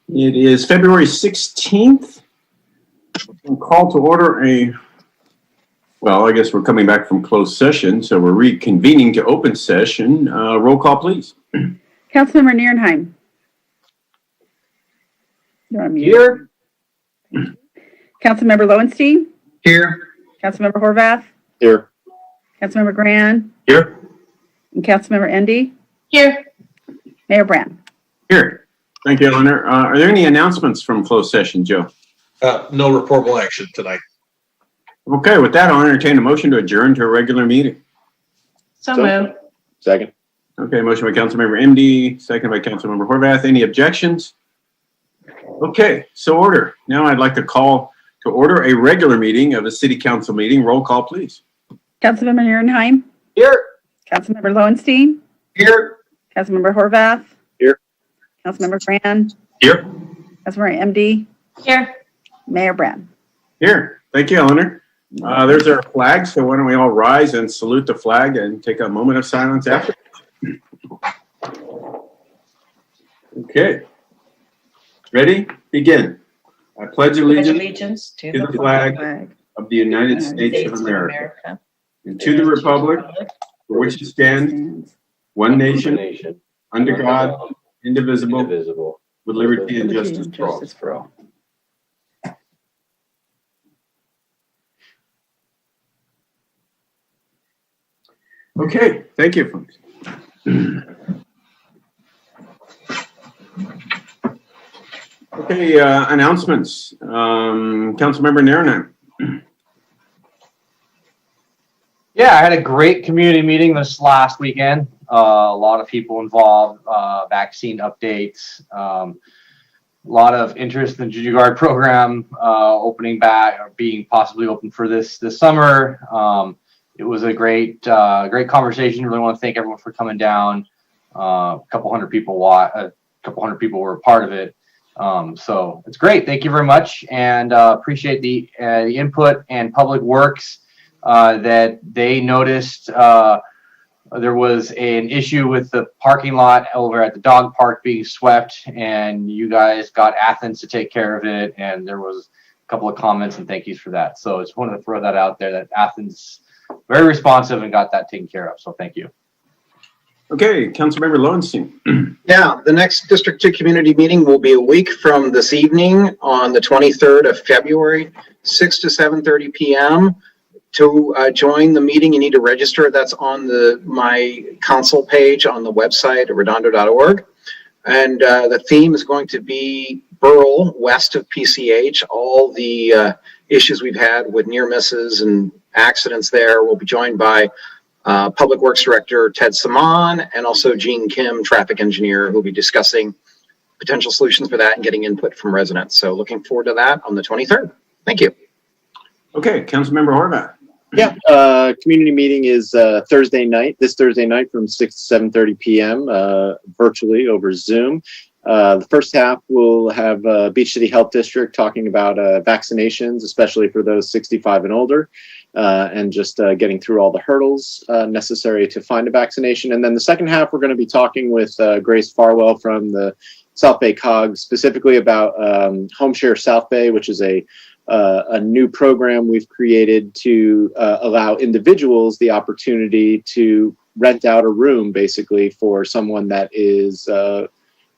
It is February 16th. We'll call to order well, I guess we're coming back from closed session, so we're reconvening to open session. Roll call, please. Councilmember Nierenheim. You're on mute. Here. Councilmember Lowenstein. Here. Councilmember Horvath. Here. Councilmember Gran. Here. And Councilmember Endy. Here. Mayor Brand. Here. Thank you, Eleanor. Are there any announcements from closed session, Joe? No reportable action tonight. Okay, with that, I'll entertain a motion to adjourn to a regular meeting. So moved. Second. Okay, motion by Councilmember MD, second by Councilmember Horvath. Any objections? Okay, so order. Now I'd like to call to order a regular meeting of a city council meeting. Roll call, please. Councilmember Nierenheim. Here. Councilmember Lowenstein. Here. Councilmember Horvath. Here. Councilmember Gran. Here. Councilmember MD. Here. Mayor Brand. Here. Thank you, Eleanor. There's our flag, so why don't we all rise and salute the flag and take a moment of silence after. Okay. Ready? Begin. I pledge allegiance to the flag of the United States of America and to the republic for which it stands, one nation, under God, indivisible, with liberty and justice for all. Okay, thank you, folks. Okay, announcements. Councilmember Nierenheim. Yeah, I had a great community meeting this last weekend. A lot of people involved, vaccine updates, a lot of interest in the Junior Guard program opening back or being possibly open for this summer. It was a great conversation. Really want to thank everyone for coming down. A couple hundred people were a part of it. So it's great. Thank you very much, and appreciate the input and Public Works that they noticed there was an issue with the parking lot over at the dog park being swept, and you guys got Athens to take care of it, and there was a couple of comments and thank yous for that. So I just wanted to throw that out there that Athens very responsive and got that taken care of. So thank you. Okay, Councilmember Lowenstein. Yeah, the next District 2 community meeting will be a week from this evening on the 23rd of February, 6 to 7:30 p.m. To join the meeting, you need to register. That's on my council page on the website at redondo.org. And the theme is going to be Burl, west of PCH. All the issues we've had with near misses and accidents there. We'll be joined by Public Works Director Ted Saman and also Gene Kim, traffic engineer, who will be discussing potential solutions for that and getting input from residents. So looking forward to that on the 23rd. Thank you. Okay, Councilmember Horvath. Yeah, community meeting is this Thursday night from 6 to 7:30 p.m. Virtually over Zoom. The first half will have Beach City Health District talking about vaccinations, especially for those 65 and older, and just getting through all the hurdles necessary to find a vaccination. And then the second half, we're going to be talking with Grace Farwell from the South Bay COG, specifically about Home Share South Bay, which is a new program we've created to allow individuals the opportunity to rent out a room, basically, for someone that is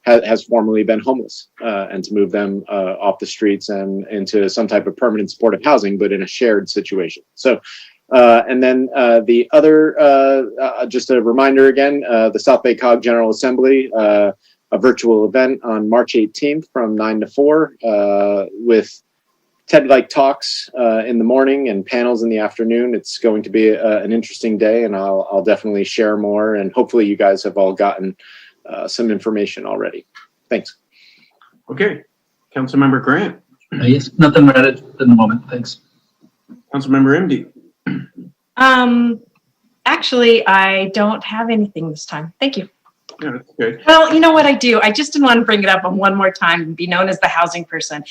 has formerly been homeless, and to move them off the streets and into some type of permanent supportive housing, but in a shared situation. So, and then the other, just a reminder again, the South Bay COG General Assembly, a virtual event on March 18th from 9 to 4 with TED-like talks in the morning and panels in the afternoon. It's going to be an interesting day, and I'll definitely share more, and hopefully you guys have all gotten some information already. Thanks. Okay, Councilmember Grant. Yes, nothing added in the moment. Thanks. Councilmember MD. Actually, I don't have anything this time. Thank you. Yeah, that's good. Well, you know what I do? I just didn't want to bring it up one more time and be known as the housing person.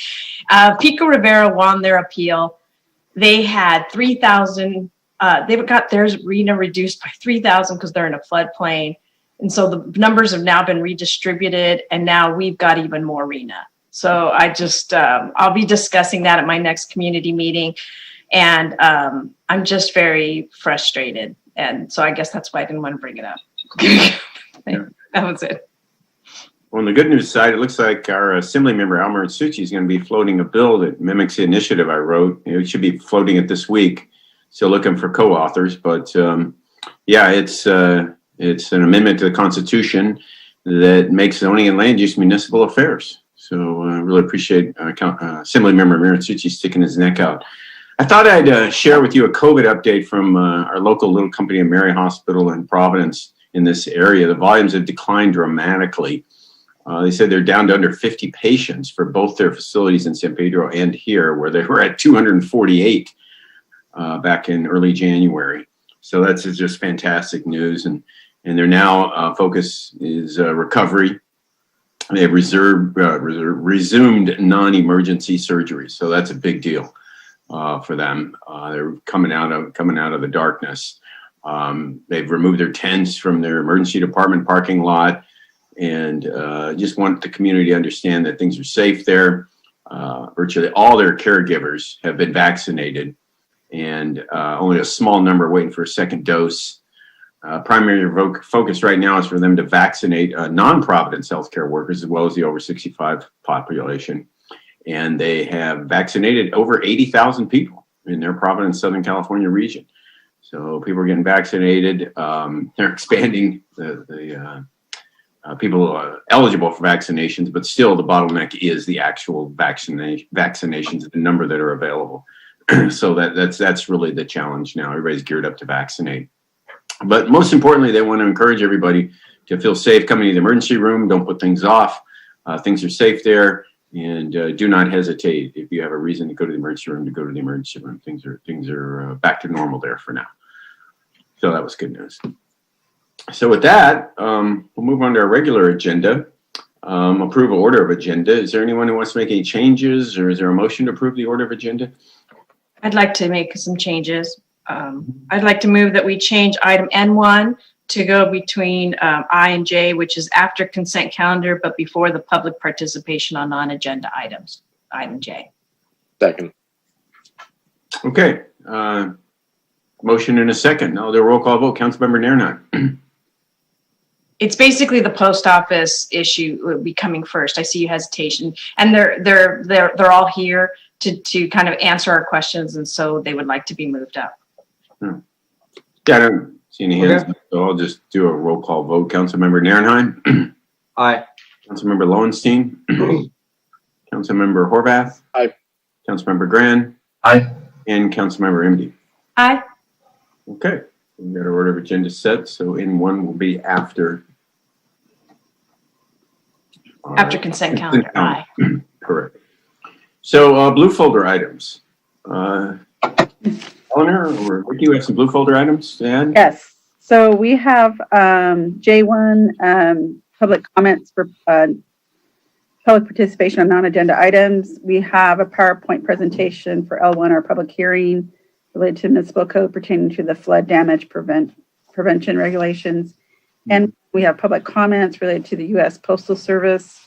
Pico Rivera won their appeal. They had 3,000. They've got theirs RENA reduced by 3,000 because they're in a floodplain. And so the numbers have now been redistributed, and now we've got even more RENA. So I just, I'll be discussing that at my next community meeting. And I'm just very frustrated. And so I guess that's why I didn't want to bring it up. That was it. Well, on the good news side, it looks like our Assembly member, Almer Suchi, is going to be floating a bill that mimics the initiative I wrote. It should be floating it this week. Still looking for co-authors, but yeah, it's an amendment to the Constitution that makes zoning and land use municipal affairs. So I really appreciate Assembly member Amir Suchi sticking his neck out. I thought I'd share with you a COVID update from our local little company, Mary Hospital in Providence in this area. The volumes have declined dramatically. They said they're down to under 50 patients for both their facilities in San Pedro and here, where they were at 248 back in early January. So that's just fantastic news. And their now focus is recovery. They have resumed non-emergency surgery. So that's a big deal for them. They're coming out of the darkness. They've removed their tents from their emergency department parking lot. And just want the community to understand that things are safe there. Virtually all their caregivers have been vaccinated, and only a small number waiting for a second dose. Primary focus right now is for them to vaccinate non-Providence healthcare workers as well as the over 65 population. And they have vaccinated over 80,000 people in their Providence, Southern California region. So people are getting vaccinated. They're expanding the people eligible for vaccinations, but still the bottleneck is the actual vaccinations, the number that are available. So that's really the challenge now. Everybody's geared up to vaccinate. But most importantly, they want to encourage everybody to feel safe coming to the emergency room. Don't put things off. Things are safe there, and do not hesitate if you have a reason to go to the emergency room, to go to the emergency room. Things are back to normal there for now. So that was good news. So with that, we'll move on to our regular agenda. Approval order of agenda. Is there anyone who wants to make any changes, or is there a motion to approve the order of agenda? I'd like to make some changes. I'd like to move that we change item N1 to go between I and J, which is after consent calendar, but before the public participation on non-agenda items, item J. Second. Okay. Motion in a second. Now the roll call vote. Councilmember Nairnheim. It's basically the post office issue will be coming first. I see you hesitation, and they're all here to kind of answer our questions, and so they would like to be moved up. Yeah, I don't see any hands, so I'll just do a roll call vote. Councilmember Nairnheim. Aye. Councilmember Lowenstein. Councilmember Horvath. Aye. Councilmember Gran. Aye. And Councilmember MD. Aye. Okay, we've got our order of agenda set, so N1 will be after. After consent calendar. Aye. Correct. So blue folder items. Eleanor or Ricky, you have some blue folder items to add? Yes. So we have J1, public comments for public participation on non-agenda items. We have a PowerPoint presentation for L1, our public hearing related to municipal code pertaining to the flood damage prevention regulations. And we have public comments related to the U.S. Postal Service.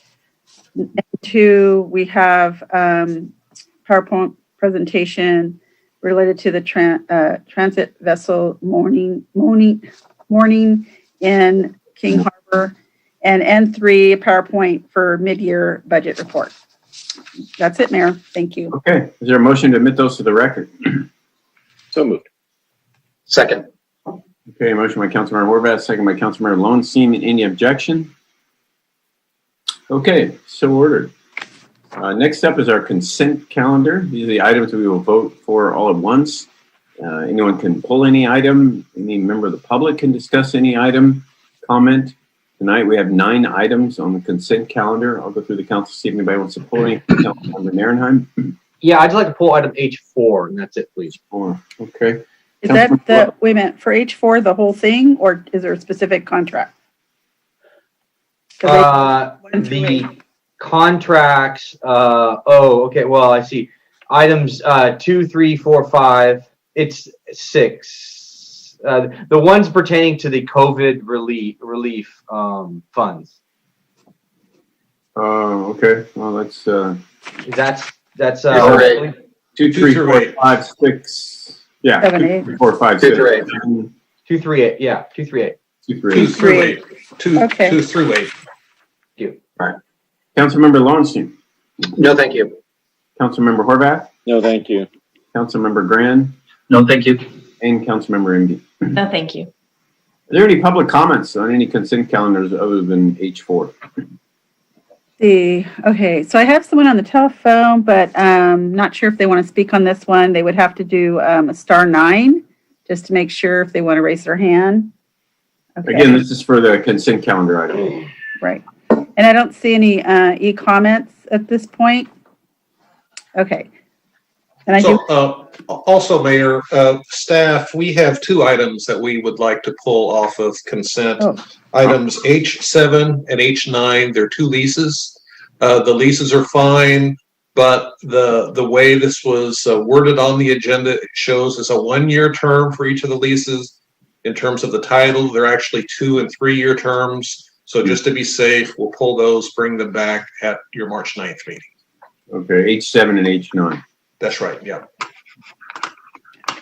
And 2, we have PowerPoint presentation related to the transit vessel morning in King Harbor. And N3, PowerPoint for mid-year budget report. That's it, Mayor. Thank you. Okay. Is there a motion to admit those to the record? So moved. Second. Okay, motion by Councilmember Horvath, second by Councilmember Lowenstein. Any objection? Okay, so ordered. Next up is our consent calendar. These are the items we will vote for all at once. Anyone can pull any item. Any member of the public can discuss any item, comment. Tonight we have 9 items on the consent calendar. I'll go through the council, see if anybody wants to pull any. Councilmember Nairnheim. Yeah, I'd like to pull item H4, and that's it, please. 4. Okay. Is that wait a minute, for H4, the whole thing, or is there a specific contract? The contracts, okay, well, I see. Items 2, 3, 4, 5, it's 6. The ones pertaining to the COVID relief funds. Okay, well, that's, That's Two through eight. 2, 3, 4, 5, 6. Yeah, 7, 2, 8. 3, 4, 5, 2 6. through 8. 2 3 8. Yeah, 2 3 8. 2 through 2 8. through 8. Okay. 2 through 8. Councilmember Lowenstein, No, thank you. Councilmember Horvath, No, thank you. Councilmember Grand, No, thank you. and Councilmember Indy. No, thank you. Are there any public comments on any consent calendars other than H4? Okay, so I have someone on the telephone, but not sure if they want to speak on this one. They would have to do a *9 just to make sure if they want to raise their hand. Okay. Again, this is for the consent calendar item. Right. And I don't see any e-comments at this point. Okay. And I do, So, also, Mayor, staff, we have 2 items that we would like to pull off of consent. Oh. Items H7 and H9, they're 2 leases. The leases are fine, but the way this was worded on the agenda, it shows as a 1-year term for each of the leases. In terms of the title, they're actually 2 and 3-year terms. So just to be safe, we'll pull those, bring them back at your March 9th meeting. Okay, H7 and H9. That's right, yeah.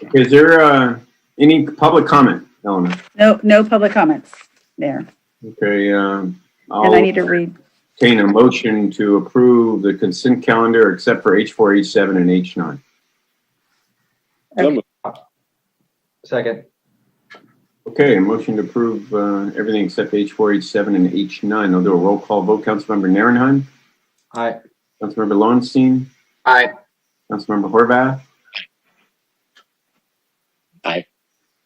Okay, is there any public comment, Eleanor? no public comments there. Okay, And I'll I need to read. entertain a motion to approve the consent calendar except for H4, H7, and H9. So moved. Second. Okay, a motion to approve everything except H4, H7, and H9. I'll do a roll call vote. Councilmember Narenheim, Aye. Councilmember Lowenstein, Aye. Councilmember Horvath. Aye.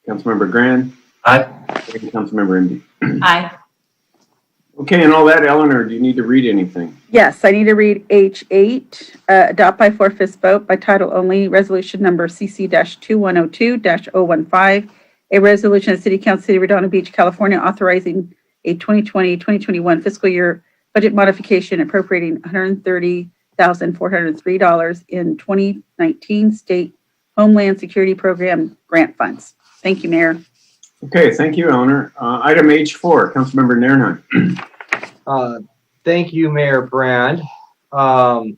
Councilmember Grand, Aye. and Councilmember Indy. Aye. Okay, and all that, Eleanor, do you need to read anything? Yes, I need to read H8, adopt by 4/5 vote by title only, resolution number CC-2102-015, a resolution of the City Council, City of Redondo Beach, California, authorizing a 2020-2021 fiscal year budget modification appropriating $130,403 in 2019 state Homeland Security Program grant funds. Thank you, Mayor. Okay, thank you, Eleanor. Item H4, Councilmember Narenheim. Thank you, Mayor Brand. Marnie,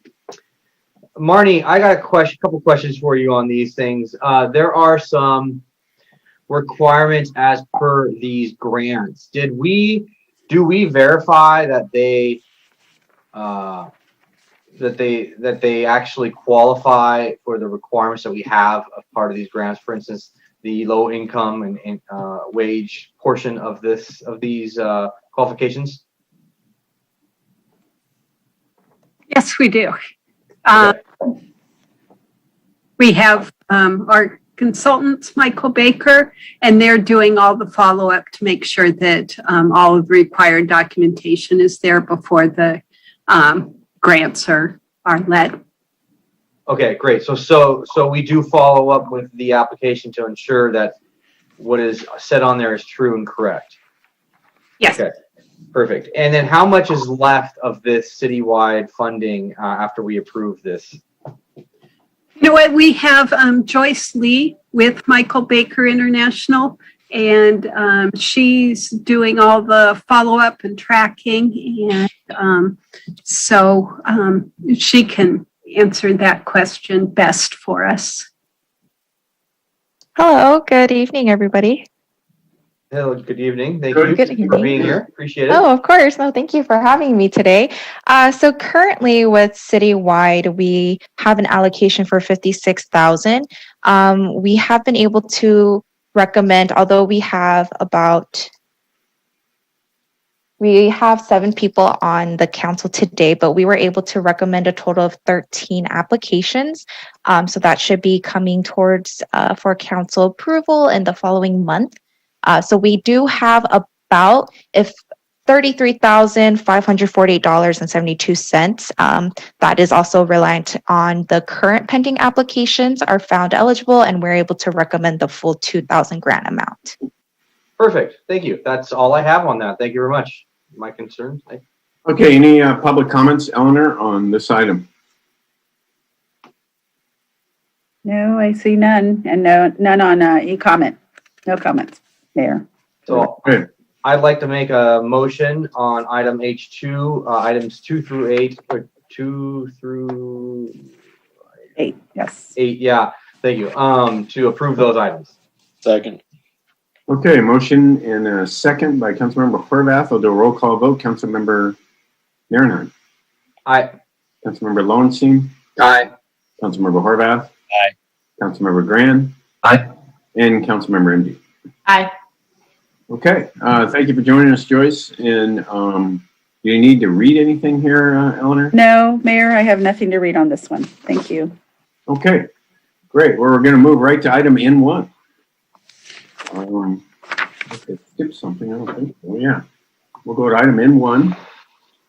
I got a couple questions for you on these things. There are some requirements as per these grants. Do we verify that they actually qualify for the requirements that we have as part of these grants? For instance, the low income and wage portion of these qualifications. Yes, we do. We have our consultants, Michael Baker, and they're doing all the follow-up to make sure that all of the required documentation is there before the grants are led. Okay, great. So we do follow up with the application to ensure that what is said on there is true and correct. Yes. Okay, perfect. And then how much is left of this citywide funding after we approve this? You know what? We have Joyce Lee with Michael Baker International, and she's doing all the follow-up and tracking, and so she can answer that question best for us. Hello, good evening, everybody. Hello, good evening. Thank Good you Good for evening. being here. Appreciate it. Oh, of course. No, thank you for having me today. So currently with Citywide, we have an allocation for $56,000. We have been able to recommend, although we have 7 people on the council today, but we were able to recommend a total of 13 applications. So that should be coming towards for council approval in the following month. So we do have about $33,548.72. That is also reliant on the current pending applications are found eligible, and we're able to recommend the full 2,000 grant amount. Perfect. Thank you. That's all I have on that. Thank you very much. My concerns. Okay, any public comments, Eleanor, on this item? No, I see none, and none on e-comment. No comments, Mayor. So Good. I'd like to make a motion on item H2, items 2 through 8, or 2 through 8, yes. 8. Yeah, thank you. To approve those items. Second. Okay, motion and a second by Councilmember Horvath. I'll do a roll call vote. Councilmember Marinine. Aye. Councilmember Lowenstein. Aye. Councilmember Horvath. Aye. Councilmember Grand. Aye. And Councilmember MD. Aye. Okay, thank you for joining us, Joyce. And do you need to read anything here, Eleanor? No, Mayor, I have nothing to read on this one. Thank you. Okay, great. Well, we're going to move right to item N1. Okay, skip something. I don't think so. Yeah, we'll go to item N1,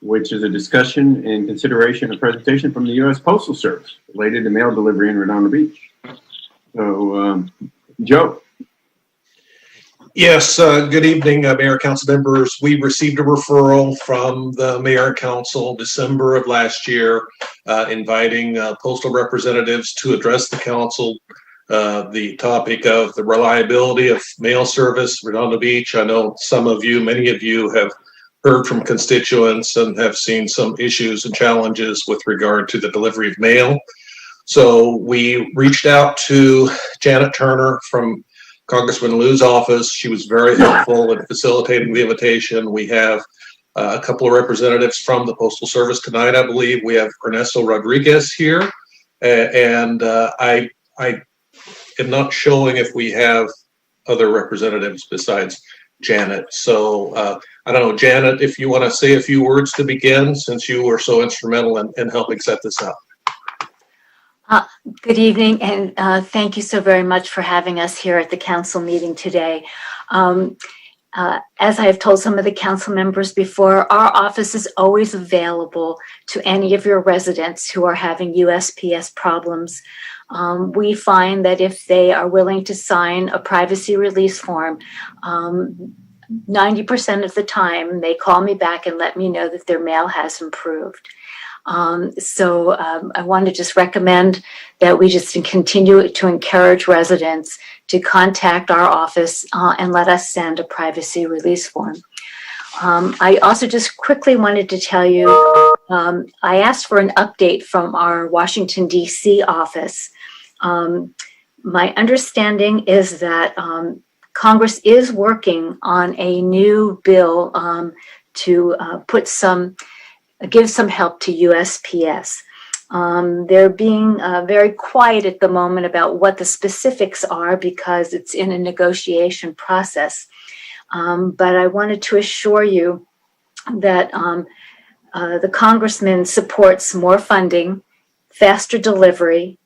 which is a discussion and consideration of presentation from the U.S. Postal Service related to mail delivery in Redondo Beach. So, Joe. Yes, good evening, Mayor, Council members. We received a referral from the Mayor and Council December of last year, inviting postal representatives to address the council the topic of the reliability of mail service, Redondo Beach. I know some of you, many of you have heard from constituents and have seen some issues and challenges with regard to the delivery of mail. So we reached out to Janet Turner from Congressman Liu's office. She was very helpful in facilitating the invitation. We have a couple of representatives from the Postal Service tonight, I believe. We have Ernesto Rodriguez here, and I am not showing if we have other representatives besides Janet. So I don't know, Janet, if you want to say a few words to begin, since you were so instrumental in helping set this up. Good evening, and thank you so very much for having us here at the council meeting today. As I have told some of the council members before, our office is always available to any of your residents who are having USPS problems. We find that if they are willing to sign a privacy release form, 90% of the time they call me back and let me know that their mail has improved. So I want to just recommend that we just continue to encourage residents to contact our office and let us send a privacy release form. I also just quickly wanted to tell you, I asked for an update from our Washington, D.C. office. My understanding is that Congress is working on a new bill to give some help to USPS. They're being very quiet at the moment about what the specifics are because it's in a negotiation process. But I wanted to assure you that the congressman supports more funding, faster delivery,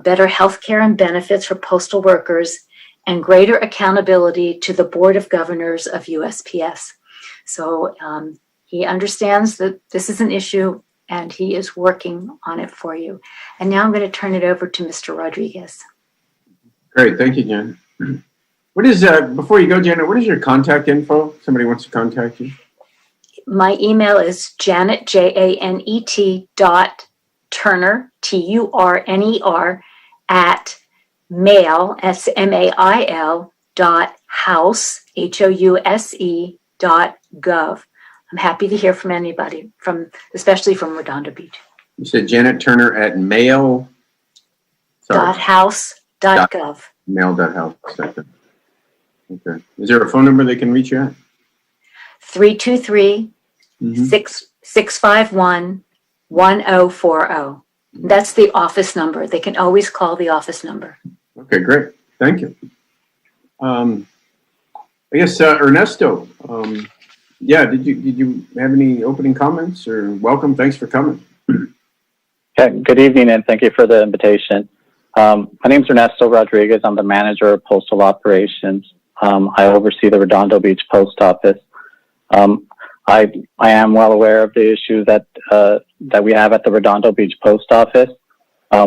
better health care and benefits for postal workers, and greater accountability to the Board of Governors of USPS. So he understands that this is an issue and he is working on it for you. And now I'm going to turn it over to Mr. Rodriguez. Great, thank you, Jen. What is, before you go, Janet, what is your contact info? Somebody wants to contact you? My email is Janet, Janet .Turner, TURNER, at mail, SMAIL, .house, HOUSE.gov. I'm happy to hear from anybody, especially from Redondo Beach. You said Janet Turner at mail. .house.gov. Mail.house. Okay. Is there a phone number they can reach you at? 323-651-1040. That's the office number. They can always call the office number. Okay, great. Thank you. I guess Ernesto. Yeah, did you have any opening comments or welcome? Thanks for coming. Okay, good evening and thank you for the invitation. My name is Ernesto Rodriguez. I'm the manager of postal operations. I oversee the Redondo Beach Post Office. I am well aware of the issues that we have at the Redondo Beach Post Office.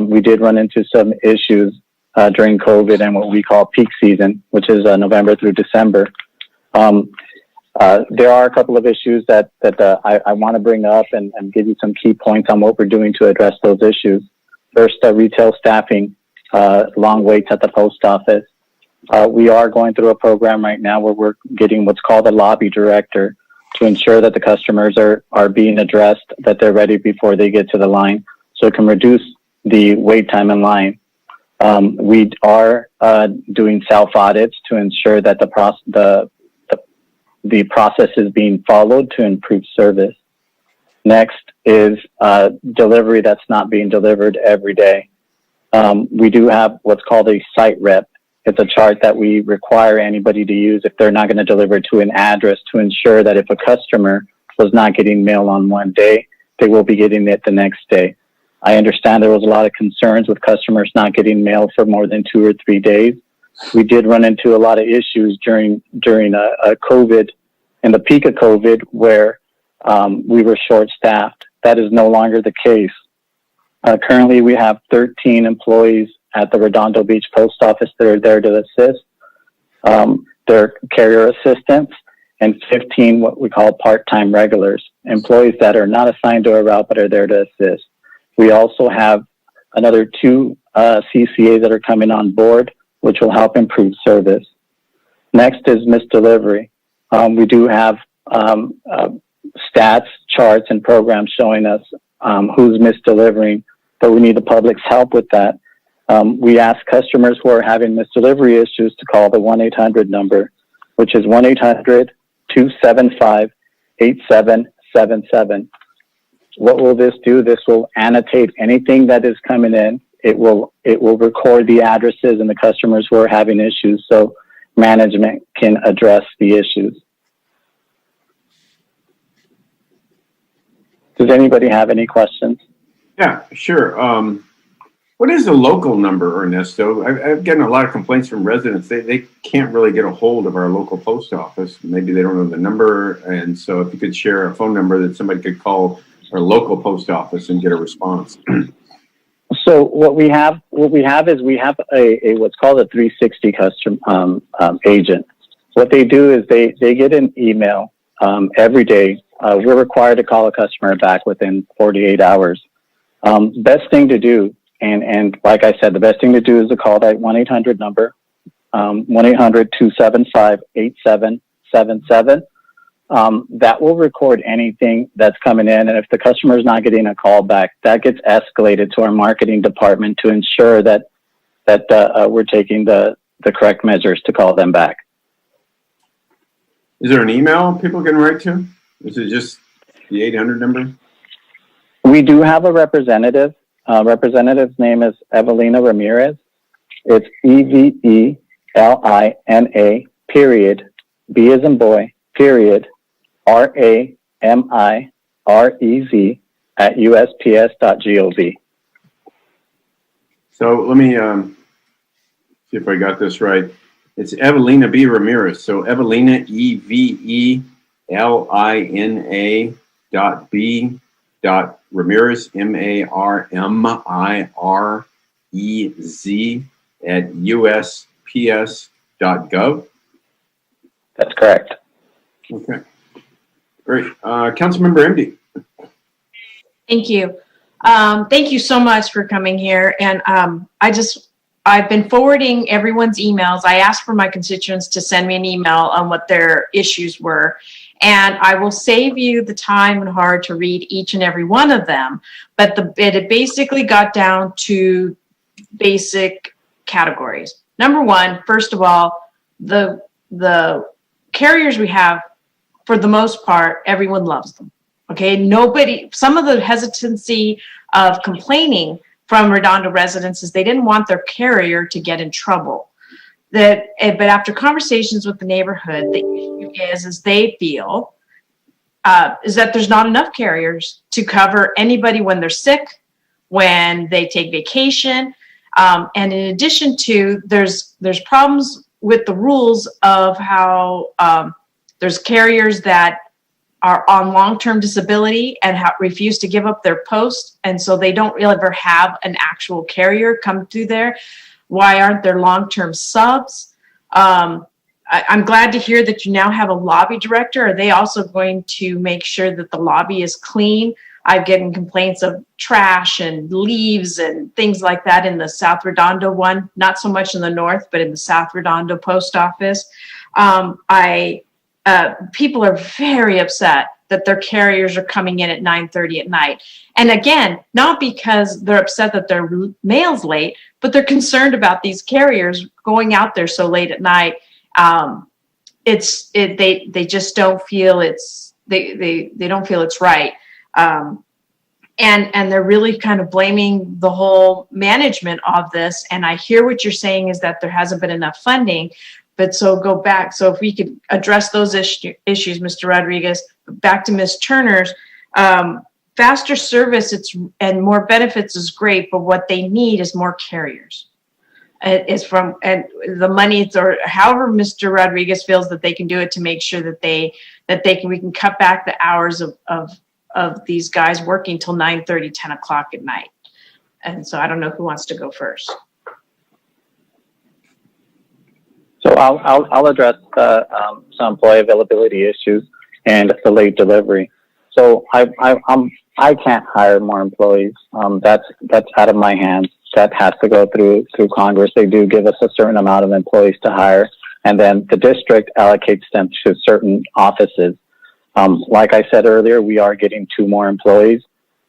We did run into some issues during COVID and what we call peak season, which is November through December. There are a couple of issues that I want to bring up and give you some key points on what we're doing to address those issues. First, retail staffing, long waits at the post office. We are going through a program right now where we're getting what's called a lobby director to ensure that the customers are being addressed, that they're ready before they get to the line, so it can reduce the wait time in line. We are doing self audits to ensure that the process is being followed to improve service. Next is delivery that's not being delivered every day. We do have what's called a site rep. It's a chart that we require anybody to use if they're not going to deliver to an address, to ensure that if a customer was not getting mail on one day, they will be getting it the next day. I understand there was a lot of concerns with customers not getting mail for more than 2 or 3 days. We did run into a lot of issues during COVID, in the peak of COVID, where we were short-staffed. That is no longer the case. Currently, we have 13 employees at the Redondo Beach Post Office that are there to assist. They're carrier assistants, and 15 what we call part-time regulars, employees that are not assigned to a route but are there to assist. We also have another 2 CCAs that are coming on board, which will help improve service. Next is missed delivery. We do have stats, charts, and programs showing us who's misdelivering, but we need the public's help with that. We ask customers who are having misdelivery issues to call the 1-800 number, which is 1-800-275-8777. What will this do? This will annotate anything that is coming in. It will record the addresses and the customers who are having issues, so management can address the issues. Does anybody have any questions? Yeah, sure. What is the local number, Ernesto? I've gotten a lot of complaints from residents. They can't really get a hold of our local post office. Maybe they don't know the number. And so if you could share a phone number that somebody could call our local post office and get a response. So what we have is we have a what's called a 360 custom agent. What they do is they get an email every day. We're required to call a customer back within 48 hours. Best thing to do, and like I said, the best thing to do is to call that 1-800 number, 1-800-275-8777. That will record anything that's coming in. And if the customer is not getting a call back, that gets escalated to our marketing department to ensure that we're taking the correct measures to call them back. Is there an email people can write to? Is it just the 800 number? We do have a representative. Representative's name is Evelina Ramirez. It's EVELINA, period, B as in boy, period, RAMIREZ at USPS.gov. So let me see if I got this right. It's Evelina B. Ramirez. So Evelina, EVELINA .B.Ramirez, MARMIREZ at USPS.gov. That's correct. Okay. Great. Councilmember MD. Thank you. Thank you so much for coming here. And I've been forwarding everyone's emails. I asked for my constituents to send me an email on what their issues were. And I will save you the time and heart to read each and every one of them. But it basically got down to basic categories. Number one, first of all, the carriers we have, for the most part, everyone loves them. Okay, some of the hesitancy of complaining from Redondo residents is they didn't want their carrier to get in trouble. But after conversations with the neighborhood, the issue is they feel is that there's not enough carriers to cover anybody when they're sick, when they take vacation, and in addition to there's problems with the rules of how there's carriers that are on long-term disability and refuse to give up their post, and so they don't really ever have an actual carrier come through there. Why aren't there long-term subs? I'm glad to hear that you now have a lobby director. Are they also going to make sure that the lobby is clean? I'm getting complaints of trash and leaves and things like that in the South Redondo one, not so much in the north, but in the South Redondo post office. People are very upset that their carriers are coming in at 9:30 at night. And again, not because they're upset that their mail's late, but they're concerned about these carriers going out there so late at night. They just don't feel they don't feel it's right. And they're really kind of blaming the whole management of this. And I hear what you're saying is that there hasn't been enough funding. But so go back. So if we could address those issues, Mr. Rodriguez, back to Ms. Turner's, faster service and more benefits is great, but what they need is more carriers. And the money, or however Mr. Rodriguez feels that they can do it to make sure that we can cut back the hours of these guys working till 9:30, 10 o'clock at night. And so I don't know who wants to go first. So I'll address some employee availability issues and the late delivery. So I can't hire more employees. That's out of my hands. That has to go through Congress. They do give us a certain amount of employees to hire, and then the district allocates them to certain offices. Like I said earlier, we are getting 2 more employees,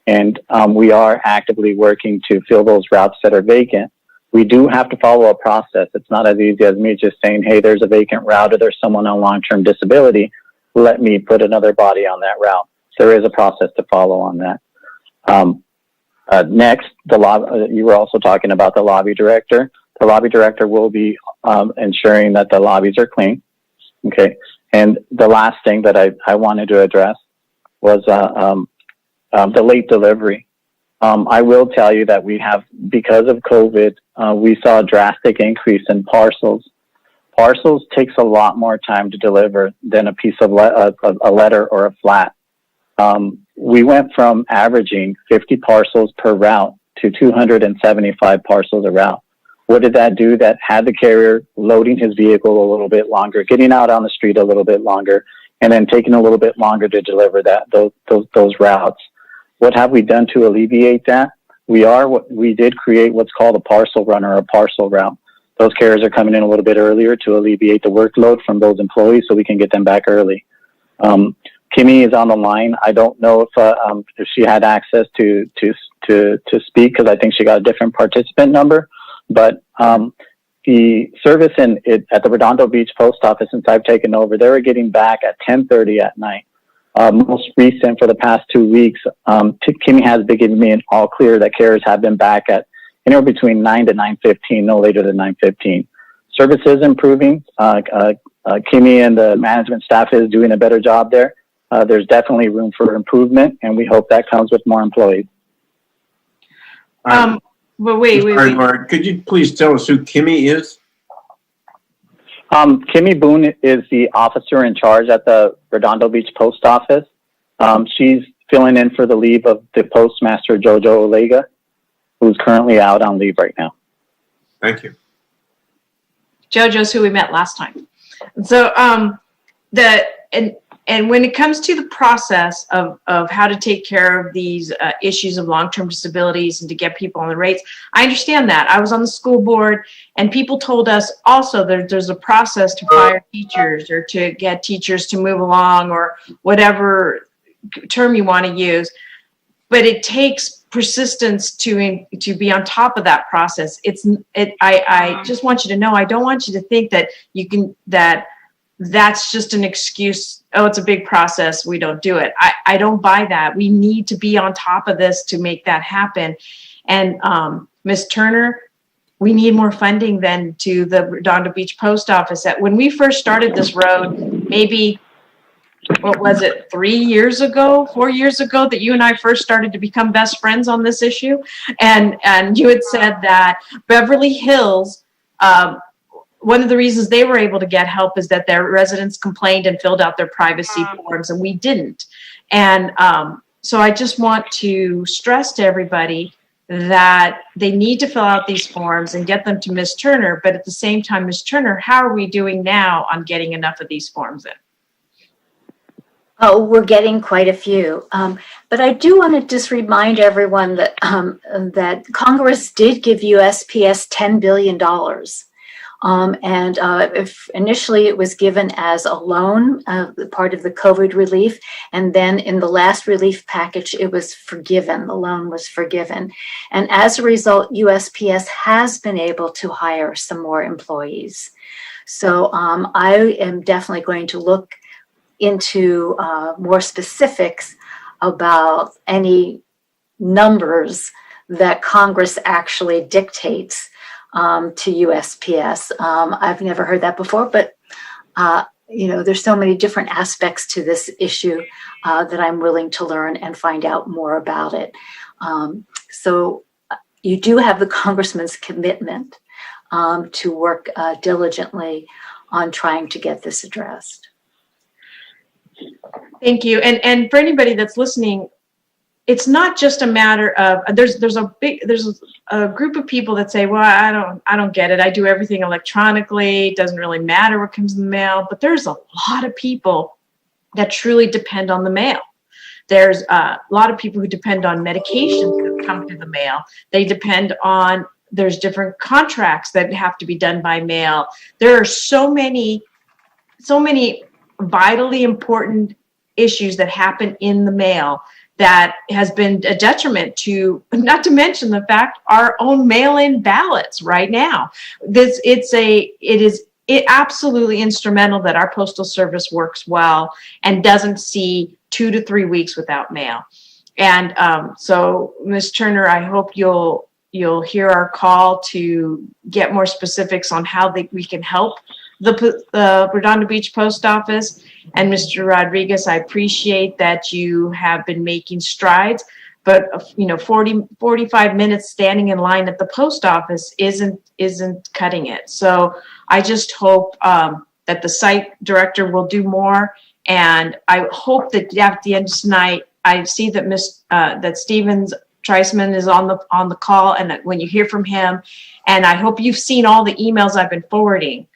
and we are actively working to fill those routes that are vacant. We do have to follow a process. It's not as easy as me just saying, hey, there's a vacant route or there's someone on long-term disability. Let me put another body on that route. There is a process to follow on that. Next, you were also talking about the lobby director. The lobby director will be ensuring that the lobbies are clean. Okay. And the last thing that I wanted to address was the late delivery. I will tell you that we have, because of COVID, we saw a drastic increase in parcels. Parcels takes a lot more time to deliver than a piece of a letter or a flat. We went from averaging 50 parcels per route to 275 parcels a route. What did that do? That had the carrier loading his vehicle a little bit longer, getting out on the street a little bit longer, and then taking a little bit longer to deliver those routes. What have we done to alleviate that? We did create what's called a parcel run or a parcel route. Those carriers are coming in a little bit earlier to alleviate the workload from those employees so we can get them back early. Kimmy is on the line. I don't know if she had access to speak, because I think she got a different participant number. But the service at the Redondo Beach Post Office, since I've taken over, they were getting back at 10:30 at night. Most recent for the past 2 weeks, Kimmy has been giving me an all clear that carriers have been back at anywhere between 9 to 9:15, no later than 9:15. Service is improving. Kimmy and the management staff is doing a better job there. There's definitely room for improvement, and we hope that comes with more employees. But wait. Laura, could you please tell us who Kimmy is? Kimmy Boone is the officer in charge at the Redondo Beach Post Office. She's filling in for the leave of the postmaster, Jojo Olega, who's currently out on leave right now. Thank you. JoJo's who we met last time. So and when it comes to the process of how to take care of these issues of long-term disabilities and to get people on the rates, I understand that. I was on the school board, and people told us also there's a process to fire teachers or to get teachers to move along, or whatever term you want to use. But it takes persistence to be on top of that process. I just want you to know, I don't want you to think that that's just an excuse. Oh, it's a big process, we don't do it. I don't buy that. We need to be on top of this to make that happen. And Ms. Turner, we need more funding then to the Redondo Beach Post Office. When we first started this road, maybe, what was it, 4 years ago, that you and I first started to become best friends on this issue? And you had said that Beverly Hills, one of the reasons they were able to get help is that their residents complained and filled out their privacy forms, and we didn't. And so I just want to stress to everybody that they need to fill out these forms and get them to Ms. Turner. But at the same time, Ms. Turner, how are we doing now on getting enough of these forms in? Oh, we're getting quite a few. But I do want to just remind everyone that that Congress did give USPS $10 billion. If initially it was given as a loan, part of the COVID relief, and then in the last relief package, it was forgiven. The loan was forgiven. And as a result, USPS has been able to hire some more employees. So I am definitely going to look into more specifics about any numbers that Congress actually dictates to USPS. I've never heard that before, but there's so many different aspects to this issue that I'm willing to learn and find out more about it. So you do have the Congressman's commitment to work diligently on trying to get this addressed. Thank you. And for anybody that's listening, it's not just a matter of there's a group of people that say, well, I don't get it. I do everything electronically. It doesn't really matter what comes in the mail. But there's a lot of people that truly depend on the mail. There's a lot of people who depend on medications that come through the mail. They depend on, there's different contracts that have to be done by mail. There are so many vitally important issues that happen in the mail that has been a detriment to, not to mention the fact, our own mail-in ballots right now. It is absolutely instrumental that our postal service works well and doesn't see 2 to 3 weeks without mail. And so, Ms. Turner, I hope you'll hear our call to get more specifics on how we can help the Redondo Beach Post Office. And Mr. Rodriguez, I appreciate that you have been making strides, but 45 minutes standing in line at the post office isn't cutting it. So I just hope that the site director will do more. And I hope that at the end of tonight, I see that that Stevens Treisman is on the call, and that when you hear from him, and I hope you've seen all the emails I've been forwarding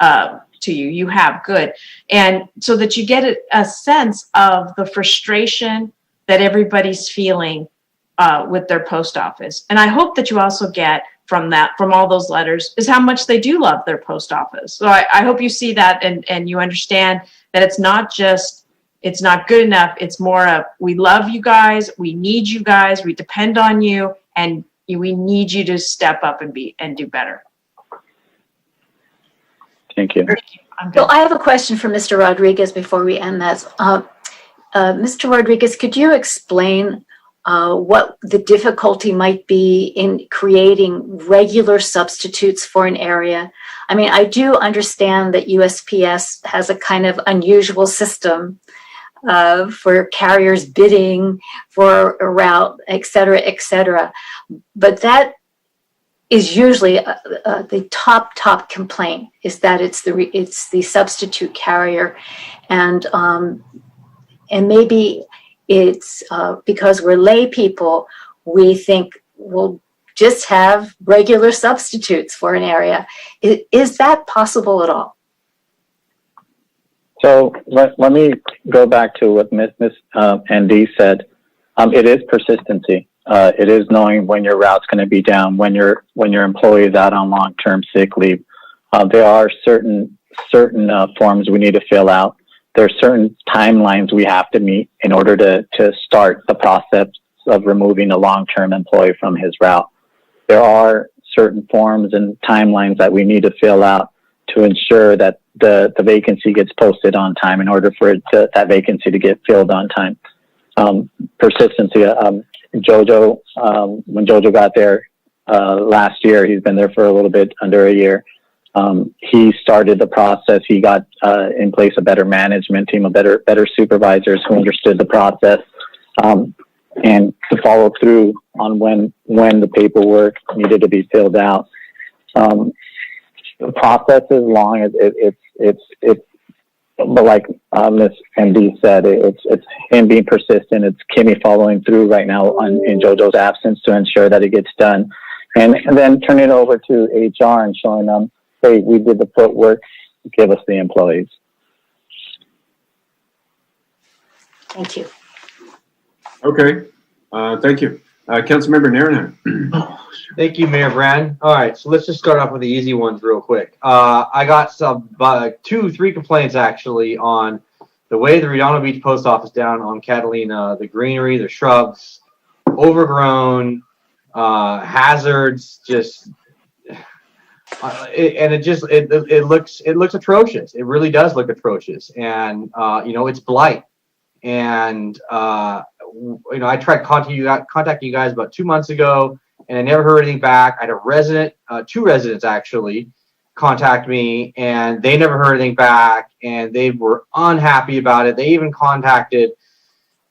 to you. You have, good. And so that you get a sense of the frustration that everybody's feeling with their post office. And I hope that you also get from all those letters, is how much they do love their post office. So I hope you see that and you understand that it's not good enough. It's more of, we love you guys, we need you guys, we depend on you, and we need you to step up and do better. Thank you. So I have a question for Mr. Rodriguez before we end this. Mr. Rodriguez, could you explain what the difficulty might be in creating regular substitutes for an area? I mean, I do understand that USPS has a kind of unusual system for carriers bidding for a route, et cetera, but that is usually the top complaint, is that it's the substitute carrier, and maybe it's because we're lay people, we think we'll just have regular substitutes for an area. Is that possible at all? So let me go back to what Ms. ND said. It is persistency. It is knowing when your route's going to be down, when your employee is out on long-term sick leave. There are certain forms we need to fill out. There are certain timelines we have to meet in order to start the process of removing a long-term employee from his route. There are certain forms and timelines that we need to fill out to ensure that the vacancy gets posted on time in order for that vacancy to get filled on time. Persistency. Jojo, when Jojo got there last year, he's been there for a little bit under a year. He started the process. He got in place a better management team, better supervisors who understood the process, and to follow through on when the paperwork needed to be filled out. The process is long. But like Ms. MD said, it's him being persistent. It's Kimmy following through right now in JoJo's absence to ensure that it gets done, and then turning it over to HR and showing them, hey, we did the footwork, give us the employees. Thank you. Okay, thank you. Councilmember Nairn. Thank you, Mayor Brand. All right, so let's just start off with the easy ones real quick. I got some 2-3 complaints actually on the way the Redondo Beach Post Office down on Catalina, the greenery, the shrubs, overgrown, hazards, just it looks atrocious. It really does look atrocious, and it's blight. And I tried contacting you guys about 2 months ago, and I never heard anything back. I had a resident, 2 residents actually, contact me, and they never heard anything back, and they were unhappy about it. They even contacted,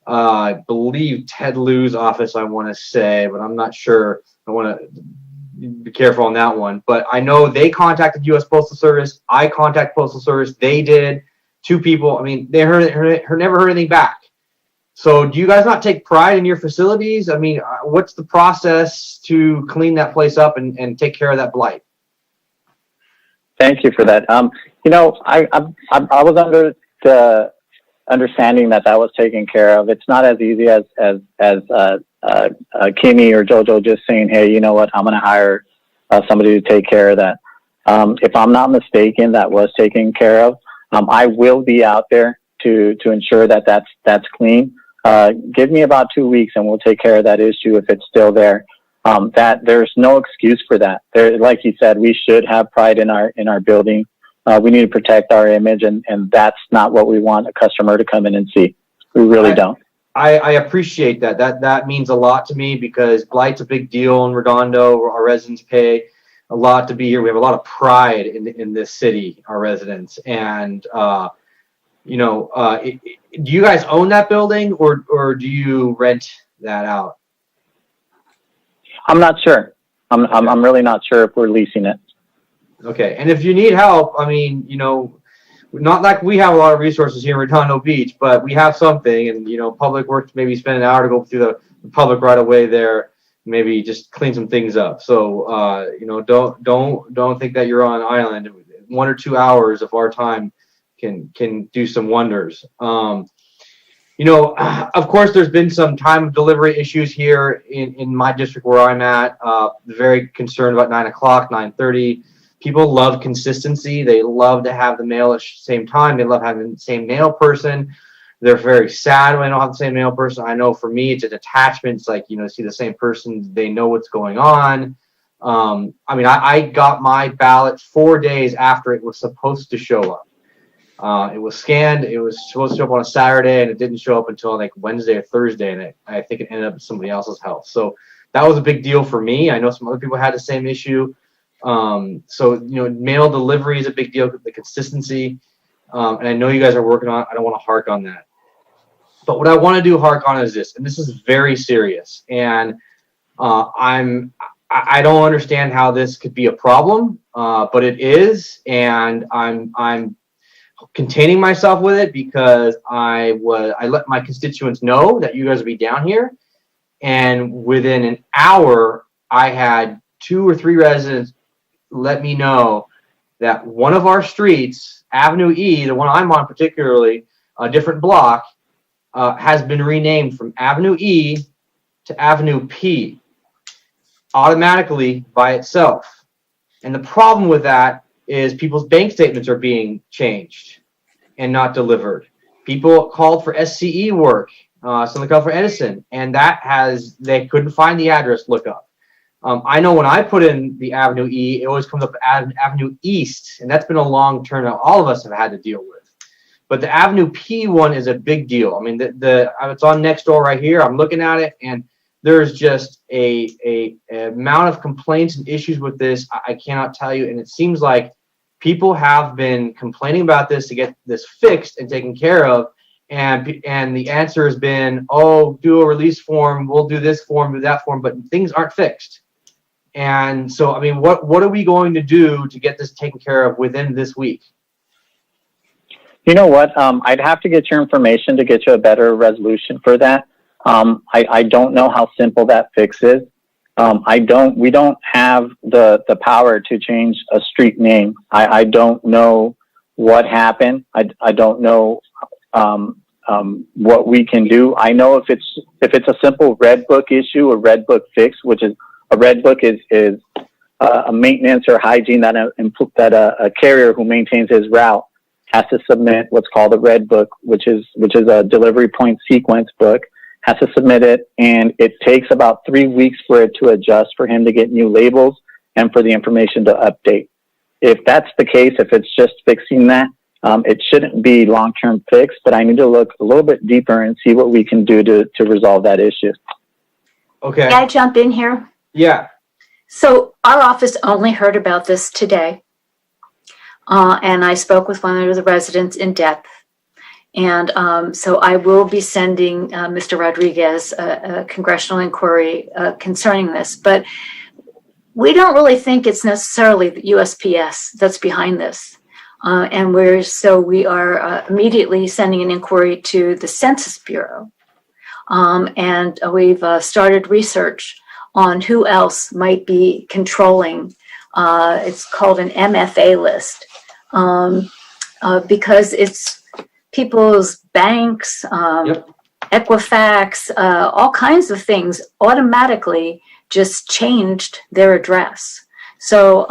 I believe, Ted Liu's office, I want to say, but I'm not sure. I want to be careful on that one. But I know they contacted U.S. Postal Service. I contacted Postal Service. They did. 2 people. I mean, they never heard anything back. So do you guys not take pride in your facilities? I mean, what's the process to clean that place up and take care of that blight? Thank you for that. I was under the understanding that was taken care of. It's not as easy as Kimmy or Jojo just saying, hey, you know what, I'm going to hire somebody to take care of that. If I'm not mistaken, that was taken care of. I will be out there to ensure that that's clean. Give me about 2 weeks and we'll take care of that issue if it's still there. That there's no excuse for that. There, like you said, we should have pride in our building. We need to protect our image, and that's not what we want a customer to come in and see. We really don't. I appreciate that. That means a lot to me because blight's a big deal in Redondo. Our residents pay a lot to be here. We have a lot of pride in this city, our residents. And do you guys own that building or do you rent that out? I'm not sure. I'm really not sure if we're leasing it. Okay. And if you need help, I mean, not like we have a lot of resources here in Redondo Beach, but we have something, and Public Works maybe spend an hour to go through the public right away there, maybe just clean some things up. So don't think that you're on an island. 1 or 2 hours of our time can do some wonders. Of course, there's been some time of delivery issues here in my district where I'm at. Very concerned about 9 o'clock, 9:30. People love consistency. They love to have the mail at the same time. They love having the same mail person. They're very sad when I don't have the same mail person. I know for me, it's an attachment. It's like, see the same person. They know what's going on. I got my ballot 4 days after it was supposed to show up. It was scanned. It was supposed to show up on a Saturday, and it didn't show up until like Wednesday or Thursday, and I think it ended up in somebody else's house. So that was a big deal for me. I know some other people had the same issue. Mail delivery is a big deal, the consistency. And I know you guys are working on it. I don't want to hark on that. But what I want to do hark on is this, and this is very serious. And I don't understand how this could be a problem, but it is, and I'm containing myself with it because I let my constituents know that you guys will be down here, and within an hour I had 2 or 3 residents let me know that one of our streets, Avenue E, the one I'm on particularly, a different block, has been renamed from Avenue E to Avenue P automatically by itself. And the problem with that is people's bank statements are being changed and not delivered. People called for SCE work, Southern California Edison, and they couldn't find the address lookup. I know when I put in the Avenue E, it always comes up Avenue East, and that's been a long turn that all of us have had to deal with. But the Avenue P one is a big deal. I mean, it's on next door right here. I'm looking at it, and there's just a amount of complaints and issues with this I cannot tell you. And it seems like people have been complaining about this to get this fixed and taken care of. And the answer has been, oh, do a release form. We'll do this form, do that form, but things aren't fixed. And so, I mean, what are we going to do to get this taken care of within this week? You know what? I'd have to get your information to get you a better resolution for that. I don't know how simple that fix is. We don't have the power to change a street name. I don't know what happened. I don't know what we can do. I know if it's a simple red book issue, a red book fix, which is a red book is a maintenance or hygiene that a carrier who maintains his route has to submit what's called a red book, which is a delivery point sequence book, has to submit it, and it takes about 3 weeks for it to adjust, for him to get new labels and for the information to update. If that's the case, if it's just fixing that, it shouldn't be long-term fix, but I need to look a little bit deeper and see what we can do to resolve that issue. Okay. Can I jump in here? Yeah. So our office only heard about this today. And I spoke with one of the residents in depth. And so I will be sending Mr. Rodriguez a congressional inquiry concerning this. But we don't really think it's necessarily the USPS that's behind this. And we are immediately sending an inquiry to the Census Bureau. And we've started research on who else might be controlling. It's called an MFA list, because it's people's banks, Equifax, all kinds of things automatically just changed their address. So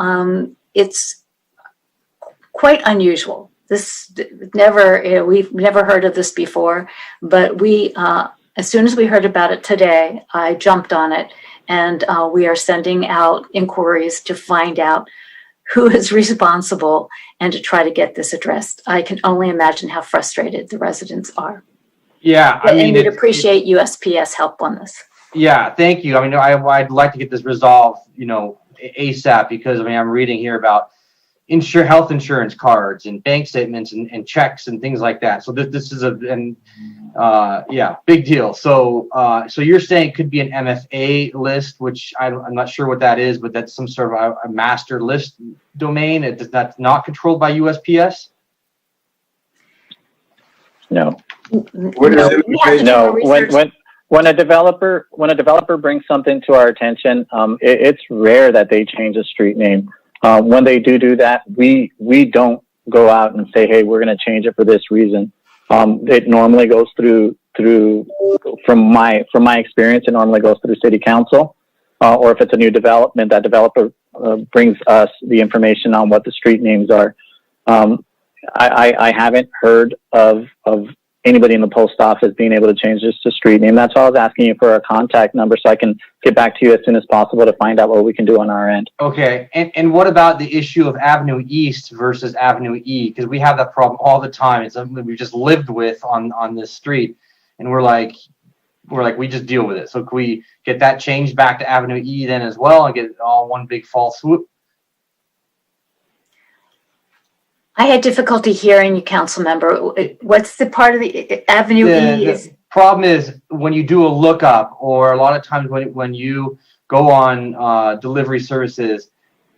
it's quite unusual. This we've never heard of this before, but as soon as we heard about it today, I jumped on it, and we are sending out inquiries to find out who is responsible and to try to get this addressed. I can only imagine how frustrated the residents are. Yeah, I mean, we'd appreciate USPS help on this. Yeah, thank you. I mean, I'd like to get this resolved, ASAP, because I'm reading here about health insurance cards and bank statements and checks and things like that. So this is big deal. So you're saying it could be an MFA list, which I'm not sure what that is, but that's some sort of a master list domain. That's not controlled by USPS? No. What is it? No. When a developer brings something to our attention, it's rare that they change a street name. When they do that, we don't go out and say, hey, we're going to change it for this reason. It normally goes through from my experience, it normally goes through city council, or if it's a new development, that developer brings us the information on what the street names are. I haven't heard of anybody in the post office being able to change this to street name. That's why I was asking you for a contact number, so I can get back to you as soon as possible to find out what we can do on our end. Okay. And what about the issue of Avenue East versus Avenue E? Because we have that problem all the time. It's something that we've just lived with on this street. And we're like, we just deal with it. So can we get that changed back to Avenue E then as well and get it all one big fall swoop? I had difficulty hearing you, council member. What's the part of the Avenue E? The problem is when you do a lookup, or a lot of times when you go on delivery services,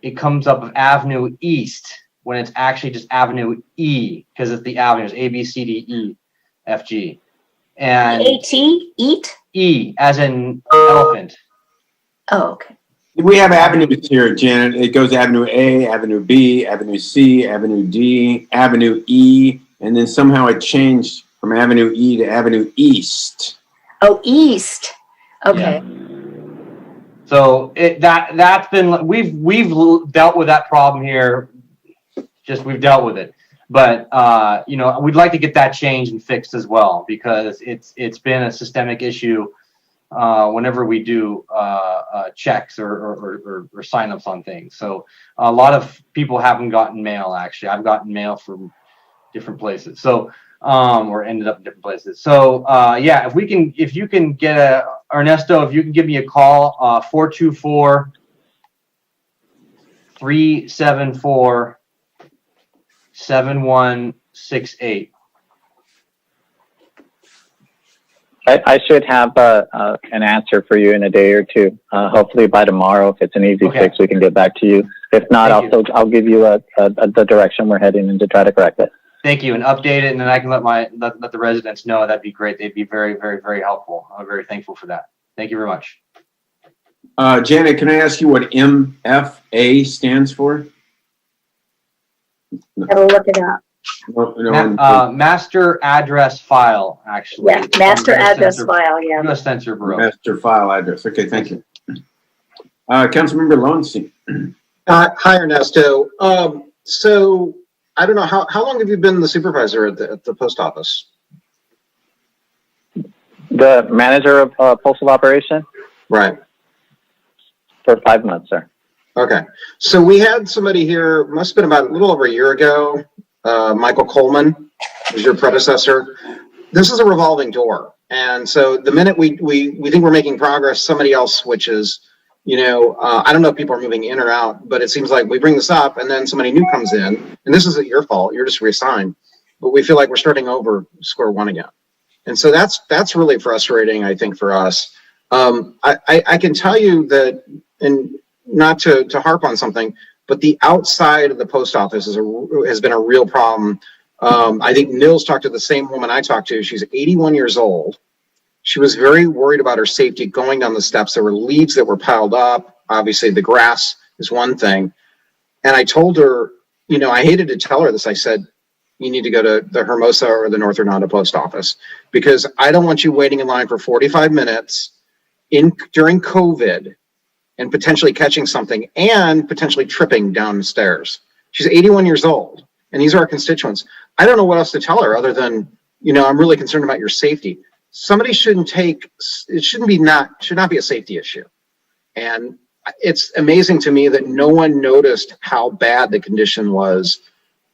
it comes up of Avenue East when it's actually just Avenue E, because it's the avenues A, B, C, D, E, F, G. And A-T? Eat? E, as in elephant. Oh, okay. We have avenues here, Janet. It goes Avenue A, Avenue B, Avenue C, Avenue D, Avenue E, and then somehow it changed from Avenue E to Avenue East. Oh, East. Okay. Yeah. So that's been, we've dealt with that problem here. We've dealt with it. But we'd like to get that changed and fixed as well, because it's been a systemic issue. Whenever we do checks or signups on things. So a lot of people haven't gotten mail, actually. I've gotten mail from different places. So, or ended up in different places. So, if you can get Ernesto, if you can give me a call, 424-374-7168. I should have an answer for you in a day or two. Hopefully by tomorrow. If it's an easy fix, we can get back to you. If not, I'll give you the direction we're heading in to try to correct it. Thank you, and update it, and then I can let the residents know. That'd be great. They'd be very, very, very helpful. I'm very thankful for that. Thank you very much. Janet, can I ask you what MFA stands for? I will look it up. Master address file, actually. Yeah, master address file, yeah. U.S. Census Bureau. Master file address. Okay, thank you. Councilmember Lowenstein. Hi, Ernesto. So I don't know, how long have you been the supervisor at the post office? The manager of postal operation Right. for 5 months, sir. Okay. So we had somebody here, must have been about a little over a year ago, Michael Coleman was your predecessor. This is a revolving door. And so the minute we think we're making progress, somebody else switches. You know, I don't know if people are moving in or out, but it seems like we bring this up and then somebody new comes in, and this isn't your fault, you're just reassigned, but we feel like we're starting over square one again. And so that's really frustrating, I think, for us. I can tell you that, and not to harp on something, but the outside of the post office has been a real problem. I think Nils talked to the same woman I talked to. She's 81 years old. She was very worried about her safety going down the steps. There were leaves that were piled up. Obviously, the grass is one thing. And I told her, you know, I hated to tell her this. I said, you need to go to the Hermosa or the North Redondo post office, because I don't want you waiting in line for 45 minutes during COVID and potentially catching something and potentially tripping down the stairs. She's 81 years old, and these are our constituents. I don't know what else to tell her other than, you know, I'm really concerned about your safety. Somebody should not be a safety issue. And it's amazing to me that no one noticed how bad the condition was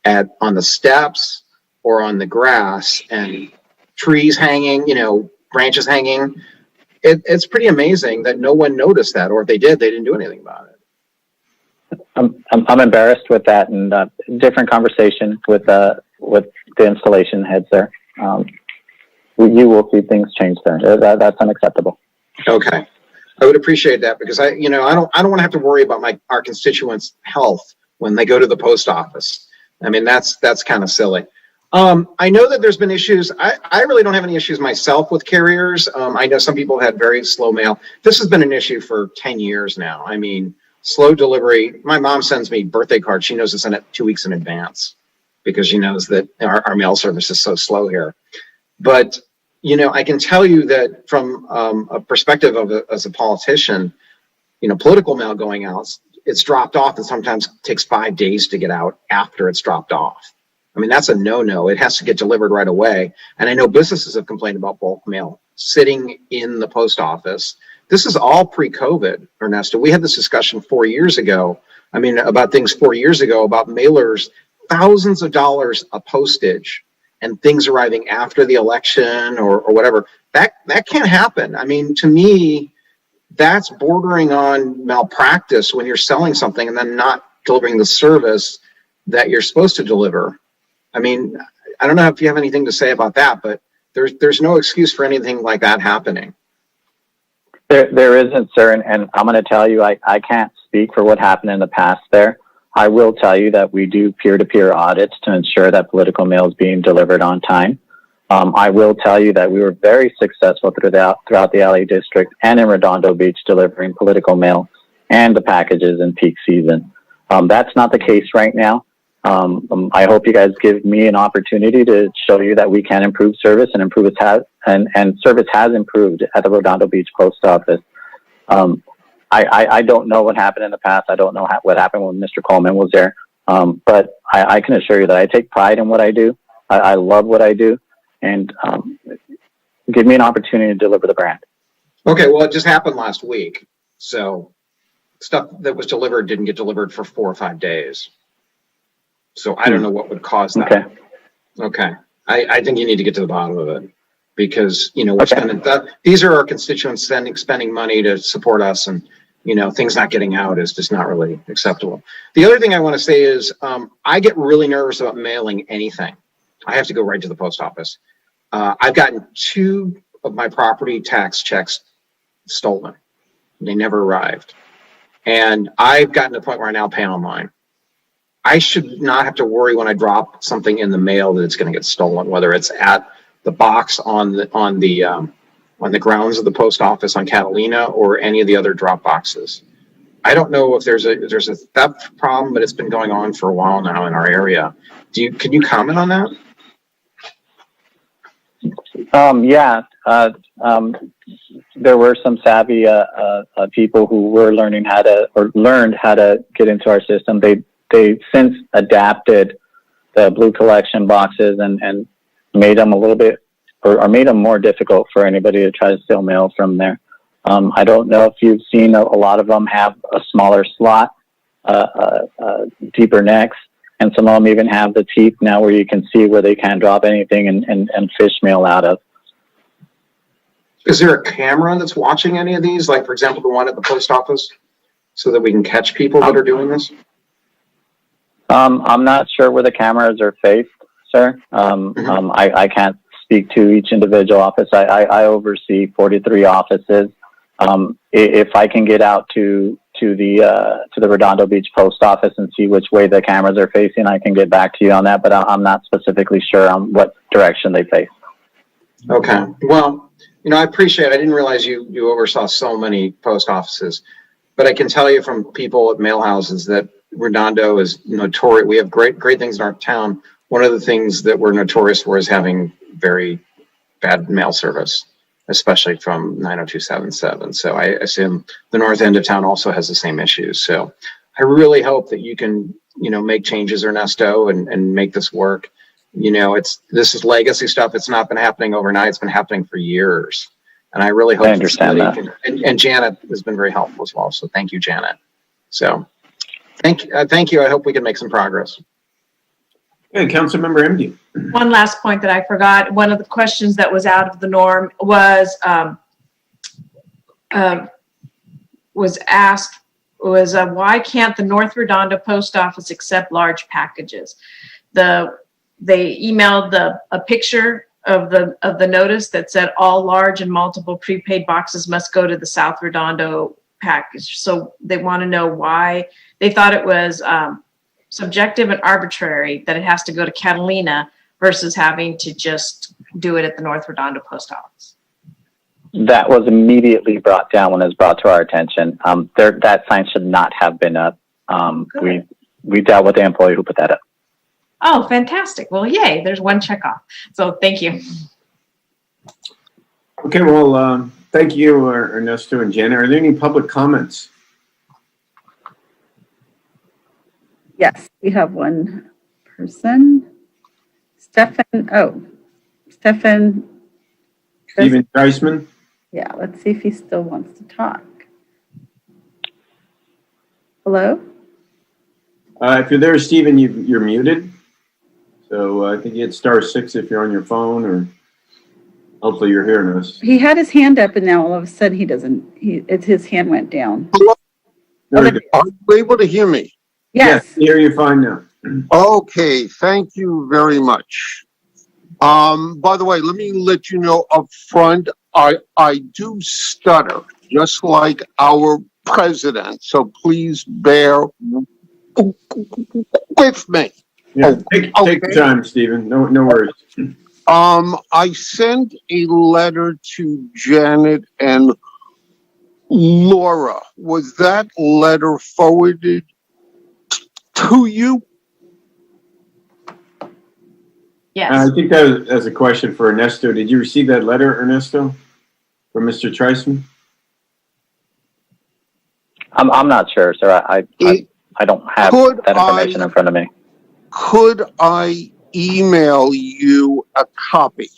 on the steps or on the grass, and trees hanging, you know, branches hanging. It's pretty amazing that no one noticed that, or if they did, they didn't do anything about it. I'm embarrassed with that, and different conversation with the installation heads there. You will see things change there. That's unacceptable. Okay, I would appreciate that, because I don't want to have to worry about our constituents' health when they go to the post office. I mean, that's kind of silly. I know that there's been issues. I really don't have any issues myself with carriers. I know some people had very slow mail. This has been an issue for 10 years now. I mean, slow delivery. My mom sends me birthday cards. She knows to send it 2 weeks in advance because she knows that our mail service is so slow here. But, you know, I can tell you that from a perspective as a politician, you know, political mail going out, it's dropped off and sometimes takes 5 days to get out after it's dropped off. I mean, that's a no-no. It has to get delivered right away. And I know businesses have complained about bulk mail sitting in the post office. This is all pre-COVID, Ernesto. We had this discussion 4 years ago. I mean, about things 4 years ago, about mailers, thousands of dollars a postage and things arriving after the election or whatever. That can't happen. I mean, to me, that's bordering on malpractice when you're selling something and then not delivering the service that you're supposed to deliver. I mean, I don't know if you have anything to say about that, but there's no excuse for anything like that happening. There isn't, sir, and I'm going to tell you, I can't speak for what happened in the past there. I will tell you that we do peer-to-peer audits to ensure that political mail is being delivered on time. I will tell you that we were very successful throughout the LA district and in Redondo Beach delivering political mail and the packages in peak season. That's not the case right now. I hope you guys give me an opportunity to show you that we can improve service and service has improved at the Redondo Beach Post Office. I don't know what happened in the past. I don't know what happened when Mr. Coleman was there. But I can assure you that I take pride in what I do. I love what I do, and give me an opportunity to deliver the brand. Okay, well, it just happened last week. So stuff that was delivered didn't get delivered for 4 or 5 days. So I don't know what would cause that. Okay. I think you need to get to the bottom of it, because, you know, we're spending these are our constituents spending money to support us, and, you know, things not getting out is just not really acceptable. The other thing I want to say is I get really nervous about mailing anything. I have to go right to the post office. I've gotten 2 of my property tax checks stolen. They never arrived. And I've gotten to the point where I now pay online. I should not have to worry when I drop something in the mail that it's going to get stolen, whether it's at the box on the grounds of the post office on Catalina or any of the other drop boxes. I don't know if there's a theft problem, but it's been going on for a while now in our area. Can you comment on that? Yeah, there were some savvy people who were learned how to get into our system. They since adapted the blue collection boxes and made them a little bit, or made them more difficult for anybody to try to steal mail from there. I don't know if you've seen a lot of them have a smaller slot, deeper necks, and some of them even have the teeth now where you can see where they can drop anything and fish mail out of. Is there a camera that's watching any of these? Like, for example, the one at the post office, so that we can catch people that are doing this? I'm not sure where the cameras are faced, sir. I can't speak to each individual office. I oversee 43 offices. If I can get out to the Redondo Beach post office and see which way the cameras are facing, I can get back to you on that, but I'm not specifically sure on what direction they face. Okay. Well, I appreciate it. I didn't realize you oversaw so many post offices, but I can tell you from people at mail houses that Redondo is notorious. We have great things in our town. One of the things that we're notorious for is having very bad mail service, especially from 90277. So I assume the north end of town also has the same issues. So I really hope that you can, make changes, Ernesto, and make this work. This is legacy stuff. It's not been happening overnight. It's been happening for years. And I really hope I understand that. And Janet has been very helpful as well. So thank you, Janet. So thank you. I hope we can make some progress. Hey, Councilmember MD. One last point that I forgot. One of the questions that was out of the norm was asked why can't the North Redondo post office accept large packages? They emailed a picture of the notice that said all large and multiple prepaid boxes must go to the South Redondo package. So they want to know why. They thought it was subjective and arbitrary that it has to go to Catalina versus having to just do it at the North Redondo post office. That was immediately brought down when it was brought to our attention. That sign should not have been up. We dealt with the employee who put that up. Oh, fantastic. Well, yay, there's one check off. So thank you. Okay, well, thank you, Ernesto and Janet. Are there any public comments? Yes, we have one person. Stefan Steven Kreisman? Yeah, let's see if he still wants to talk. Hello? If you're there, Steven, you're muted. So I think you hit *6 if you're on your phone, or hopefully you're hearing us. He had his hand up and now all of a sudden his hand went down. Hello? There we go. Are you able to hear me? Yes. I hear you fine now. Okay, thank you very much. By the way, let me let you know up front, I do stutter, just like our president, so please bear with me. Yeah, take your time, Stephen. No worries. I sent a letter to Janet and Laura. Was that letter forwarded to you? Yes. I think that was a question for Ernesto. Did you receive that letter, Ernesto, from Mr. Treisman? I'm not sure, sir. I don't have that information in front of me. Could I email you a copy?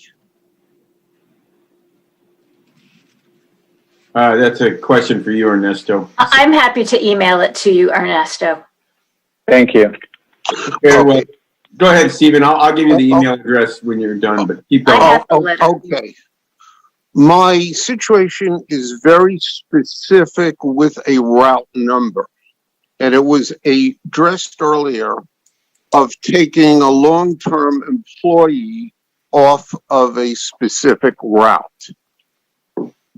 That's a question for you, Ernesto. I'm happy to email it to you, Ernesto. Thank you. Okay, well, go ahead, Stephen. I'll give you the email address when you're done, but keep going. I have the letter. Okay. My situation is very specific with a route number, and it was addressed earlier of taking a long-term employee off of a specific route.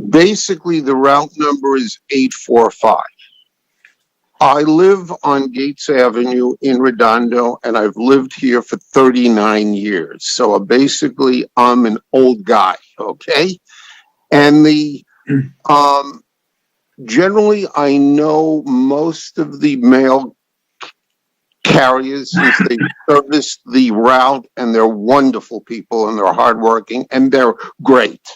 Basically, the route number is 845. I live on Gates Avenue in Redondo, and I've lived here for 39 years. So basically, I'm an old guy, okay? And generally, I know most of the mail carriers since they service the route, and they're wonderful people and they're hardworking and they're great.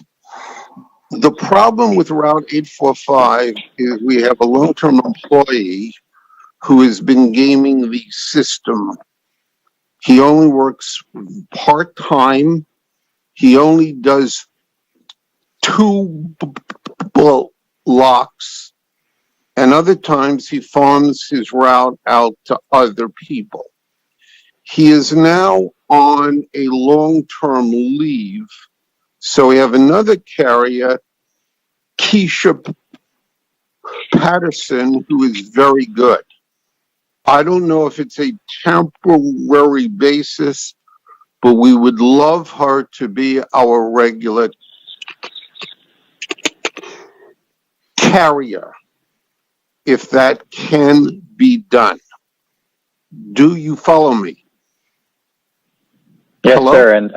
The problem with Route 845 is we have a long-term employee who has been gaming the system. He only works part-time. He only does 2 blocks, and other times he farms his route out to other people. He is now on a long-term leave, so we have another carrier, Keisha Patterson, who is very good. I don't know if it's a temporary basis, but we would love her to be our regular carrier, if that can be done. Do you follow me? Yes, Hello? sir. And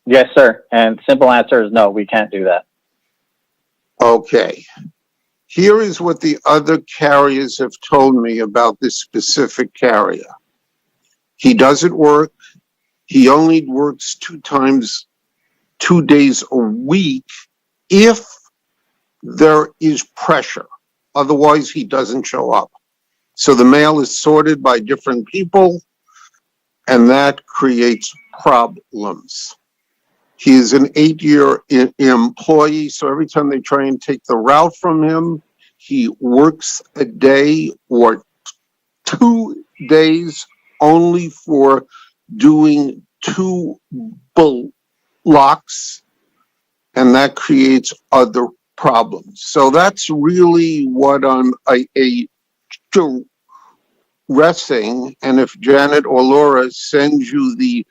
yes, sir. And simple answer is no, we can't do that. Okay. Here is what the other carriers have told me about this specific carrier. He doesn't work. He only works 2 days a week if there is pressure. Otherwise, he doesn't show up. So the mail is sorted by different people, and that creates problems. He is an 8-year employee, so every time they try and take the route from him, he works a day or 2 days only for doing 2 blocks, and that creates other problems. So that's really what I'm addressing, and if Janet or Laura sends you the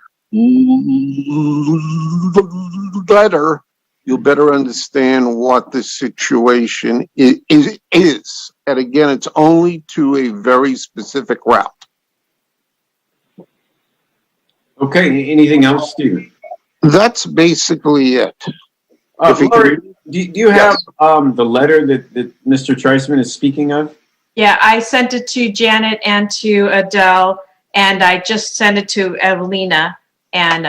letter, you'll better understand what the situation is. And again, it's only to a very specific route. Okay, anything else, Stephen? That's basically it. If you Laura, can- do you have the letter that Mr. Treisman is speaking of? Yeah, I sent it to Janet and to Adele, and I just sent it to Evelina. And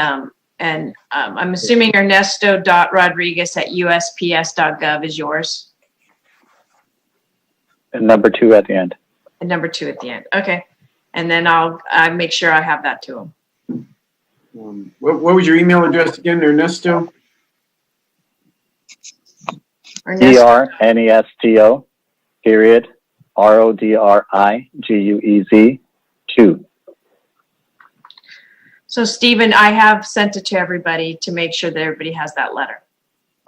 I'm assuming Ernesto.Rodriguez@USPS.gov is yours. And number 2 at the end. And number 2 at the end. Okay. And then I'll make sure I have that to him. What was your email address again, Ernesto? ERNESTO period RODRIGUEZ 2. So Stephen, I have sent it to everybody to make sure that everybody has that letter.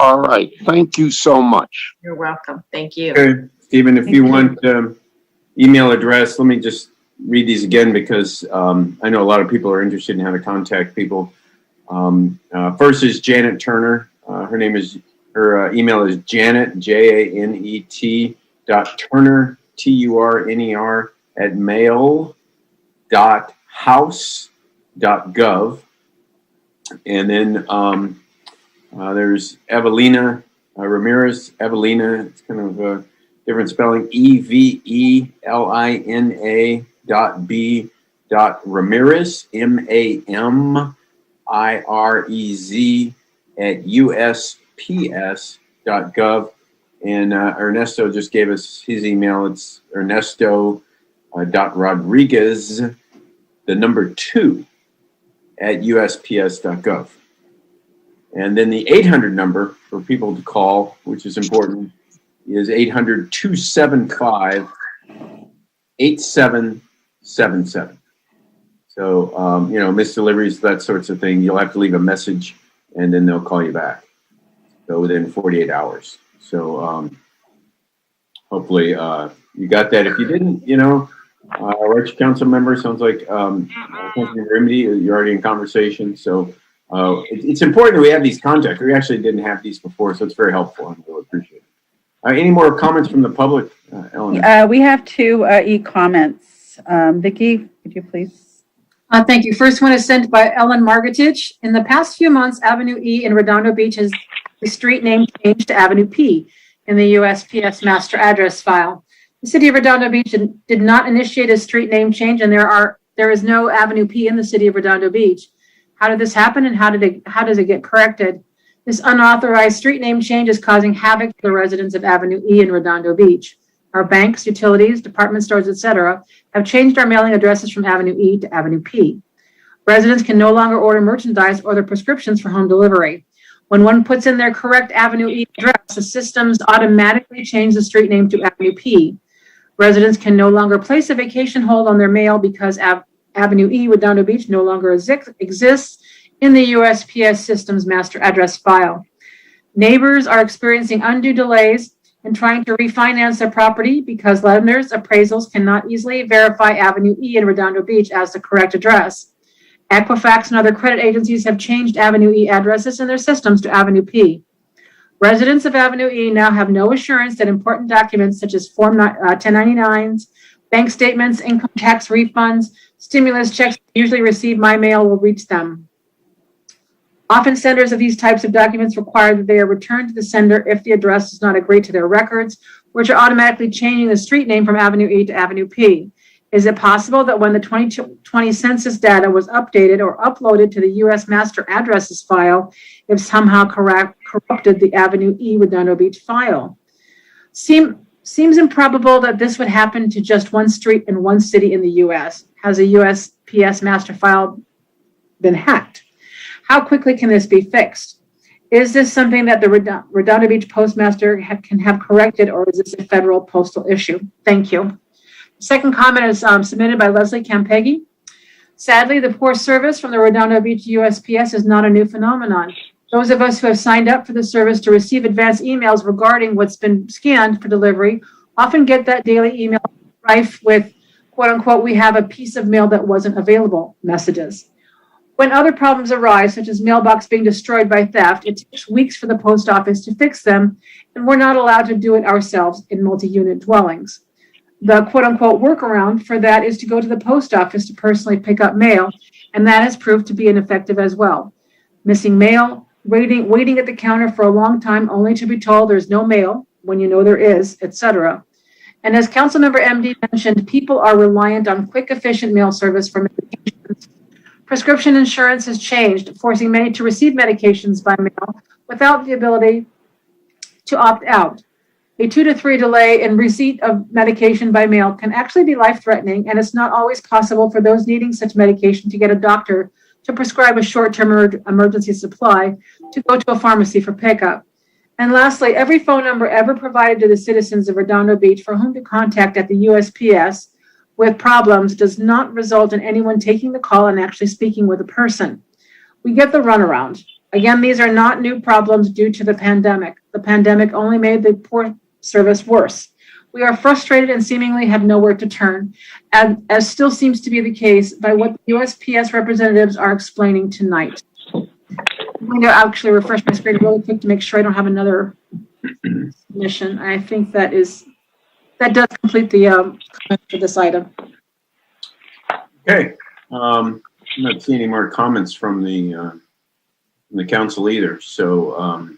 All right. Thank you so much. You're welcome. Thank you. Okay, Stephen, if you want email address, let me just read these again because I know a lot of people are interested in how to contact people. First is Janet Turner. Her email is Janet, JANET .Turner, TURNER @mail.house.gov. And then there's Evelina Ramirez. Evelina, it's kind of a different spelling. EVELINA .B .Ramirez, MAMIREZ @USPS.gov. And Ernesto just gave us his email. It's Ernesto.Rodriguez, the number 2 @USPS.gov. And then the 800 number for people to call, which is important, is 800-275-8777. So, missed deliveries, that sorts of thing. You'll have to leave a message and then they'll call you back. So within 48 hours. So hopefully you got that. If you didn't, our council member sounds like Councilman Remedy, you're already in conversation. So it's important that we have these contacts. We actually didn't have these before, so it's very helpful. I really appreciate it. Any more comments from the public, Ellen? We have 2 e-comments. Vicki, could you please? Thank you. First one is sent by Ellen Margotich. In the past few months, Avenue E in Redondo Beach has the street name changed to Avenue P in the USPS master address file. The city of Redondo Beach did not initiate a street name change, and there are there is no Avenue P in the city of Redondo Beach. How did this happen and how does it get corrected? This unauthorized street name change is causing havoc for the residents of Avenue E in Redondo Beach. Our banks, utilities, department stores, etc., have changed our mailing addresses from Avenue E to Avenue P. Residents can no longer order merchandise or their prescriptions for home delivery. When one puts in their correct Avenue E address, the systems automatically change the street name to Avenue P. Residents can no longer place a vacation hold on their mail because Avenue E, Redondo Beach, no longer exists in the USPS system's master address file. Neighbors are experiencing undue delays in trying to refinance their property because lenders' appraisals cannot easily verify Avenue E in Redondo Beach as the correct address. Equifax and other credit agencies have changed Avenue E addresses in their systems to Avenue P. Residents of Avenue E now have no assurance that important documents such as Form 1099s, bank statements, income tax refunds, stimulus checks usually received by mail will reach them. Often senders of these types of documents require that they are returned to the sender if the address does not agree to their records, which are automatically changing the street name from Avenue E to Avenue P. Is it possible that when the 2020 census data was updated or uploaded to the U.S. master addresses file, it somehow corrupted the Avenue E Redondo Beach file? Seems improbable that this would happen to just one street in one city in the U.S. Has a USPS master file been hacked? How quickly can this be fixed? Is this something that the Redondo Beach postmaster can have corrected, or is this a federal postal issue? Thank you. Second comment is submitted by Leslie Campeggi. Sadly, the poor service from the Redondo Beach USPS is not a new phenomenon. Those of us who have signed up for the service to receive advance emails regarding what's been scanned for delivery often get that daily email rife with, quote unquote, we have a piece of mail that wasn't available messages. When other problems arise, such as mailbox being destroyed by theft, it takes weeks for the post office to fix them, and we're not allowed to do it ourselves in multi-unit dwellings. The quote-unquote workaround for that is to go to the post office to personally pick up mail, and that has proved to be ineffective as well. Missing mail, waiting at the counter for a long time only to be told there's no mail when you know there is, etc. And as Councilmember MD mentioned, people are reliant on quick, efficient mail service for medications. Prescription insurance has changed, forcing many to receive medications by mail without the ability to opt out. A 2 to 3 delay in receipt of medication by mail can actually be life-threatening, and it's not always possible for those needing such medication to get a doctor to prescribe a short-term emergency supply to go to a pharmacy for pickup. And lastly, every phone number ever provided to the citizens of Redondo Beach for whom to contact at the USPS with problems does not result in anyone taking the call and actually speaking with a person. We get the runaround. Again, these are not new problems due to the pandemic. The pandemic only made the poor service worse. We are frustrated and seemingly have nowhere to turn, and as still seems to be the case by what the USPS representatives are explaining tonight. I'm going to actually refresh my screen really quick to make sure I don't have another submission. I think that does complete the comment for this item. Okay. I'm not seeing any more comments from the council either. So,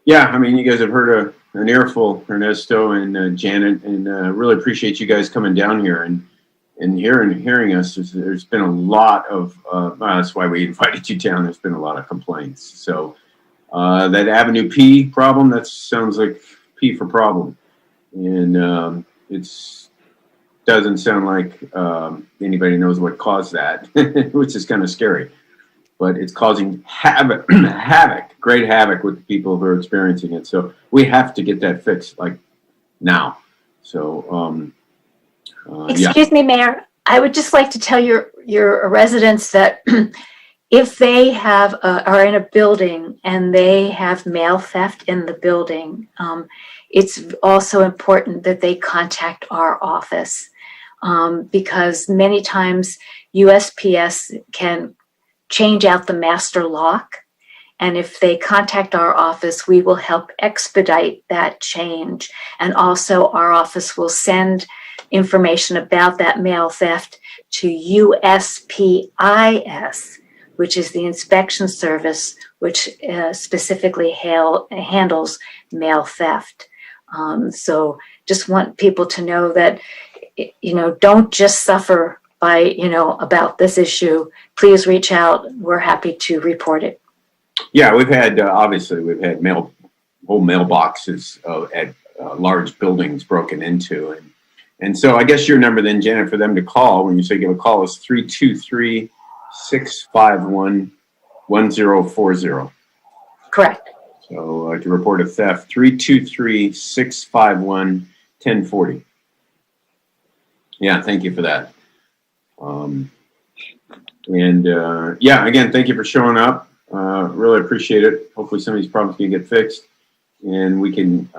yeah, I mean, you guys have heard an earful, Ernesto and Janet, and really appreciate you guys coming down here and hearing us. There's been a lot of, that's why we invited you down. There's been a lot of complaints. So that Avenue P problem, that sounds like P for problem. And it's doesn't sound like anybody knows what caused that, which is kind of scary. But it's causing havoc, great havoc with the people who are experiencing it. So we have to get that fixed, like now. So, Excuse me, Mayor. I would just like to tell your residents that if they are in a building and they have mail theft in the building, it's also important that they contact our office because many times USPS can change out the master lock. And if they contact our office, we will help expedite that change. And also our office will send information about that mail theft to USPIS, which is the inspection service, which specifically handles mail theft. So just want people to know that, don't just suffer about this issue, please reach out. We're happy to report it. Yeah, we've had, obviously, we've had whole mailboxes at large buildings broken into. And so I guess your number then, Janet, for them to call, when you say give a call, is 323-651-1040. Correct. So to report a theft, 323-651-1040. Yeah, thank you for that. Yeah, again, thank you for showing up. Really appreciate it. Hopefully some of these problems can get fixed and we can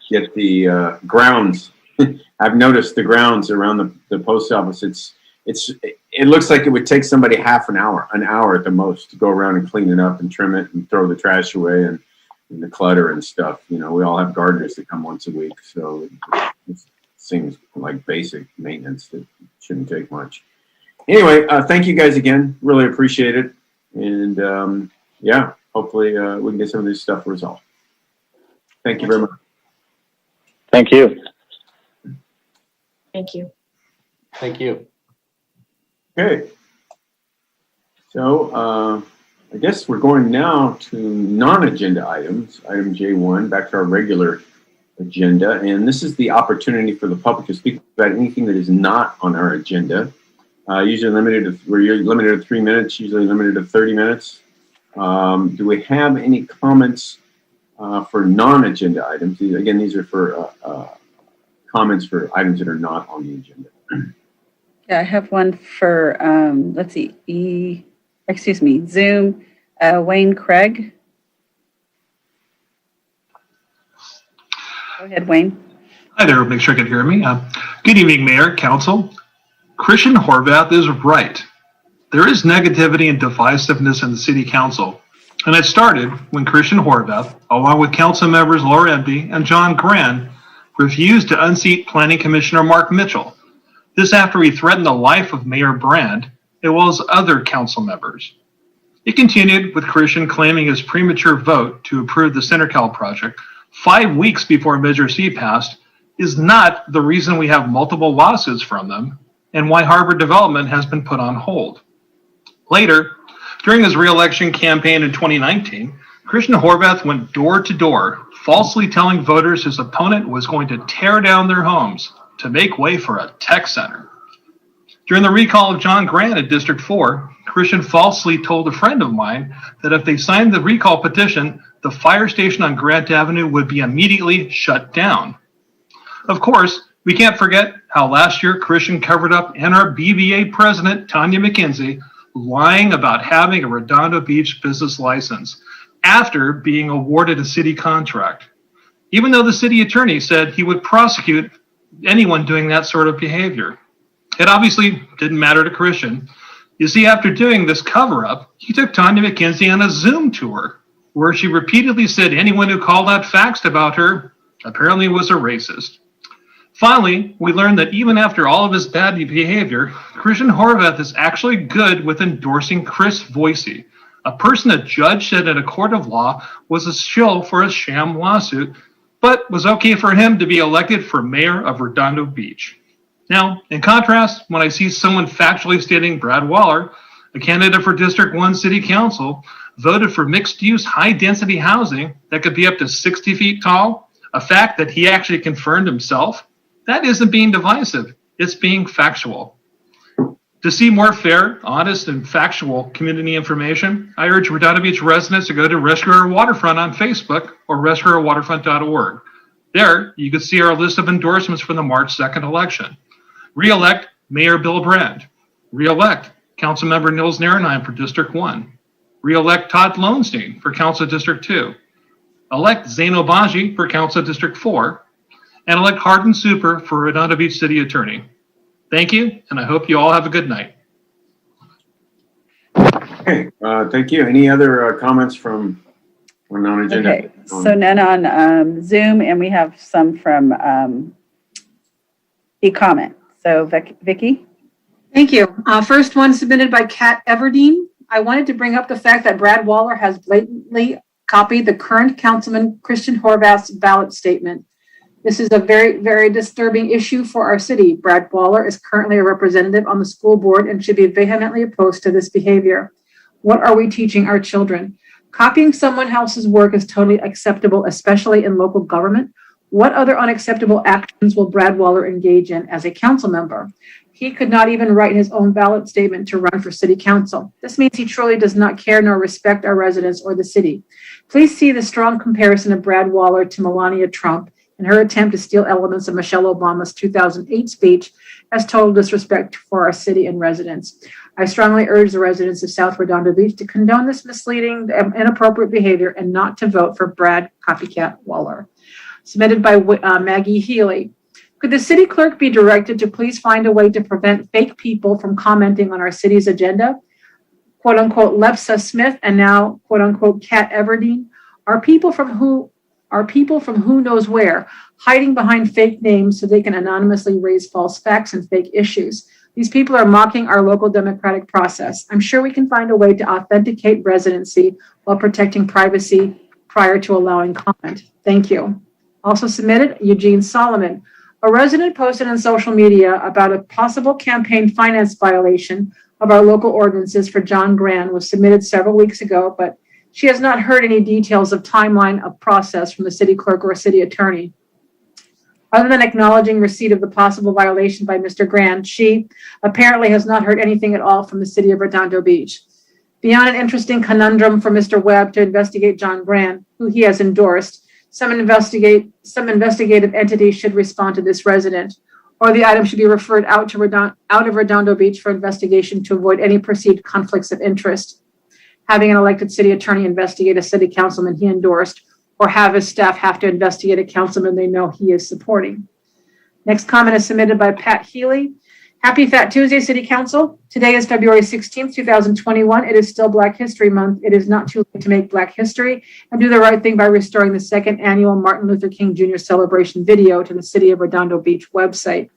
get the grounds. I've noticed the grounds around the post office. It looks like it would take somebody half an hour at the most to go around and clean it up and trim it and throw the trash away and the clutter and stuff. We all have gardeners that come once a week, so it seems like basic maintenance that shouldn't take much. Anyway, thank you guys again. Really appreciate it. And yeah, hopefully we can get some of this stuff resolved. Thank you very much. Thank you. Thank you. Thank you. Okay. So I guess we're going now to non-agenda items, item J1, back to our regular agenda. And this is the opportunity for the public to speak about anything that is not on our agenda. Usually we're limited to 3 minutes, usually limited to 30 minutes. Do we have any comments for non-agenda items? Again, these are for comments for items that are not on the agenda. Yeah, I have one for, let's see, Zoom, Wayne Craig. Go ahead, Wayne. Hi there, make sure you can hear me. Good evening, Mayor, Council. Christian Horvath is right. There is negativity and divisiveness in the City Council. And it started when Christian Horvath, along with Council members Laura Empey and John Gran, refused to unseat Planning Commissioner Mark Mitchell. This after he threatened the life of Mayor Brand, as well as other council members. It continued with Christian claiming his premature vote to approve the CenterCal project 5 weeks before Measure C passed is not the reason we have multiple lawsuits from them and why harbor development has been put on hold. Later, during his re-election campaign in 2019, Christian Horvath went door to door, falsely telling voters his opponent was going to tear down their homes to make way for a tech center. During the recall of John Grant at District 4, Christian falsely told a friend of mine that if they signed the recall petition, the fire station on Grant Avenue would be immediately shut down. Of course, we can't forget how last year Christian covered up NRBVA President Tanya McKenzie lying about having a Redondo Beach business license after being awarded a city contract, even though the city attorney said he would prosecute anyone doing that sort of behavior. It obviously didn't matter to Christian. You see, after doing this cover-up, he took Tanya McKenzie on a Zoom tour where she repeatedly said anyone who called out facts about her apparently was a racist. Finally, we learned that even after all of his bad behavior, Christian Horvath is actually good with endorsing Chris Voicey, a person a judge said in a court of law was a shill for a sham lawsuit, but was okay for him to be elected for mayor of Redondo Beach. Now, in contrast, when I see someone factually stating Brad Waller, a candidate for District 1 City Council, voted for mixed-use, high-density housing that could be up to 60 feet tall, a fact that he actually confirmed himself, that isn't being divisive, it's being factual. To see more fair, honest, and factual community information, I urge Redondo Beach residents to go to Rescue Our Waterfront on Facebook or rescueourwaterfront.org. There, you can see our list of endorsements for the March 2nd election. Re-elect Mayor Bill Brand. Re-elect Councilmember Nils Narenheim for District 1. Re-elect Todd Lowenstein for Council District 2. Elect Zaino Baji for Council District 4. And elect Hardin Super for Redondo Beach City Attorney. Thank you, and I hope you all have a good night. Okay, thank you. Any other comments from non-agenda? Okay, so none on Zoom, and we have some from e-comment. So Vicky? Thank you. First one submitted by Kat Everdeen. I wanted to bring up the fact that Brad Waller has blatantly copied the current councilman Christian Horvath's ballot statement. This is a very, very disturbing issue for our city. Brad Waller is currently a representative on the school board and should be vehemently opposed to this behavior. What are we teaching our children? Copying someone else's work is totally acceptable, especially in local government. What other unacceptable actions will Brad Waller engage in as a council member? He could not even write his own ballot statement to run for city council. This means he truly does not care nor respect our residents or the city. Please see the strong comparison of Brad Waller to Melania Trump in her attempt to steal elements of Michelle Obama's 2008 speech as total disrespect for our city and residents. I strongly urge the residents of South Redondo Beach to condone this misleading and inappropriate behavior and not to vote for Brad Copycat Waller. Submitted by Maggie Healy. Could the city clerk be directed to please find a way to prevent fake people from commenting on our city's agenda? Quote unquote Lepsa Smith and now quote unquote Kat Everdeen are people from who knows where, hiding behind fake names so they can anonymously raise false facts and fake issues. These people are mocking our local democratic process. I'm sure we can find a way to authenticate residency while protecting privacy prior to allowing comment. Thank you. Also submitted, Eugene Solomon. A resident posted on social media about a possible campaign finance violation of our local ordinances for John Grand was submitted several weeks ago, but she has not heard any details of timeline of process from the city clerk or city attorney. Other than acknowledging receipt of the possible violation by Mr. Grand, she apparently has not heard anything at all from the city of Redondo Beach. Beyond an interesting conundrum for Mr. Webb to investigate John Grand, who he has endorsed, some investigative entity should respond to this resident, or the item should be referred out of Redondo Beach for investigation to avoid any perceived conflicts of interest. Having an elected city attorney investigate a city councilman he endorsed, or have his staff have to investigate a councilman they know he is supporting. Next comment is submitted by Pat Healy. Happy Fat Tuesday, City Council. Today is February 16th, 2021. It is still Black History Month. It is not too late to make Black history and do the right thing by restoring the second annual Martin Luther King Jr. celebration video to the City of Redondo Beach website.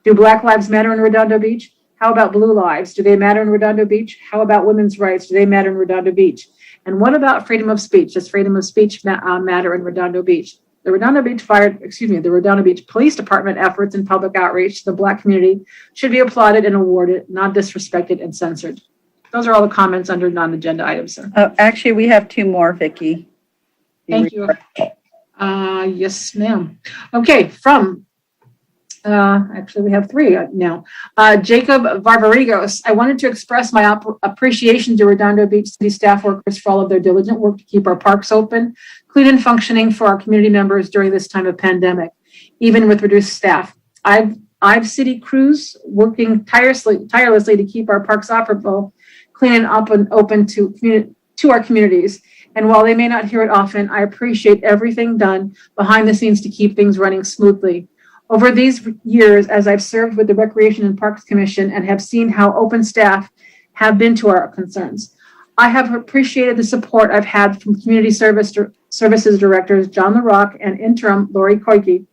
Do Black lives matter in Redondo Beach? How about blue lives? Do they matter in Redondo Beach? How about women's rights? Do they matter in Redondo Beach? And what about freedom of speech? Does freedom of speech matter in Redondo Beach? The Redondo Beach Police Department efforts in public outreach to the Black community should be applauded and awarded, not disrespected and censored. Those are all the comments under non-agenda items, sir. Actually, we have two more, Vicki. Thank you. Yes, ma'am. Okay, from actually, we have three now. Jacob Varvarigos. I wanted to express my appreciation to Redondo Beach City staff workers for all of their diligent work to keep our parks open, clean and functioning for our community members during this time of pandemic, even with reduced staff. I've city crews working tirelessly to keep our parks operable, clean and up and open to our communities. And while they may not hear it often, I appreciate everything done behind the scenes to keep things running smoothly. Over these years, as I've served with the Recreation and Parks Commission and have seen how open staff have been to our concerns, I have appreciated the support I've had from community services directors John LaRock and interim Lori Koike,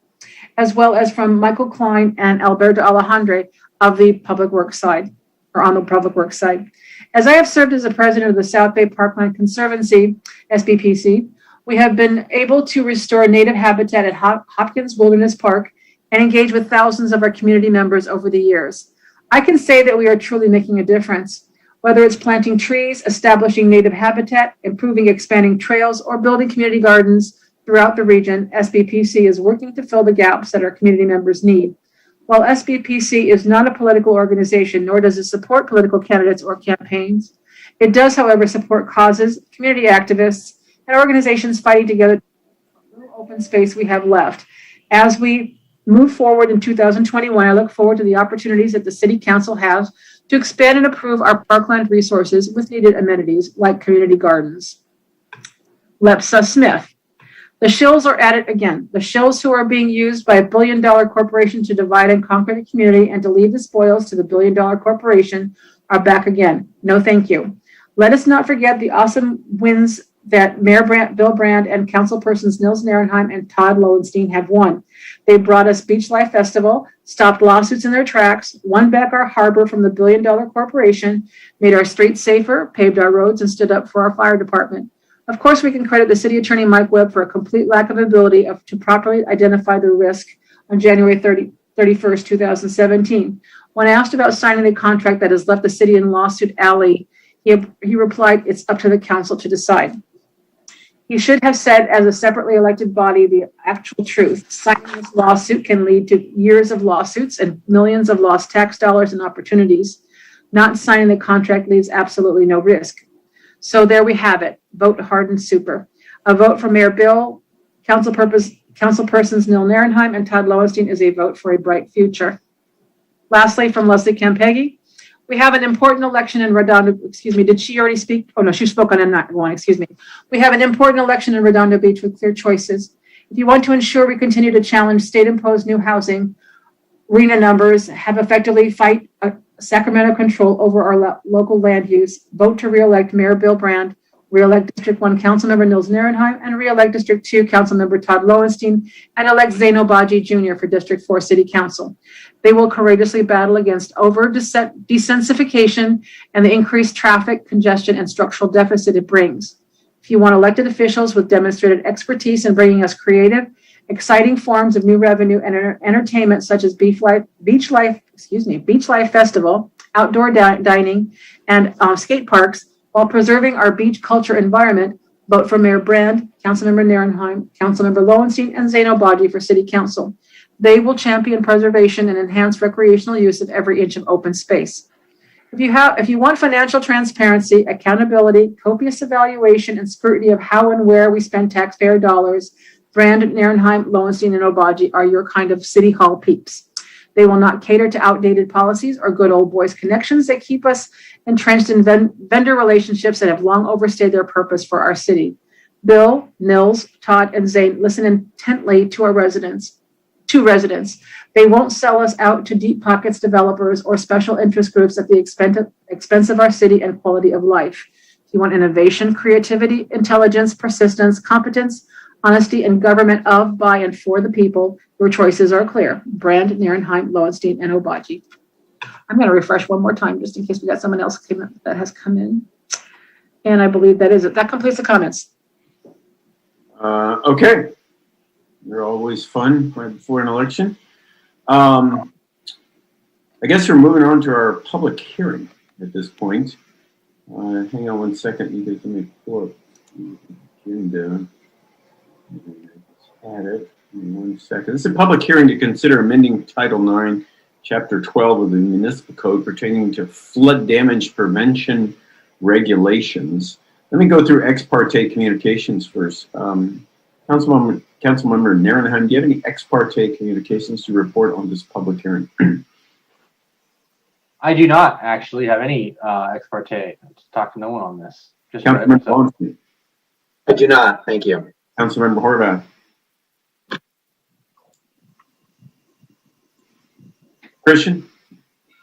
as well as from Michael Klein and Alberto Alejandre of the public works side, or on the public works side. As I have served as the president of the South Bay Parkland Conservancy, SBPC, we have been able to restore native habitat at Hopkins Wilderness Park and engage with thousands of our community members over the years. I can say that we are truly making a difference. Whether it's planting trees, establishing native habitat, improving expanding trails, or building community gardens throughout the region, SBPC is working to fill the gaps that our community members need. While SBPC is not a political organization, nor does it support political candidates or campaigns, it does, however, support causes, community activists, and organizations fighting together for the open space we have left. As we move forward in 2021, I look forward to the opportunities that the City Council has to expand and improve our parkland resources with needed amenities like community gardens. Lepsa Smith. The shills are at it again. The shills who are being used by a billion-dollar corporation to divide and conquer the community and to leave the spoils to the billion-dollar corporation are back again. No, thank you. Let us not forget the awesome wins that Mayor Bill Brand and councilpersons Nils Narenheim and Todd Lowenstein have won. They brought us Beach Life Festival, stopped lawsuits in their tracks, won back our harbor from the billion-dollar corporation, made our streets safer, paved our roads, and stood up for our fire department. Of course, we can credit the city attorney, Mike Webb, for a complete lack of ability to properly identify the risk on January 31st, 2017. When asked about signing the contract that has left the city in lawsuit alley, he replied, "It's up to the council to decide." He should have said, as a separately elected body, the actual truth. Signing this lawsuit can lead to years of lawsuits and millions of lost tax dollars and opportunities. Not signing the contract leaves absolutely no risk. So there we have it. Vote hard and super. A vote for Mayor Bill, councilpersons Neil Narenheim and Todd Lowenstein is a vote for a bright future. Lastly, from Leslie Campaggi, we have an important election in Redondo. Excuse me, did she already speak? Oh no, she spoke on M91, excuse me. We have an important election in Redondo Beach with clear choices. If you want to ensure we continue to challenge state-imposed new housing, RENA numbers, have effectively fight Sacramento control over our local land use, vote to re-elect Mayor Bill Brand, re-elect District 1 Councilmember Nils Narenheim, and re-elect District 2 Councilmember Todd Lowenstein, and elect Zeno Baji Jr. for District 4 City Council. They will courageously battle against desensification and the increased traffic congestion and structural deficit it brings. If you want elected officials with demonstrated expertise in bringing us creative, exciting forms of new revenue and entertainment such as Beach Life Festival, outdoor dining, and skate parks, while preserving our beach culture environment, vote for Mayor Brand, Councilmember Narenheim, Councilmember Lowenstein, and Zeno Baji for City Council. They will champion preservation and enhance recreational use of every inch of open space. If you want financial transparency, accountability, copious evaluation, and scrutiny of how and where we spend taxpayer dollars, Brand, Narenheim, Lowenstein, and Obaji are your kind of city hall peeps. They will not cater to outdated policies or good old boys connections that keep us entrenched in vendor relationships that have long overstayed their purpose for our city. Bill, Nils, Todd, and Zane listen intently to residents. They won't sell us out to deep pockets developers or special interest groups at the expense of our city and quality of life. If you want innovation, creativity, intelligence, persistence, competence, honesty, and government of, by, and for the people, your choices are clear. Brand, Narenheim, Lowenstein, and Obaji. I'm going to refresh one more time just in case we got someone else that has come in. And I believe that is it. That completes the comments. Okay. They're always fun right before an election. I guess we're moving on to our public hearing at this point. Hang on one second. You guys let me pull up the agenda. Add it in 1 second. This is a public hearing to consider amending Title 9, Chapter 12 of the Municipal Code pertaining to flood damage prevention regulations. Let me go through ex parte communications first. Councilmember Narenheim, do you have any ex parte communications to report on this public hearing? I do not actually have any ex parte. Talk to no one on this. Just Councilmember Lowenstein. I do not. Thank you. Councilmember Horvath. Christian?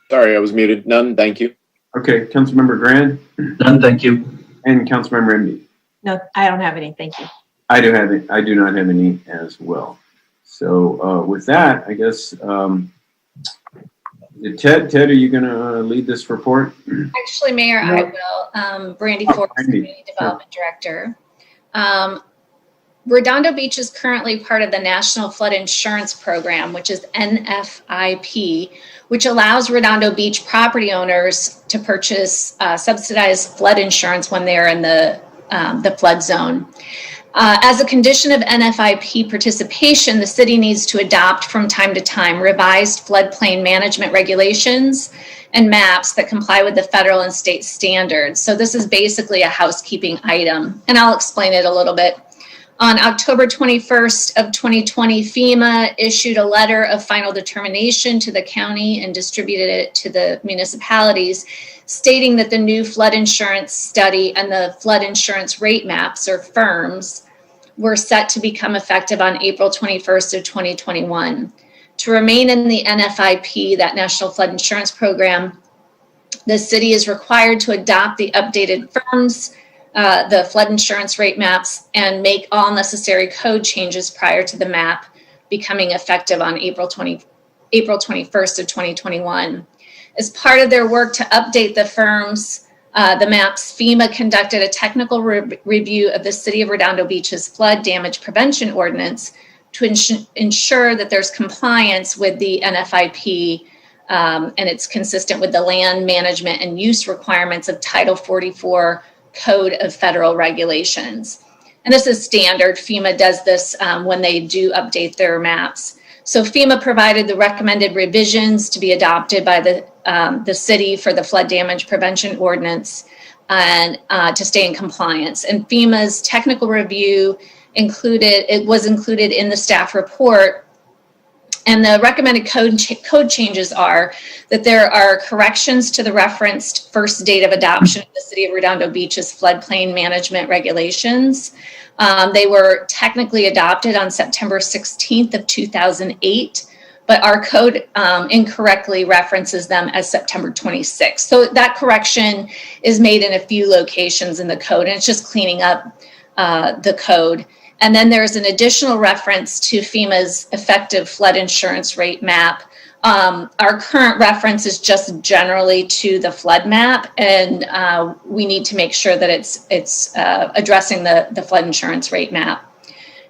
Sorry, I was muted. None, thank you. Okay, Councilmember Grand? None, thank you. And Councilmember MD? No, I don't have any. Thank you. I do not have any as well. So with that, I guess, Ted, are you going to lead this report? Actually, Mayor, I will. Brandy Forbes, Community Development Director. Redondo Beach is currently part of the National Flood Insurance Program, which is NFIP, which allows Redondo Beach property owners to purchase subsidized flood insurance when they're in the flood zone. As a condition of NFIP participation, the city needs to adopt from time to time revised floodplain management regulations and maps that comply with the federal and state standards. So this is basically a housekeeping item, and I'll explain it a little bit. On October 21st of 2020, FEMA issued a letter of final determination to the county and distributed it to the municipalities, stating that the new flood insurance study and the flood insurance rate maps, or FIRMs, were set to become effective on April 21st of 2021. To remain in the NFIP, that National Flood Insurance Program, the city is required to adopt the updated FIRMs, the flood insurance rate maps, and make all necessary code changes prior to the map becoming effective on April 21st of 2021. As part of their work to update the FIRMs, The maps, FEMA conducted a technical review of the City of Redondo Beach's flood damage prevention ordinance to ensure that there's compliance with the NFIP, and it's consistent with the land management and use requirements of Title 44 Code of Federal Regulations. And this is standard. FEMA does this when they do update their maps. So FEMA provided the recommended revisions to be adopted by the city for the flood damage prevention ordinance and to stay in compliance. And FEMA's technical review was included in the staff report. And the recommended code changes are that there are corrections to the referenced first date of adoption of the City of Redondo Beach's floodplain management regulations. They were technically adopted on September 16th of 2008, but our code incorrectly references them as September 26th. So that correction is made in a few locations in the code, and it's just cleaning up the code. And then there's an additional reference to FEMA's effective flood insurance rate map. Our current reference is just generally to the flood map, and we need to make sure that it's addressing the flood insurance rate map.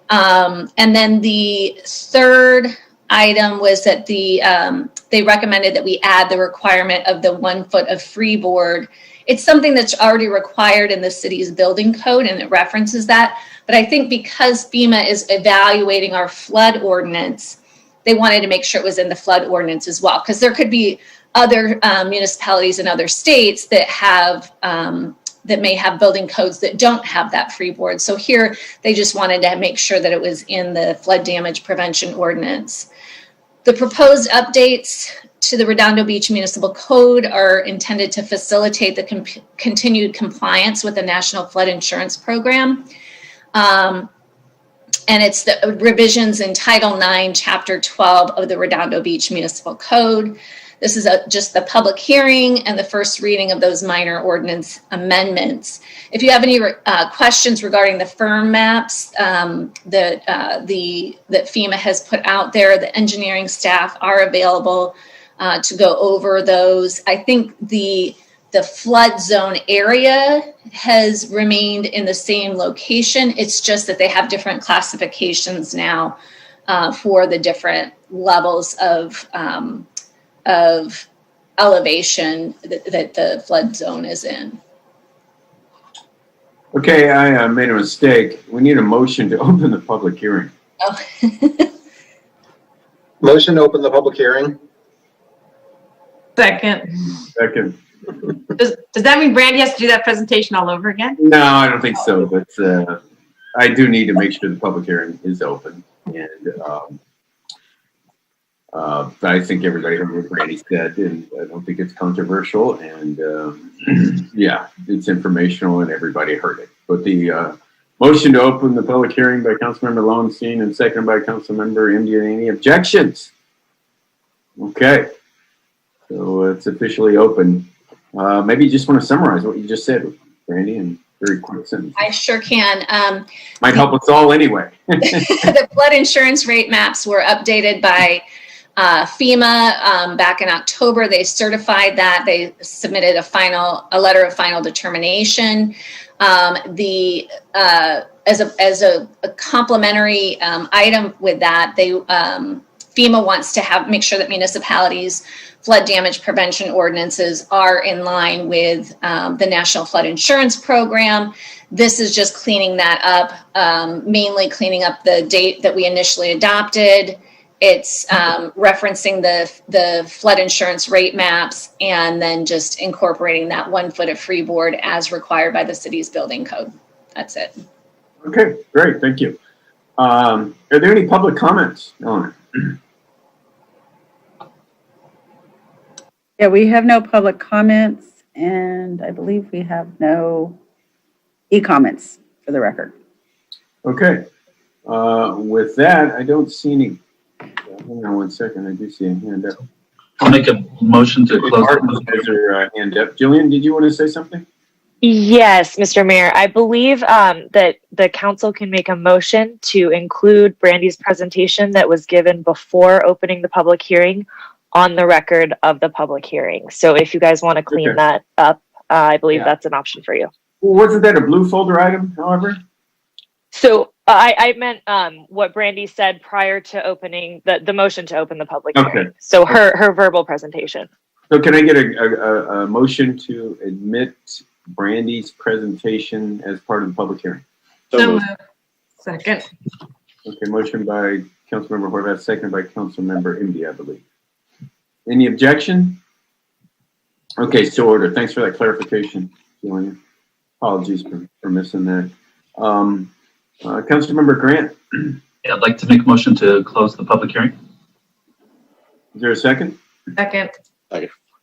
And then the third item was that they recommended that we add the requirement of the 1 foot of freeboard. It's something that's already required in the city's building code, and it references that. But I think because FEMA is evaluating our flood ordinance, they wanted to make sure it was in the flood ordinance as well, because there could be other municipalities in other states that have that may have building codes that don't have that freeboard. So here they just wanted to make sure that it was in the flood damage prevention ordinance. The proposed updates to the Redondo Beach Municipal Code are intended to facilitate the continued compliance with the National Flood Insurance Program. And it's the revisions in Title 9, Chapter 12 of the Redondo Beach Municipal Code. This is just the public hearing and the first reading of those minor ordinance amendments. If you have any questions regarding the firm maps that FEMA has put out there, the engineering staff are available to go over those. I think the flood zone area has remained in the same location. It's just that they have different classifications now for the different levels of elevation that the flood zone is in. Okay, I made a mistake. We need a motion to open the public hearing. Oh. Motion to open the public hearing. Second. Second. Does that mean Brandy has to do that presentation all over again? No, I don't think so, but I do need to make sure the public hearing is open. And I think everybody heard what Brandy said, and I don't think it's controversial. And yeah, it's informational, and everybody heard it. But the motion to open the public hearing by Councilmember Lowenstein and second by Councilmember Indian. Any objections? Okay, so it's officially open. Maybe you just want to summarize what you just said, Brandy, in very quick sentence. I sure can. Might help us all anyway. The flood insurance rate maps were updated by FEMA back in October. They certified that. They submitted a letter of final determination. As a complementary item with that, FEMA wants to make sure that municipalities' flood damage prevention ordinances are in line with the National Flood Insurance Program. This is just cleaning that up, mainly cleaning up the date that we initially adopted. It's referencing the flood insurance rate maps and then just incorporating that 1 foot of freeboard as required by the city's building code. That's it. Okay, great, thank you. Are there any public comments on it? Yeah, we have no public comments, and I believe we have no e-comments for the record. Okay, with that, I don't see any. Hang on 1 second, I do see a hand up. I'll make a motion to close. Has her hand up. Jillian, did you want to say something? Yes, Mr. Mayor. I believe that the council can make a motion to include Brandy's presentation that was given before opening the public hearing on the record of the public hearing. So if you guys want to clean that up, I believe Yeah. that's an option for you. Well, wasn't that a blue folder item, however? So I meant what Brandy said prior to opening the motion to open the public Okay. hearing. So her verbal presentation. So can I get a motion to admit Brandy's presentation as part of the public hearing? So moved. Second. Okay, motion by Councilmember Horvath, second by Councilmember Imby, I believe. Any objection? Okay, so ordered. Thanks for that clarification, Julian. Apologies for missing that. Councilmember Grant, Yeah, I'd like to make a motion to close the public hearing. is there a second? Second.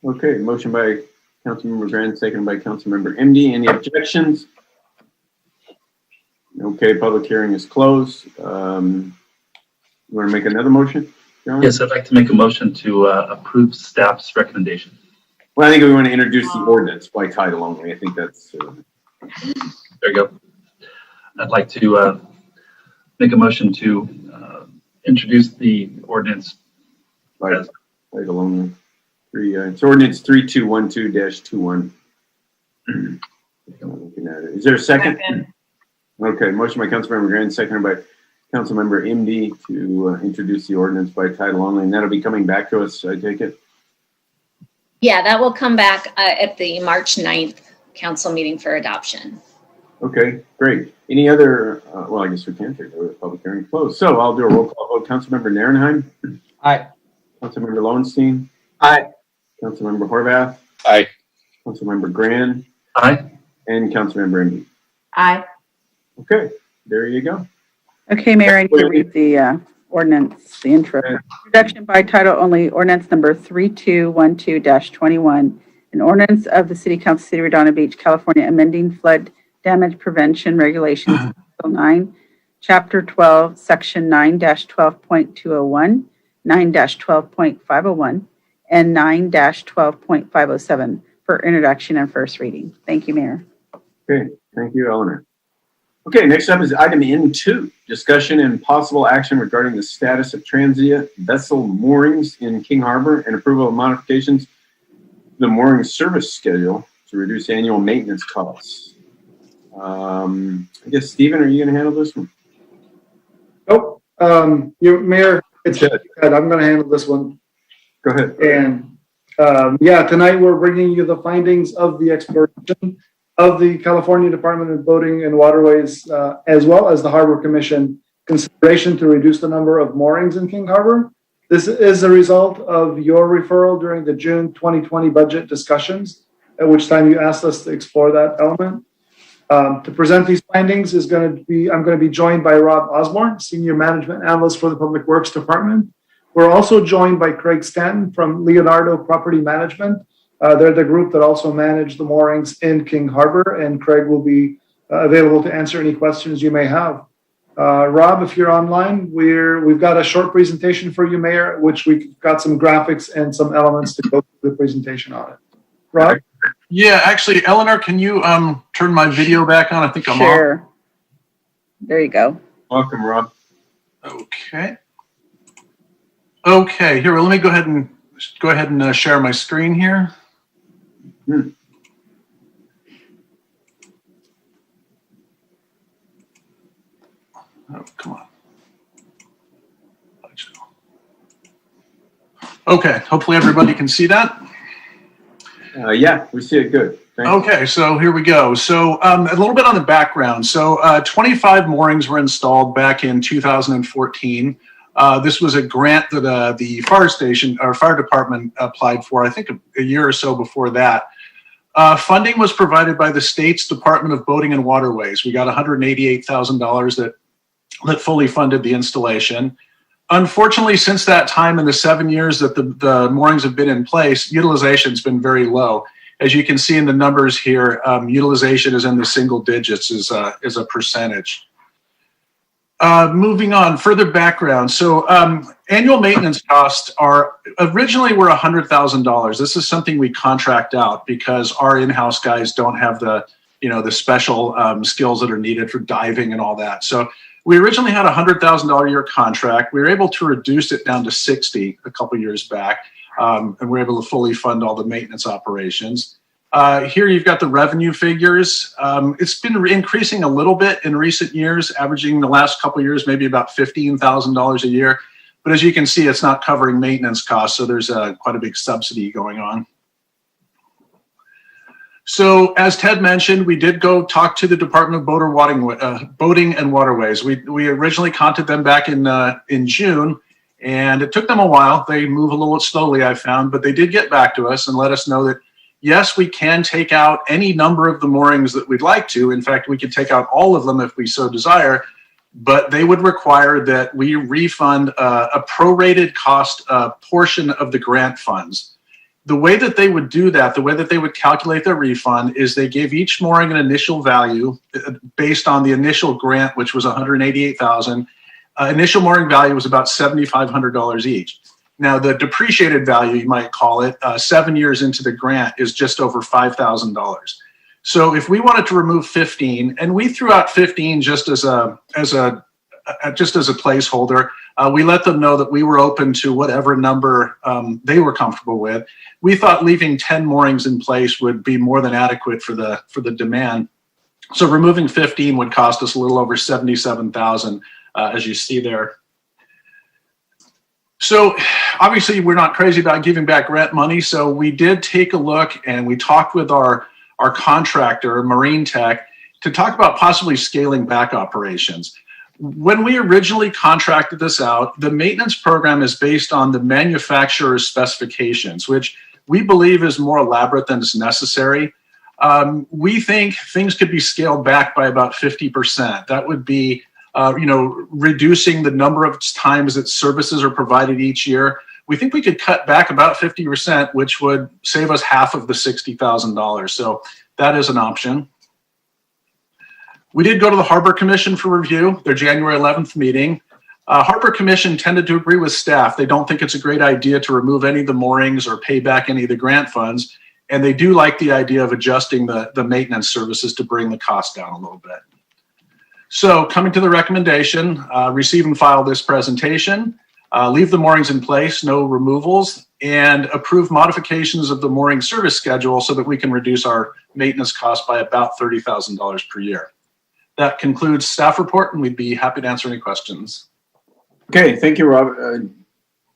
Okay, motion by Councilmember Grant, second by Councilmember MD. Any objections? Okay, public hearing is closed. You want to make another motion, John? Yes, I'd like to make a motion to approve staff's recommendation. Well, I think we want to introduce the ordinance by title only. I think that's. There you go. I'd like to make a motion to introduce the ordinance. By title only. It's ordinance 3212-21. Looking at it. Is there a second? Okay, motion by Councilmember Grant, seconded by Councilmember MD to introduce the ordinance by title only, and that'll be coming back to us, I take it? Yeah, that will come back at the March 9th council meeting for adoption. Okay, great. Any other, well, I guess we can't take the public hearing closed. So I'll do a roll call vote. Councilmember Narenheim? Aye. Councilmember Lowenstein? Aye. Councilmember Horvath? Aye. Councilmember Grand? Aye. And Councilmember MD. Aye. Okay, there you go. Okay, Mayor, I need to read the ordinance, the intro. Introduction by title only, ordinance number 3212-21, an ordinance of the City Council, City of Redondo Beach, California, amending flood damage prevention regulations, Title 9, Chapter 12, Section 9-12.201, 9-12.501, and 9-12.507 for introduction and first reading. Thank you, Mayor. Okay, thank you, Eleanor. Okay, next up is item N2, discussion and possible action regarding the status of transient vessel moorings in King Harbor and approval of modifications to the mooring service schedule to reduce annual maintenance costs. I guess, Stephen, are you going to handle this one? Nope. Mayor, it's Ed. I'm going to handle this one. Go ahead. And yeah, tonight we're bringing you the findings of the exploration of the California Department of Boating and Waterways, as well as the Harbor Commission consideration to reduce the number of moorings in King Harbor. This is a result of your referral during the June 2020 budget discussions, at which time you asked us to explore that element. To present these findings I'm going to be joined by Rob Osborne, Senior Management Analyst for the Public Works Department. We're also joined by Craig Stanton from Leonardo Property Management. They're the group that also manage the moorings in King Harbor, and Craig will be available to answer any questions you may have. Rob, if you're online, we've got a short presentation for you, Mayor, which we've got some graphics and some elements to go through the presentation on it. Rob? Yeah, actually, Eleanor, can you turn my video back on? I think I'm Sure. There you go. Welcome, Rob. Okay. Okay, here, let me go ahead and share my screen here. Oh, come on. Okay, hopefully everybody can see that. Yeah, we see it good. Thanks. Okay, so here we go. So a little bit on the background. So 25 moorings were installed back in 2014. This was a grant that the fire department applied for, I think a year or so before that. Funding was provided by the state's Department of Boating and Waterways. We got $188,000 that fully funded the installation. Unfortunately, since that time, in the 7 years that the moorings have been in place, utilization's been very low. As you can see in the numbers here, utilization is in the single digits as a percentage. Moving on, further background. So annual maintenance costs originally were $100,000. This is something we contract out because our in-house guys don't have the special skills that are needed for diving and all that. So we originally had a $100,000 a year contract. We were able to reduce it down to $60 a couple years back, and we were able to fully fund all the maintenance operations. Here you've got the revenue figures. It's been increasing a little bit in recent years, averaging the last couple of years, maybe about $15,000 a year. But as you can see, it's not covering maintenance costs, so there's quite a big subsidy going on. So as Ted mentioned, we did go talk to the Department of Boating and Waterways. We originally contacted them back in June, and it took them a while. They move a little slowly, I found, but they did get back to us and let us know that, yes, we can take out any number of the moorings that we'd like to. In fact, we could take out all of them if we so desire, but they would require that we refund a prorated cost portion of the grant funds. The way that they would do that, the way that they would calculate their refund is they gave each mooring an initial value based on the initial grant, which was $188,000. Initial mooring value was about $7,500 each. Now, the depreciated value, you might call it, 7 years into the grant is just over $5,000. So if we wanted to remove 15, and we threw out 15 just as a placeholder, we let them know that we were open to whatever number they were comfortable with. We thought leaving 10 moorings in place would be more than adequate for the demand. So removing 15 would cost us a little over $77,000, as you see there. So obviously we're not crazy about giving back rent money. So we did take a look and we talked with our contractor, Marine Tech, to talk about possibly scaling back operations. When we originally contracted this out, the maintenance program is based on the manufacturer's specifications, which we believe is more elaborate than is necessary. We think things could be scaled back by about 50%. That would be reducing the number of times that services are provided each year. We think we could cut back about 50%, which would save us half of the $60,000. So that is an option. We did go to the Harbor Commission for review, their January 11th meeting. Harbor Commission tended to agree with staff. They don't think it's a great idea to remove any of the moorings or pay back any of the grant funds. And they do like the idea of adjusting the maintenance services to bring the cost down a little bit. So coming to the recommendation, receive and file this presentation, leave the moorings in place, no removals, and approve modifications of the mooring service schedule so that we can reduce our maintenance costs by about $30,000 per year. That concludes staff report, and we'd be happy to answer any questions. Okay, thank you, Rob.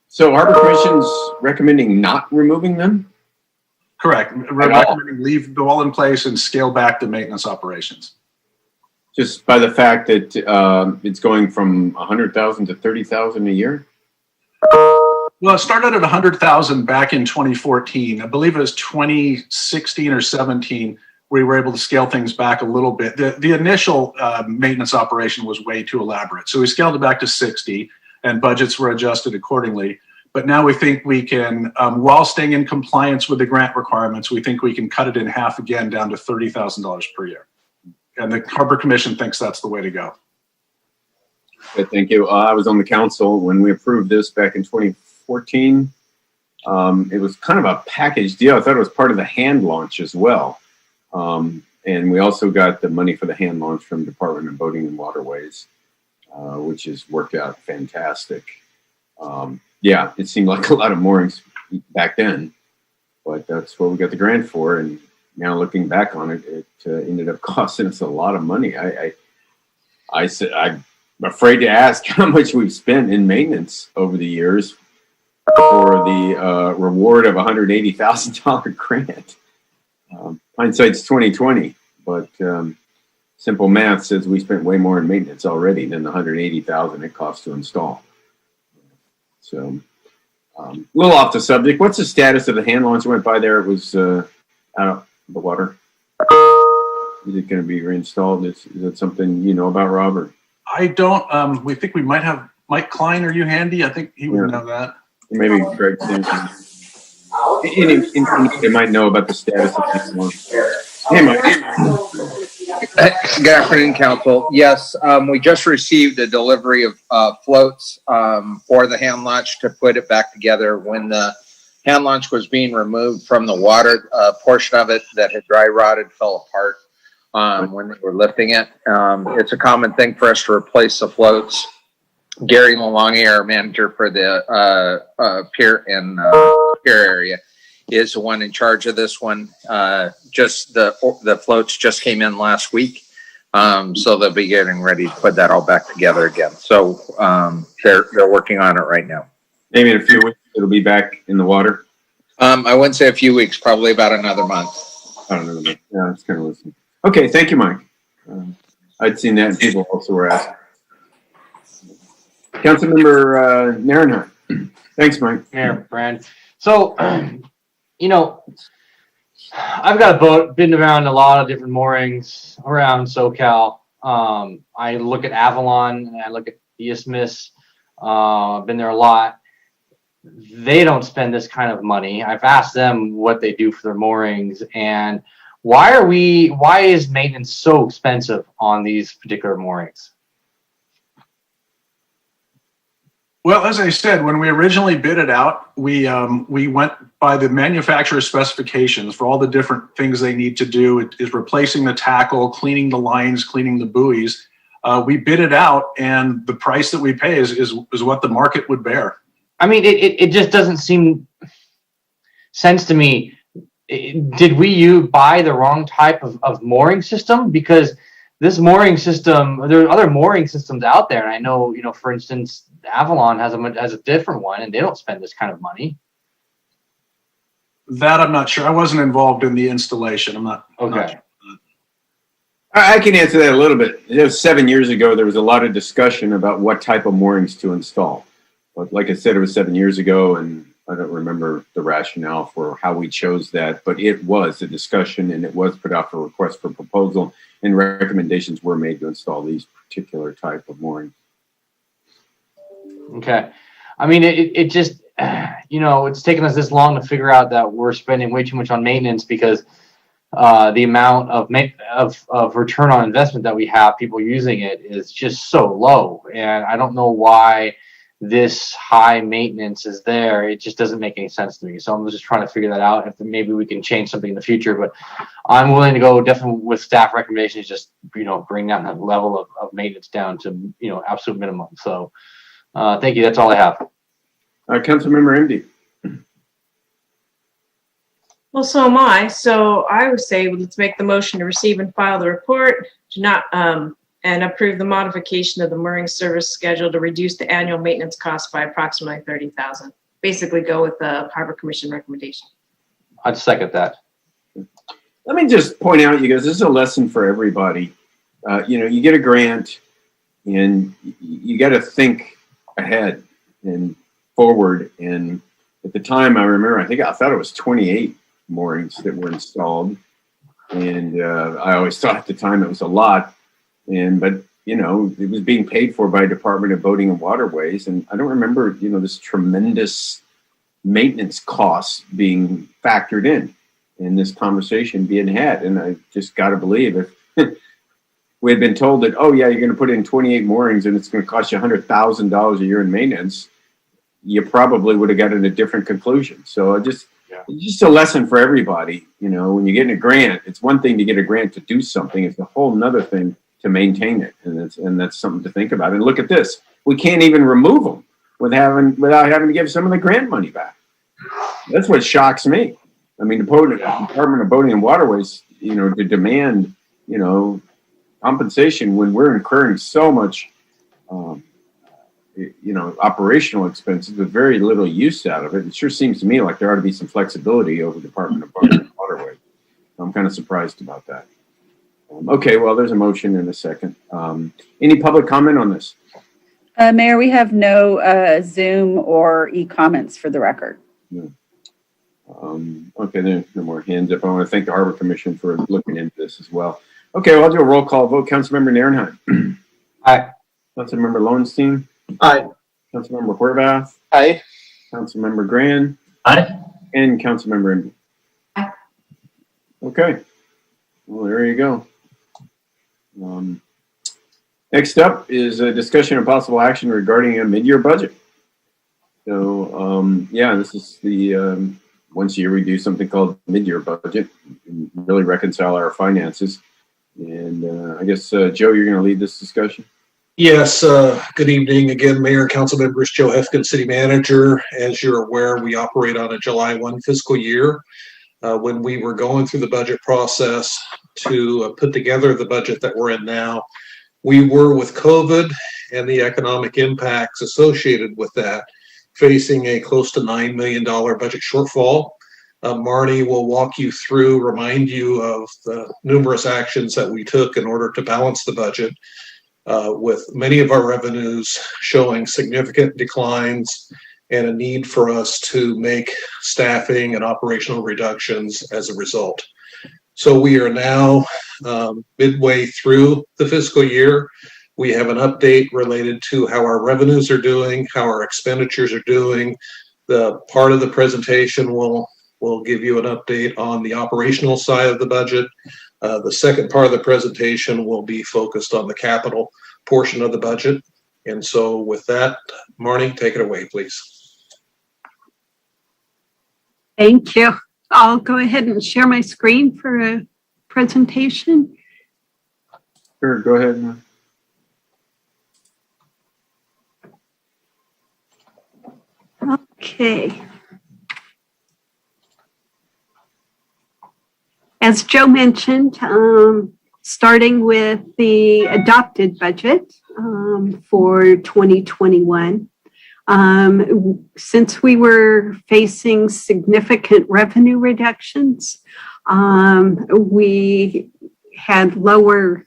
So Harbor Commission's recommending not removing them? Correct. We're recommending leave the wall in place and scale back the maintenance operations. Just by the fact that it's going from 100,000 to 30,000 a year? Well, it started at 100,000 back in 2014. I believe it was 2016 or 17. We were able to scale things back a little bit. The initial maintenance operation was way too elaborate. So we scaled it back to 60 and budgets were adjusted accordingly. But now we think we can, while staying in compliance with the grant requirements, we think we can cut it in half again down to $30,000 per year. And the Harbor Commission thinks that's the way to go. Good, thank you. I was on the council when we approved this back in 2014. It was kind of a package deal. I thought it was part of the hand launch as well. And we also got the money for the hand launch from Department of Boating and Waterways, which has worked out fantastic. Yeah, it seemed like a lot of moorings back then, but that's what we got the grant for. And now looking back on it, it ended up costing us a lot of money. I said, I'm afraid to ask how much we've spent in maintenance over the years for the reward of $180,000 grant. Hindsight's 2020, but simple math says we spent way more in maintenance already than the $180,000 it costs to install. So a little off the subject. What's the status of the hand launch? I went by there. It was out of the water. Is it going to be reinstalled? Is that something you know about, Robert? I don't. We think we might have Mike Klein. Are you handy? I think he would know that. Maybe Greg Simpson. They might know about the status of this one. Hey, Mike. Good afternoon, Council. Yes, we just received a delivery of floats for the hand launch to put it back together. When the hand launch was being removed from the water, a portion of it that had dry rotted fell apart when they were lifting it. It's a common thing for us to replace the floats. Gary Malongi, our manager for the pier and pier area, is the one in charge of this one. Just the floats just came in last week. So they'll be getting ready to put that all back together again. So they're working on it right now. Maybe in a few weeks it'll be back in the water. I wouldn't say a few weeks, probably about another month. I don't know. Yeah, it's kind of listening. Okay, thank you, Mike. I'd seen that and people also were asking. Councilmember Narenhart. Thanks, Mike. Mayor Brand. So, you know, I've got a boat, been around a lot of different moorings around SoCal. I look at Avalon and I look at the Isthmus. I've been there a lot. They don't spend this kind of money. I've asked them what they do for their moorings and why is maintenance so expensive on these particular moorings? Well, as I said, when we originally bid it out, we went by the manufacturer's specifications for all the different things they need to do. It is replacing the tackle, cleaning the lines, cleaning the buoys. We bid it out, and the price that we pay is what the market would bear. I mean, it just doesn't seem sense to me. Did you buy the wrong type of mooring system? Because this mooring system, there are other mooring systems out there, and I know, you know, for instance, Avalon has a different one, and they don't spend this kind of money. That I'm not sure. I wasn't involved in the installation. I'm not. Okay. Not sure. I can answer that a little bit. It was 7 years ago. There was a lot of discussion about what type of moorings to install. But like I said, it was 7 years ago, and I don't remember the rationale for how we chose that. But it was a discussion, and it was put out for request for proposal, and recommendations were made to install these particular type of moorings. Okay. I mean, it just, you know, it's taken us this long to figure out that we're spending way too much on maintenance because the amount of return on investment that we have, people using it, is just so low. And I don't know why this high maintenance is there. It just doesn't make any sense to me. So I'm just trying to figure that out. If maybe we can change something in the future, but I'm willing to go definitely with staff recommendations, just, you know, bring down that level of maintenance down to, you know, absolute minimum. So thank you. That's all I have. Councilmember MD. Well, so am I. So I would say let's make the motion to receive and file the report, and approve the modification of the mooring service schedule to reduce the annual maintenance cost by approximately $30,000. Basically, go with the Harbor Commission recommendation. I'd second that. Let me just point out, you guys, this is a lesson for everybody. You know, you get a grant, and you got to think ahead and forward. And at the time, I remember, I thought it was 28 moorings that were installed, and I always thought at the time it was a lot. But you know, it was being paid for by Department of Boating and Waterways, and I don't remember, you know, this tremendous maintenance costs being factored in this conversation being had. And I just got to believe if we had been told that, oh yeah, you're going to put in 28 moorings and it's going to cost you $100,000 a year in maintenance, you probably would have gotten a different conclusion. So it's just a lesson for everybody. You know, when you get a grant, it's one thing to get a grant to do something. It's a whole nother thing to maintain it. And that's something to think about. And look at this. We can't even remove them without having to give some of the grant money back. That's what shocks me. I mean, the Department of Boating and Waterways, you know, to demand, you know, compensation when we're incurring so much, you know, operational expenses with very little use out of it. It sure seems to me like there ought to be some flexibility over the Department of Boating and Waterways. I'm kind of surprised about that. Okay, well, there's a motion and a second. Any public comment on this? Mayor, we have no Zoom or e-comments for the record. No. Okay, there's no more hands up. I want to thank the Harbor Commission for looking into this as well. Okay, well, I'll do a roll call vote. Councilmember Narenhart. Aye. Councilmember Lowenstein. Aye. Councilmember Horvath. Aye. Councilmember Grand. Aye. And Councilmember Enby. Aye. Okay. Well, there you go. Next up is a discussion of possible action regarding a mid-year budget. So, yeah, this is the once a year we do something called mid-year budget and really reconcile our finances. And I guess, Joe, you're going to lead this discussion. Yes, good evening again, Mayor, council members, Joe Hefkin, City Manager. As you're aware, we operate on a July 1 fiscal year. When we were going through the budget process to put together the budget that we're in now, we were, with COVID and the economic impacts associated with that, facing a close to $9 million budget shortfall. Marnie will walk you through, remind you of the numerous actions that we took in order to balance the budget, with many of our revenues showing significant declines and a need for us to make staffing and operational reductions as a result. So we are now midway through the fiscal year. We have an update related to how our revenues are doing, how our expenditures are doing. The part of the presentation will give you an update on the operational side of the budget. The second part of the presentation will be focused on the capital portion of the budget. And so with that, Marnie, take it away, please. Thank you. I'll go ahead and share my screen for a presentation. Sure, go ahead. Okay. As Joe mentioned, starting with the adopted budget for 2021, since we were facing significant revenue reductions, we had lower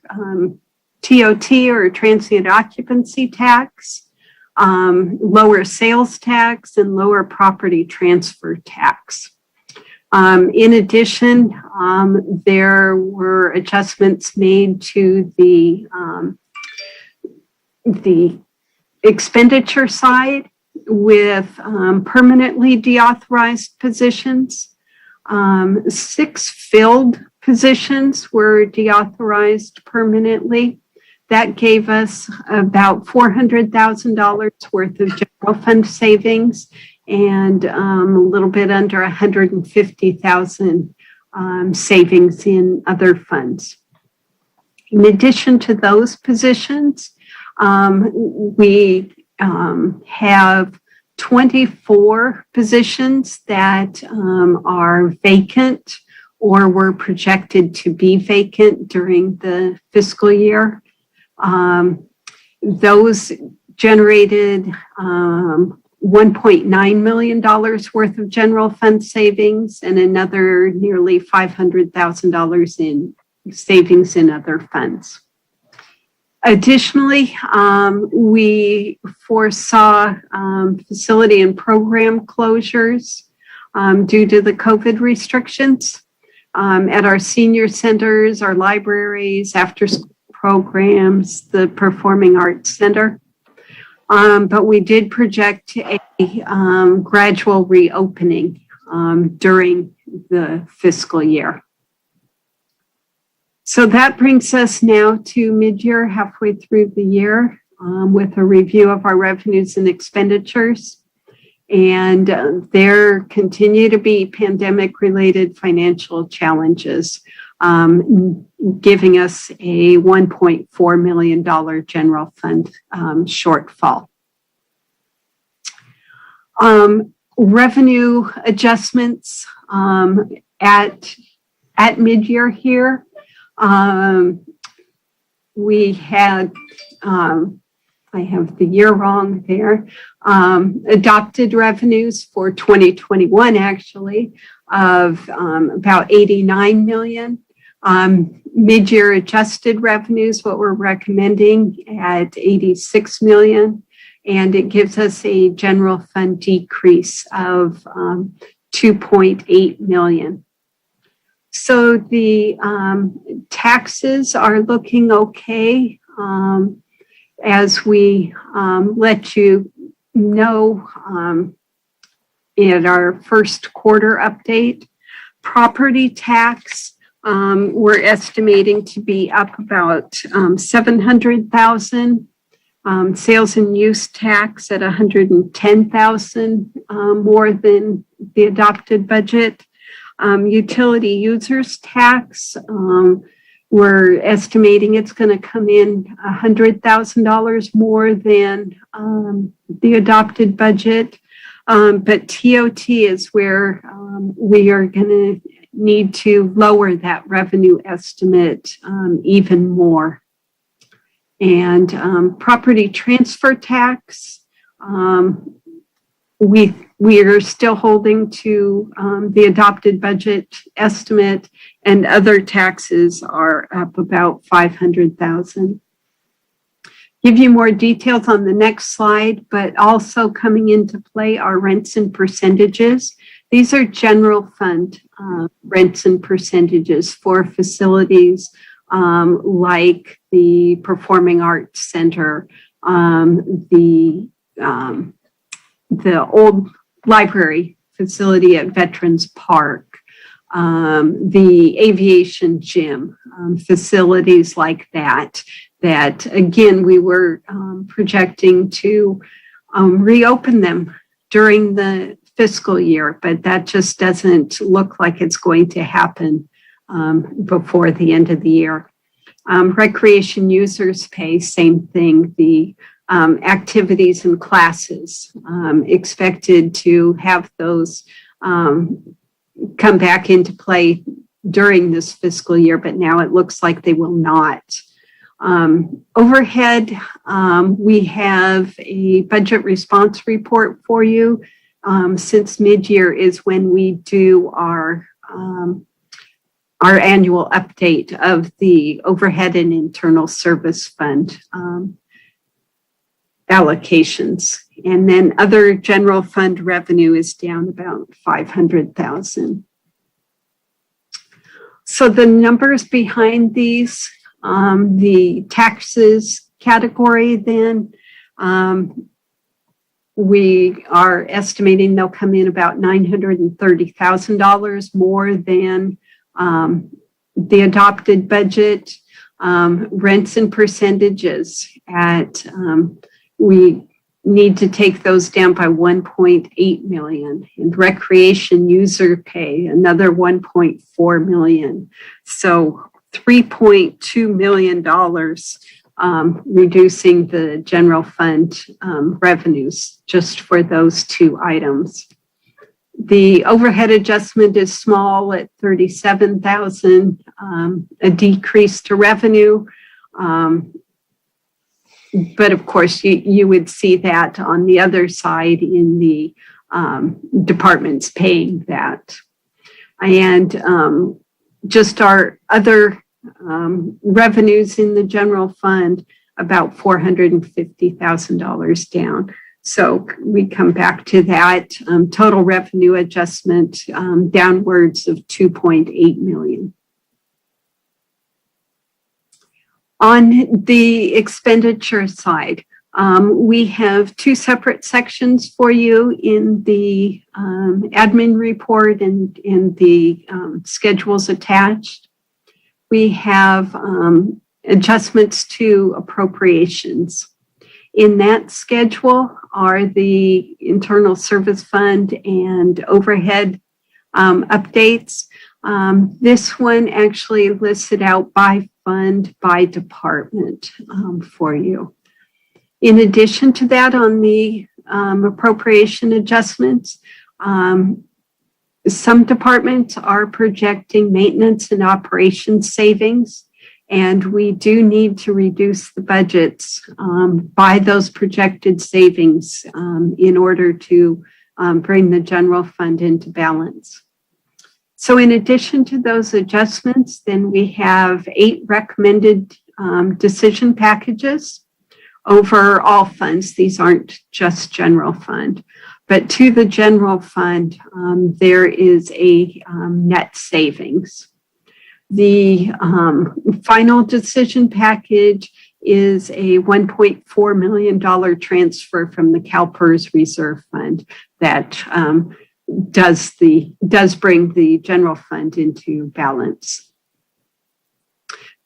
TOT or transient occupancy tax, lower sales tax, and lower property transfer tax. In addition, there were adjustments made to the expenditure side with permanently deauthorized positions. 6 filled positions were deauthorized permanently. That gave us about $400,000 worth of general fund savings and a little bit under $150,000 savings in other funds. In addition to those positions, we have 24 positions that are vacant or were projected to be vacant during the fiscal year. Those generated $1.9 million worth of general fund savings and another nearly $500,000 in savings in other funds. Additionally, we foresaw facility and program closures due to the COVID restrictions at our senior centers, our libraries, after-school programs, the Performing Arts Center. But we did project a gradual reopening during the fiscal year. So that brings us now to mid-year, halfway through the year, with a review of our revenues and expenditures. And there continue to be pandemic-related financial challenges, giving us a $1.4 million general fund shortfall. Revenue adjustments at mid-year here. We had, I have the year wrong there, adopted revenues for 2021 actually of about 89 million. Mid-year adjusted revenues, what we're recommending at 86 million. And it gives us a general fund decrease of 2.8 million. So the taxes are looking okay. As we let you know in our first quarter update, property tax, we're estimating to be up about 700,000. Sales and use tax at 110,000 more than the adopted budget. Utility users tax, we're estimating it's going to come in $100,000 more than the adopted budget. But TOT is where we are going to need to lower that revenue estimate even more. And property transfer tax, we are still holding to the adopted budget estimate, and other taxes are up about 500,000. Give you more details on the next slide, but also coming into play are rents and percentages. These are general fund rents and percentages for facilities like the Performing Arts Center, the old library facility at Veterans Park, the aviation gym, facilities like that, that again, we were projecting to reopen them during the fiscal year, but that just doesn't look like it's going to happen before the end of the year. Recreation users pay, same thing. The activities and classes, expected to have those come back into play during this fiscal year, but now it looks like they will not. Overhead, we have a budget response report for you. Since mid-year is when we do our annual update of the overhead and internal service fund allocations. And then other general fund revenue is down about 500,000. So the numbers behind these, the taxes category then, we are estimating they'll come in about $930,000 more than the adopted budget. Rents and percentages at, we need to take those down by 1.8 million, and recreation user pay another 1.4 million. So $3.2 million reducing the general fund revenues just for those two items. The overhead adjustment is small at 37,000, a decrease to revenue. But of course, you would see that on the other side in the departments paying that. And just our other revenues in the general fund, about $450,000 down. So we come back to that total revenue adjustment downwards of 2.8 million. On the expenditure side, we have two separate sections for you in the admin report and in the schedules attached. We have adjustments to appropriations. In that schedule are the internal service fund and overhead updates. This one actually listed out by fund, by department for you. In addition to that, on the appropriation adjustments, some departments are projecting maintenance and operations savings, and we do need to reduce the budgets by those projected savings in order to bring the general fund into balance. So in addition to those adjustments, then we have 8 recommended decision packages over all funds. These aren't just general fund, but to the general fund, there is a net savings. The final decision package is a $1.4 million transfer from the CalPERS Reserve Fund that does bring the general fund into balance.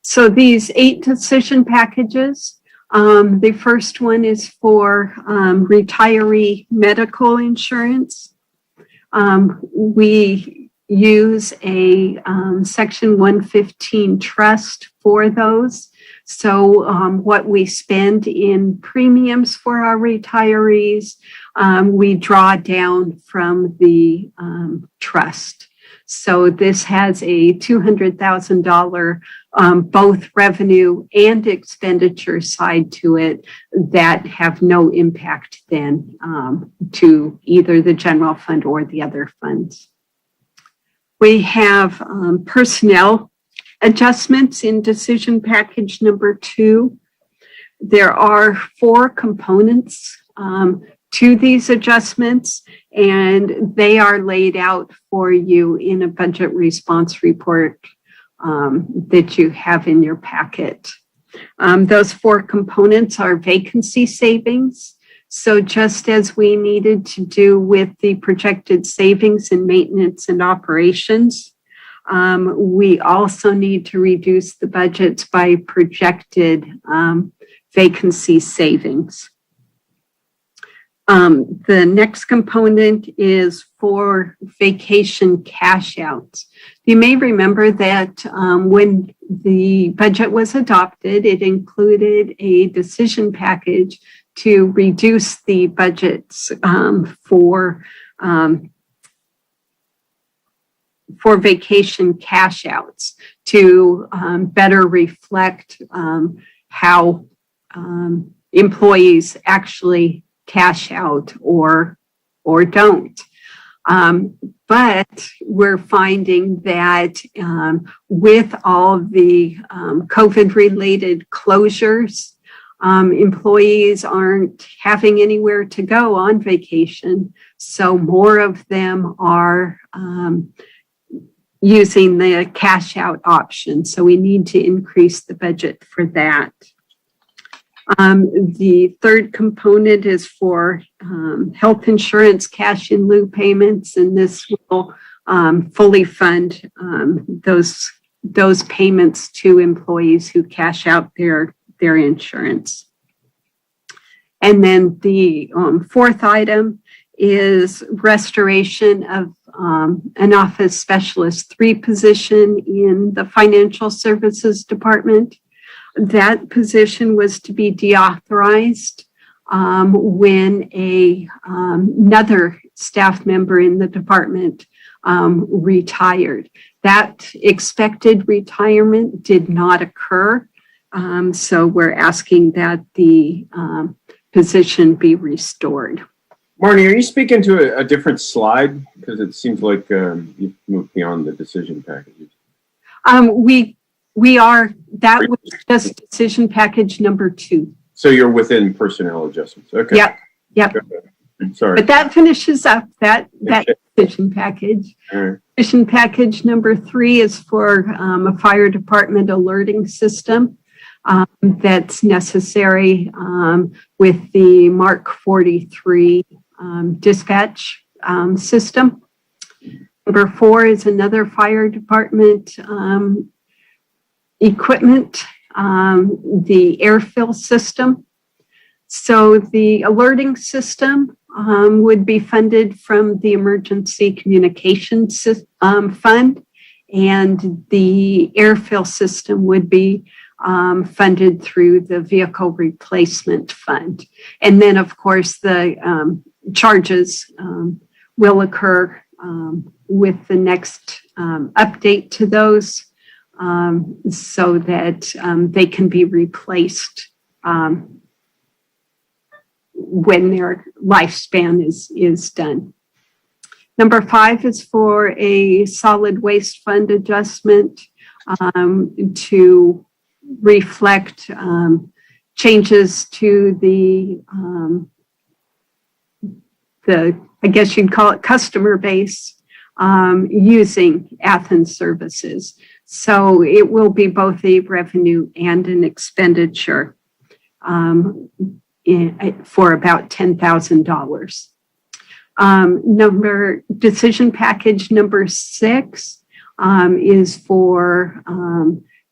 So these 8 decision packages, the first one is for retiree medical insurance. We use a Section 115 trust for those. So what we spend in premiums for our retirees, we draw down from the trust. So this has a $200,000 both revenue and expenditure side to it that have no impact then to either the general fund or the other funds. We have personnel adjustments in decision package number 2. There are 4 components to these adjustments, and they are laid out for you in a budget response report that you have in your packet. Those 4 components are vacancy savings. So just as we needed to do with the projected savings in maintenance and operations, we also need to reduce the budgets by projected vacancy savings. The next component is for vacation cash outs. You may remember that when the budget was adopted, it included a decision package to reduce the budgets for vacation cash outs to better reflect how employees actually cash out or don't. But we're finding that with all the COVID-related closures, employees aren't having anywhere to go on vacation. So more of them are using the cash out option. So we need to increase the budget for that. The third component is for health insurance cash in lieu payments, and this will fully fund those payments to employees who cash out their insurance. And then the fourth item is restoration of an Office Specialist 3 position in the Financial Services Department. That position was to be deauthorized when another staff member in the department retired. That expected retirement did not occur, so we're asking that the position be restored. Marnie, are you speaking to a different slide? Because it seems like you've moved beyond the decision packages. We are, that was just decision package number 2. So you're within personnel adjustments. Okay. Yep. Sorry. But that finishes up that decision package. All right. Decision package number 3 is for a fire department alerting system that's necessary with the Mark 43 dispatch system. Number 4 is another fire department equipment, the air fill system. So the alerting system would be funded from the Emergency Communications Fund, and the air fill system would be funded through the Vehicle Replacement Fund. And then, of course, the charges will occur with the next update to those so that they can be replaced when their lifespan is done. Number 5 is for a solid waste fund adjustment to reflect changes to the I guess you'd call it customer base using Athens services. So it will be both a revenue and an expenditure for about $10,000. Decision package number 6 is for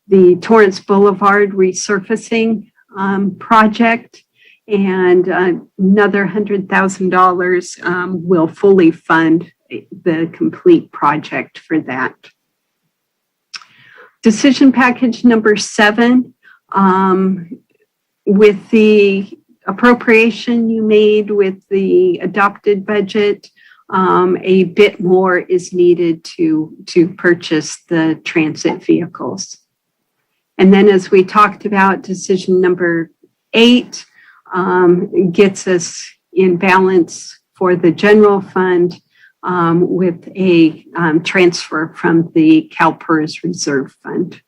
the Torrance Boulevard resurfacing project, and another $100,000 will fully fund the complete project for that. Decision package number 7, with the appropriation you made with the adopted budget, a bit more is needed to purchase the transit vehicles. And then, as we talked about, decision number 8 gets us in balance for the general fund with a transfer from the CalPERS Reserve Fund.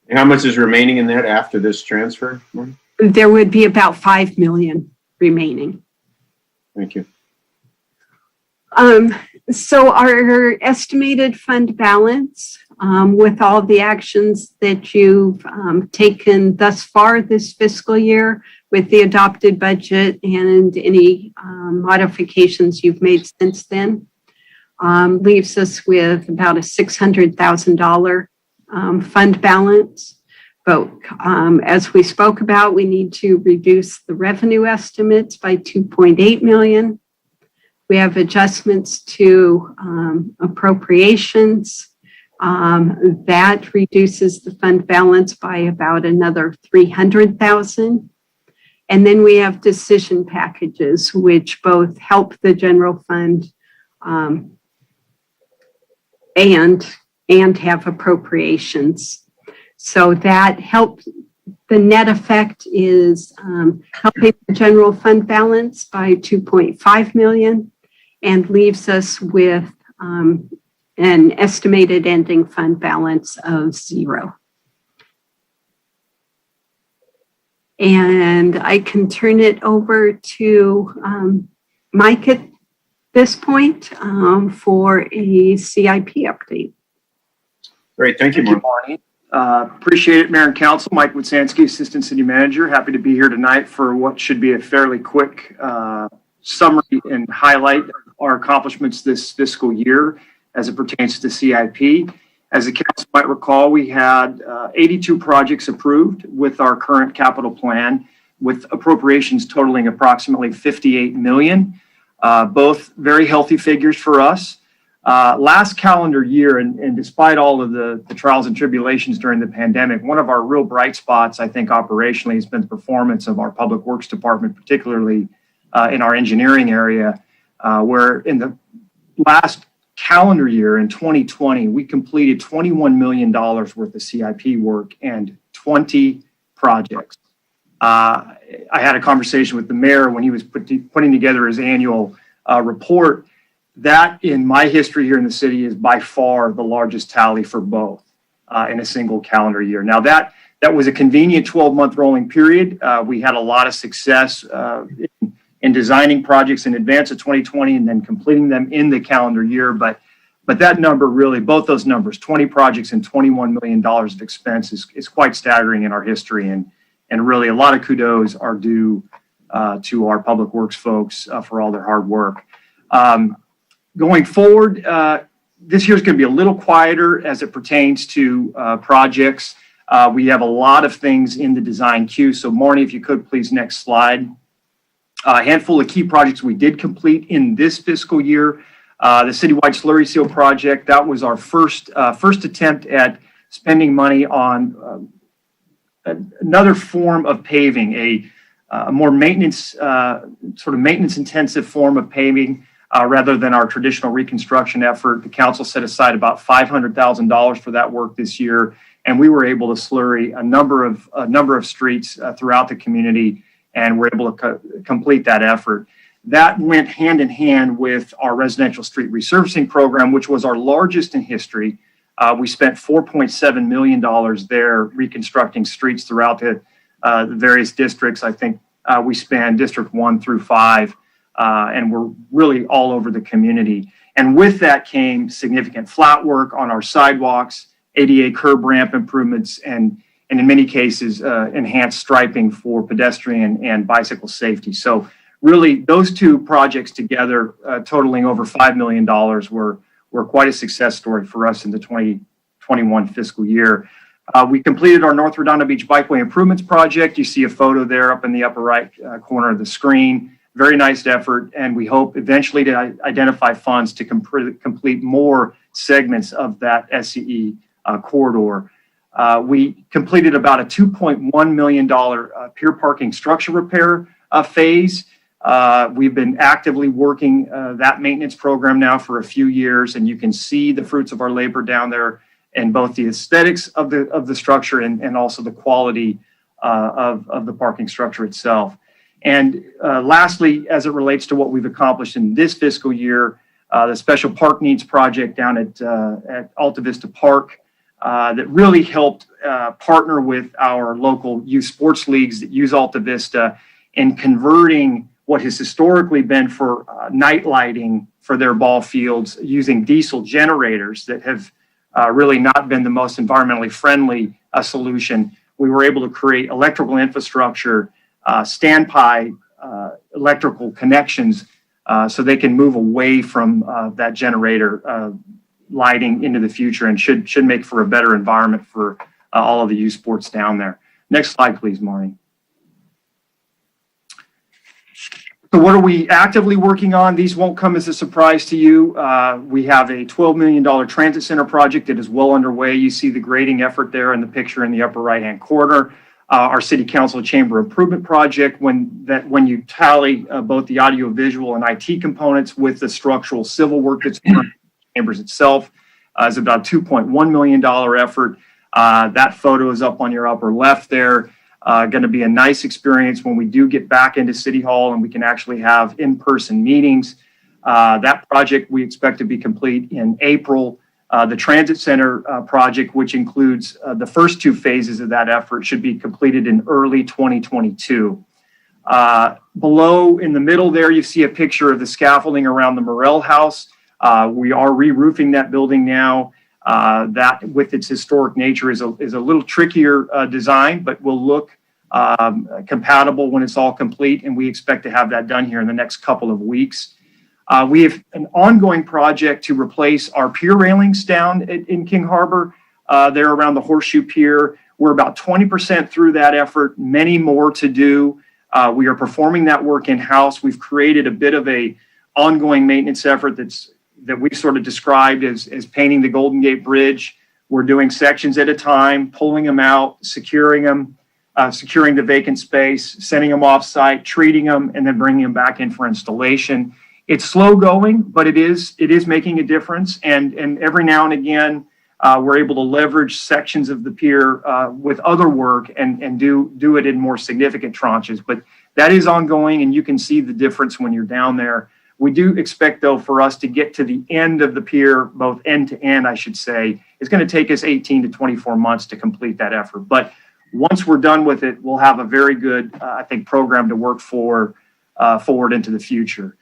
And how much is remaining in that after this transfer? There would be about 5 million remaining. Thank you. So our estimated fund balance, with all the actions that you've taken thus far this fiscal year, with the adopted budget and any modifications you've made since then, leaves us with about a $600,000 fund balance. But as we spoke about, we need to reduce the revenue estimates by 2.8 million. We have adjustments to appropriations. That reduces the fund balance by about another 300,000. And then we have decision packages, which both help the general fund and have appropriations. So that helps. The net effect is helping the general fund balance by 2.5 million and leaves us with an estimated ending fund balance of 0. And I can turn it over to Mike at this point for a CIP update. Great, thank you, Marnie. Appreciate it, Mayor and Council. Mike Witsanski, Assistant City Manager. Happy to be here tonight for what should be a fairly quick summary and highlight of our accomplishments this fiscal year as it pertains to CIP. As the council might recall, we had 82 projects approved with our current capital plan, with appropriations totaling approximately 58 million. Both very healthy figures for us. Last calendar year, and despite all of the trials and tribulations during the pandemic, one of our real bright spots, I think, operationally has been the performance of our Public Works Department, particularly in our engineering area, where in the last calendar year in 2020, we completed $21 million worth of CIP work and 20 projects. I had a conversation with the mayor when he was putting together his annual report. That, in my history here in the city, is by far the largest tally for both in a single calendar year. Now, that was a convenient 12-month rolling period. We had a lot of success in designing projects in advance of 2020 and then completing them in the calendar year. But that number really, both those numbers, 20 projects and $21 million of expense is quite staggering in our history. And really a lot of kudos are due to our public works folks for all their hard work. Going forward, this year's going to be a little quieter as it pertains to projects. We have a lot of things in the design queue. So Marnie, if you could please, next slide. A handful of key projects we did complete in this fiscal year. The citywide slurry seal project, that was our first attempt at spending money on another form of paving, a more maintenance, sort of maintenance intensive form of paving rather than our traditional reconstruction effort. The council set aside about $500,000 for that work this year, and we were able to slurry a number of streets throughout the community, and we're able to complete that effort. That went hand in hand with our residential street resurfacing program, which was our largest in history. We spent $4.7 million there reconstructing streets throughout the various districts. I think we span District 1 through 5, and we're really all over the community. And with that came significant flat work on our sidewalks, ADA curb ramp improvements, and in many cases, enhanced striping for pedestrian and bicycle safety. So really, those two projects together, totaling over $5 million, were quite a success story for us in the 2021 fiscal year. We completed our North Redondo Beach Bikeway Improvements Project. You see a photo there up in the upper right corner of the screen. Very nice effort, and we hope eventually to identify funds to complete more segments of that SCE corridor. We completed about a $2.1 million pier parking structure repair phase. We've been actively working that maintenance program now for a few years, and you can see the fruits of our labor down there in both the aesthetics of the structure and also the quality of the parking structure itself. And lastly, as it relates to what we've accomplished in this fiscal year, the special park needs project down at Alta Vista Park that really helped partner with our local youth sports leagues that use Alta Vista in converting what has historically been for night lighting for their ball fields using diesel generators that have really not been the most environmentally friendly solution. We were able to create electrical infrastructure, standby electrical connections so they can move away from that generator lighting into the future, and should make for a better environment for all of the youth sports down there. Next slide, please, Marnie. So what are we actively working on? These won't come as a surprise to you. We have a $12 million transit center project that is well underway. You see the grading effort there in the picture in the upper right-hand corner. Our City Council Chamber Improvement Project, when you tally both the audio visual and IT components with the structural civil work that's in the chambers itself, is about a $2.1 million effort. That photo is up on your upper left there. Going to be a nice experience when we do get back into City Hall and we can actually have in-person meetings. That project we expect to be complete in April. The Transit Center project, which includes the first two phases of that effort, should be completed in early 2022. Below in the middle there, you see a picture of the scaffolding around the Morrell House. We are re-roofing that building now. That, with its historic nature, is a little trickier design, but will look compatible when it's all complete, and we expect to have that done here in the next couple of weeks. We have an ongoing project to replace our pier railings down in King Harbor. There around the Horseshoe Pier. We're about 20% through that effort, many more to do. We are performing that work in-house. We've created a bit of a ongoing maintenance effort that we sort of described as painting the Golden Gate Bridge. We're doing sections at a time, pulling them out, securing them, securing the vacant space, sending them off-site, treating them, and then bringing them back in for installation. It's slow going, but it is making a difference. And every now and again, we're able to leverage sections of the pier with other work and do it in more significant tranches. But that is ongoing, and you can see the difference when you're down there. We do expect, though, for us to get to the end of the pier, both end to end, I should say, it's going to take us 18 to 24 months to complete that effort. But once we're done with it, we'll have a very good, I think, program to work forward into the future.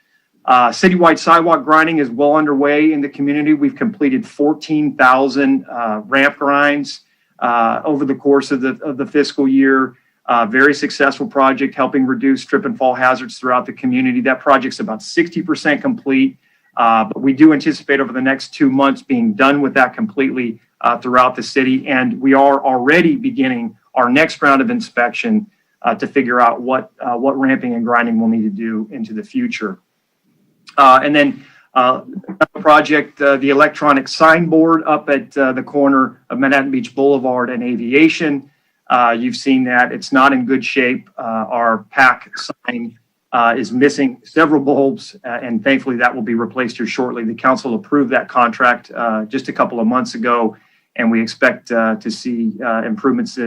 Citywide sidewalk grinding is well underway in the community. We've completed 14,000 ramp grinds over the course of the fiscal year. Very successful project, helping reduce trip and fall hazards throughout the community. That project's about 60% complete, but we do anticipate over the next 2 months being done with that completely throughout the city. And we are already beginning our next round of inspection to figure out what ramping and grinding we'll need to do into the future. And then project, the electronic signboard up at the corner of Manhattan Beach Boulevard and Aviation. You've seen that. It's not in good shape. Our PAC sign is missing several bulbs, and thankfully that will be replaced here shortly. The council approved that contract just a couple of months ago, and we expect to see improvements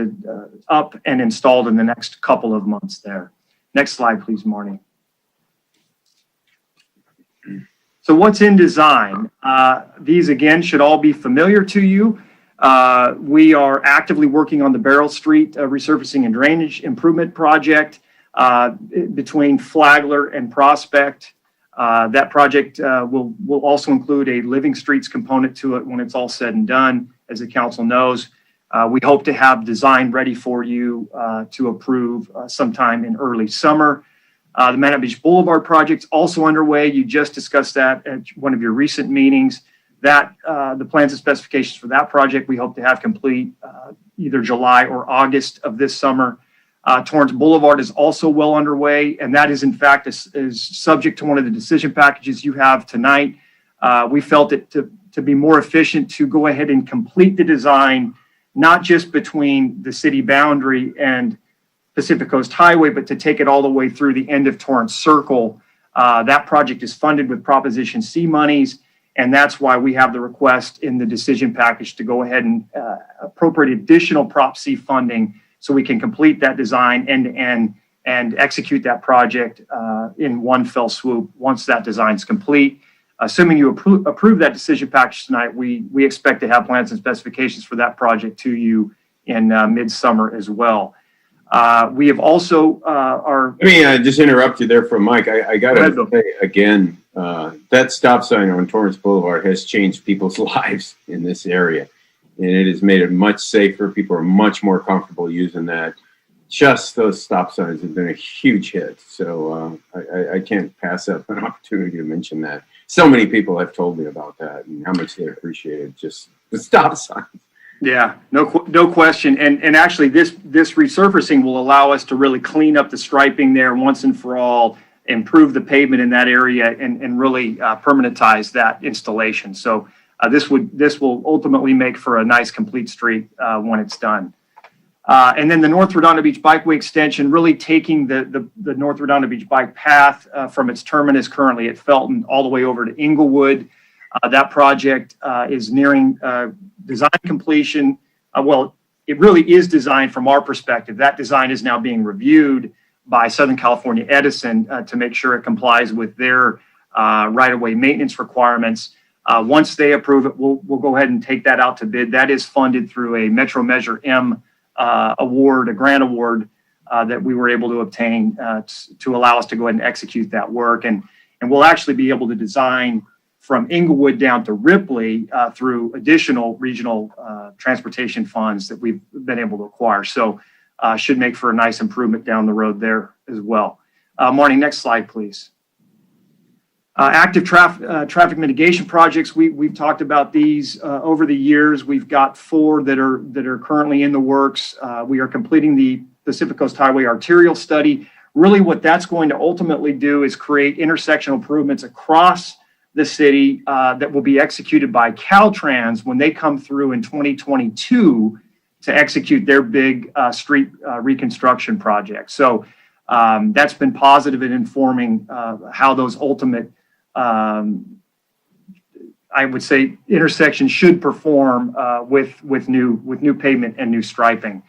up and installed in the next couple of months there. Next slide, please, Marnie. So what's in design? These, again, should all be familiar to you. We are actively working on the Beryl Street resurfacing and drainage improvement project between Flagler and Prospect. That project will also include a living streets component to it when it's all said and done. As the council knows, we hope to have design ready for you to approve sometime in early summer. The Manhattan Beach Boulevard project's also underway. You just discussed that at one of your recent meetings. That the plans and specifications for that project we hope to have complete either July or August of this summer. Torrance Boulevard is also well underway, and that is in fact is subject to one of the decision packages you have tonight. We felt it to be more efficient to go ahead and complete the design, not just between the city boundary and Pacific Coast Highway, but to take it all the way through the end of Torrance Circle. That project is funded with Proposition C monies, and that's why we have the request in the decision package to go ahead and appropriate additional Prop C funding so we can complete that design end to end and execute that project in one fell swoop once that design's complete. Assuming you approve that decision package tonight, we expect to have plans and specifications for that project to you in midsummer as well. We have also Let me just interrupt you there for Mike. I got to say again, that stop sign on Torrance Boulevard has changed people's lives in this area, and it has made it much safer. People are much more comfortable using that. Just those stop signs have been a huge hit. So I can't pass up an opportunity to mention that. So many people have told me about that and how much they appreciated just the stop signs. Yeah, no question. And actually this resurfacing will allow us to really clean up the striping there once and for all, improve the pavement in that area and really permanentize that installation. So this will ultimately make for a nice complete street when it's done. And then the North Redondo Beach Bikeway extension, really taking the North Redondo Beach bike path from its terminus currently at Felton all the way over to Inglewood. That project is nearing design completion. Well, it really is designed from our perspective. That design is now being reviewed by Southern California Edison to make sure it complies with their right-of-way maintenance requirements. Once they approve it, we'll go ahead and take that out to bid. That is funded through a Metro Measure M award, a grant award that we were able to obtain to allow us to go ahead and execute that work. And we'll actually be able to design from Inglewood down to Ripley through additional regional transportation funds that we've been able to acquire. So should make for a nice improvement down the road there as well. Marnie, next slide, please. Active traffic mitigation projects. We've talked about these over the years. We've got 4 that are currently in the works. We are completing the Pacific Coast Highway arterial study. Really what that's going to ultimately do is create intersectional improvements across the city that will be executed by Caltrans when they come through in 2022 to execute their big street reconstruction project. So that's been positive in informing how those ultimate, I would say, intersections should perform with new pavement and new striping.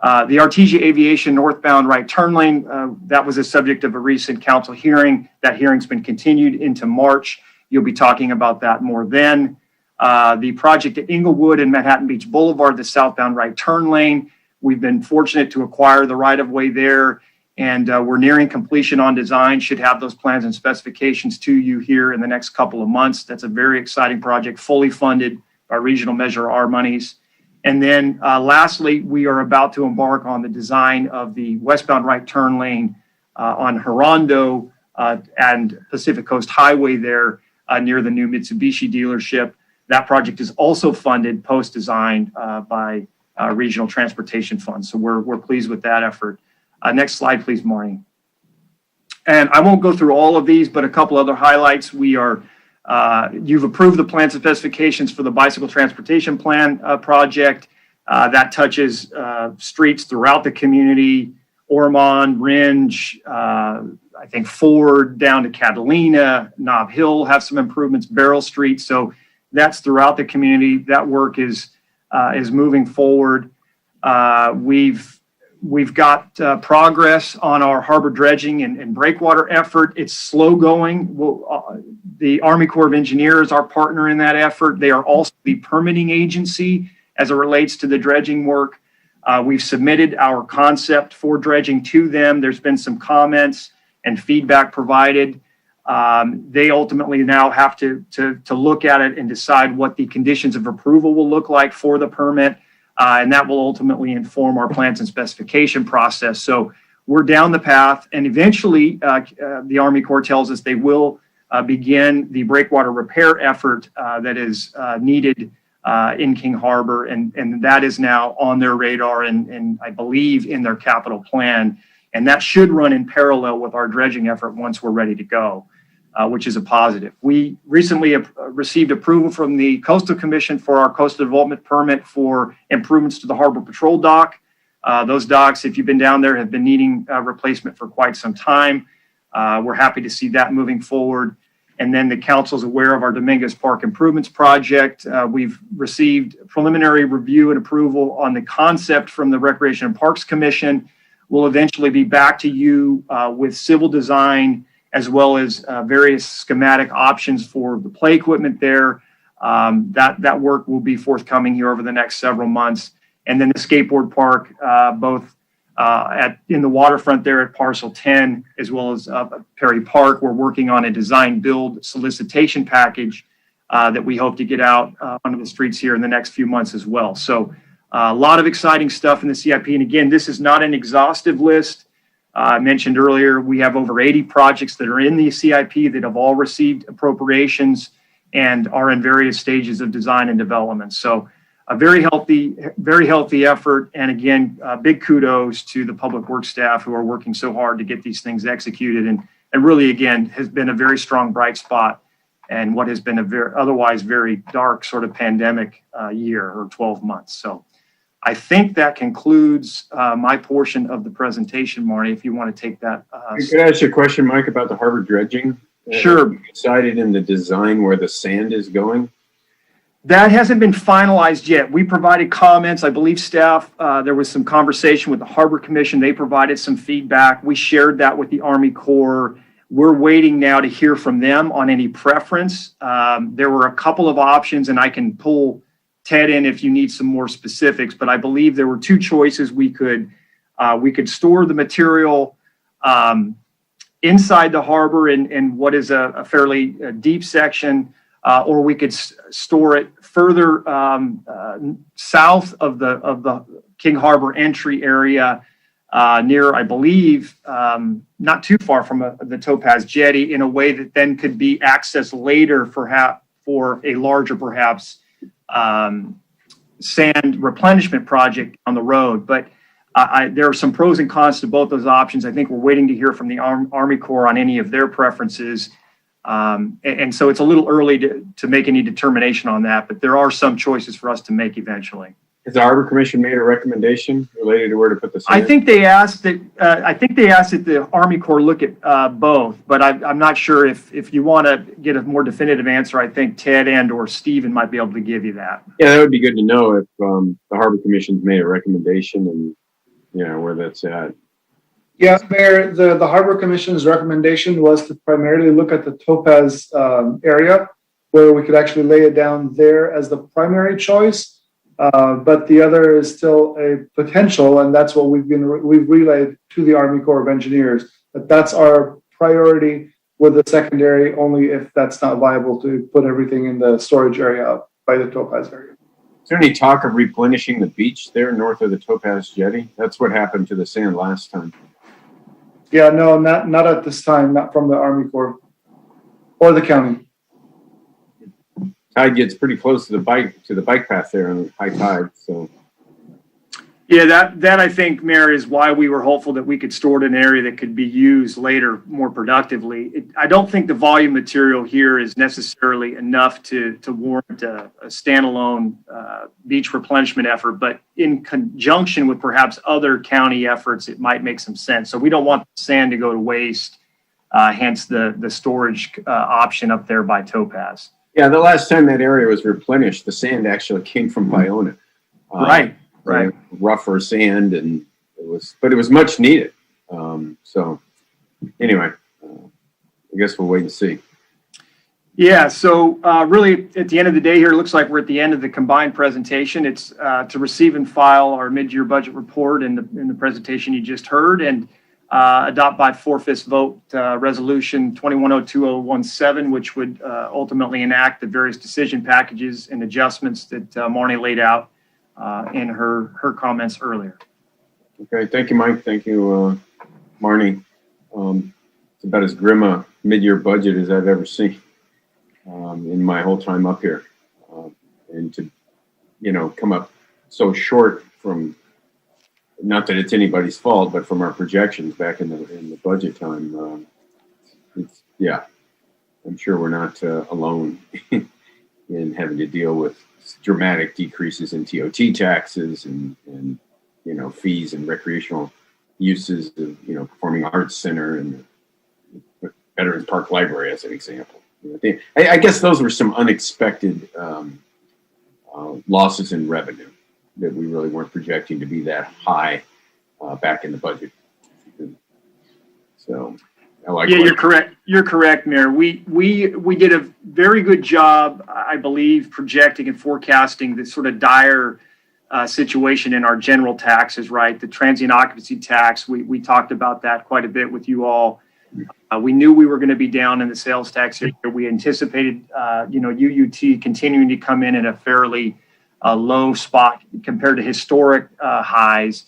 The Artesia Aviation northbound right turn lane, that was a subject of a recent council hearing. That hearing's been continued into March. You'll be talking about that more then. The project at Inglewood and Manhattan Beach Boulevard, the southbound right turn lane. We've been fortunate to acquire the right of way there, and we're nearing completion on design. Should have those plans and specifications to you here in the next couple of months. That's a very exciting project, fully funded by Regional Measure R monies. And then lastly, we are about to embark on the design of the westbound right turn lane on Redondo and Pacific Coast Highway there near the new Mitsubishi dealership. That project is also funded post-design by Regional Transportation Funds. So we're pleased with that effort. Next slide, please, Marnie. And I won't go through all of these, but a couple other highlights. You've approved the plans and specifications for the bicycle transportation plan project. That touches streets throughout the community, Ormond, Ringe, I think Ford down to Catalina, Nob Hill have some improvements, Beryl Street. So that's throughout the community. That work is moving forward. We've got progress on our harbor dredging and breakwater effort. It's slow going. The Army Corps of Engineers, our partner in that effort, they are also the permitting agency as it relates to the dredging work. We've submitted our concept for dredging to them. There's been some comments and feedback provided. They ultimately now have to look at it and decide what the conditions of approval will look like for the permit. And that will ultimately inform our plans and specification process. So we're down the path, and eventually the Army Corps tells us they will begin the breakwater repair effort that is needed in King Harbor, and that is now on their radar and I believe in their capital plan. And that should run in parallel with our dredging effort once we're ready to go, which is a positive. We recently received approval from the Coastal Commission for our coastal development permit for improvements to the Harbor Patrol dock. Those docks, if you've been down there, have been needing replacement for quite some time. We're happy to see that moving forward. And then the council's aware of our Dominguez Park Improvements Project. We've received preliminary review and approval on the concept from the Recreation and Parks Commission. We'll eventually be back to you with civil design as well as various schematic options for the play equipment there. That work will be forthcoming here over the next several months. And then the skateboard park, both in the waterfront there at Parcel 10, as well as Perry Park, we're working on a design build solicitation package that we hope to get out onto the streets here in the next few months as well. So a lot of exciting stuff in the CIP. And again, this is not an exhaustive list. I mentioned earlier, we have over 80 projects that are in the CIP that have all received appropriations and are in various stages of design and development. So a very healthy effort. And again, big kudos to the public works staff who are working so hard to get these things executed. And really, again, has been a very strong bright spot and what has been a otherwise very dark sort of pandemic year or 12 months. So I think that concludes my portion of the presentation, Marnie, if you want to take that. Could I ask you a question, Mike, about the harbor dredging? Sure. You decided in the design where the sand is going? That hasn't been finalized yet. We provided comments. I believe staff, there was some conversation with the Harbor Commission. They provided some feedback. We shared that with the Army Corps. We're waiting now to hear from them on any preference. There were a couple of options, and I can pull Ted in if you need some more specifics, but I believe there were two choices. We could store the material inside the harbor in what is a fairly deep section, or we could store it further south of the King Harbor entry area near, I believe, not too far from the Topaz Jetty, in a way that then could be accessed later for a larger, perhaps, sand replenishment project on the road. But there are some pros and cons to both those options. I think we're waiting to hear from the Army Corps on any of their preferences. And so it's a little early to make any determination on that, but there are some choices for us to make eventually. Has the Harbor Commission made a recommendation related to where to put the sand? I think they asked that the Army Corps look at both, but I'm not sure if you want to get a more definitive answer. I think Ted or Steven might be able to give you that. Yeah, that would be good to know if the Harbor Commission's made a recommendation and where that's at. Yes, Mayor, the Harbor Commission's recommendation was to primarily look at the Topaz area, where we could actually lay it down there as the primary choice. But the other is still a potential, and that's what we've relayed to the Army Corps of Engineers, that's our priority, with the secondary only if that's not viable to put everything in the storage area up by the Topaz area. Is there any talk of replenishing the beach there north of the Topaz Jetty? That's what happened to the sand last time. Yeah, no, not at this time, not from the Army Corps or the county. Tide gets pretty close to the bike path there on high tide. So yeah, that I think, Mayor, is why we were hopeful that we could store it in an area that could be used later more productively. I don't think the volume material here is necessarily enough to warrant a standalone beach replenishment effort, but in conjunction with perhaps other county efforts, it might make some sense. So we don't want the sand to go to waste, hence the storage option up there by Topaz. Yeah, the last time that area was replenished, the sand actually came from Iona. Right. Rougher sand, and it was much needed. So anyway, I guess we'll wait and see. Yeah, so really at the end of the day here, it looks like we're at the end of the combined presentation. It's to receive and file our mid-year budget report in the presentation you just heard, and adopt by 4/5 vote resolution 2102-017, which would ultimately enact the various decision packages and adjustments that Marnie laid out in her comments earlier. Okay, thank you, Mike. Thank you, Marnie. It's about as grim a mid-year budget as I've ever seen in my whole time up here. And to come up so short from, not that it's anybody's fault, but from our projections back in the budget time. I'm sure we're not alone in having to deal with dramatic decreases in TOT taxes and fees and recreational uses of, Performing Arts Center and the Veterans Park Library as an example. I guess those were some unexpected losses in revenue that we really weren't projecting to be that high back in the budget. So, you're correct. You're correct, Mayor. We did a very good job, I believe, projecting and forecasting the sort of dire situation in our general taxes, right? The transient occupancy tax, we talked about that quite a bit with you all. We knew we were going to be down in the sales tax area. We anticipated, UUT continuing to come in at a fairly low spot compared to historic highs.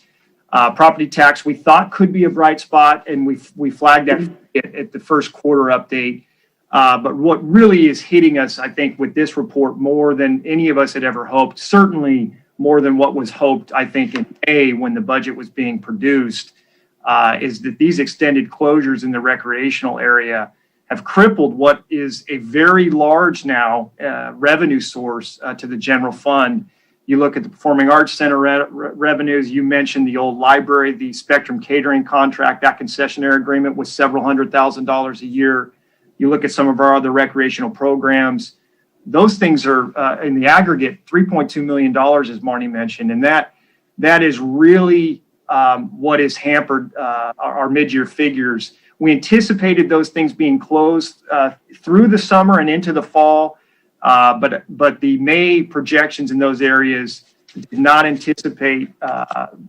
Property tax we thought could be a bright spot, and we flagged that at the first quarter update. But what really is hitting us, I think, with this report more than any of us had ever hoped, certainly more than what was hoped, I think, in May when the budget was being produced, is that these extended closures in the recreational area have crippled what is a very large now revenue source to the general fund. You look at the Performing Arts Center revenues. You mentioned the old library, the Spectrum Catering contract. That concessionaire agreement was several $100,000s a year. You look at some of our other recreational programs. Those things are in the aggregate $3.2 million, as Marnie mentioned, and that is really what has hampered our mid-year figures. We anticipated those things being closed through the summer and into the fall. But the May projections in those areas did not anticipate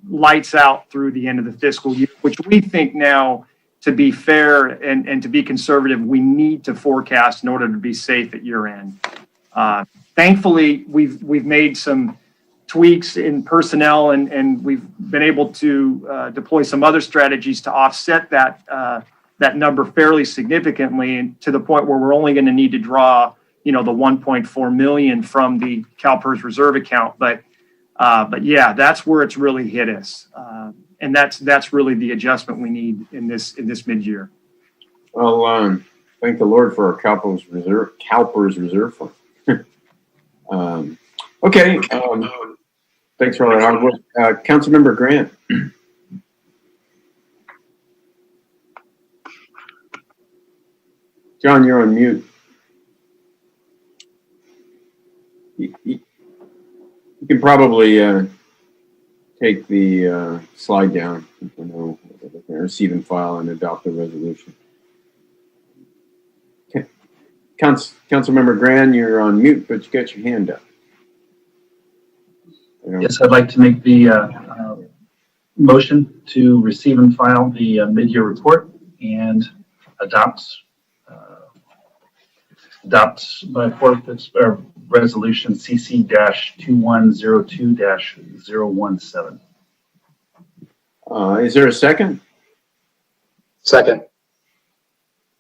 lights out through the end of the fiscal year, which we think now, to be fair and to be conservative, we need to forecast in order to be safe at year end. Thankfully, we've made some tweaks in personnel and we've been able to deploy some other strategies to offset that number fairly significantly, and to the point where we're only going to need to draw the 1.4 million from the CalPERS reserve account. But yeah, that's where it's really hit us. And that's really the adjustment we need in this mid-year. Well, thank the Lord for our CalPERS reserve fund. Okay. Thanks for all that hard work. Councilmember Grant. John, you're on mute. You can probably take the slide down, receive and file and adopt the resolution. Okay. Councilmember Grand, you're on mute, but you got your hand up. Yes, I'd like to make the motion to receive and file the mid-year report and adopt by forfeit resolution CC-2102-017. Is there a second? Second.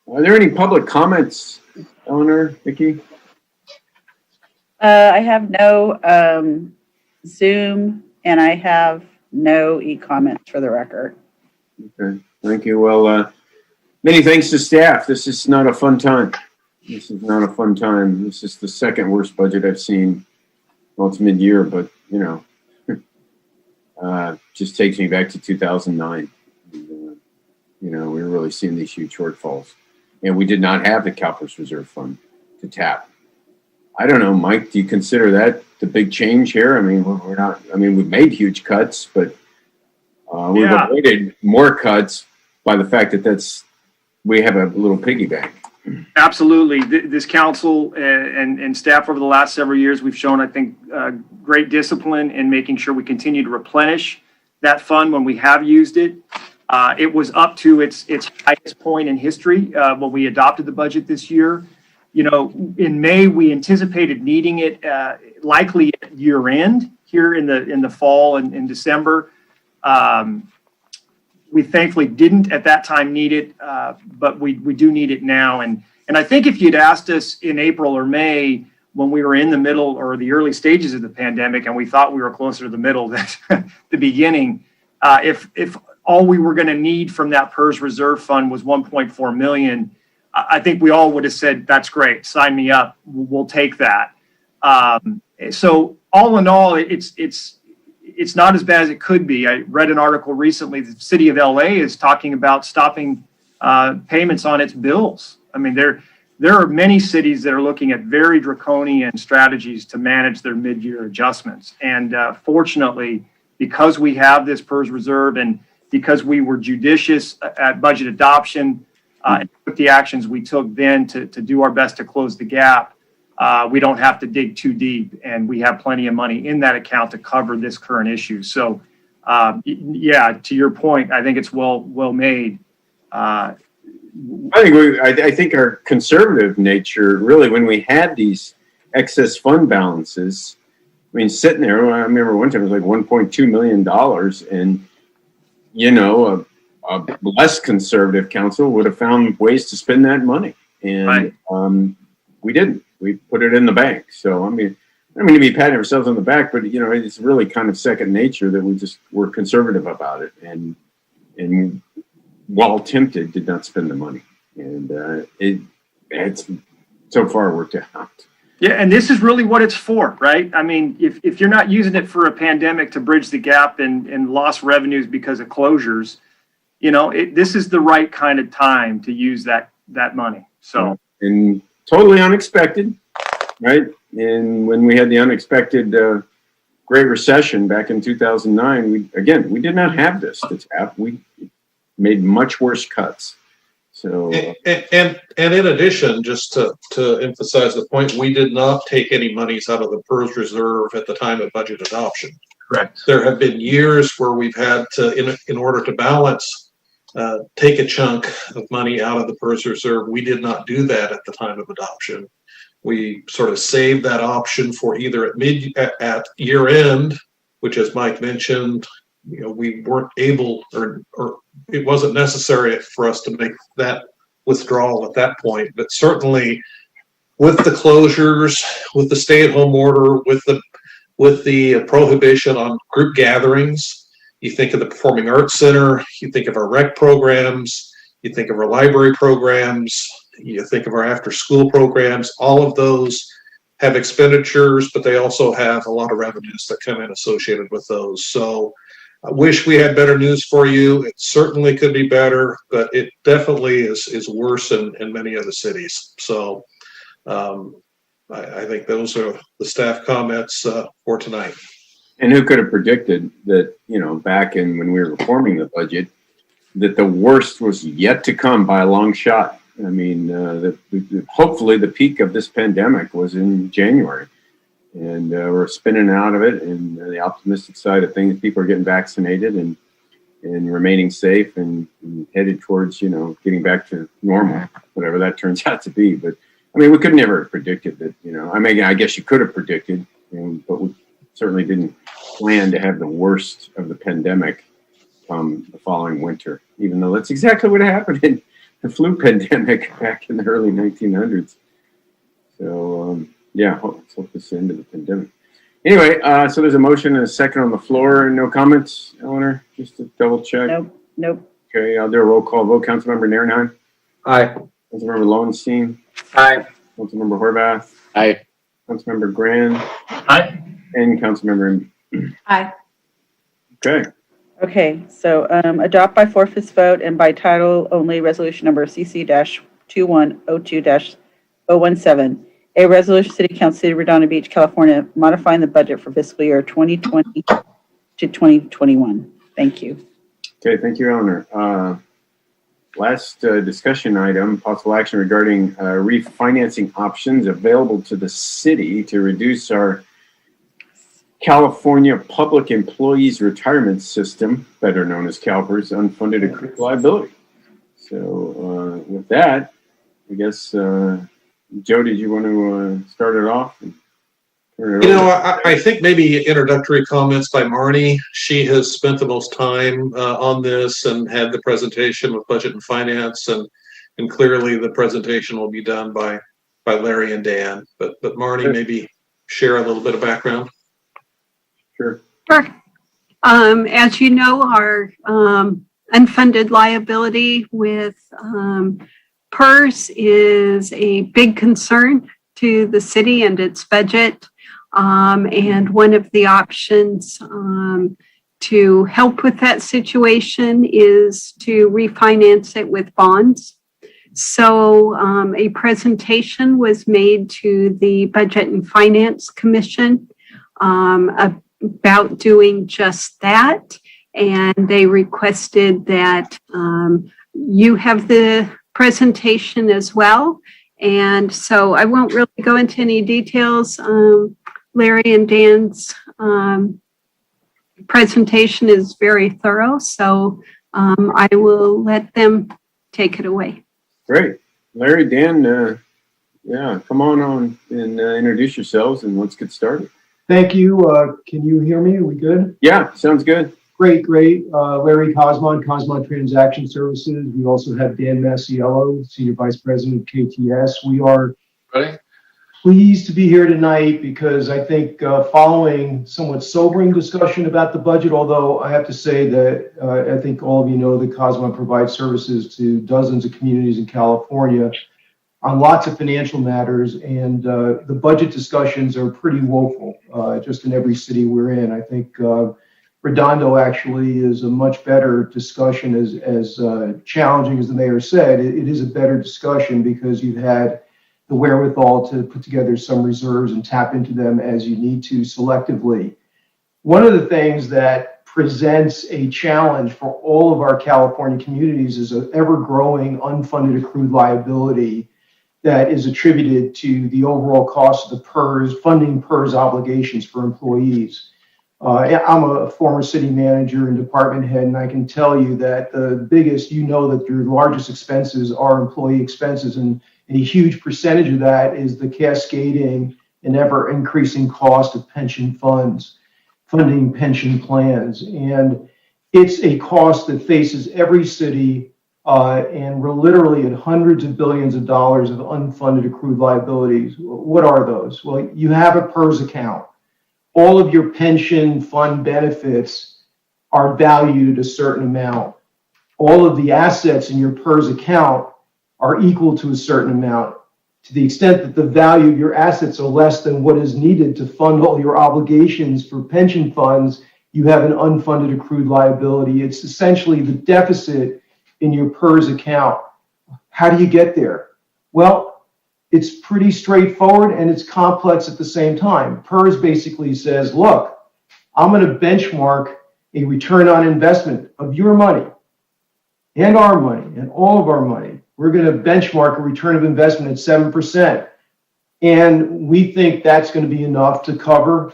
Are there any public comments, Eleanor, Vicki? I have no Zoom, and I have no e-comments for the record. Okay, thank you. Well, many thanks to staff. This is not a fun time. This is not a fun time. This is the second worst budget I've seen. Well, it's mid-year, but just takes me back to 2009. We were really seeing these huge shortfalls, and we did not have the CalPERS reserve fund to tap. I don't know, Mike. Do you consider that the big change here? I mean, we're not. I mean, we've made huge cuts, but we've avoided more cuts by the fact that we have a little piggy bank. Absolutely. This council and staff over the last several years, we've shown, I think, great discipline in making sure we continue to replenish that fund when we have used it. It was up to its highest point in history when we adopted the budget this year. In May, we anticipated needing it likely at year end here in the fall and in December. We thankfully didn't at that time need it, but we do need it now. And I think if you'd asked us in April or May, when we were in the middle or the early stages of the pandemic, and we thought we were closer to the middle than the beginning. If all we were going to need from that PERS reserve fund was 1.4 million, I think we all would have said, that's great, sign me up, we'll take that. So all in all, it's not as bad as it could be. I read an article recently, the city of LA is talking about stopping payments on its bills. I mean, there are many cities that are looking at very draconian strategies to manage their mid-year adjustments. And fortunately, because we have this PERS reserve and because we were judicious at budget adoption and took the actions we took then to do our best to close the gap, we don't have to dig too deep, and we have plenty of money in that account to cover this current issue. So, yeah, to your point, I think it's well made. I think our conservative nature, really, when we had these excess fund balances, I mean, sitting there, I remember one time it was like $1.2 million, and, you know, a less conservative council would have found ways to spend that money. And we didn't. We put it in the bank. So, I mean to be patting ourselves on the back, but, you know, it's really kind of second nature that we're conservative about it. And while tempted, did not spend the money. And it's so far worked out. Yeah, and this is really what it's for, right? I mean, if you're not using it for a pandemic to bridge the gap and lost revenues because of closures, you know, this is the right kind of time to use that money. So, and totally unexpected, right? And when we had the unexpected Great Recession back in 2009, we did not have this. We made much worse cuts. So, and in addition, just to emphasize the point, we did not take any monies out of the PERS reserve at the time of budget adoption. Correct. There have been years where we've had to, in order to balance, take a chunk of money out of the PERS reserve. We did not do that at the time of adoption. We sort of saved that option for either at year end, which, as Mike mentioned, you know, we weren't able or it wasn't necessary for us to make that withdrawal at that point. But certainly with the closures, with the stay-at-home order, with the prohibition on group gatherings, you think of the Performing Arts Center, you think of our rec programs, you think of our library programs, you think of our after-school programs. All of those have expenditures, but they also have a lot of revenues that come in associated with those. So I wish we had better news for you. It certainly could be better, but it definitely is worse in many other cities. So I think those are the staff comments for tonight. And who could have predicted that, you know, back in when we were reforming the budget, that the worst was yet to come by a long shot. I mean, hopefully the peak of this pandemic was in January. And we're spinning out of it, and the optimistic side of things, people are getting vaccinated and remaining safe and headed towards, you know, getting back to normal, whatever that turns out to be. But I mean, we could never have predicted that, you know, I mean, I guess you could have predicted, but we certainly didn't plan to have the worst of the pandemic come the following winter, even though that's exactly what happened in the flu pandemic back in the early 1900s. So, yeah, let's hope this end of the pandemic. Anyway, so there's a motion and a second on the floor. No comments, Eleanor? Just to double check. Nope. Okay, I'll do a roll call vote. Councilmember Nairnheim? Aye. Councilmember Lowenstein? Aye. Councilmember Horvath? Aye. Councilmember Grand? Aye. And Councilmember Aye. Okay. Okay, so adopt by four-fifths vote and by title only resolution number CC-2102-017. A resolution, City Council, City of Redondo Beach, California, modifying the budget for fiscal year 2020 to 2021. Thank you. Okay, thank you, Eleanor. Last discussion item, possible action regarding refinancing options available to the city to reduce our California Public Employees Retirement System, better known as CalPERS, unfunded accrued liability. So with that, I guess, Joe, did you want to start it off? I think maybe introductory comments by Marnie. She has spent the most time on this and had the presentation with Budget and Finance, and clearly the presentation will be done by by Larry and Dan. But Marnie, maybe share a little bit of background. Sure. Sure. As you know, our unfunded liability with PERS is a big concern to the city and its budget. And one of the options to help with that situation is to refinance it with bonds. So a presentation was made to the Budget and Finance Commission about doing just that. And they requested that you have the presentation as well. And so I won't really go into any details. Larry and Dan's presentation is very thorough, so I will let them take it away. Great. Larry, Dan, yeah, come on and introduce yourselves and let's get started. Thank you. Can you hear me? Are we good? Yeah, sounds good. Great. Larry Cosmon Transaction Services. We also have Dan Masiello, Senior Vice President of KTS. We are pleased to be here tonight because I think following somewhat sobering discussion about the budget, although I have to say that I think all of you know that Cosmon provides services to dozens of communities in California on lots of financial matters, and the budget discussions are pretty woeful just in every city we're in. I think Redondo actually is a much better discussion, as challenging as the mayor said. It is a better discussion because you've had the wherewithal to put together some reserves and tap into them as you need to selectively. One of the things that presents a challenge for all of our California communities is an ever-growing unfunded accrued liability that is attributed to the overall cost of the PERS, funding PERS obligations for employees. I'm a former city manager and department head, and I can tell you that the biggest, that your largest expenses are employee expenses, and a huge percentage of that is the cascading and ever increasing cost of pension funds, funding pension plans. And it's a cost that faces every city, and we're literally at hundreds of billions of dollars of unfunded accrued liabilities. What are those? Well, you have a PERS account. All of your pension fund benefits are valued a certain amount. All of the assets in your PERS account are equal to a certain amount. To the extent that the value of your assets are less than what is needed to fund all your obligations for pension funds, you have an unfunded accrued liability. It's essentially the deficit in your PERS account. How do you get there? Well, it's pretty straightforward and it's complex at the same time. PERS basically says, look, I'm going to benchmark a return on investment of your money and our money and all of our money. We're going to benchmark a return of investment at 7%. And we think that's going to be enough to cover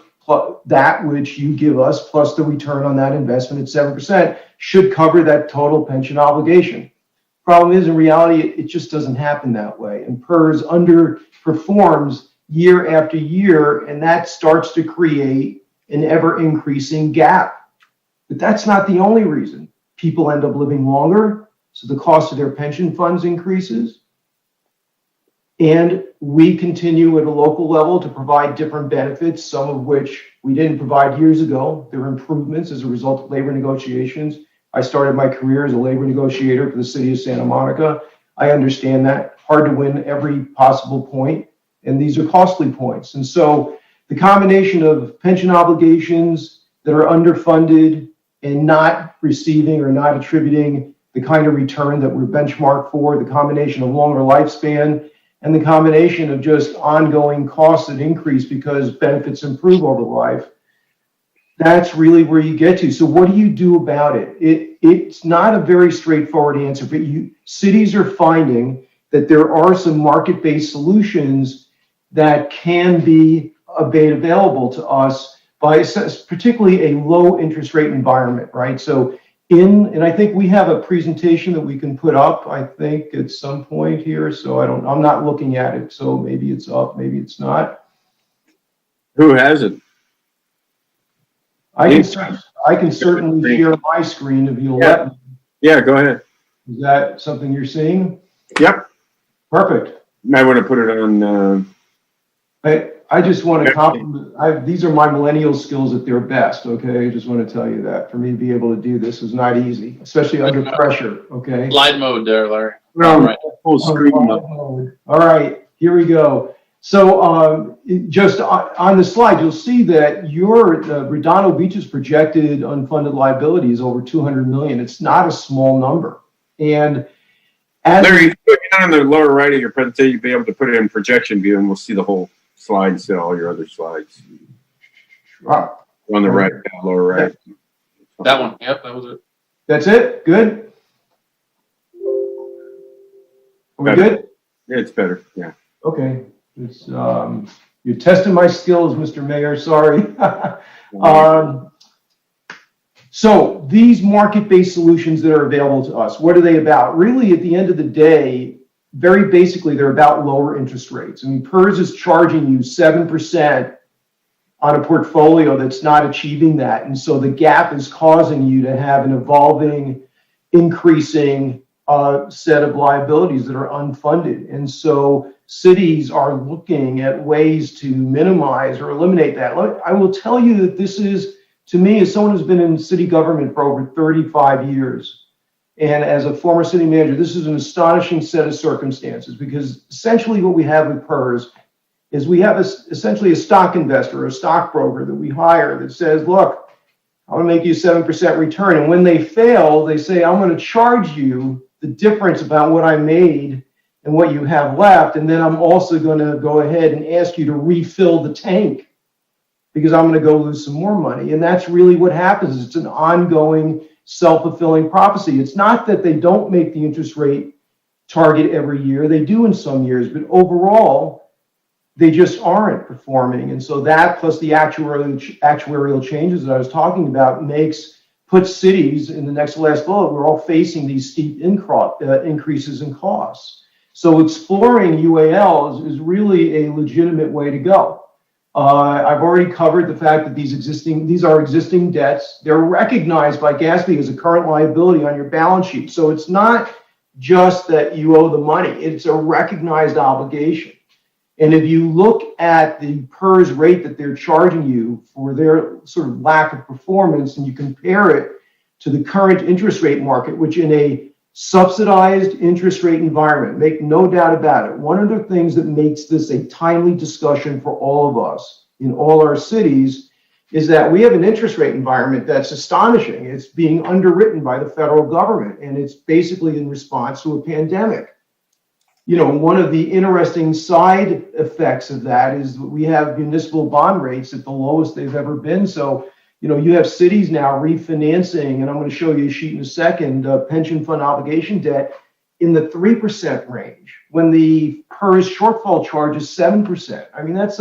that which you give us plus the return on that investment at 7% should cover that total pension obligation. Problem is, in reality, it just doesn't happen that way. And PERS underperforms year after year, and that starts to create an ever-increasing gap. But that's not the only reason. People end up living longer, so the cost of their pension funds increases. And we continue at a local level to provide different benefits, some of which we didn't provide years ago. There were improvements as a result of labor negotiations. I started my career as a labor negotiator for the city of Santa Monica. I understand that. Hard to win every possible point, and these are costly points. And so the combination of pension obligations that are underfunded and not receiving or not attributing the kind of return that we're benchmarked for, the combination of longer lifespan, and the combination of just ongoing costs that increase because benefits improve over life, that's really where you get to. So what do you do about it? It's not a very straightforward answer, but cities are finding that there are some market-based solutions that can be made available to us by particularly a low interest rate environment, right? So and I think we have a presentation that we can put up, I think at some point here. So I'm not looking at it. So maybe it's up, maybe it's not. Who has it? I can certainly share my screen if you'll let me. Yeah, go ahead. Is that something you're seeing? Yep. Perfect. might want to put it on, I just want to compliment, these are my millennial skills at their best, okay? I just want to tell you that. For me to be able to do this is not easy, especially under pressure, okay? Slide mode there, Larry. All right. Full screen mode. All right, here we go. So just on the slide, you'll see that your Redondo Beach's projected unfunded liability is over 200 million. It's not a small number. And as Larry, if you're on the lower right of your presentation, you'll be able to put it in projection view and we'll see the whole slide instead of all your other slides. Wow. On the right, lower right. That one. Yep, that was it. That's it? Good? Are we good? Yeah, it's better. Yeah. Okay. It's, you're testing my skills, Mr. Mayor. Sorry. So these market-based solutions that are available to us, what are they about? Really, at the end of the day, very basically, they're about lower interest rates. I mean, PERS is charging you 7% on a portfolio that's not achieving that. And so the gap is causing you to have an evolving, increasing set of liabilities that are unfunded. And so cities are looking at ways to minimize or eliminate that. I will tell you that this is, to me, as someone who's been in city government for over 35 years, and as a former city manager, this is an astonishing set of circumstances, because essentially what we have with PERS is we have essentially a stock investor, or a stockbroker that we hire that says, look, I want to make you a 7% return. And when they fail, they say, I'm going to charge you the difference about what I made and what you have left. And then I'm also going to go ahead and ask you to refill the tank because I'm going to go lose some more money. And that's really what happens. It's an ongoing self-fulfilling prophecy. It's not that they don't make the interest rate target every year. They do in some years, but overall, they just aren't performing. And so that, plus the actuarial changes that I was talking about, puts cities in the next last bullet. We're all facing these steep increases in costs. So exploring UAL is really a legitimate way to go. I've already covered the fact that these are existing debts. They're recognized by GASB as a current liability on your balance sheet. So it's not just that you owe the money, it's a recognized obligation. And if you look at the PERS rate that they're charging you for their sort of lack of performance, and you compare it to the current interest rate market, which in a subsidized interest rate environment, make no doubt about it, one of the things that makes this a timely discussion for all of us in all our cities is that we have an interest rate environment that's astonishing. It's being underwritten by the federal government, and it's basically in response to a pandemic. You know, one of the interesting side effects of that is that we have municipal bond rates at the lowest they've ever been. So, you know, you have cities now refinancing, and I'm going to show you a sheet in a second, pension fund obligation debt in the 3% range, when the PERS shortfall charge is 7%. I mean, that's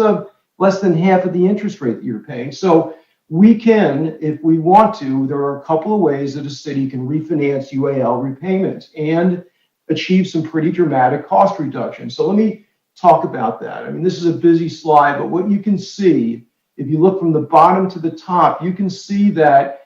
less than half of the interest rate that you're paying. So we can, if we want to, there are a couple of ways that a city can refinance UAL repayments and achieve some pretty dramatic cost reduction. So let me talk about that. I mean, this is a busy slide, but what you can see, if you look from the bottom to the top, you can see that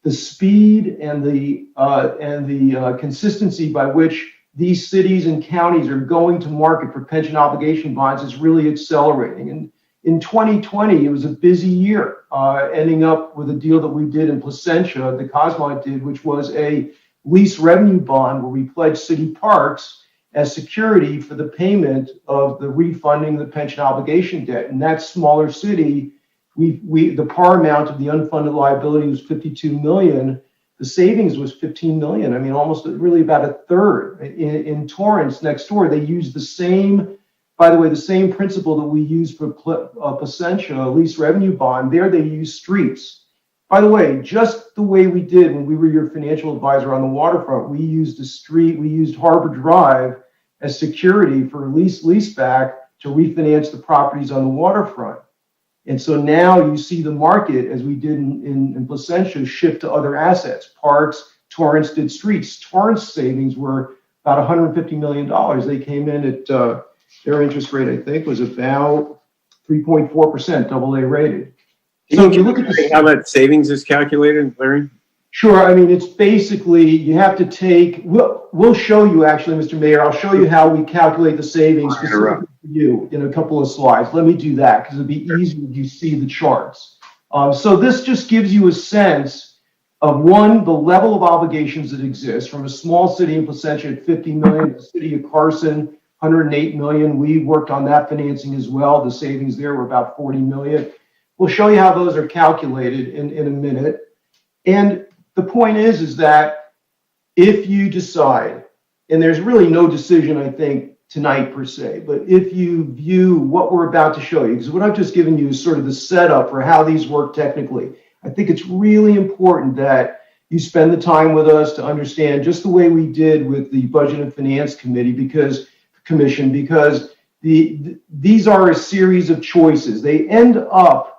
the speed and the consistency by which these cities and counties are going to market for pension obligation bonds is really accelerating. And in 2020, it was a busy year, ending up with a deal that we did in Placentia, the Cosmont did, which was a lease revenue bond where we pledged city parks as security for the payment of the refunding of the pension obligation debt. In that smaller city, the par amount of the unfunded liability was 52 million. The savings was 15 million. I mean, almost really about a third. In Torrance next door, they used the same, by the way, the same principle that we use for Placentia, a lease revenue bond. There they use streets. By the way, just the way we did when we were your financial advisor on the waterfront, we used we used Harbor Drive as security for leaseback to refinance the properties on the waterfront. And so now you see the market, as we did in Placentia, shift to other assets. Parks, Torrance did streets. Torrance savings were about $150 million. They came in at, their interest rate, I think, was about 3.4%, AA rated. So if you look at how that savings is calculated, Larry? Sure. I mean, it's basically, you have to take, we'll show you actually, Mr. Mayor, I'll show you how we calculate the savings specifically for you in a couple of slides. Let me do that because it'll be easier if you see the charts. So this just gives you a sense of, one, the level of obligations that exist from a small city in Placentia at 50 million, the city of Carson, 108 million. We worked on that financing as well. The savings there were about 40 million. We'll show you how those are calculated in a minute. And the point is that if you decide, and there's really no decision, I think, tonight per se, but if you view what we're about to show you, because what I've just given you is sort of the setup for how these work technically, I think it's really important that you spend the time with us to understand just the way we did with the Budget and Finance Committee, because these are a series of choices. They end up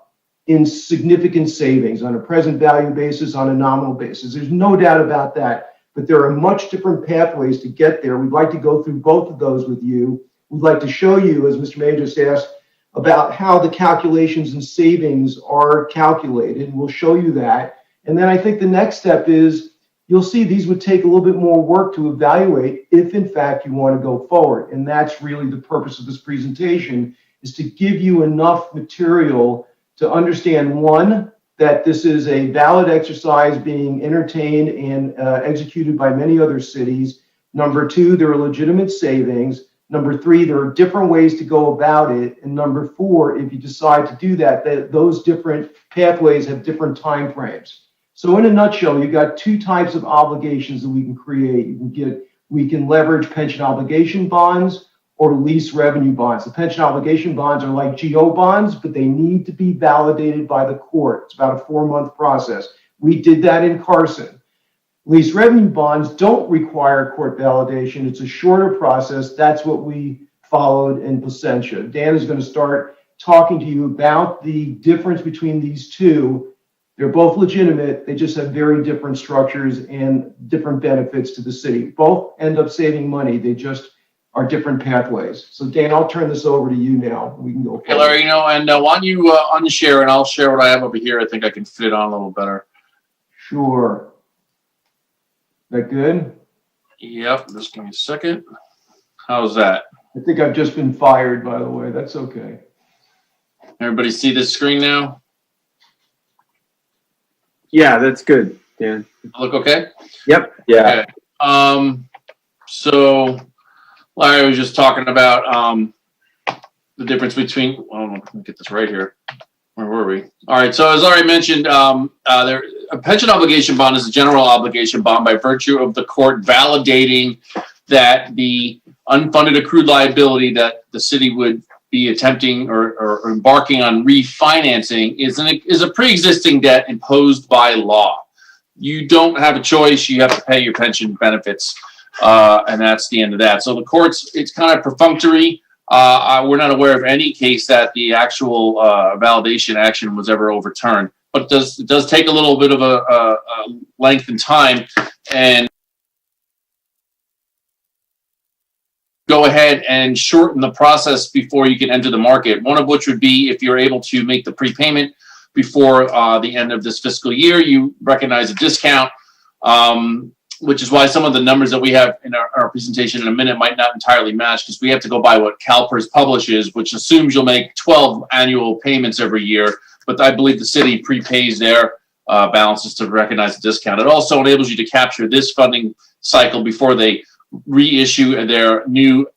in significant savings on a present value basis, on a nominal basis. There's no doubt about that, but there are much different pathways to get there. We'd like to go through both of those with you. We'd like to show you, as Mr. Mayor just asked, about how the calculations and savings are calculated. We'll show you that. And then I think the next step is, you'll see these would take a little bit more work to evaluate if in fact you want to go forward. And that's really the purpose of this presentation, is to give you enough material to understand, one, that this is a valid exercise being entertained and executed by many other cities. Number two, there are legitimate savings. Number three, there are different ways to go about it. And number four, if you decide to do that, those different pathways have different time frames. So in a nutshell, you've got two types of obligations that we can create. We can leverage pension obligation bonds or lease revenue bonds. The pension obligation bonds are like GO bonds, but they need to be validated by the court. It's about a 4-month process. We did that in Carson. Lease revenue bonds don't require court validation. It's a shorter process. That's what we followed in Placentia. Dan is going to start talking to you about the difference between these two. They're both legitimate. They just have very different structures and different benefits to the city. Both end up saving money. They just are different pathways. So Dan, I'll turn this over to you now. We can go. Hey, Larry, and why don't you unshare and I'll share what I have over here. I think I can fit it on a little better. Sure. That good? Yep. Just give me a second. How's that? I think I've just been fired, by the way. That's okay. Everybody see this screen now? Yeah, that's good, Dan. Look okay? Yep. Yeah. Okay. So Larry was just talking about the difference between, let me get this right here. Where were we? All right. So as Larry mentioned, a pension obligation bond is a general obligation bond by virtue of the court validating that the unfunded accrued liability that the city would be attempting or embarking on refinancing is a pre-existing debt imposed by law. You don't have a choice. You have to pay your pension benefits. And that's the end of that. So the courts, it's kind of perfunctory. We're not aware of any case that the actual validation action was ever overturned, but it does take a little bit of a length in time, and go ahead and shorten the process before you can enter the market. One of which would be if you're able to make the prepayment before the end of this fiscal year, you recognize a discount. Which is why some of the numbers that we have in our presentation in a minute might not entirely match, because we have to go by what CalPERS publishes, which assumes you'll make 12 annual payments every year. But I believe the city prepays their balances to recognize the discount. It also enables you to capture this funding cycle before they reissue their new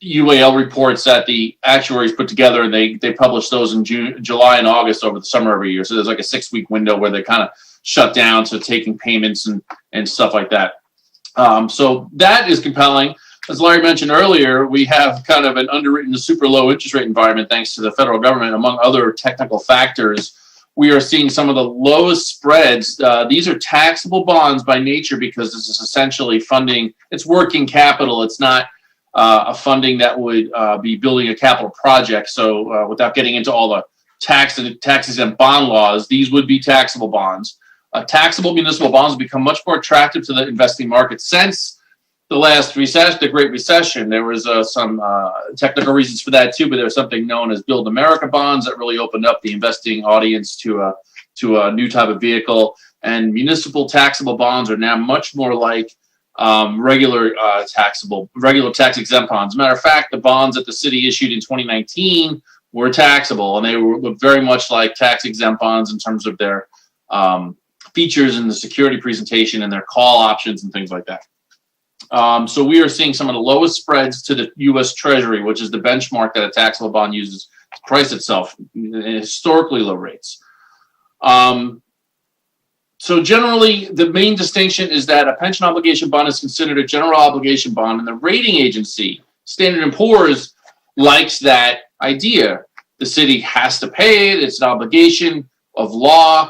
UAL reports that the actuaries put together, and they publish those in July and August over the summer every year. So there's like a 6-week window where they kind of shut down to taking payments and stuff like that. So that is compelling. As Larry mentioned earlier, we have kind of an underwritten super low interest rate environment thanks to the federal government, among other technical factors. We are seeing some of the lowest spreads. These are taxable bonds by nature because this is essentially funding. It's working capital. It's not a funding that would be building a capital project. So without getting into all the taxes and bond laws, these would be taxable bonds. Taxable municipal bonds have become much more attractive to the investing market since the last recession, the Great Recession. There was some technical reasons for that too, but there's something known as Build America bonds that really opened up the investing audience to a new type of vehicle. and municipal taxable bonds are now much more like regular tax exempt bonds. As a matter of fact, the bonds that the city issued in 2019 were taxable, and they were very much like tax exempt bonds in terms of their features and the security presentation and their call options and things like that. So we are seeing some of the lowest spreads to the U.S. Treasury, which is the benchmark that a taxable bond uses to price itself, historically low rates. So generally, the main distinction is that a pension obligation bond is considered a general obligation bond, and the rating agency, Standard & Poor's, likes that idea. The city has to pay it. It's an obligation of law.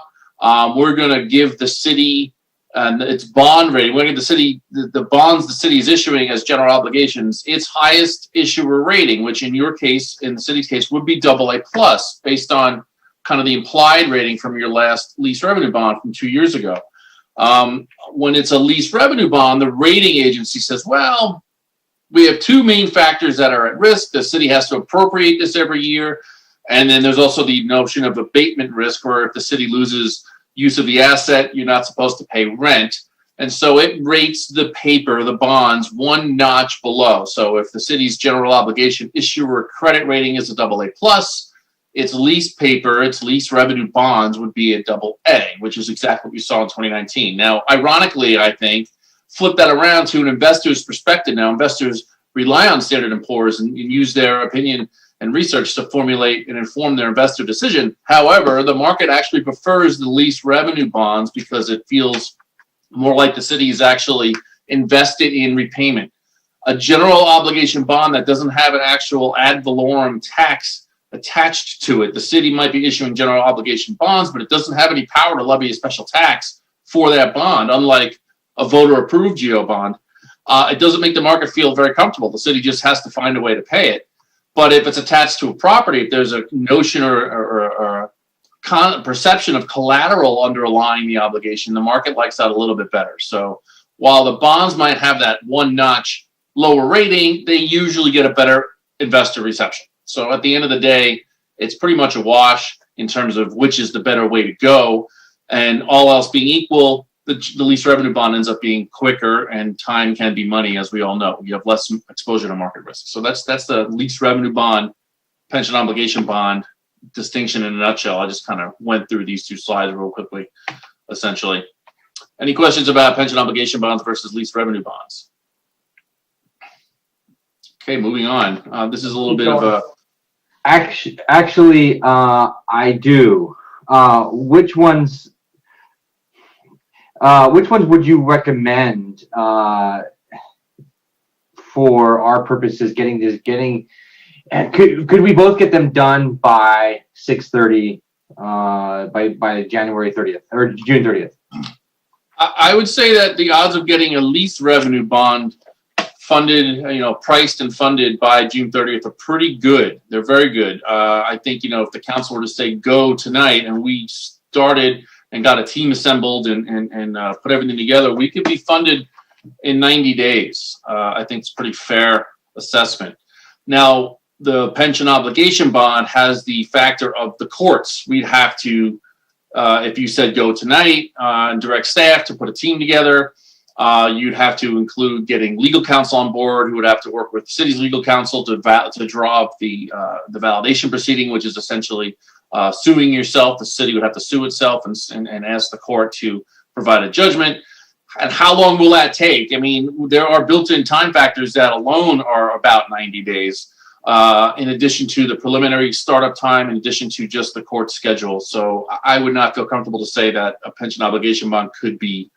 We're going to give the city its bond rating. We're going to give the city the bonds the city is issuing as general obligations, its highest issuer rating, which in your case, in the city's case, would be AA+, based on kind of the implied rating from your last lease revenue bond from 2 years ago. When it's a lease revenue bond, the rating agency says, well, we have two main factors that are at risk. The city has to appropriate this every year. And then there's also the notion of abatement risk, where if the city loses use of the asset, you're not supposed to pay rent. And so it rates the paper, the bonds, one notch below. So if the city's general obligation issuer credit rating is a AA+, its lease paper, its lease revenue bonds would be a AA, which is exactly what we saw in 2019. Now, ironically, I think, flip that around to an investor's perspective. Now, investors rely on Standard & Poor's and use their opinion and research to formulate and inform their investor decision. However, the market actually prefers the lease revenue bonds because it feels more like the city is actually invested in repayment. A general obligation bond that doesn't have an actual ad valorem tax attached to it. The city might be issuing general obligation bonds, but it doesn't have any power to levy a special tax for that bond, unlike a voter-approved GO bond. It doesn't make the market feel very comfortable. The city just has to find a way to pay it. But if it's attached to a property, if there's a notion or perception of collateral underlying the obligation, the market likes that a little bit better. So while the bonds might have that one notch lower rating, they usually get a better investor reception. So at the end of the day, it's pretty much a wash in terms of which is the better way to go. And all else being equal, the lease revenue bond ends up being quicker, and time can be money, as we all know. You have less exposure to market risk. So that's the lease revenue bond, pension obligation bond distinction in a nutshell. I just kind of went through these two slides real quickly, essentially. Any questions about pension obligation bonds versus lease revenue bonds? Okay, moving on. This is a little bit of a... Actually, I do. Which ones would you recommend for our purposes? Could we both get them done by 6:30 by January 30th or June 30th? I would say that the odds of getting a lease revenue bond funded, priced and funded by June 30th are pretty good. They're very good. I think, if the council were to say go tonight and we started and got a team assembled and put everything together, we could be funded in 90 days. I think it's a pretty fair assessment. Now, the pension obligation bond has the factor of the courts. We'd have to, if you said go tonight, and direct staff to put a team together. You'd have to include getting legal counsel on board, who would have to work with the city's legal counsel to draw up the validation proceeding, which is essentially suing yourself. The city would have to sue itself and ask the court to provide a judgment. And how long will that take? I mean, there are built-in time factors that alone are about 90 days, in addition to the preliminary startup time, in addition to just the court schedule. So I would not feel comfortable to say that a pension obligation bond could be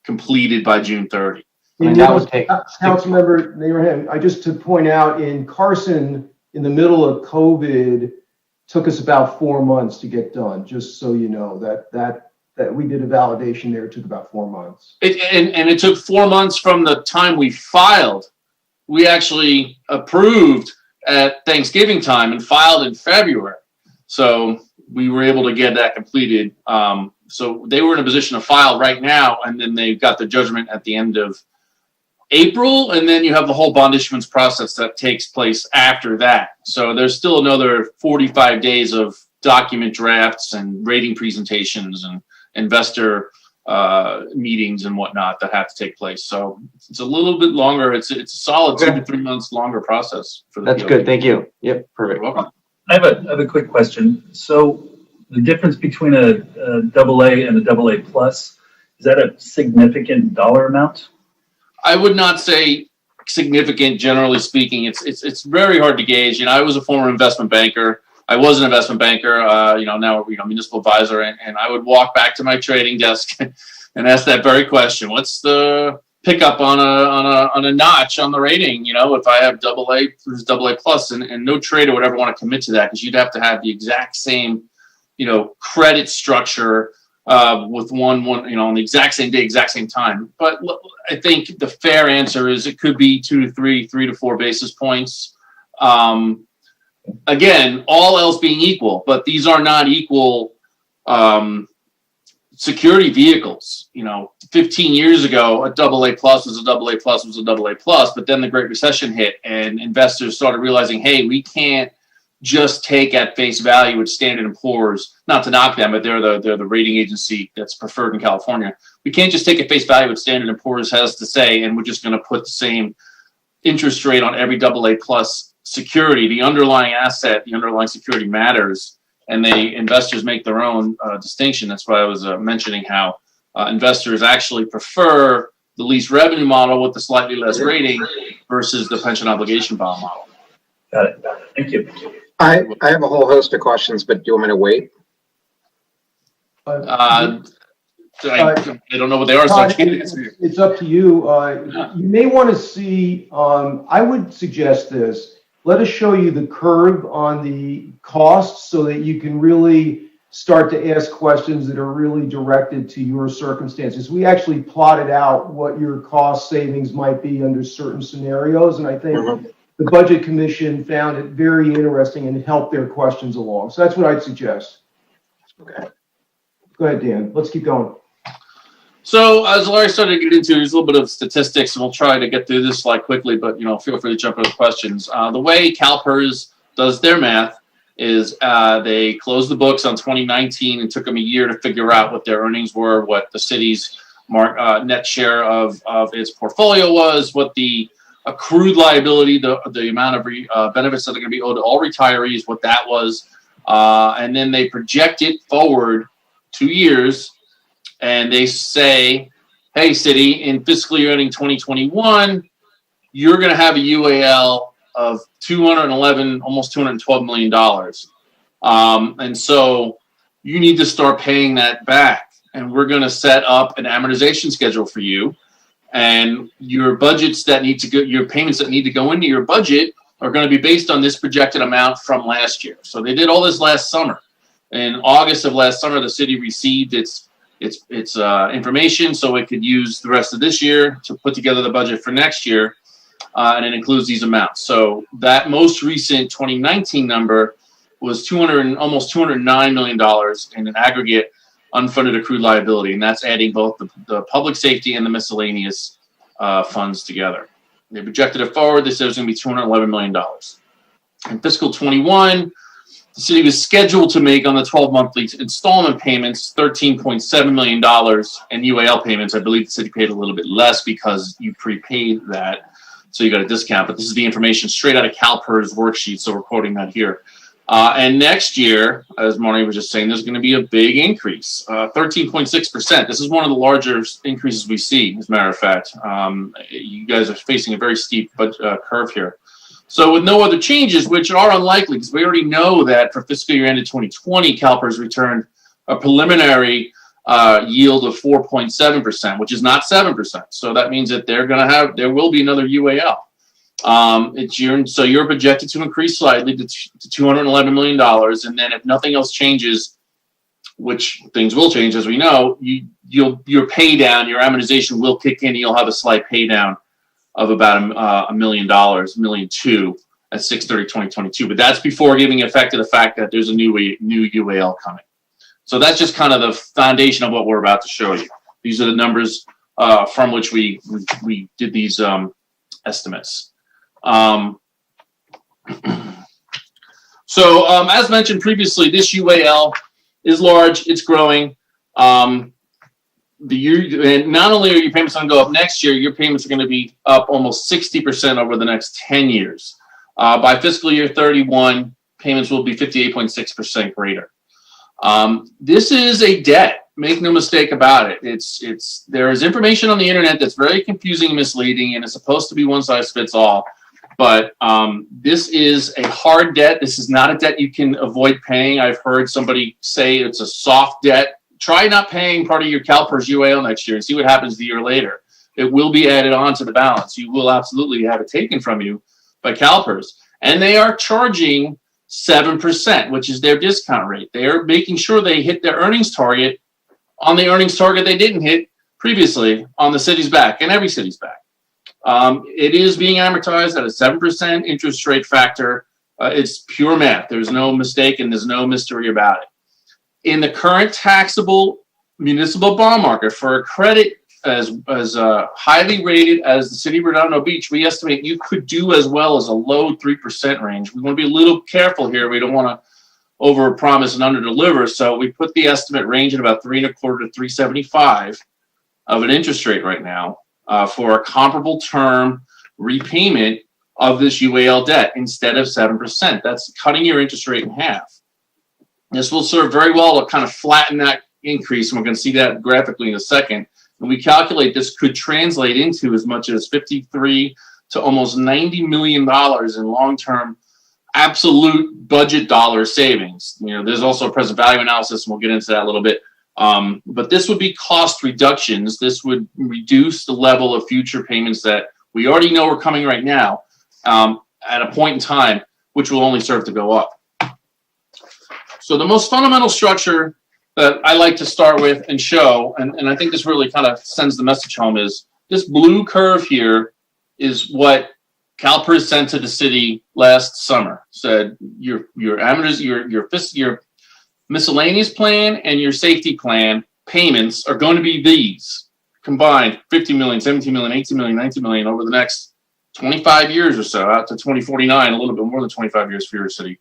completed by June 30. Councilmember Abraham, just to point out, in Carson, in the middle of COVID, took us about 4 months to get done. Just so you know that we did a validation there. It took about 4 months. And it took 4 months from the time we filed. We actually approved at Thanksgiving time and filed in February. So we were able to get that completed. So they were in a position to file right now, and then they got the judgment at the end of April, and then you have the whole bond issuance process that takes place after that. So there's still another 45 days of document drafts and rating presentations and investor meetings and whatnot that have to take place. So it's a little bit longer. It's a solid 2 to 3 months longer process for the That's POP. good. Thank you. Yep, perfect. You're welcome. I have a quick question. So the difference between a AA and a AA plus, is that a significant dollar amount? I would not say significant, generally speaking. It's very hard to gauge. You know, I was a former investment banker. I was an investment banker, now, municipal advisor, and I would walk back to my trading desk and ask that very question. What's the pickup on a notch on the rating? You know, if I have AA versus AA plus, and no trader would ever want to commit to that, because you'd have to have the exact same, credit structure with one, on the exact same day, exact same time. But I think the fair answer is it could be 2 to 3 to 4 basis points. Again, all else being equal, but these are not equal security vehicles. 15 years ago, a AA plus was a AA plus was a AA plus, but then the Great Recession hit and investors started realizing, hey, we can't just take at face value with Standard & Poor's, not to knock them, but they're the rating agency that's preferred in California. We can't just take at face value what Standard & Poor's has to say, and we're just going to put the same interest rate on every AA plus security. The underlying asset, the underlying security matters, and investors make their own distinction. That's why I was mentioning how investors actually prefer the lease revenue model with the slightly less rating versus the pension obligation bond model. Got it. Thank you. I have a whole host of questions, but do you want me to wait? I don't know what they are, so I can't answer you. It's up to you. You may want to see, I would suggest this. Let us show you the curve on the costs so that you can really start to ask questions that are really directed to your circumstances. We actually plotted out what your cost savings might be under certain scenarios, and I think the Budget Commission found it very interesting and helped their questions along. So that's what I'd suggest. Okay. Go ahead, Dan. Let's keep going. So as Larry started to get into, there's a little bit of statistics, and we'll try to get through this slide quickly, but feel free to jump into questions. The way CalPERS does their math is they closed the books on 2019 and took them a year to figure out what their earnings were, what the city's net share of its portfolio was, what the accrued liability, the amount of benefits that are going to be owed to all retirees, what that was, and then they project it forward 2 years. And they say, hey, city, in fiscal year ending 2021, you're going to have a UAL of almost $212 million. And so you need to start paying that back. And we're going to set up an amortization schedule for you. And your budgets that need to go, your payments that need to go into your budget are going to be based on this projected amount from last year. So they did all this last summer. In August of last summer, the city received its information so it could use the rest of this year to put together the budget for next year, and it includes these amounts. So that most recent 2019 number was almost $209 million in an aggregate unfunded accrued liability, and that's adding both the public safety and the miscellaneous funds together. They projected it forward. They said it was going to be $211 million. In fiscal 21, the city was scheduled to make on the 12 monthly installment payments $13.7 million, and UAL payments, I believe the city paid a little bit less because you prepaid that, so you got a discount. But this is the information straight out of CalPERS worksheet, so we're quoting that here. And next year, as Marnie was just saying, there's going to be a big increase, 13.6%. This is one of the larger increases we see, as a matter of fact. You guys are facing a very steep curve here. So with no other changes, which are unlikely, because we already know that for fiscal year ended 2020, CalPERS returned a preliminary yield of 4.7%, which is not 7%. So that means that there will be another UAL. So you're projected to increase slightly to $211 million, and then if nothing else changes, which things will change as we know, your pay down, your amortization will kick in. And you'll have a slight pay down of about $1 million, $1.2 million at 6/30/2022. But that's before giving effect to the fact that there's a new UAL coming. So that's just kind of the foundation of what we're about to show you. These are the numbers from which we did these estimates. So as mentioned previously, this UAL is large. It's growing. and not only are your payments going to go up next year, your payments are going to be up almost 60% over the next 10 years. By fiscal year 31, payments will be 58.6% greater. This is a debt. Make no mistake about it. There is information on the internet that's very confusing and misleading, and it's supposed to be one size fits all. But this is a hard debt. This is not a debt you can avoid paying. I've heard somebody say it's a soft debt. Try not paying part of your CalPERS UAL next year and see what happens the year later. It will be added on to the balance. You will absolutely have it taken from you by CalPERS. And they are charging 7%, which is their discount rate. They are making sure they hit their earnings target on the earnings target they didn't hit previously on the city's back and every city's back. It is being amortized at a 7% interest rate factor. It's pure math. There's no mistake and there's no mystery about it. In the current taxable municipal bond market for a credit as highly rated as the city of Redondo Beach, we estimate you could do as well as a low 3% range. We want to be a little careful here. We don't want to over promise and under deliver. So we put the estimate range at about 3.25 to 3.75 of an interest rate right now for a comparable term repayment of this UAL debt instead of 7%. That's cutting your interest rate in half. This will serve very well to kind of flatten that increase, and we're going to see that graphically in a second. And we calculate this could translate into as much as $53 to almost $90 million in long-term absolute budget dollar savings. You know, there's also a present value analysis, and we'll get into that a little bit. But this would be cost reductions. This would reduce the level of future payments that we already know are coming right now at a point in time, which will only serve to go up. So the most fundamental structure that I like to start with and show, and I think this really kind of sends the message home, is this blue curve here is what CalPERS sent to the city last summer. Said your miscellaneous plan and your safety plan payments are going to be these combined: 50 million, 17 million, 18 million, 19 million over the next 25 years or so, out to 2049, a little bit more than 25 years for your city.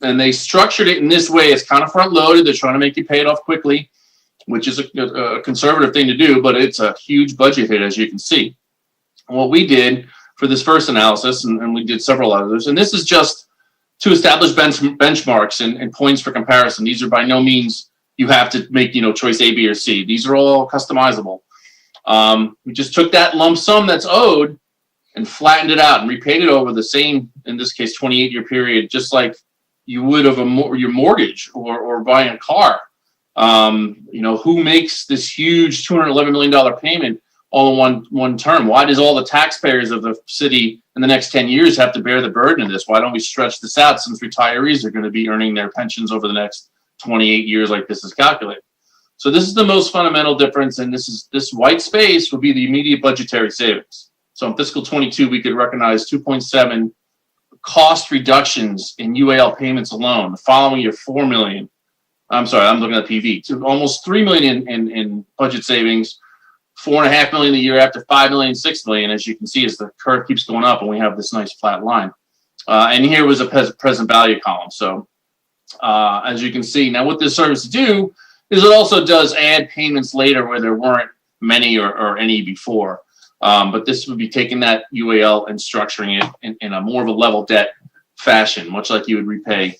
And they structured it in this way. It's kind of front loaded. They're trying to make you pay it off quickly, which is a conservative thing to do, but it's a huge budget hit, as you can see. And what we did for this first analysis, and we did several others, and this is just to establish benchmarks and points for comparison. These are by no means you have to make, choice A, B, or C. These are all customizable. We just took that lump sum that's owed and flattened it out and repaid it over the same, in this case, 28-year period, just like you would of your mortgage or buying a car. Who makes this huge $211 million payment all in one term? Why does all the taxpayers of the city in the next 10 years have to bear the burden of this? Why don't we stretch this out, since retirees are going to be earning their pensions over the next 28 years like this is calculated? So this is the most fundamental difference, and this white space would be the immediate budgetary savings. So in fiscal 22, we could recognize 2.7 cost reductions in UAL payments alone. The following year, 4 million. I'm sorry, I'm looking at PV. To almost 3 million in budget savings, 4.5 million the year after, 5 million, 6 million, as you can see, as the curve keeps going up and we have this nice flat line. And here was a present value column. So as you can see, now what this serves to do is it also does add payments later where there weren't many or any before. But this would be taking that UAL and structuring it in a more of a level debt fashion, much like you would repay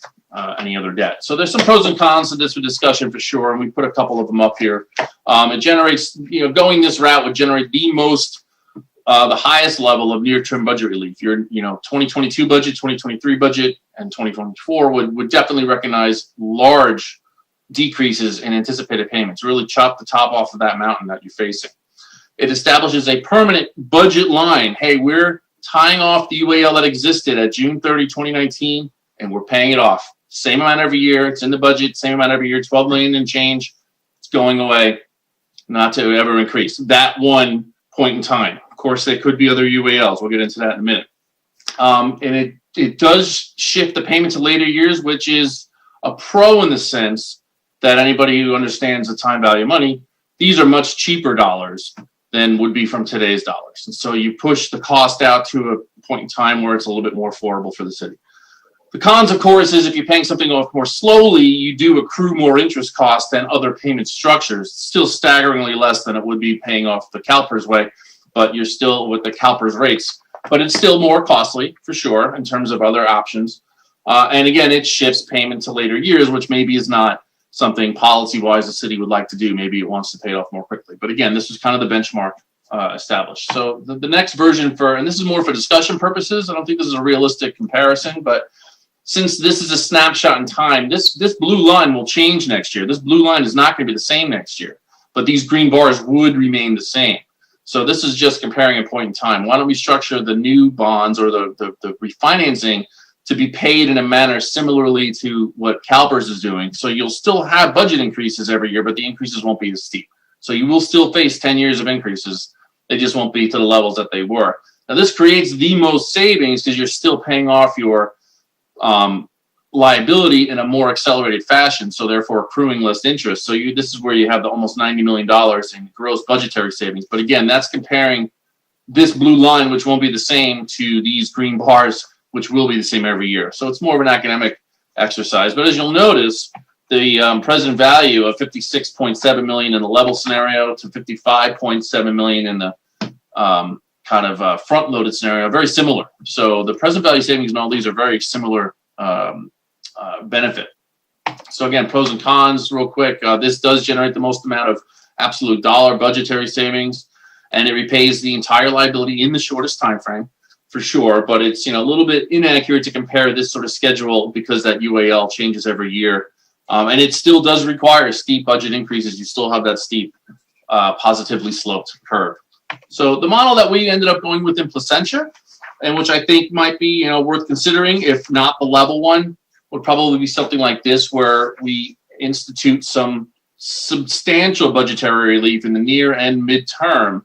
any other debt. So there's some pros and cons to this for discussion for sure, and we put a couple of them up here. It generates, going this route would generate the highest level of near-term budget relief. Your 2022 budget, 2023 budget, and 2024 would definitely recognize large decreases in anticipated payments, really chop the top off of that mountain that you're facing. It establishes a permanent budget line. Hey, we're tying off the UAL that existed at June 30, 2019, and we're paying it off. Same amount every year. It's in the budget, same amount every year, 12 million and change. It's going away, not to ever increase. That one point in time. Of course, there could be other UALs. We'll get into that in a minute. And it does shift the payment to later years, which is a pro in the sense that anybody who understands the time value of money, these are much cheaper dollars than would be from today's dollars. And so you push the cost out to a point in time where it's a little bit more affordable for the city. The cons, of course, is if you're paying something off more slowly, you do accrue more interest costs than other payment structures. Still staggeringly less than it would be paying off the CalPERS way, but you're still with the CalPERS rates. But it's still more costly, for sure, in terms of other options. And again, it shifts payment to later years, which maybe is not something policy-wise the city would like to do. Maybe it wants to pay it off more quickly. But again, this is kind of the benchmark established. So the next version and this is more for discussion purposes. I don't think this is a realistic comparison, but since this is a snapshot in time, this blue line will change next year. This blue line is not going to be the same next year, but these green bars would remain the same. So this is just comparing a point in time. Why don't we structure the new bonds or the refinancing to be paid in a manner similarly to what CalPERS is doing? So you'll still have budget increases every year, but the increases won't be as steep. So you will still face 10 years of increases. They just won't be to the levels that they were. Now this creates the most savings because you're still paying off your liability in a more accelerated fashion, so therefore accruing less interest. So this is where you have the almost $90 million in gross budgetary savings. But again, that's comparing this blue line, which won't be the same, to these green bars, which will be the same every year. So it's more of an academic exercise. But as you'll notice, the present value of $56.7 million in the level scenario to $55.7 million in the front-loaded scenario, very similar. So the present value savings and all these are very similar benefit. So again, pros and cons real quick. This does generate the most amount of absolute dollar budgetary savings, and it repays the entire liability in the shortest time frame, for sure. But it's a little bit inaccurate to compare this sort of schedule because that UAL changes every year, and it still does require steep budget increases. You still have that steep, positively sloped curve. So the model that we ended up going with in Placentia, and which I think might be worth considering, if not the level one, would probably be something like this, where we institute some substantial budgetary relief in the near and midterm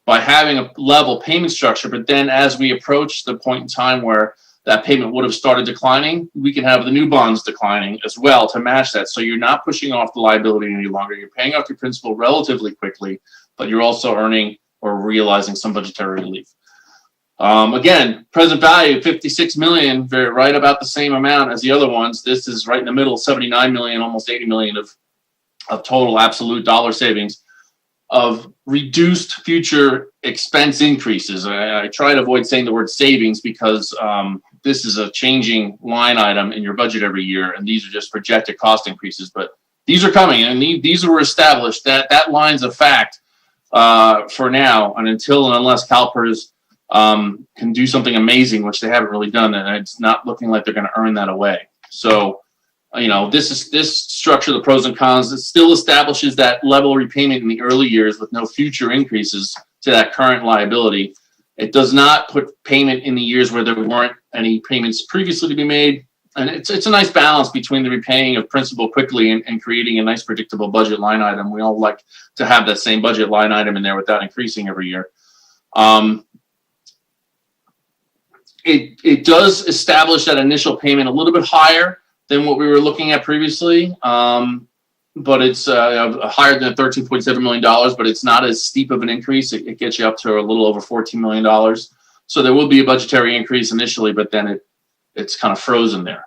by having a level payment structure. But then as we approach the point in time where that payment would have started declining, we can have the new bonds declining as well to match that. So you're not pushing off the liability any longer. You're paying off your principal relatively quickly, but you're also earning or realizing some budgetary relief. Again, present value, 56 million, right about the same amount as the other ones. This is right in the middle, 79 million, almost 80 million of total absolute dollar savings of reduced future expense increases. I try to avoid saying the word savings because this is a changing line item in your budget every year, and these are just projected cost increases, but these are coming, and these were established. That line's a fact for now, and until and unless CalPERS can do something amazing, which they haven't really done, and it's not looking like they're going to earn that away. So, this structure, the pros and cons, it still establishes that level repayment in the early years with no future increases to that current liability. It does not put payment in the years where there weren't any payments previously to be made. And it's a nice balance between the repaying of principal quickly and creating a nice predictable budget line item. We all like to have that same budget line item in there without increasing every year. It does establish that initial payment a little bit higher than what we were looking at previously, but it's higher than $13.7 million, but it's not as steep of an increase. It gets you up to a little over $14 million. So there will be a budgetary increase initially, but then it's kind of frozen there.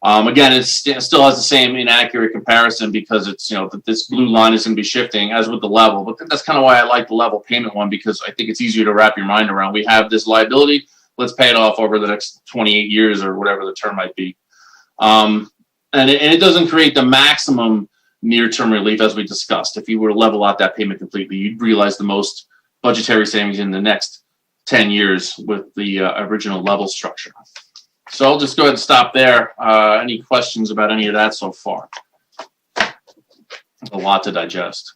Again, it still has the same inaccurate comparison because it's, that this blue line is going to be shifting as with the level, but that's kind of why I like the level payment one, because I think it's easier to wrap your mind around. We have this liability, let's pay it off over the next 28 years or whatever the term might be. And it doesn't create the maximum near-term relief as we discussed. If you were to level out that payment completely, you'd realize the most budgetary savings in the next 10 years with the original level structure. So I'll just go ahead and stop there. Any questions about any of that so far? A lot to digest.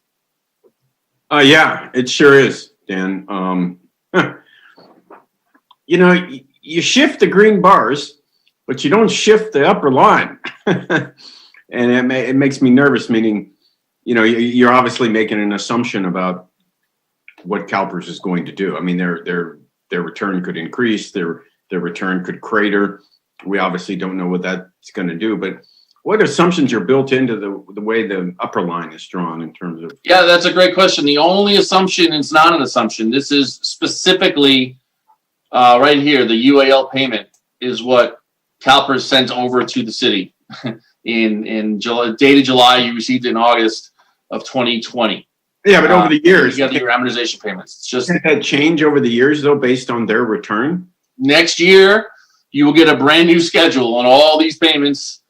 Yeah, it sure is, Dan. You shift the green bars, but you don't shift the upper line. And it makes me nervous, meaning, you're obviously making an assumption about what CalPERS is going to do. I mean, their return could increase, their return could crater. We obviously don't know what that's going to do, but what assumptions are built into the way the upper line is drawn in terms of? Yeah, that's a great question. The only assumption, it's not an assumption. This is specifically right here, the UAL payment is what CalPERS sent over to the city in July, dated July. You received it in August of 2020. Yeah, but over the years, you got your amortization payments. It's just did that change over the years though, based on their return? next year you will get a brand new schedule, and all these payments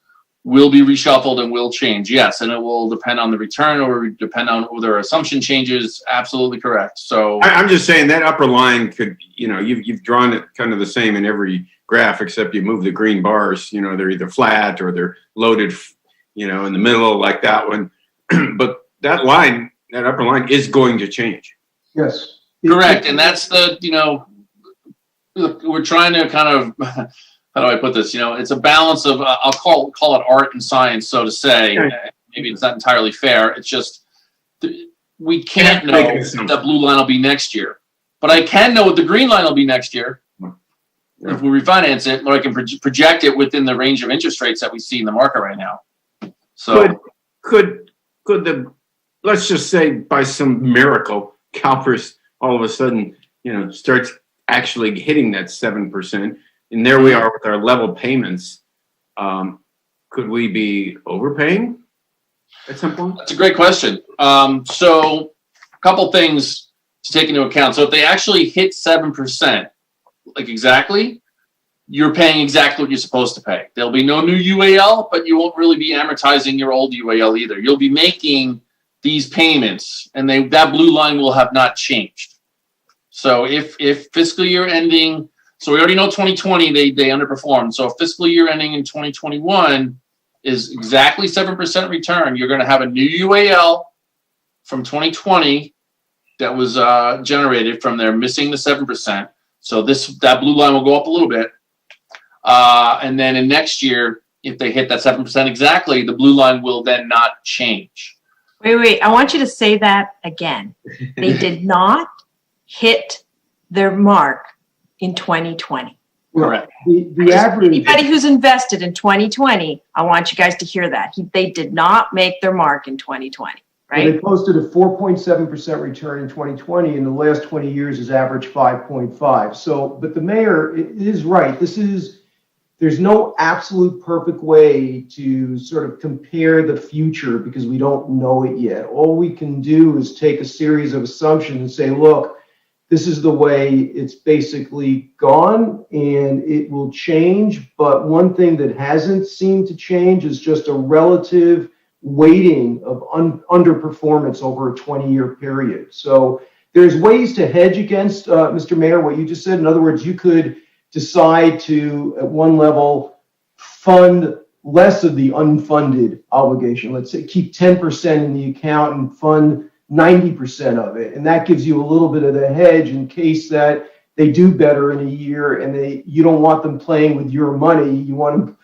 will be reshuffled and will change. Yes, and it will depend on the return or depend on whether assumption changes. Absolutely correct. So I'm just saying that upper line could, you've drawn it kind of the same in every graph, except you move the green bars. They're either flat or they're loaded, in the middle like that one. But that line, that upper line, is going to change. Yes. correct, and that's the we're trying to kind of. How do I put this? It's a balance of I'll call it art and science, so to say. Maybe it's not entirely fair. It's just we can't know what the blue line will be next year, but I can know what the green line will be next year if we refinance it, or I can project it within the range of interest rates that we see in the market right now. So could the, let's just say by some miracle, CalPERS all of a sudden starts actually hitting that 7%. And there we are with our level payments. Could we be overpaying at some point? That's a great question. So a couple things to take into account. So if they actually hit 7%, like exactly, you're paying exactly what you're supposed to pay. There'll be no new UAL, but you won't really be amortizing your old UAL either. You'll be making these payments, and that blue line will have not changed. So if fiscal year ending, so we already know 2020 they underperformed. So fiscal year ending in 2021 is exactly 7% return. You're going to have a new UAL from 2020 that was generated from there missing the 7%. So that blue line will go up a little bit. And then in next year, if they hit that 7% exactly, the blue line will then not change. Wait. I want you to say that again. They did not hit their mark in 2020. Correct. The average. Anybody who's invested in 2020, I want you guys to hear that. They did not make their mark in 2020, right? Well, they posted a 4.7% return in 2020, and the last 20 years has averaged 5.5. So, but the mayor is right. There's no absolute perfect way to sort of compare the future because we don't know it yet. All we can do is take a series of assumptions and say, look, this is the way it's basically gone and it will change. But one thing that hasn't seemed to change is just a relative weighting of underperformance over a 20-year period. So there's ways to hedge against, Mr. Mayor, what you just said. In other words, you could decide to, at one level, fund less of the unfunded obligation. Let's say keep 10% in the account and fund 90% of it. And that gives you a little bit of the hedge in case that they do better in a year and you don't want them playing with your money. You want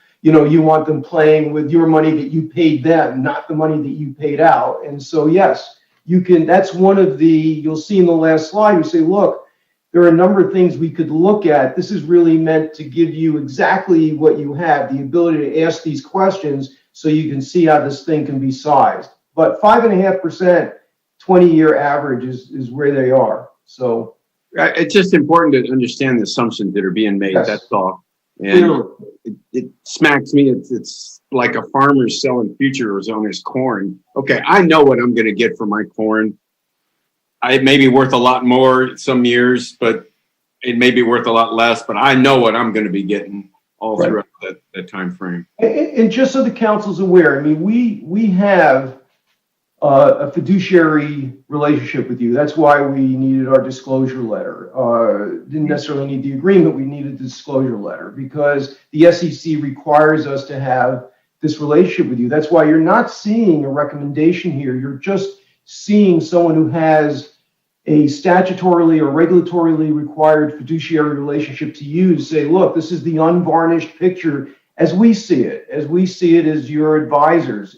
them playing with your money that you paid them, not the money that you paid out. And so, yes, you can, that's one of the, you'll see in the last slide, you say, look, there are a number of things we could look at. This is really meant to give you exactly what you have, the ability to ask these questions so you can see how this thing can be sized. But 5.5%, 20-year average is where they are. So it's just important to understand the assumptions that are being made. Yes. That's all. And it smacks me. It's like a farmer selling futures on his corn. Okay, I know what I'm going to get for my corn. It may be worth a lot more some years, but it may be worth a lot less. But I know what I'm going to be getting all throughout that time frame. And just so the council's aware, I mean, we have a fiduciary relationship with you. That's why we needed our disclosure letter. Didn't necessarily need the agreement. We needed the disclosure letter because the SEC requires us to have this relationship with you. That's why you're not seeing a recommendation here. You're just seeing someone who has a statutorily or regulatorily required fiduciary relationship to you to say, look, this is the unvarnished picture as we see it as your advisors.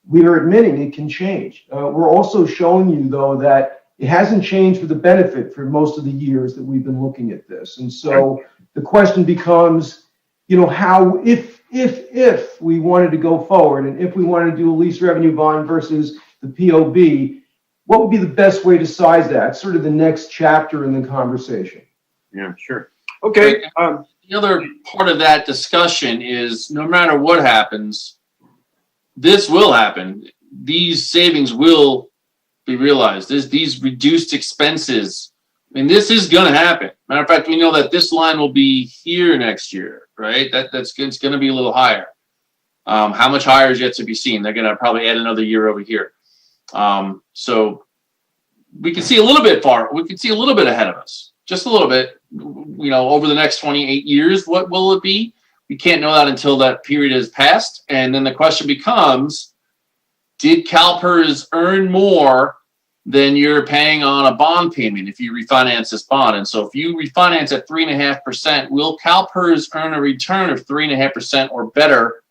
We are admitting it can change. We're also showing you, though, that it hasn't changed for the benefit for most of the years that we've been looking at this. And so the question becomes, how, if we wanted to go forward and if we wanted to do a lease revenue bond versus the POB, what would be the best way to size that? Sort of the next chapter in the conversation. Yeah, sure. Okay. the other part of that discussion is no matter what happens, this will happen. These savings will be realized. These reduced expenses, I mean, this is going to happen. Matter of fact, we know that this line will be here next year, right? It's going to be a little higher. How much higher is yet to be seen? They're going to probably add another year over here. So we can see a little bit far. We can see a little bit ahead of us, just a little bit. Over the next 28 years, what will it be? We can't know that until that period has passed. And then the question becomes, did CalPERS earn more than you're paying on a bond payment if you refinance this bond? And so if you refinance at 3.5%, will CalPERS earn a return of 3.5% or better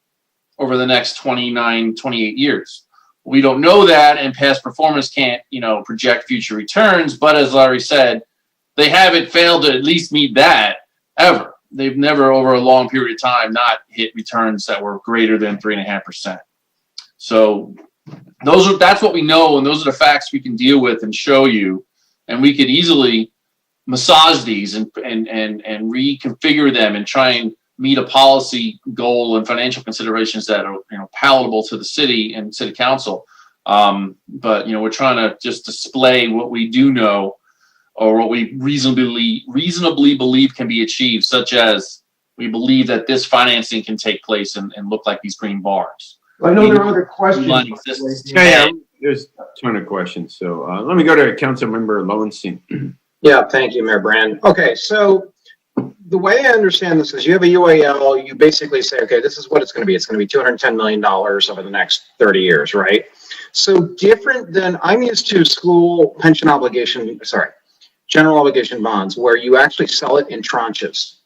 over the next 28 years? We don't know that, and past performance can't, project future returns. But as Larry said, they haven't failed to at least meet that ever. They've never, over a long period of time, not hit returns that were greater than 3.5%. So that's what we know, and those are the facts we can deal with and show you, and we could easily massage these and reconfigure them and try and meet a policy goal and financial considerations that are palatable to the city and city council. But we're trying to just display what we do know, or what we reasonably believe can be achieved, such as we believe that this financing can take place and look like these green bars. I know there are other questions. Yeah, there's a ton of questions. So let me go to Councilmember Lowenstein. Yeah, thank you, Mayor Brand. Okay, so the way I understand this is you have a UAL, you basically say, okay, this is what it's going to be. It's going to be $210 million over the next 30 years, right? So different than, I'm used to school pension obligation, general obligation bonds, where you actually sell it in tranches,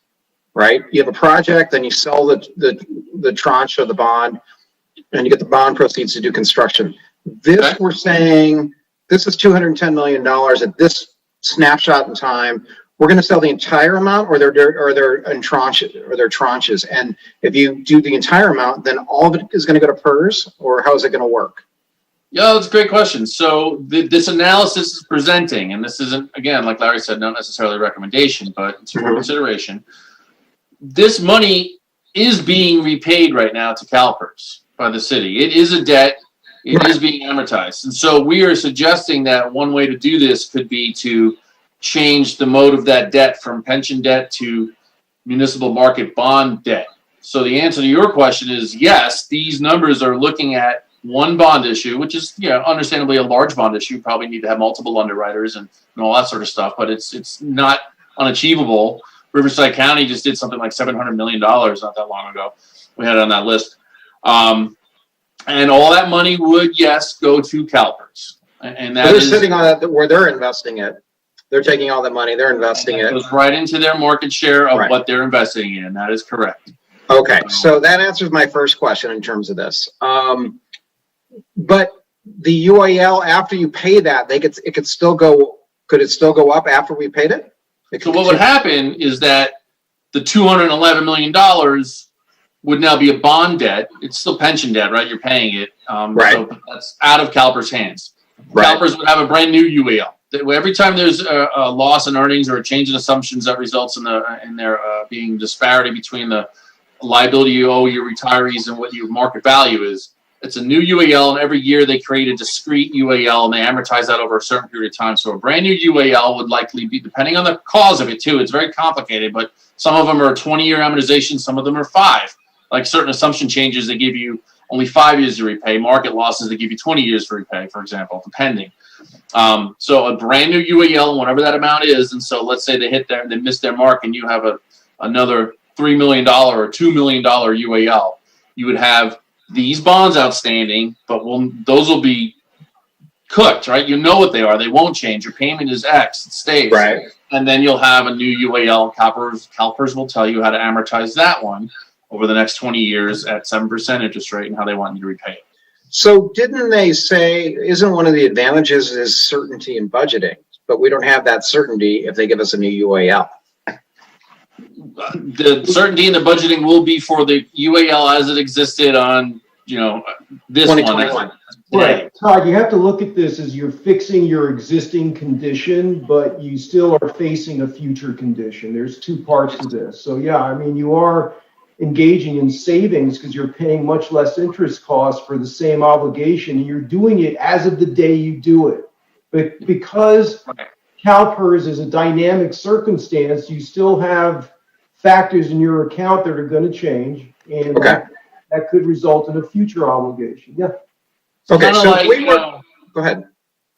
right? You have a project, then you sell the tranche of the bond, and you get the bond proceeds to do construction. This, we're saying, this is $210 million at this snapshot in time. We're going to sell the entire amount, or they're in tranches. And if you do the entire amount, then all of it is going to go to PERS, or how is it going to work? Yeah, that's a great question. So this analysis is presenting, and this isn't, again, like Larry said, not necessarily a recommendation, but it's for consideration. This money is being repaid right now to CalPERS by the city. It is a debt. It is being amortized. And so we are suggesting that one way to do this could be to change the mode of that debt from pension debt to municipal market bond debt. So the answer to your question is yes, these numbers are looking at one bond issue, which is, understandably a large bond issue. You probably need to have multiple underwriters and all that sort of stuff, but it's not unachievable. Riverside County just did something like $700 million not that long ago. We had it on that list. And all that money would, yes, go to CalPERS. And that they're is sitting on that where they're investing it. They're taking all the money, they're investing it. It goes right into their market share of what they're investing in. That is correct. Okay, so that answers my first question in terms of this. But the UAL, after you pay that, could it still go up after we paid it? So what would happen is that the $211 million would now be a bond debt. It's still pension debt, right? You're paying it. So that's out of CalPERS' hands. CalPERS would have a brand new UAL. Every time there's a loss in earnings or a change in assumptions that results in there being disparity between the liability you owe your retirees and what your market value is, it's a new UAL, and every year they create a discrete UAL and they amortize that over a certain period of time. So a brand new UAL would likely be, depending on the cause of it too, it's very complicated, but some of them are 20-year amortization, some of them are 5. Like certain assumption changes, they give you only 5 years to repay. Market losses, they give you 20 years to repay, for example, depending. So a brand new UAL, whatever that amount is, and so let's say they missed their mark and you have another $3 million or $2 million UAL, you would have these bonds outstanding, but those will be cooked, right? You know what they are. They won't change. Your payment is X. It stays. Right. And then you'll have a new UAL. CalPERS will tell you how to amortize that one over the next 20 years at 7% interest rate and how they want you to repay it. So didn't they say, isn't one of the advantages is certainty in budgeting, but we don't have that certainty if they give us a new UAL? The certainty in the budgeting will be for the UAL as it existed on this one. 2021. Right, Todd, you have to look at this as you're fixing your existing condition, but you still are facing a future condition. There's two parts to this. So yeah, I mean, you are engaging in savings because you're paying much less interest costs for the same obligation, and you're doing it as of the day you do it. But because CalPERS is a dynamic circumstance, you still have factors in your account that are going to change, and that could result in a future obligation. Yeah. Okay, so like, go ahead.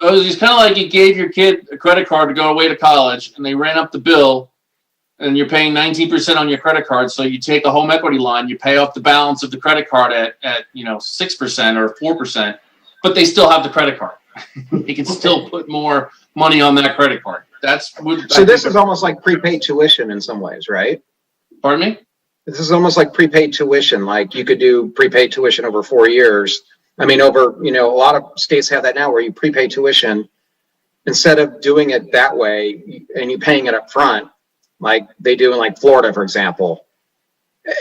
It's kind of like you gave your kid a credit card to go away to college, and they ran up the bill, and you're paying 19% on your credit card. So you take a home equity line, you pay off the balance of the credit card at 6% or 4%, but they still have the credit card. They can still put more money on that credit card. So this is almost like prepaid tuition in some ways, right? Pardon me? This is almost like prepaid tuition. Like you could do prepaid tuition over 4 years. I mean, a lot of states have that now where you prepay tuition instead of doing it that way and you paying it up front, like they do in like Florida, for example.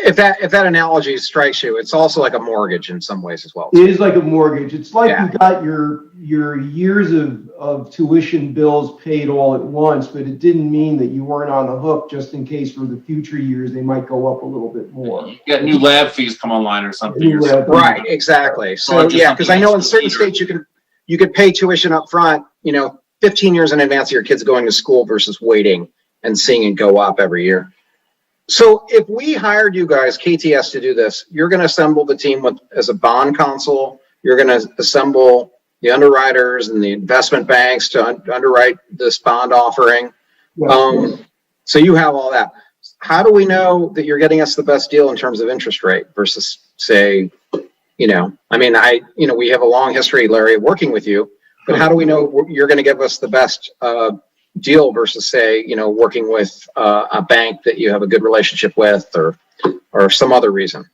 If that analogy strikes you, it's also like a mortgage in some ways as well. It is like a mortgage. It's like you got your years of tuition bills paid all at once, but it didn't mean that you weren't on the hook just in case for the future years they might go up a little bit more. You got new lab fees come online or something. Right, exactly. So yeah, because I know in certain states you could pay tuition up front, 15 years in advance of your kids going to school versus waiting and seeing it go up every year. So if we hired you guys, KTS, to do this, you're going to assemble the team as a bond counsel. You're going to assemble the underwriters and the investment banks to underwrite this bond offering. So you have all that. How do we know that you're getting us the best deal in terms of interest rate versus, say, we have a long history, Larry, of working with you, but how do we know you're going to give us the best deal versus, say, working with a bank that you have a good relationship with or some other reason?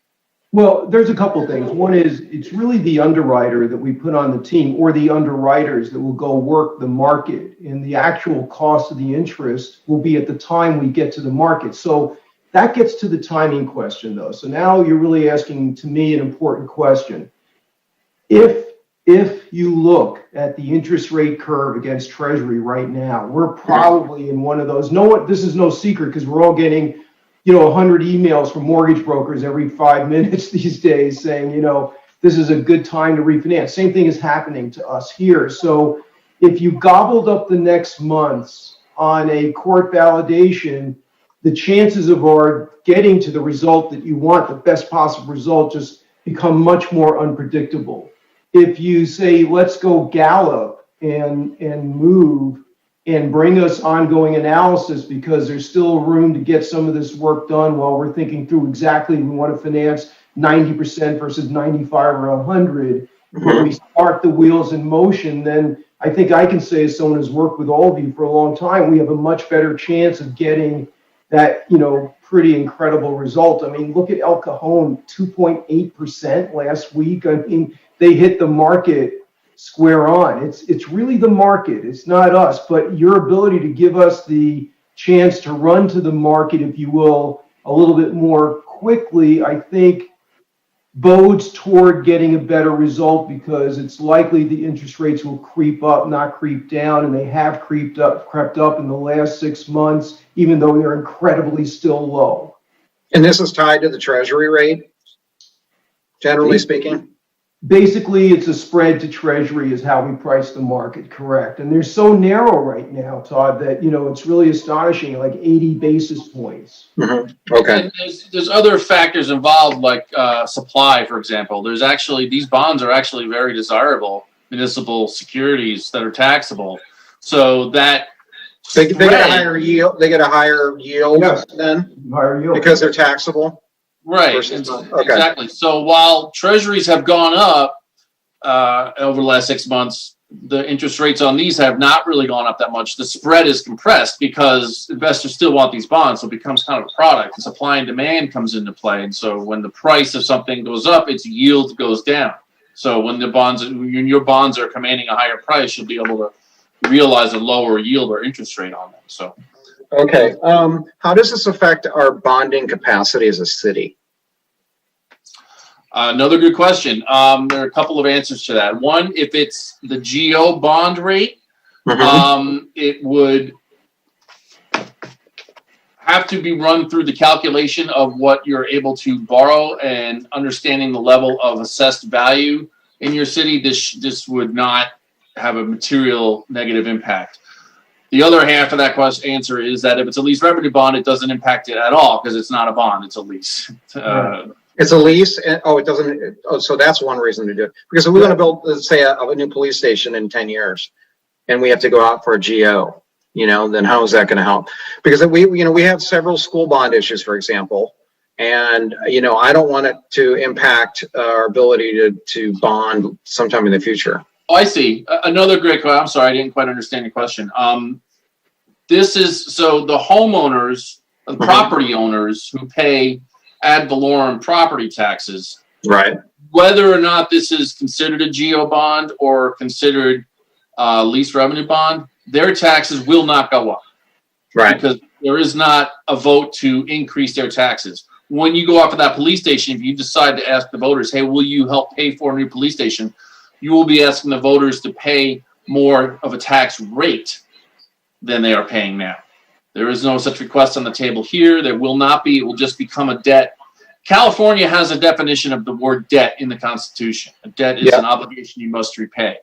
Well, there's a couple things. One is it's really the underwriter that we put on the team or the underwriters that will go work the market, and the actual cost of the interest will be at the time we get to the market. So that gets to the timing question, though. So now you're really asking, to me, an important question. If you look at the interest rate curve against Treasury right now, we're probably in one of those. This is no secret because we're all getting, 100 emails from mortgage brokers every 5 minutes these days saying, this is a good time to refinance. Same thing is happening to us here. So if you gobbled up the next months on a court validation, the chances of our getting to the result that you want, the best possible result, just become much more unpredictable. If you say, let's go gallop and move and bring us ongoing analysis because there's still room to get some of this work done while we're thinking through exactly we want to finance 90% versus 95 or 100, when we start the wheels in motion, then I think I can say, as someone who's worked with all of you for a long time, we have a much better chance of getting that, pretty incredible result. I mean, look at El Cajon, 2.8% last week. I mean, they hit the market square on. It's really the market. It's not us, but your ability to give us the chance to run to the market, if you will, a little bit more quickly, I think bodes toward getting a better result because it's likely the interest rates will creep up, not creep down, and they have crept up in the last 6 months, even though they're incredibly still low. And this is tied to the Treasury rate, generally speaking? Basically, it's a spread to Treasury is how we price the market, correct? And they're so narrow right now, Todd, that, it's really astonishing, like 80 basis points. Mm-hmm. Okay. And there's other factors involved, like supply, for example. These bonds are actually very desirable municipal securities that are taxable. So that they get a higher yield. They get a higher yield then, higher yield, because they're taxable. Right. Exactly. So while treasuries have gone up over the last 6 months, the interest rates on these have not really gone up that much. The spread is compressed because investors still want these bonds. So it becomes kind of a product. And supply and demand comes into play. And so when the price of something goes up, its yield goes down. So when your bonds are commanding a higher price, you'll be able to realize a lower yield or interest rate on them. So. Okay. How does this affect our bonding capacity as a city? Another good question. There are a couple of answers to that. One, if it's the GO bond rate, it would have to be run through the calculation of what you're able to borrow and understanding the level of assessed value in your city. This would not have a material negative impact. The other half of that answer is that if it's a lease revenue bond, it doesn't impact it at all because it's not a bond, it's a lease. It's a lease, and it doesn't. Oh, so that's one reason to do it. Because if we want to build, let's say, a new police station in 10 years, and we have to go out for a GO, then how is that going to help? Because we have several school bond issues, for example, and I don't want it to impact our ability to bond sometime in the future. Oh, I see. Another great question. I'm sorry, I didn't quite understand your question. This is so the homeowners, the property owners who pay ad valorem property taxes, right? Whether or not this is considered a GO bond or considered lease revenue bond, their taxes will not go up, right? Because there is not a vote to increase their taxes. When you go off of that police station, if you decide to ask the voters, hey, will you help pay for a new police station? You will be asking the voters to pay more of a tax rate than they are paying now. There is no such request on the table here. There will not be. It will just become a debt. California has a definition of the word debt in the Constitution. A debt is an obligation you must repay.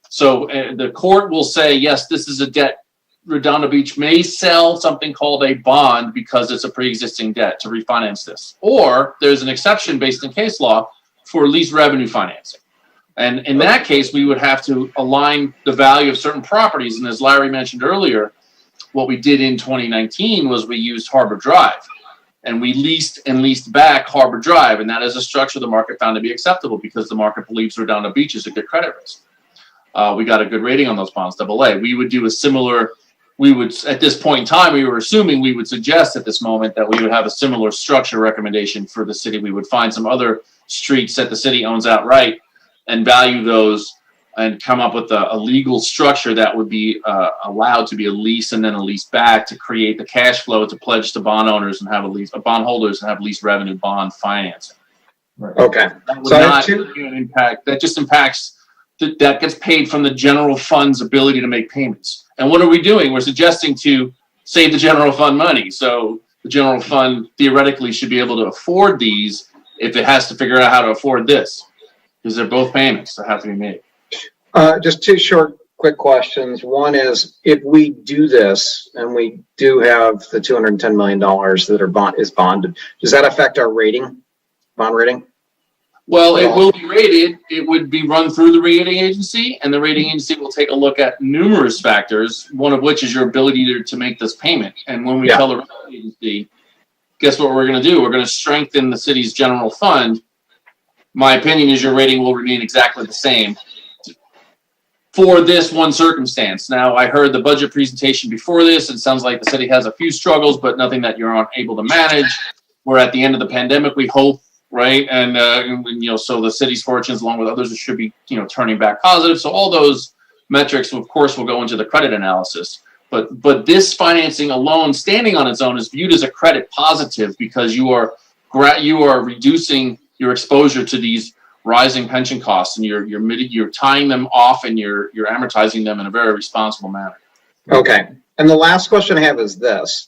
So the court will say, yes, this is a debt. Redondo Beach may sell something called a bond because it's a pre-existing debt to refinance this. Or there's an exception based in case law for lease revenue financing. And in that case, we would have to align the value of certain properties. And as Larry mentioned earlier, what we did in 2019 was we used Harbor Drive. And we leased back Harbor Drive. And that is a structure the market found to be acceptable because the market believes Redondo Beach is a good credit risk. We got a good rating on those bonds, AA. We would do a similar, at this point in time, we were assuming we would suggest at this moment that we would have a similar structure recommendation for the city. We would find some other streets that the city owns outright and value those and come up with a legal structure that would be allowed to be a lease and then a lease back to create the cash flow to pledge to bond owners and have bond holders and have lease revenue bond financing. Right. Okay. That would not an impact. That just impacts that gets paid from the general fund's ability to make payments. And what are we doing? We're suggesting to save the general fund money. So the general fund theoretically should be able to afford these if it has to figure out how to afford this, because they're both payments that have to be made. Just two short, quick questions. One is, if we do this and we do have the $210 million that is bonded, does that affect our bond rating? Well, it will be rated. It would be run through the rating agency, and the rating agency will take a look at numerous factors, one of which is your ability to make this payment. And when we tell the rating agency, guess what we're going to do? We're going to strengthen the city's general fund. My opinion is your rating will remain exactly the same for this one circumstance. Now, I heard the budget presentation before this. It sounds like the city has a few struggles, but nothing that you're unable to manage. We're at the end of the pandemic, we hope, right? And so the city's fortunes, along with others, should be, turning back positive. So all those metrics, of course, will go into the credit analysis. But this financing alone, standing on its own, is viewed as a credit positive because you are reducing your exposure to these rising pension costs, and you're tying them off and you're amortizing them in a very responsible manner. Okay. And the last question I have is this.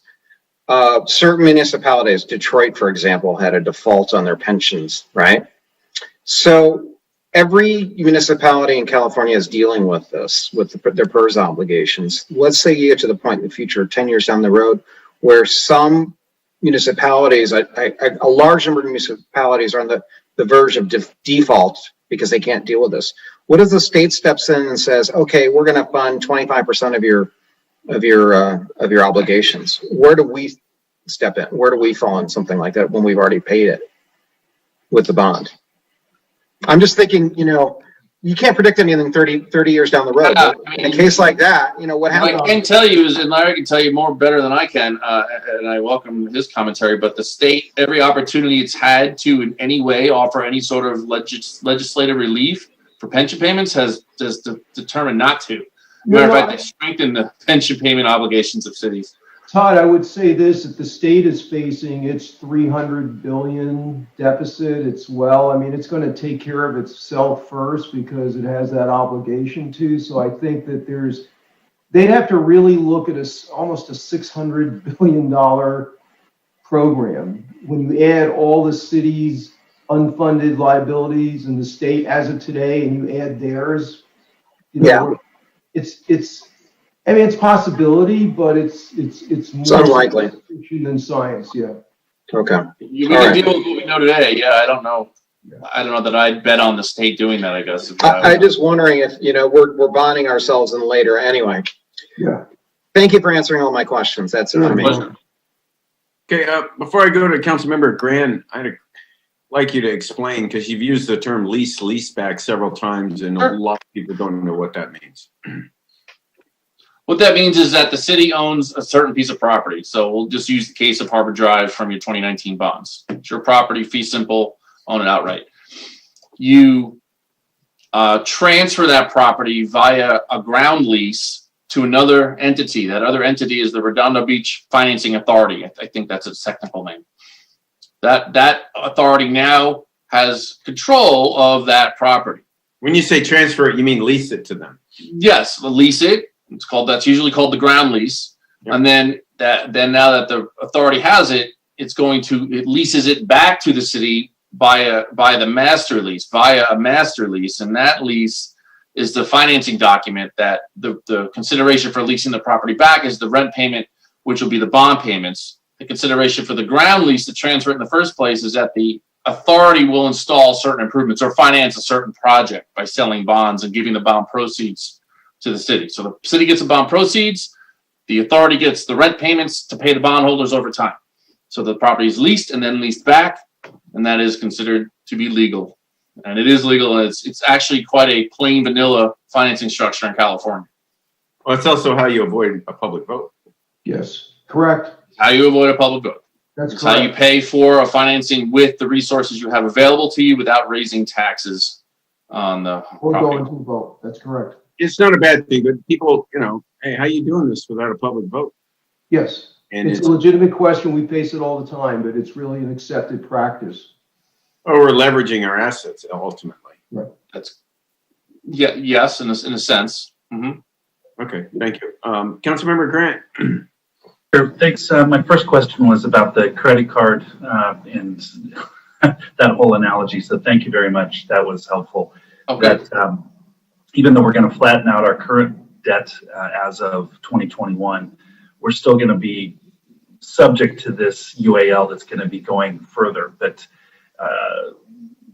Certain municipalities, Detroit, for example, had a default on their pensions, right? So every municipality in California is dealing with this, with their PERS obligations. Let's say you get to the point in the future, 10 years down the road, where some municipalities, a large number of municipalities are on the verge of default because they can't deal with this. What if the state steps in and says, okay, we're going to fund 25% of your obligations? Where do we step in? Where do we fall in something like that when we've already paid it with the bond? I'm just thinking, you can't predict anything 30 years down the road. In a case like that, what happens? What I can tell you is, and Larry can tell you more better than I can, and I welcome his commentary, but the state, every opportunity it's had to in any way offer any sort of legislative relief for pension payments has determined not to. Matter of fact, they strengthen the pension payment obligations of cities. Todd, I would say this, if the state is facing its 300 billion deficit, it's it's going to take care of itself first because it has that obligation to. So I think that they'd have to really look at almost a $600 billion program. When you add all the city's unfunded liabilities in the state as of today, and you add theirs, it's it's possibility, but it's more unlikely fiction than science. Yeah. Okay. We can deal with what we know today. Yeah, I don't know. I don't know that I'd bet on the state doing that, I guess. I'm just wondering if, we're bonding ourselves in later anyway. Yeah. Thank you for answering all my questions. That's it for me. Okay, before I go to Councilmember Grant, I'd like you to explain, because you've used the term leaseback several times, and a lot of people don't know what that means. What that means is that the city owns a certain piece of property. So we'll just use the case of Harbor Drive from your 2019 bonds. It's your property, fee simple, own it outright. You transfer that property via a ground lease to another entity. That other entity is the Redondo Beach Financing Authority. I think that's its technical name. That authority now has control of that property. When you say transfer it, you mean lease it to them? Yes, lease it. That's usually called the ground lease. Yep. And then now that the authority has it, it leases it back to the city via a master lease. And that lease is the financing document that the consideration for leasing the property back is the rent payment, which will be the bond payments. The consideration for the ground lease to transfer it in the first place is that the authority will install certain improvements or finance a certain project by selling bonds and giving the bond proceeds to the city. So the city gets the bond proceeds, the authority gets the rent payments to pay the bondholders over time. So the property is leased and then leased back, and that is considered to be legal. And it is legal, and it's actually quite a plain vanilla financing structure in California. Well, it's also how you avoid a public vote. Yes, correct. How you avoid a public vote. That's it's correct. How you pay for a financing with the resources you have available to you without raising taxes on the Or property. going to vote. That's correct. It's not a bad thing, but people, hey, how you doing this without a public vote? Yes. And it's a legitimate question. We face it all the time, but it's really an accepted practice. Or we're leveraging our assets ultimately. Right. Yes, in a sense. Mm-hmm. Okay, thank you. Councilmember Grant. Sure, thanks. My first question was about the credit card and that whole analogy. So thank you very much. That was helpful. Okay. That, even though we're going to flatten out our current debt as of 2021, we're still going to be subject to this UAL that's going to be going further. But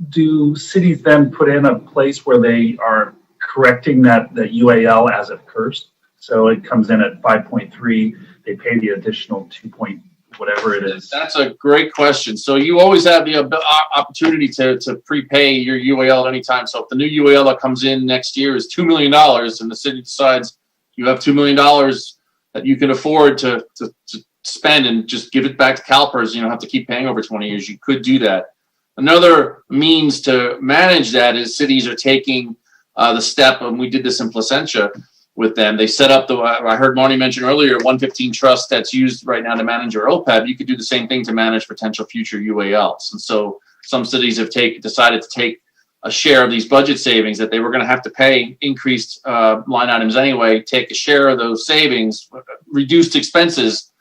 do cities then put in a place where they are correcting that UAL as it occurs? So it comes in at 5.3, they pay the additional 2 point whatever it is. That's a great question. So you always have the opportunity to prepay your UAL at any time. So if the new UAL that comes in next year is $2 million and the city decides you have $2 million that you can afford to spend and just give it back to CalPERS, you don't have to keep paying over 20 years, you could do that. Another means to manage that is cities are taking the step, and we did this in Placentia with them. They set up I heard Marnie mention earlier, 115 trust that's used right now to manage your OPEB. You could do the same thing to manage potential future UALs. And so some cities have decided to take a share of these budget savings that they were going to have to pay increased line items anyway, take a share of those savings, reduced expenses,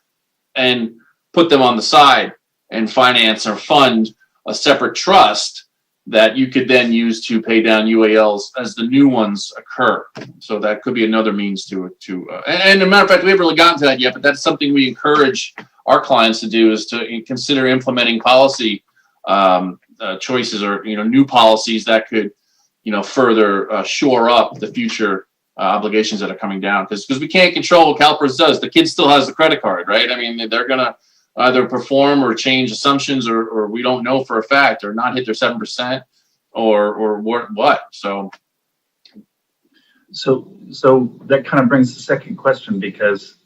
and put them on the side and finance or fund a separate trust that you could then use to pay down UALs as the new ones occur. So that could be another means to and as a matter of fact, we haven't really gotten to that yet, but that's something we encourage our clients to do, is to consider implementing policy choices or new policies that could further shore up the future obligations that are coming down, because we can't control what CalPERS does. The kid still has the credit card, right? I mean, they're gonna either perform or change assumptions, or we don't know for a fact, or not hit their 7%, or what. So that kind of brings the second question, because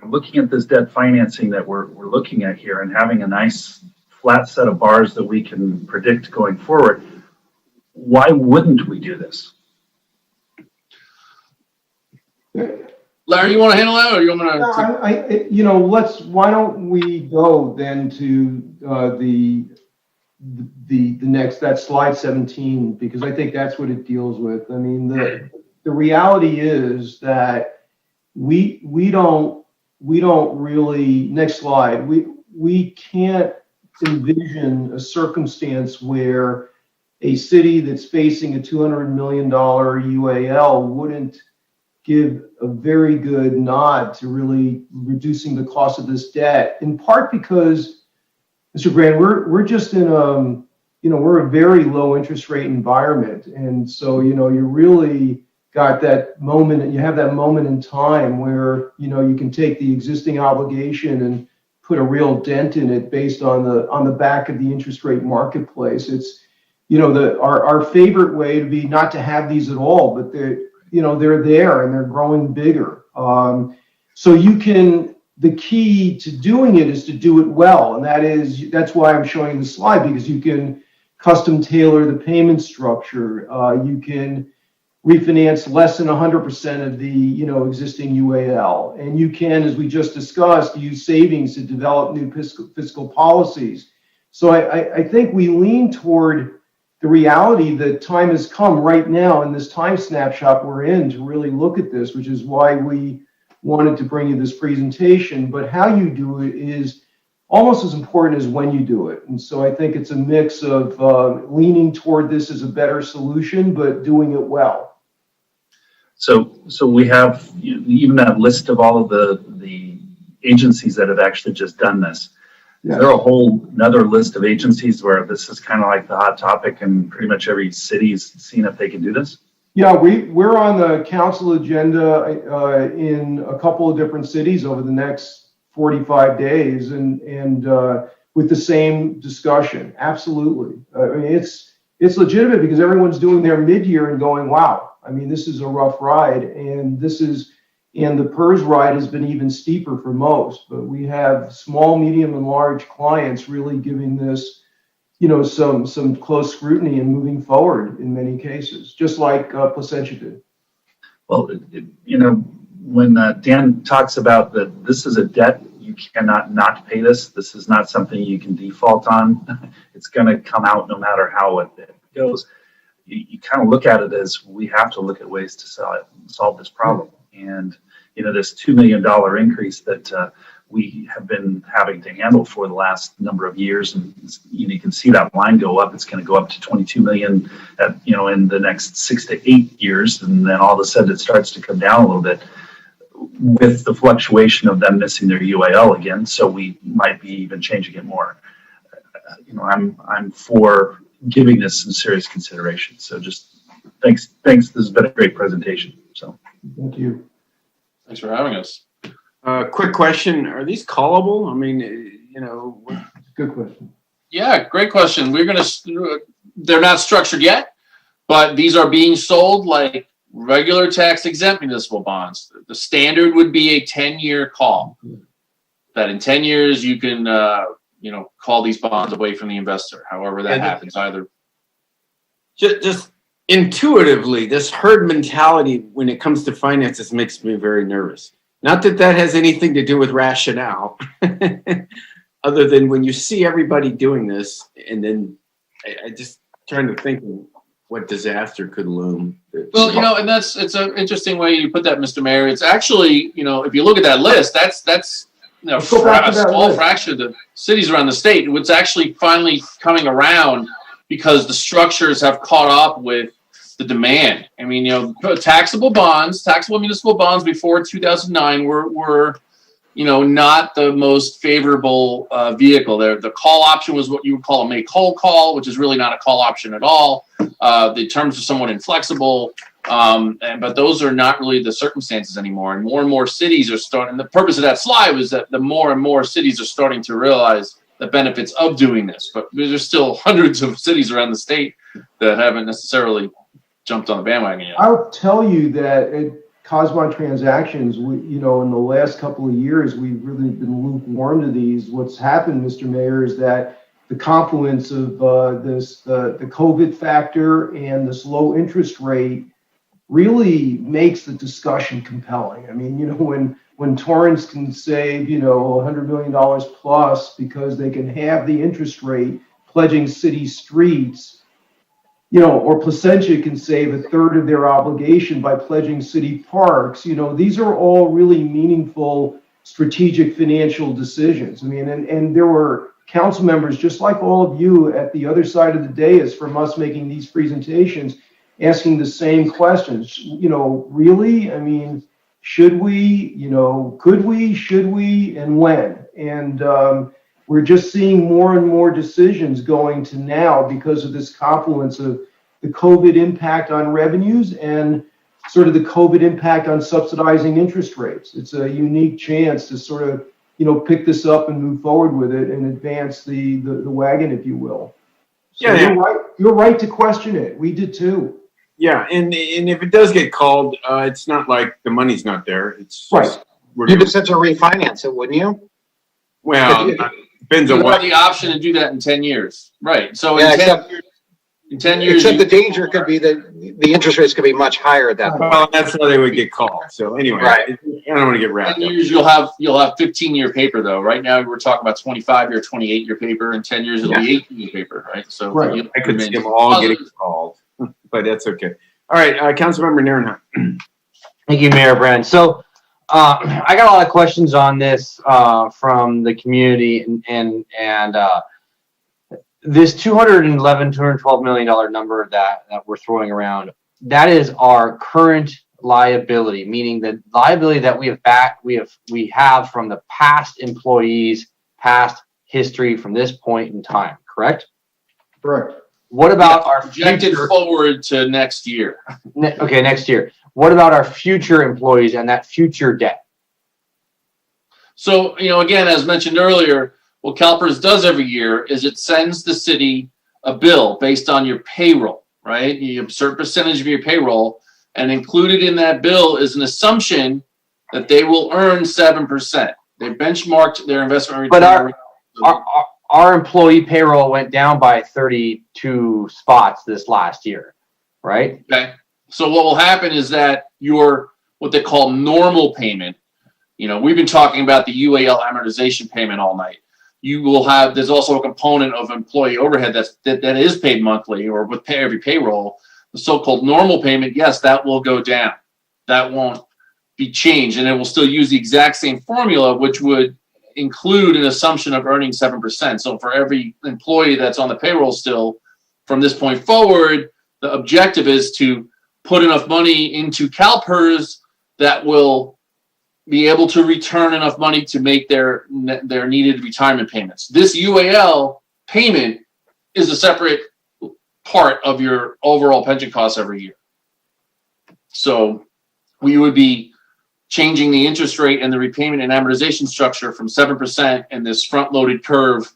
looking at this debt financing that we're looking at here and having a nice flat set of bars that we can predict going forward, why wouldn't we do this? Larry, you want to handle that, or you want me to? Why don't we go then to the next, that slide 17, because I think that's what it deals with. I mean, the reality is that we don't really, next slide, we can't envision a circumstance where a city that's facing a $200 million UAL wouldn't give a very good nod to really reducing the cost of this debt, in part because, Mr. Brand, we're just in we're a very low interest rate environment. And so, you really got that moment, and you have that moment in time where, you can take the existing obligation and put a real dent in it based on the back of the interest rate marketplace. It's, our favorite way to be not to have these at all, but they're there and they're growing bigger. So the key to doing it is to do it well. And that's why I'm showing the slide, because you can custom tailor the payment structure. You can refinance less than 100% of the, existing UAL. And you can, as we just discussed, use savings to develop new fiscal policies. So I think we lean toward the reality that time has come right now in this time snapshot we're in to really look at this, which is why we wanted to bring you this presentation. But how you do it is almost as important as when you do it. And so I think it's a mix of leaning toward this as a better solution, but doing it well. So we have even that list of all of the agencies that have actually just done this. Yeah. Is there a whole another list of agencies where this is kind of like the hot topic and pretty much every city is seeing if they can do this? Yeah, we're on the council agenda in a couple of different cities over the next 45 days and with the same discussion. Absolutely. I mean, it's legitimate because everyone's doing their mid-year and going, wow, I mean, this is a rough ride, and the PERS ride has been even steeper for most, but we have small, medium, and large clients really giving this, some close scrutiny and moving forward in many cases, just like Placentia did. Well, when Dan talks about that this is a debt, you cannot not pay this. This is not something you can default on. It's going to come out no matter how it goes. You kind of look at it as we have to look at ways to solve this problem. And, this $2 million increase that we have been having to handle for the last number of years, and you can see that line go up. It's going to go up to 22 million, in the next 6 to 8 years, and then all of a sudden it starts to come down a little bit with the fluctuation of them missing their UAL again. So we might be even changing it more. I'm for giving this some serious consideration. So just thanks. This has been a great presentation. So thank you. Thanks for having us. Quick question. Are these callable? I mean, Good question. Yeah, great question. They're not structured yet, but these are being sold like regular tax exempt municipal bonds. The standard would be a 10-year call. That in 10 years you can, call these bonds away from the investor. However that happens, either. Just intuitively, this herd mentality when it comes to finances makes me very nervous. Not that has anything to do with rationale, other than when you see everybody doing this, and then I just trying to think what disaster could loom. Well, and it's an interesting way you put that, Mr. Mayor. It's actually, if you look at that list, that's a small fraction of the cities around the state. It's actually finally coming around because the structures have caught up with the demand. I mean, taxable municipal bonds before 2009 were not the most favorable vehicle. The call option was what you would call a make whole call, which is really not a call option at all. The terms are somewhat inflexible, but those are not really the circumstances anymore. And more cities are starting. The purpose of that slide was that the more and more cities are starting to realize the benefits of doing this. But there's still hundreds of cities around the state that haven't necessarily jumped on the bandwagon yet. I'll tell you that at Cosmon Transactions, in the last couple of years, we've really been lukewarm to these. What's happened, Mr. Mayor, is that the confluence of the COVID factor and this low interest rate really makes the discussion compelling. I mean, when Torrance can save, $100 million plus because they can have the interest rate pledging city streets, or Placentia can save a third of their obligation by pledging city parks. These are all really meaningful strategic financial decisions. I mean, and there were council members, just like all of you at the other side of the dais from us making these presentations, asking the same questions. Really? I mean, should we, could we, should we, and when? And we're just seeing more and more decisions going to now because of this confluence of the COVID impact on revenues and sort of the COVID impact on subsidizing interest rates. It's a unique chance to sort of, pick this up and move forward with it and advance the wagon, if you will. So Yeah. You're right to question it. We did too. Yeah, and if it does get called, it's not like the money's not there. It's just, You just have to refinance it, wouldn't you? Well, depends on You what. have the option to do that in 10 years. Right. So Yeah, in 10 years, except the danger could be that the interest rates could be much higher at that point. Well, that's how they would get called. So anyway, Right. I don't want to get wrapped 10 up. years, you'll have 15-year paper though. Right now, we're talking about 25-year, 28-year paper. In 10 years, it'll be 18-year paper, right? So Right. I could see them all getting called, but that's okay. All right, Councilmember Narenhut. Thank you, Mayor Brand. So I got a lot of questions on this from the community and this $212 million number that we're throwing around, that is our current liability, meaning the liability that we have from the past employees, past history from this point in time, correct? Correct. What about our projected future forward to next year? Okay, next year. What about our future employees and that future debt? So, again, as mentioned earlier, what CalPERS does every year is it sends the city a bill based on your payroll, right? You have a certain percentage of your payroll, and included in that bill is an assumption that they will earn 7%. They benchmarked their investment return. But our employee payroll went down by 32 spots this last year, right? Okay. So what will happen is that your what they call normal payment, we've been talking about the UAL amortization payment all night. You will have, there's also a component of employee overhead that is paid monthly or with every payroll. The so-called normal payment, yes, that will go down. That won't be changed, and it will still use the exact same formula, which would include an assumption of earning 7%. So for every employee that's on the payroll still, from this point forward, the objective is to put enough money into CalPERS that will be able to return enough money to make their needed retirement payments. This UAL payment is a separate part of your overall pension costs every year. So we would be changing the interest rate and the repayment and amortization structure from 7% in this front-loaded curve.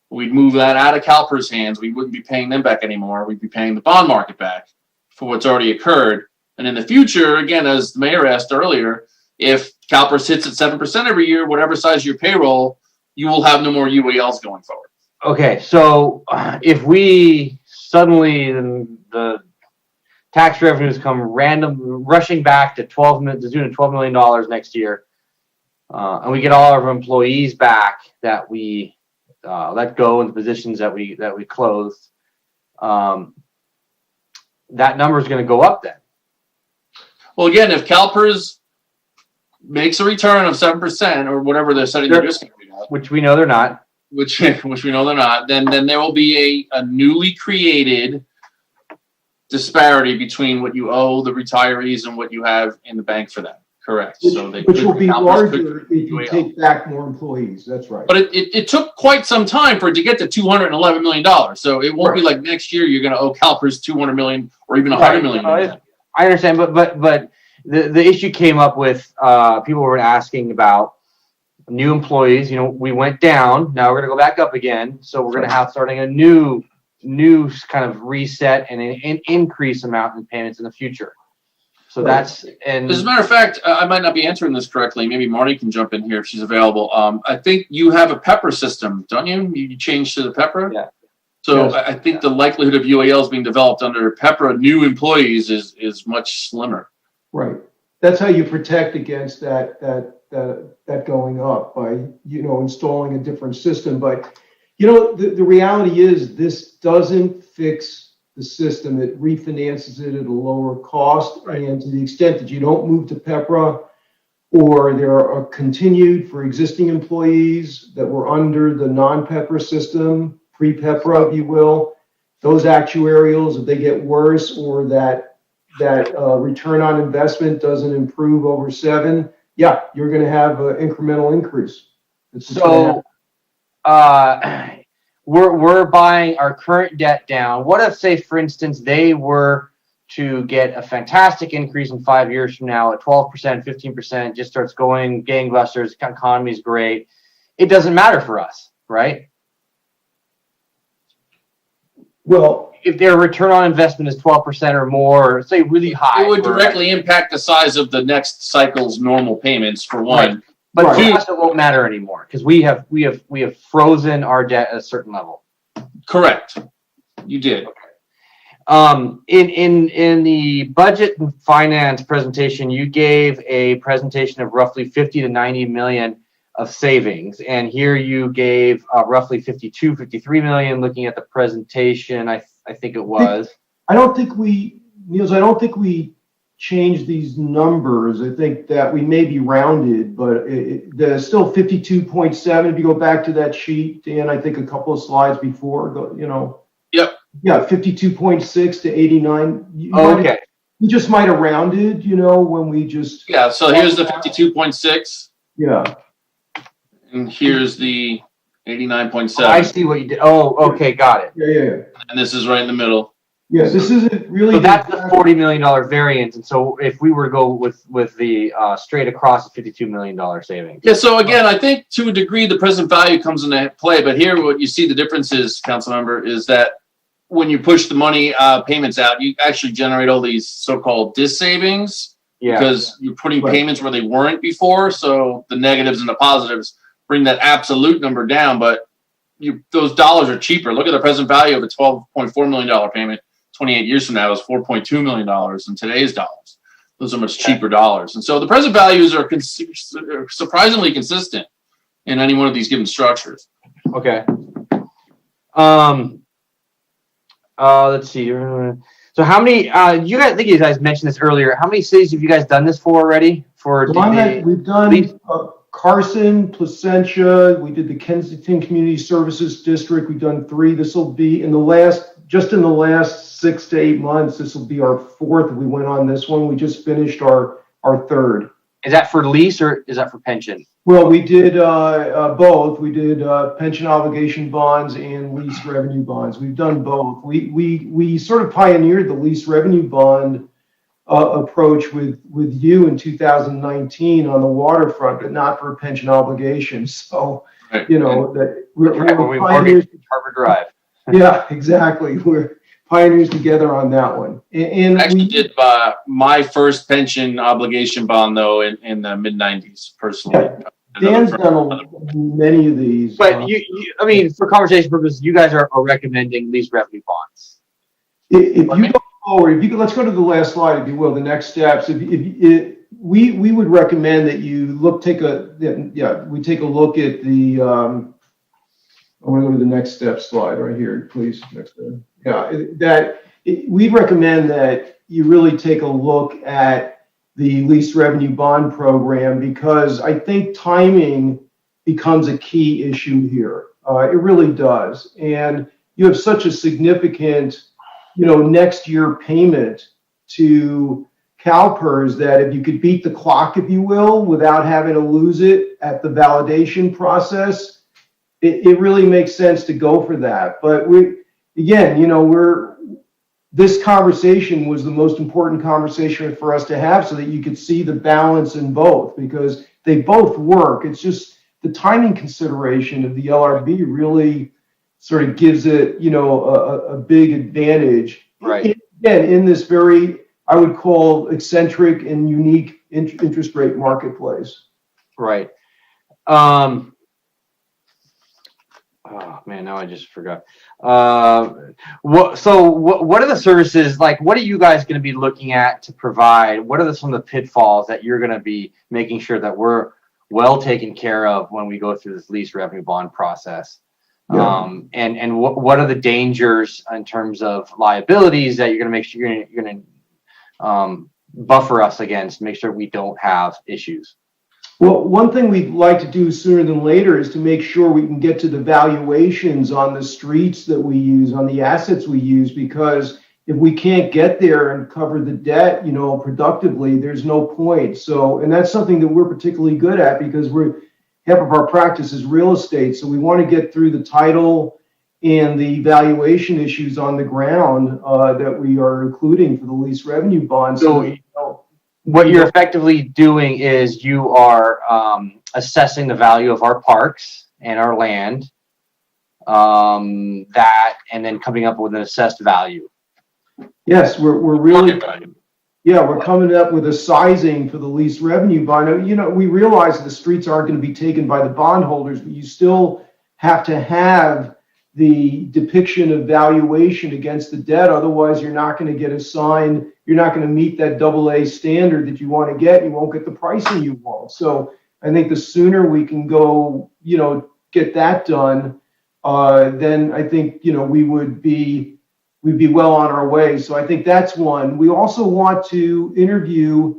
We'd move that out of CalPERS' hands. We wouldn't be paying them back anymore. We'd be paying the bond market back for what's already occurred. And in the future, again, as the mayor asked earlier, if CalPERS hits at 7% every year, whatever size your payroll, you will have no more UALs going forward. Okay, so if we suddenly the tax revenues come rushing back to $12 million next year, and we get all of our employees back that we let go in the positions that we closed, that number is going to go up then. Well, again, if CalPERS makes a return of 7% or whatever they're setting their discount rate at, which we know they're not, which we know they're not, then there will be a newly created disparity between what you owe the retirees and what you have in the bank for them. Correct. Which will be larger if you take back more employees. That's right. But it took quite some time for it to get to $211 million. So it won't be like next year you're going to owe CalPERS $200 million or even $100 million. I understand, but the issue came up with people were asking about new employees. We went down. Now we're going to go back up again. So we're going to have starting a new kind of reset and an increase amount in payments in the future. So that's, and as a matter of fact, I might not be answering this correctly. Maybe Marty can jump in here if she's available. I think you have a PEPR system, don't you? You changed to the PEPR? Yeah. So Yes. I think the likelihood of UALs being developed under PEPRA new employees is much slimmer. Right. That's how you protect against that going up by, installing a different system. But, the reality is this doesn't fix the system. It refinances it at a lower cost. Right. And to the extent that you don't move to PEPRA, or there are continued for existing employees that were under the non-PEPRA system, pre-PEPRA, if you will, those actuarials, if they get worse, or that return on investment doesn't improve over 7, yeah, you're going to have an incremental increase. So, we're buying our current debt down. What if, say, for instance, they were to get a fantastic increase in 5 years from now at 12%, 15%, just starts going gangbusters, economy is great. It doesn't matter for us, right? Well, if their return on investment is 12% or more, or say really high. It would directly impact the size of the next cycle's normal payments for one. Right. But Right. for us, it won't matter anymore because we have frozen our debt at a certain level. Correct. You did. In the budget and finance presentation, you gave a presentation of roughly 50 to 90 million of savings, and here you gave roughly 53 million. Looking at the presentation, I think it was. I don't think we changed these numbers. I think that we may be rounded, but there's still 52.7. If you go back to that sheet, Dan, I think a couple of slides before, Yep. Yeah, 52.6 to 89. Okay. We just might have rounded, when we just. Yeah, so here's the 52.6 Yeah. and here's the 89.7. I see what you did. Oh, okay, got it. Yeah. And this is right in the middle. Yeah, this isn't really. So that's the $40 million variance, and so if we were to go with the straight across the $52 million savings. Yeah, so again, I think to a degree the present value comes into play, but here what you see the difference is, council member, is that when you push the money payments out, you actually generate all these so-called dis savings because you're putting payments where they weren't before. So the negatives and the positives bring that absolute number down, but those dollars are cheaper. Look at the present value of a $12.4 million payment. 28 years from now is $4.2 million in today's dollars. Those are much cheaper dollars. And so the present values are surprisingly consistent in any one of these given structures. Okay. Let's see. So how many, I think you guys mentioned this earlier. How many cities have you guys done this for already? We've done Carson, Placentia, we did the Kensington Community Services District. We've done 3. This will be in the last 6 to 8 months. This will be our 4th. We went on this one. We just finished our 3rd. Is that for lease or is that for pension? Well, we did both. We did pension obligation bonds and lease revenue bonds. We've done both. We sort of pioneered the lease revenue bond approach with you in 2019 on the waterfront, but not for pension obligations. So, that we're pioneers. Harbor Drive. Yeah, exactly. We're pioneers together on that one. And I actually did my first pension obligation bond though in the mid 90s personally. Dan's done many of these. But for conversation purposes, you guys are recommending lease revenue bonds. If you go forward, let's go to the last slide, if you will, the next steps. We would recommend that you take a look at the. I want to go to the next step slide right here, please. Next step. We recommend that you really take a look at the lease revenue bond program because I think timing becomes a key issue here. It really does. And you have such a significant, next year payment to CalPERS that if you could beat the clock, if you will, without having to lose it at the validation process, it really makes sense to go for that. But this conversation was the most important conversation for us to have so that you could see the balance in both because they both work. It's just the timing consideration of the LRB really sort of gives it, a big advantage. Right. Again, in this very, I would call eccentric and unique interest rate marketplace. Right. Oh man, now I just forgot. What are the services like? What are you guys going to be looking at to provide? What are some of the pitfalls that you're going to be making sure that we're well taken care of when we go through this lease revenue bond process? Yeah. And what are the dangers in terms of liabilities that you're going to make sure you're going to buffer us against, make sure we don't have issues? Well, one thing we'd like to do sooner than later is to make sure we can get to the valuations on the streets that we use, on the assets we use, because if we can't get there and cover the debt, productively, there's no point. So, and that's something that we're particularly good at because half of our practice is real estate. So we want to get through the title and the valuation issues on the ground that we are including for the lease revenue bonds. So what you're effectively doing is you are assessing the value of our parks and our land, and then coming up with an assessed value. Yes, we're really, we're coming up with a sizing for the lease revenue bond. We realize the streets aren't going to be taken by the bondholders, but you still have to have the depiction of valuation against the debt. Otherwise, you're not going to get assigned. You're not going to meet that AA standard that you want to get. You won't get the pricing you want. So I think the sooner we can go, get that done, then I think, we'd be well on our way. So I think that's one. We also want to interview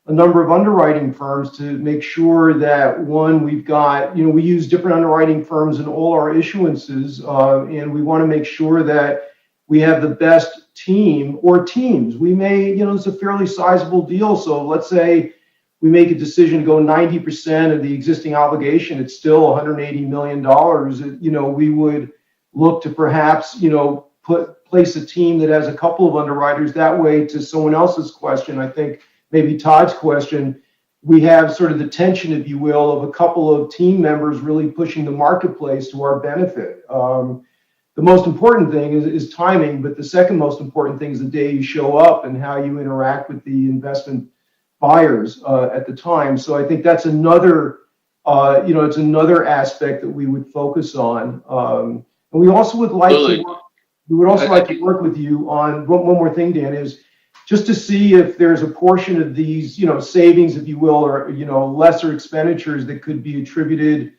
a number of underwriting firms to make sure that we've got, we use different underwriting firms in all our issuances, and we want to make sure that we have the best team or teams. We may, it's a fairly sizable deal. So let's say we make a decision to go 90% of the existing obligation, it's still $180 million. We would look to perhaps, place a team that has a couple of underwriters. That way, to someone else's question, I think maybe Todd's question, we have sort of the tension, if you will, of a couple of team members really pushing the marketplace to our benefit. The most important thing is timing, but the second most important thing is the day you show up and how you interact with the investment buyers at the time. So I think that's another, it's another aspect that we would focus on. And we also would like to work with you on one more thing, Dan, is just to see if there's a portion of these, savings, if you will, or, lesser expenditures that could be attributed,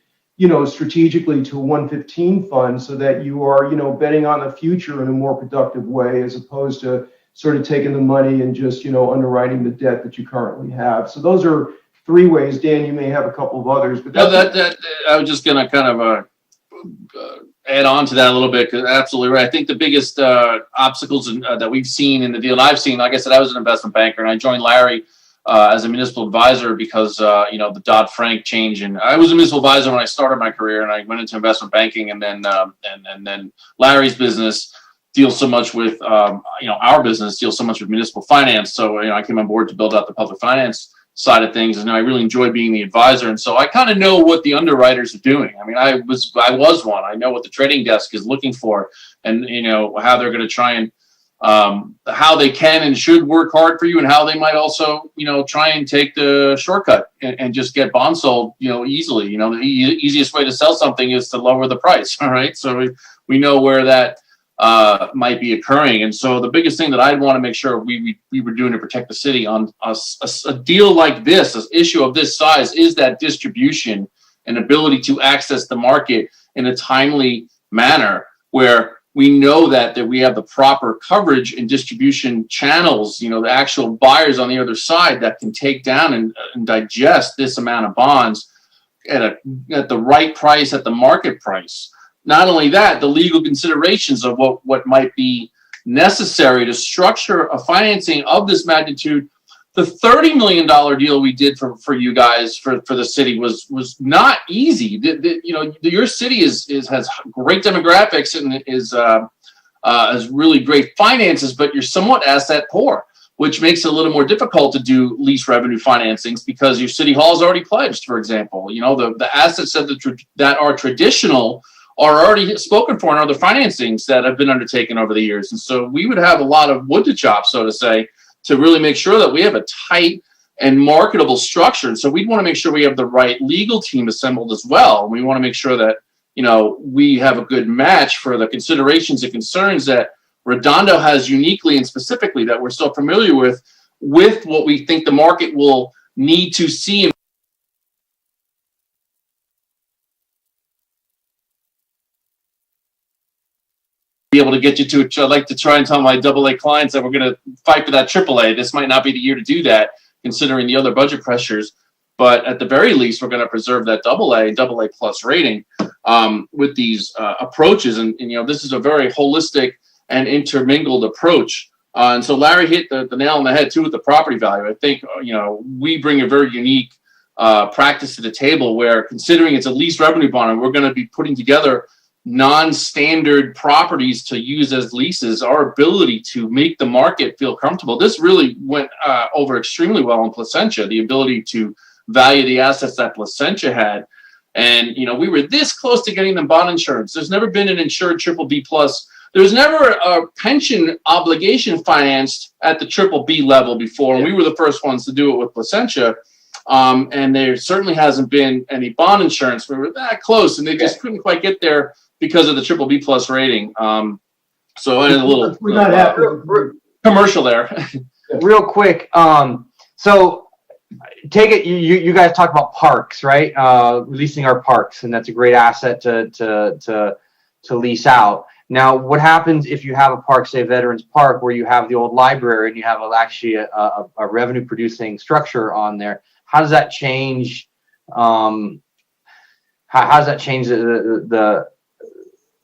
strategically to a 115 fund so that you are, betting on the future in a more productive way, as opposed to sort of taking the money and just, underwriting the debt that you currently have. So those are three ways. Dan, you may have a couple of others, but I was just going to kind of add on to that a little bit, because absolutely right. I think the biggest obstacles that we've seen in the deal, and I've seen, like I said, I was an investment banker, and I joined Larry as a municipal advisor because the Dodd-Frank change, and I was a municipal advisor when I started my career, and I went into investment banking, and then then Larry's business deals so much with our business deals so much with municipal finance. So I came on board to build out the public finance side of things, and I really enjoy being the advisor. And so I kind of know what the underwriters are doing. I mean, I was one. I know what the trading desk is looking for, and how they're going to try and how they can and should work hard for you, and how they might also try and take the shortcut and just get bonds sold easily. The easiest way to sell something is to lower the price. All right, so we know where that might be occurring. And so the biggest thing that I'd want to make sure we were doing to protect the city on a deal like this, an issue of this size, is that distribution and ability to access the market in a timely manner, where we know that we have the proper coverage and distribution channels, the actual buyers on the other side that can take down and digest this amount of bonds at the right price, at the market price. Not only that, the legal considerations of what might be necessary to structure a financing of this magnitude. The $30 million deal we did for you guys for the city was not easy. Your city has great demographics and has really great finances, but you're somewhat asset poor, which makes it a little more difficult to do lease revenue financings because your city hall is already pledged, for example. The assets that are traditional are already spoken for in other financings that have been undertaken over the years. And so we would have a lot of wood to chop, so to say, to really make sure that we have a tight and marketable structure. And so we'd want to make sure we have the right legal team assembled as well. We want to make sure that, we have a good match for the considerations and concerns that Redondo has uniquely and specifically that we're so familiar with what we think the market will need to see. Be able to get you to, I like to try and tell my AA clients that we're going to fight for that AAA. This might not be the year to do that, considering the other budget pressures. But at the very least, we're going to preserve that AA plus rating with these approaches. And this is a very holistic and intermingled approach. And so Larry hit the nail on the head too with the property value. I think, we bring a very unique practice to the table where, considering it's a lease revenue bond and we're going to be putting together non-standard properties to use as leases, our ability to make the market feel comfortable. This really went over extremely well in Placentia, the ability to value the assets that Placentia had. And, we were this close to getting them bond insurance. There's never been an insured BBB plus. There's never a pension obligation financed at the BBB level before. And we were the first ones to do it with Placentia. And there certainly hasn't been any bond insurance. We were that close and they just couldn't quite get there because of the BBB plus rating. So I had a little commercial there. Real quick. So take it, you guys talk about parks, right? Leasing our parks, and that's a great asset to lease out. Now, what happens if you have a park, say Veterans Park, where you have the old library and you have actually a revenue producing structure on there? How does that change? How does that change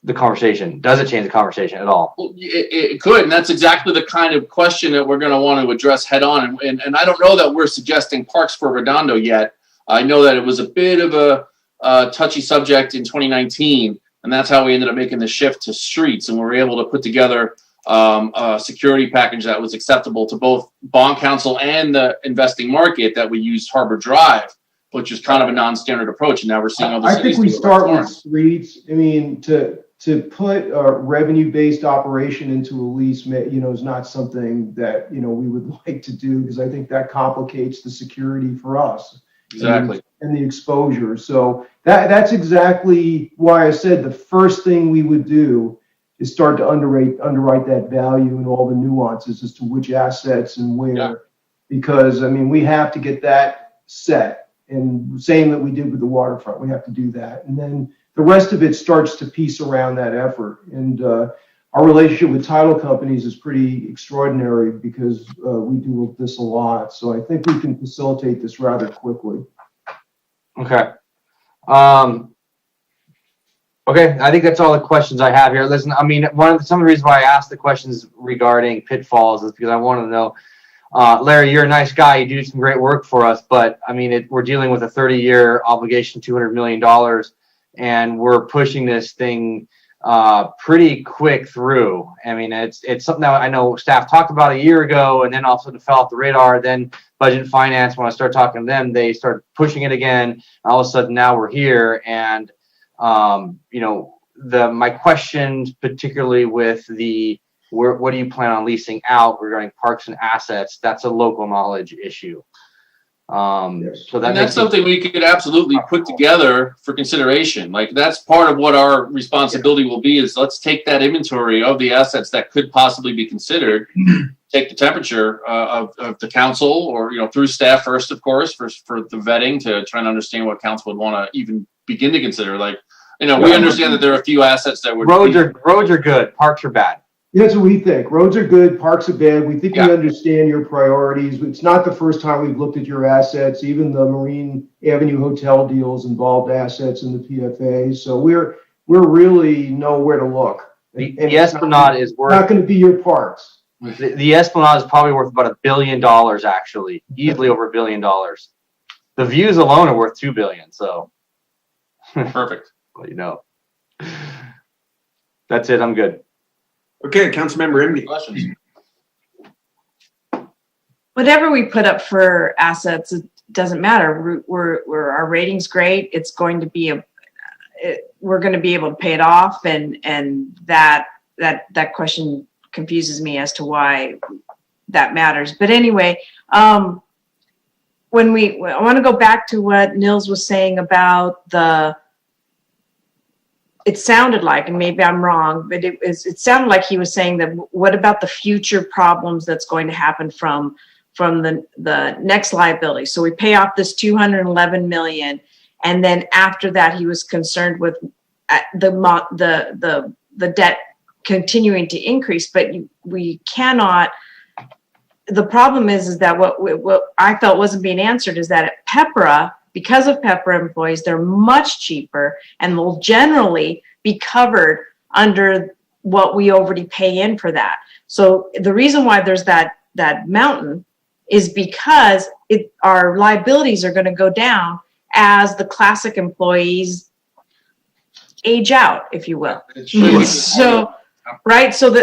the conversation? Does it change the conversation at all? Well, it could, and that's exactly the kind of question that we're going to want to address head on. And I don't know that we're suggesting parks for Redondo yet. I know that it was a bit of a touchy subject in 2019, and that's how we ended up making the shift to streets. And we were able to put together a security package that was acceptable to both bond counsel and the investing market that we used Harbor Drive, which is kind of a non-standard approach. And now we're seeing other I cities think we do it start more. with streets. I mean, to put a revenue-based operation into a lease, is not something that, we would like to do, because I think that complicates the security for us. Exactly. And the exposure. So that's exactly why I said the first thing we would do is start to underwrite that value and all the nuances as to which assets and where. Yeah. Because, we have to get that set. And same that we did with the waterfront, we have to do that. And then the rest of it starts to piece around that effort. And our relationship with title companies is pretty extraordinary because we do this a lot. So I think we can facilitate this rather quickly. Okay. Okay, I think that's all the questions I have here. Listen, some of the reasons why I asked the questions regarding pitfalls is because I want to know, Larry, you're a nice guy. You do some great work for us, but we're dealing with a 30-year obligation, $200 million, and we're pushing this thing pretty quick through. It's something that I know staff talked about a year ago, and then also fell off the radar. Then Budget and Finance, when I started talking to them, they started pushing it again. And all of a sudden, now we're here, and my questions, particularly with what do you plan on leasing out regarding parks and assets? That's a local knowledge issue. So that's something we could absolutely put together for consideration. Like, that's part of what our responsibility will be, is let's take that inventory of the assets that could possibly be considered, take the temperature of the council, or through staff first, of course, for the vetting, to try and understand what council would want to even begin to consider. We understand that there are a few assets that would roads are good, parks are bad. That's what we think. Roads are good, parks are bad. We think we understand your priorities. It's not the first time we've looked at your assets. Even the Marine Avenue Hotel deals involved assets in the PFA. So we're really know where to look. The Esplanade is worth not going to be your parks. The Esplanade is probably worth about $1 billion, actually, easily over $1 billion. The views alone are worth $2 billion. So perfect. Well, that's it. I'm good. Okay, Councilmember Imby. Questions? Whatever we put up for assets, it doesn't matter. Our rating's great. It's going to be we're going to be able to pay it off, and that question confuses me as to why that matters. But anyway, I want to go back to what Nils was saying about the it sounded like, and maybe I'm wrong, but it sounded like he was saying that what about the future problems that's going to happen from the next liability? So we pay off this 211 million, and then after that, he was concerned with the debt continuing to increase. But we cannot. The problem is that what I felt wasn't being answered is that at Pepra, because of Pepra employees, they're much cheaper and will generally be covered under what we already pay in for that. So the reason why there's that mountain is because our liabilities are going to go down as the classic employees age out, if you will. So, right. So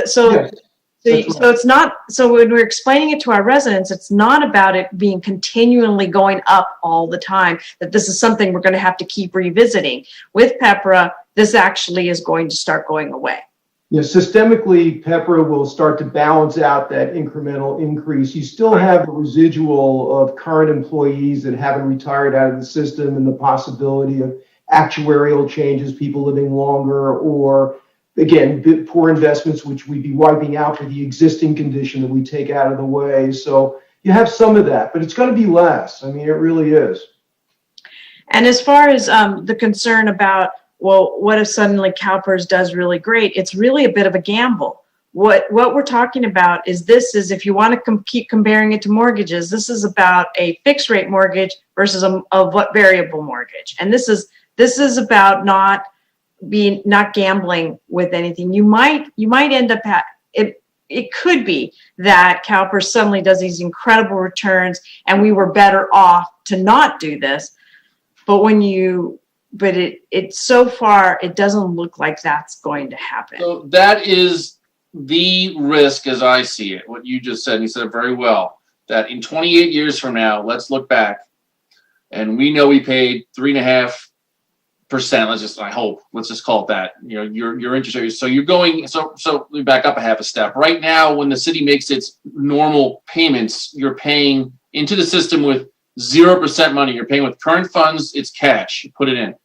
it's not, so when we're explaining it to our residents, it's not about it being continually going up all the time, that this is something we're going to have to keep revisiting. With Pepra, this actually is going to start going away. Yeah, systemically, Pepra will start to balance out that incremental increase. You still have a residual of current employees that haven't retired out of the system, and the possibility of actuarial changes, people living longer, or again, poor investments, which we'd be wiping out for the existing condition that we take out of the way. So you have some of that, but it's going to be less. I mean, it really is. And as far as the concern about, well, what if suddenly CalPERS does really great? It's really a bit of a gamble. What we're talking about is if you want to keep comparing it to mortgages, this is about a fixed rate mortgage versus a variable mortgage. And this is about not gambling with anything. You might end up it could be that CalPERS suddenly does these incredible returns and we were better off to not do this. But it so far, it doesn't look like that's going to happen. So that is the risk as I see it, what you just said, and you said it very well, that in 28 years from now, let's look back and we know we paid 3.5%. Let's just call it that. You know, your interest rate. So you're going, so let me back up a half a step. Right now, when the city makes its normal payments, you're paying into the system with 0% money. You're paying with current funds, it's cash. You put it in.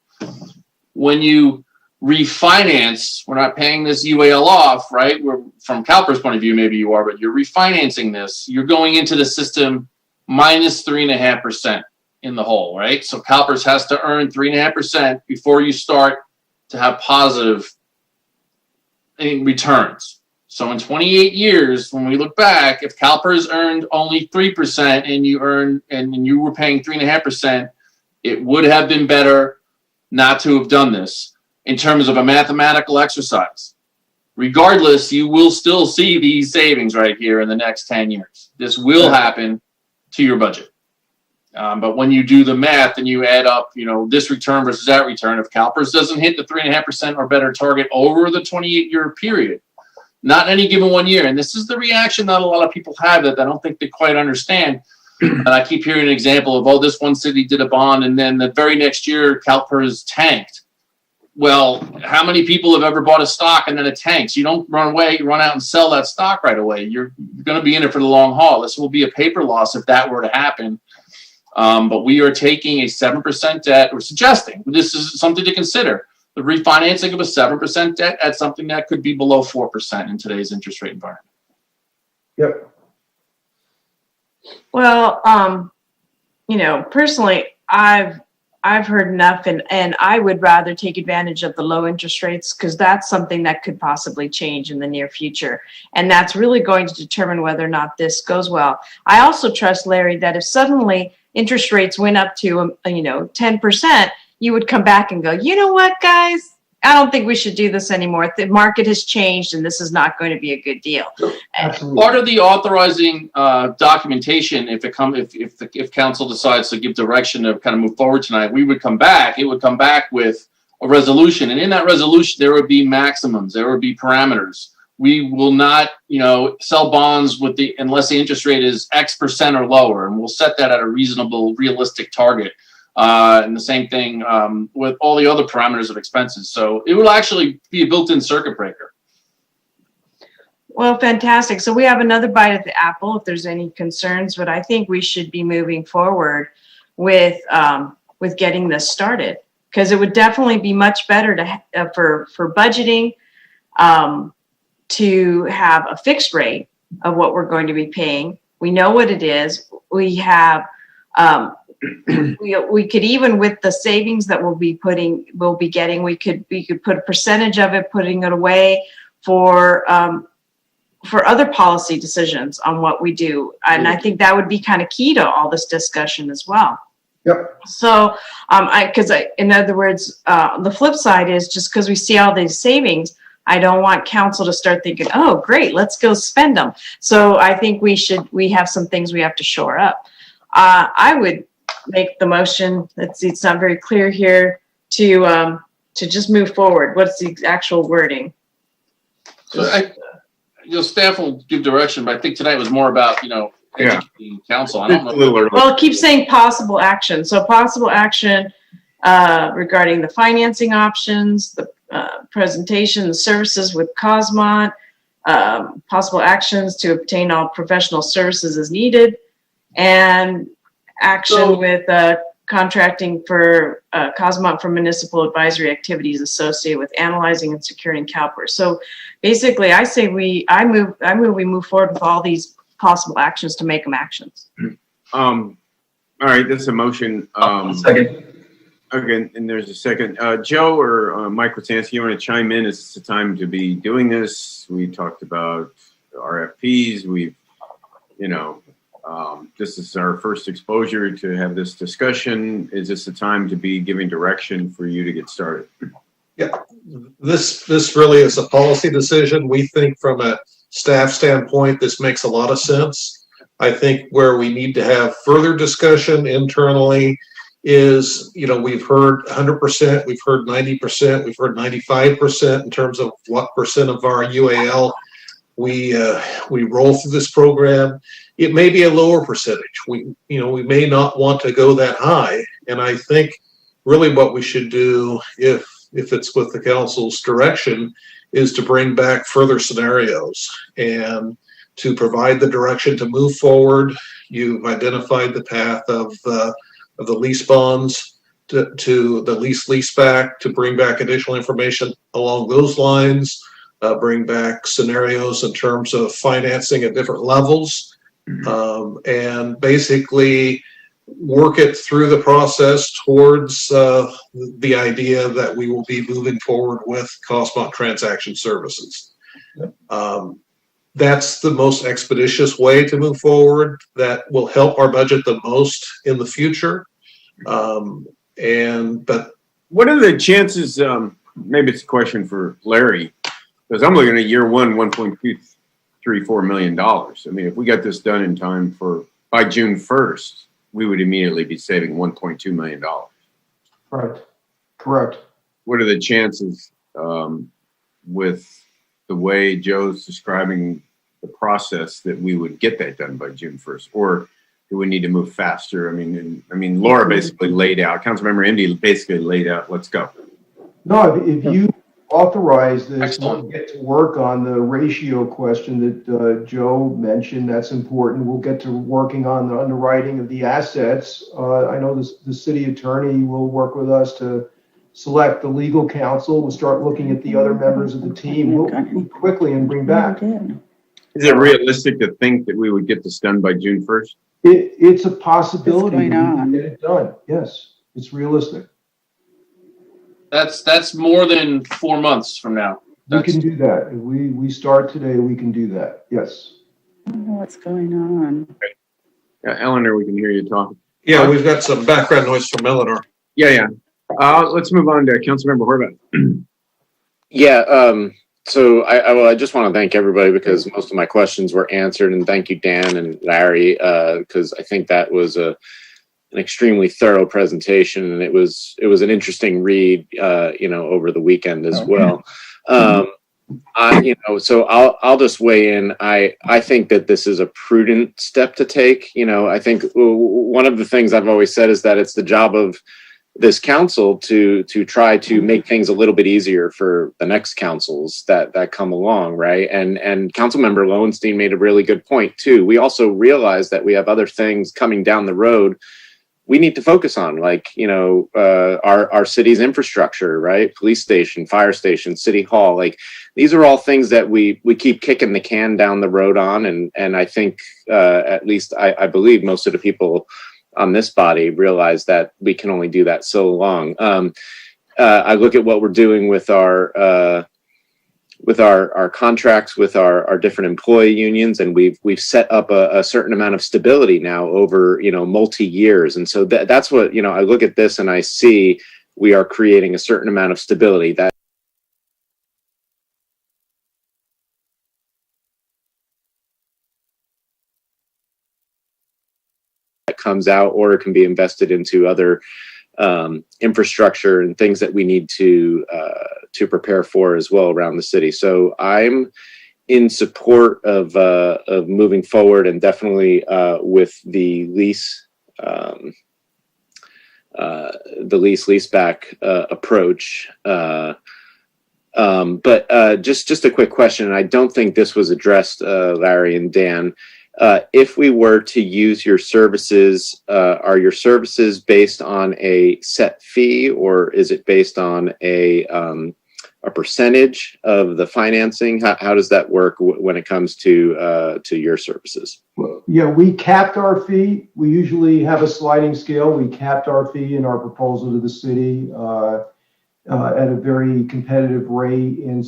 When you refinance, we're not paying this UAL off, right? We're, from CalPERS point of view, maybe you are, but you're refinancing this. You're going into the system minus 3.5% in the hole, right? So CalPERS has to earn 3.5% before you start to have positive returns. So in 28 years, when we look back, if CalPERS earned only 3% and you were paying 3.5%, it would have been better not to have done this in terms of a mathematical exercise. Regardless, you will still see these savings right here in the next 10 years. This will happen to your budget. But when you do the math and you add up, this return versus that return, if CalPERS doesn't hit the 3.5% or better target over the 28-year period, not any given 1 year, and this is the reaction that a lot of people have that I don't think they quite understand. And I keep hearing an example of, this one city did a bond, and then the very next year, CalPERS tanked. Well, how many people have ever bought a stock and then it tanks? You don't run away, you run out and sell that stock right away. You're going to be in it for the long haul. This will be a paper loss if that were to happen. But we are taking a 7% debt, or suggesting, this is something to consider, the refinancing of a 7% debt at something that could be below 4% in today's interest rate environment. Yep. Well, personally, I've heard enough, and I would rather take advantage of the low interest rates, because that's something that could possibly change in the near future. And that's really going to determine whether or not this goes well. I also trust, Larry, that if suddenly interest rates went up to, 10%, you would come back and go, you know what, guys? I don't think we should do this anymore. The market has changed, and this is not going to be a good deal. Absolutely. Part of the authorizing documentation, if council decides to give direction to kind of move forward tonight, it would come back with a resolution, and in that resolution there would be maximums, there would be parameters. We will not, sell bonds unless the interest rate is X% or lower, and we'll set that at a reasonable, realistic target. And the same thing with all the other parameters of expenses. So it will actually be a built-in circuit breaker. Well, fantastic. So we have another bite at the apple if there's any concerns, but I think we should be moving forward with getting this started, because it would definitely be much better to for budgeting to have a fixed rate of what we're going to be paying. We know what it is. We have we could, even with the savings that we'll be getting, we could put a percentage of it, putting it away for other policy decisions on what we do. And I think that would be kind of key to all this discussion as well. Yep. So, in other words, the flip side is just because we see all these savings, I don't want council to start thinking, oh, great, let's go spend them. So I think we have some things we have to shore up. I would make the motion, it's not very clear here, to just move forward. What's the actual wording? So staff will give direction, but I think tonight was more about, educating council. I don't know. Well, it keeps saying possible action. So possible action regarding the financing options, the presentation, the services with Cosmont, possible actions to obtain all professional services as needed, and action with contracting for Cosmont for municipal advisory activities associated with analyzing and securing CalPERS. So basically, I say we move forward with all these possible actions to make them actions. All right, that's a motion. Second. Okay, and there's a second. Joe or Mike Wasansky, you want to chime in? Is this the time to be doing this? We talked about RFPs. This is our first exposure to have this discussion. Is this the time to be giving direction for you to get started? Yeah, this really is a policy decision. We think from a staff standpoint, this makes a lot of sense. I think where we need to have further discussion internally is, we've heard 100%, we've heard 90%, we've heard 95% in terms of what percent of our UAL we roll through this program. It may be a lower percentage. We may not want to go that high. And I think really what we should do, if it's with the council's direction, is to bring back further scenarios and to provide the direction to move forward. You've identified the path of the lease bonds to the lease back, to bring back additional information along those lines, bring back scenarios in terms of financing at different levels, and basically work it through the process towards the idea that we will be moving forward with Cosmont Transaction Services. That's the most expeditious way to move forward. That will help our budget the most in the future. But what are the chances? Maybe it's a question for Larry, because I'm looking at year one, $1.234 million. I mean, if we got this done in time by June 1st, we would immediately be saving $1.2 million. Correct. What are the chances with the way Joe's describing the process that we would get that done by June 1st? Or do we need to move faster? I mean, Laura basically laid out, Councilmember Indy basically laid out, let's go. No, if you authorize this, we'll get to work on the ratio question that Joe mentioned. That's important. We'll get to working on the underwriting of the assets. I know the city attorney will work with us to select the legal counsel. We'll start looking at the other members of the team. We'll move quickly and bring back. Is it realistic to think that we would get this done by June 1st? It's a possibility. What's going on? Get it done. Yes, it's realistic. That's more than 4 months from now. We can do that. If we start today, we can do that. Yes. I don't know what's going on. Yeah, Eleanor, we can hear you talking. yeah, we've got some background noise from Eleanor. Yeah. Let's move on to Councilmember Horvath. Yeah, so I just want to thank everybody because most of my questions were answered, and thank you, Dan and Larry, because I think that was an extremely thorough presentation, and it was an interesting read, over the weekend as well. So I'll just weigh in. I think that this is a prudent step to take. I think one of the things I've always said is that it's the job of this council to try to make things a little bit easier for the next councils that come along, right? And Councilmember Lowenstein made a really good point too. We also realize that we have other things coming down the road we need to focus on, like, our city's infrastructure, right? Police station, fire station, city hall. Like, these are all things that we keep kicking the can down the road on. And I think, at least I believe most of the people on this body realize that we can only do that so long. I look at what we're doing with our contracts with our different employee unions, and we've set up a certain amount of stability now over multi years. And so that's what I look at this and I see we are creating a certain amount of stability that comes out, or it can be invested into other infrastructure and things that we need to prepare for as well around the city. So I'm in support of moving forward, and definitely with the leaseback approach. But just a quick question, and I don't think this was addressed, Larry and Dan. If we were to use your services, are your services based on a set fee, or is it based on a percentage of the financing? How does that work when it comes to your services? Yeah, we capped our fee. We usually have a sliding scale. We capped our fee in our proposal to the city at a very competitive rate, and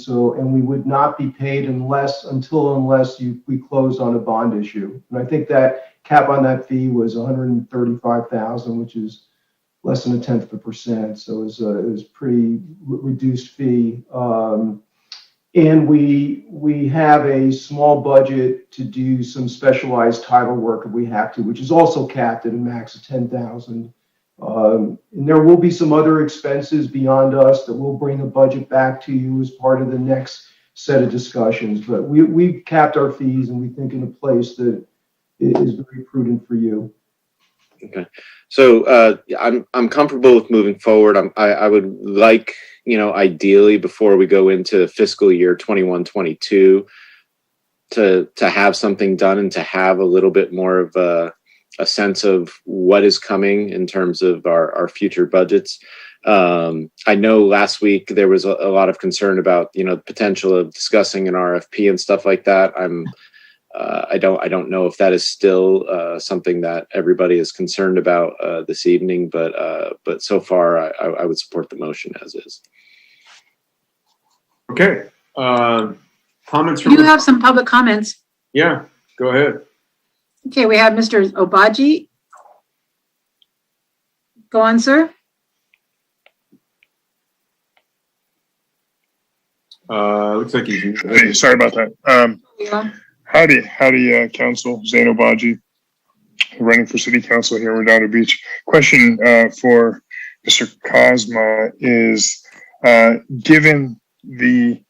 we would not be paid unless we closed on a bond issue. And I think that cap on that fee was $135,000, which is less than 0.1%. So it was pretty reduced fee. And we have a small budget to do some specialized title work if we have to, which is also capped at a max of $10,000. And there will be some other expenses beyond us that we'll bring a budget back to you as part of the next set of discussions. But we've capped our fees, and we think in a place that is very prudent for you. Okay, so I'm comfortable with moving forward. I would like, ideally before we go into fiscal year 21-22, to have something done and to have a little bit more of a sense of what is coming in terms of our future budgets. I know last week there was a lot of concern about the potential of discussing an RFP and stuff like that. I don't know if that is still something that everybody is concerned about this evening, but so far I would support the motion as is. Okay. Comments We from do have some public comments. Yeah, go ahead. Okay, we have Mr. Obaji. Go on, sir. Looks like he's. Hey, sorry about that. Howdy, Council. Zain Obaji, running for City Council here in Redondo Beach. Question for Mr. Cosma is, given the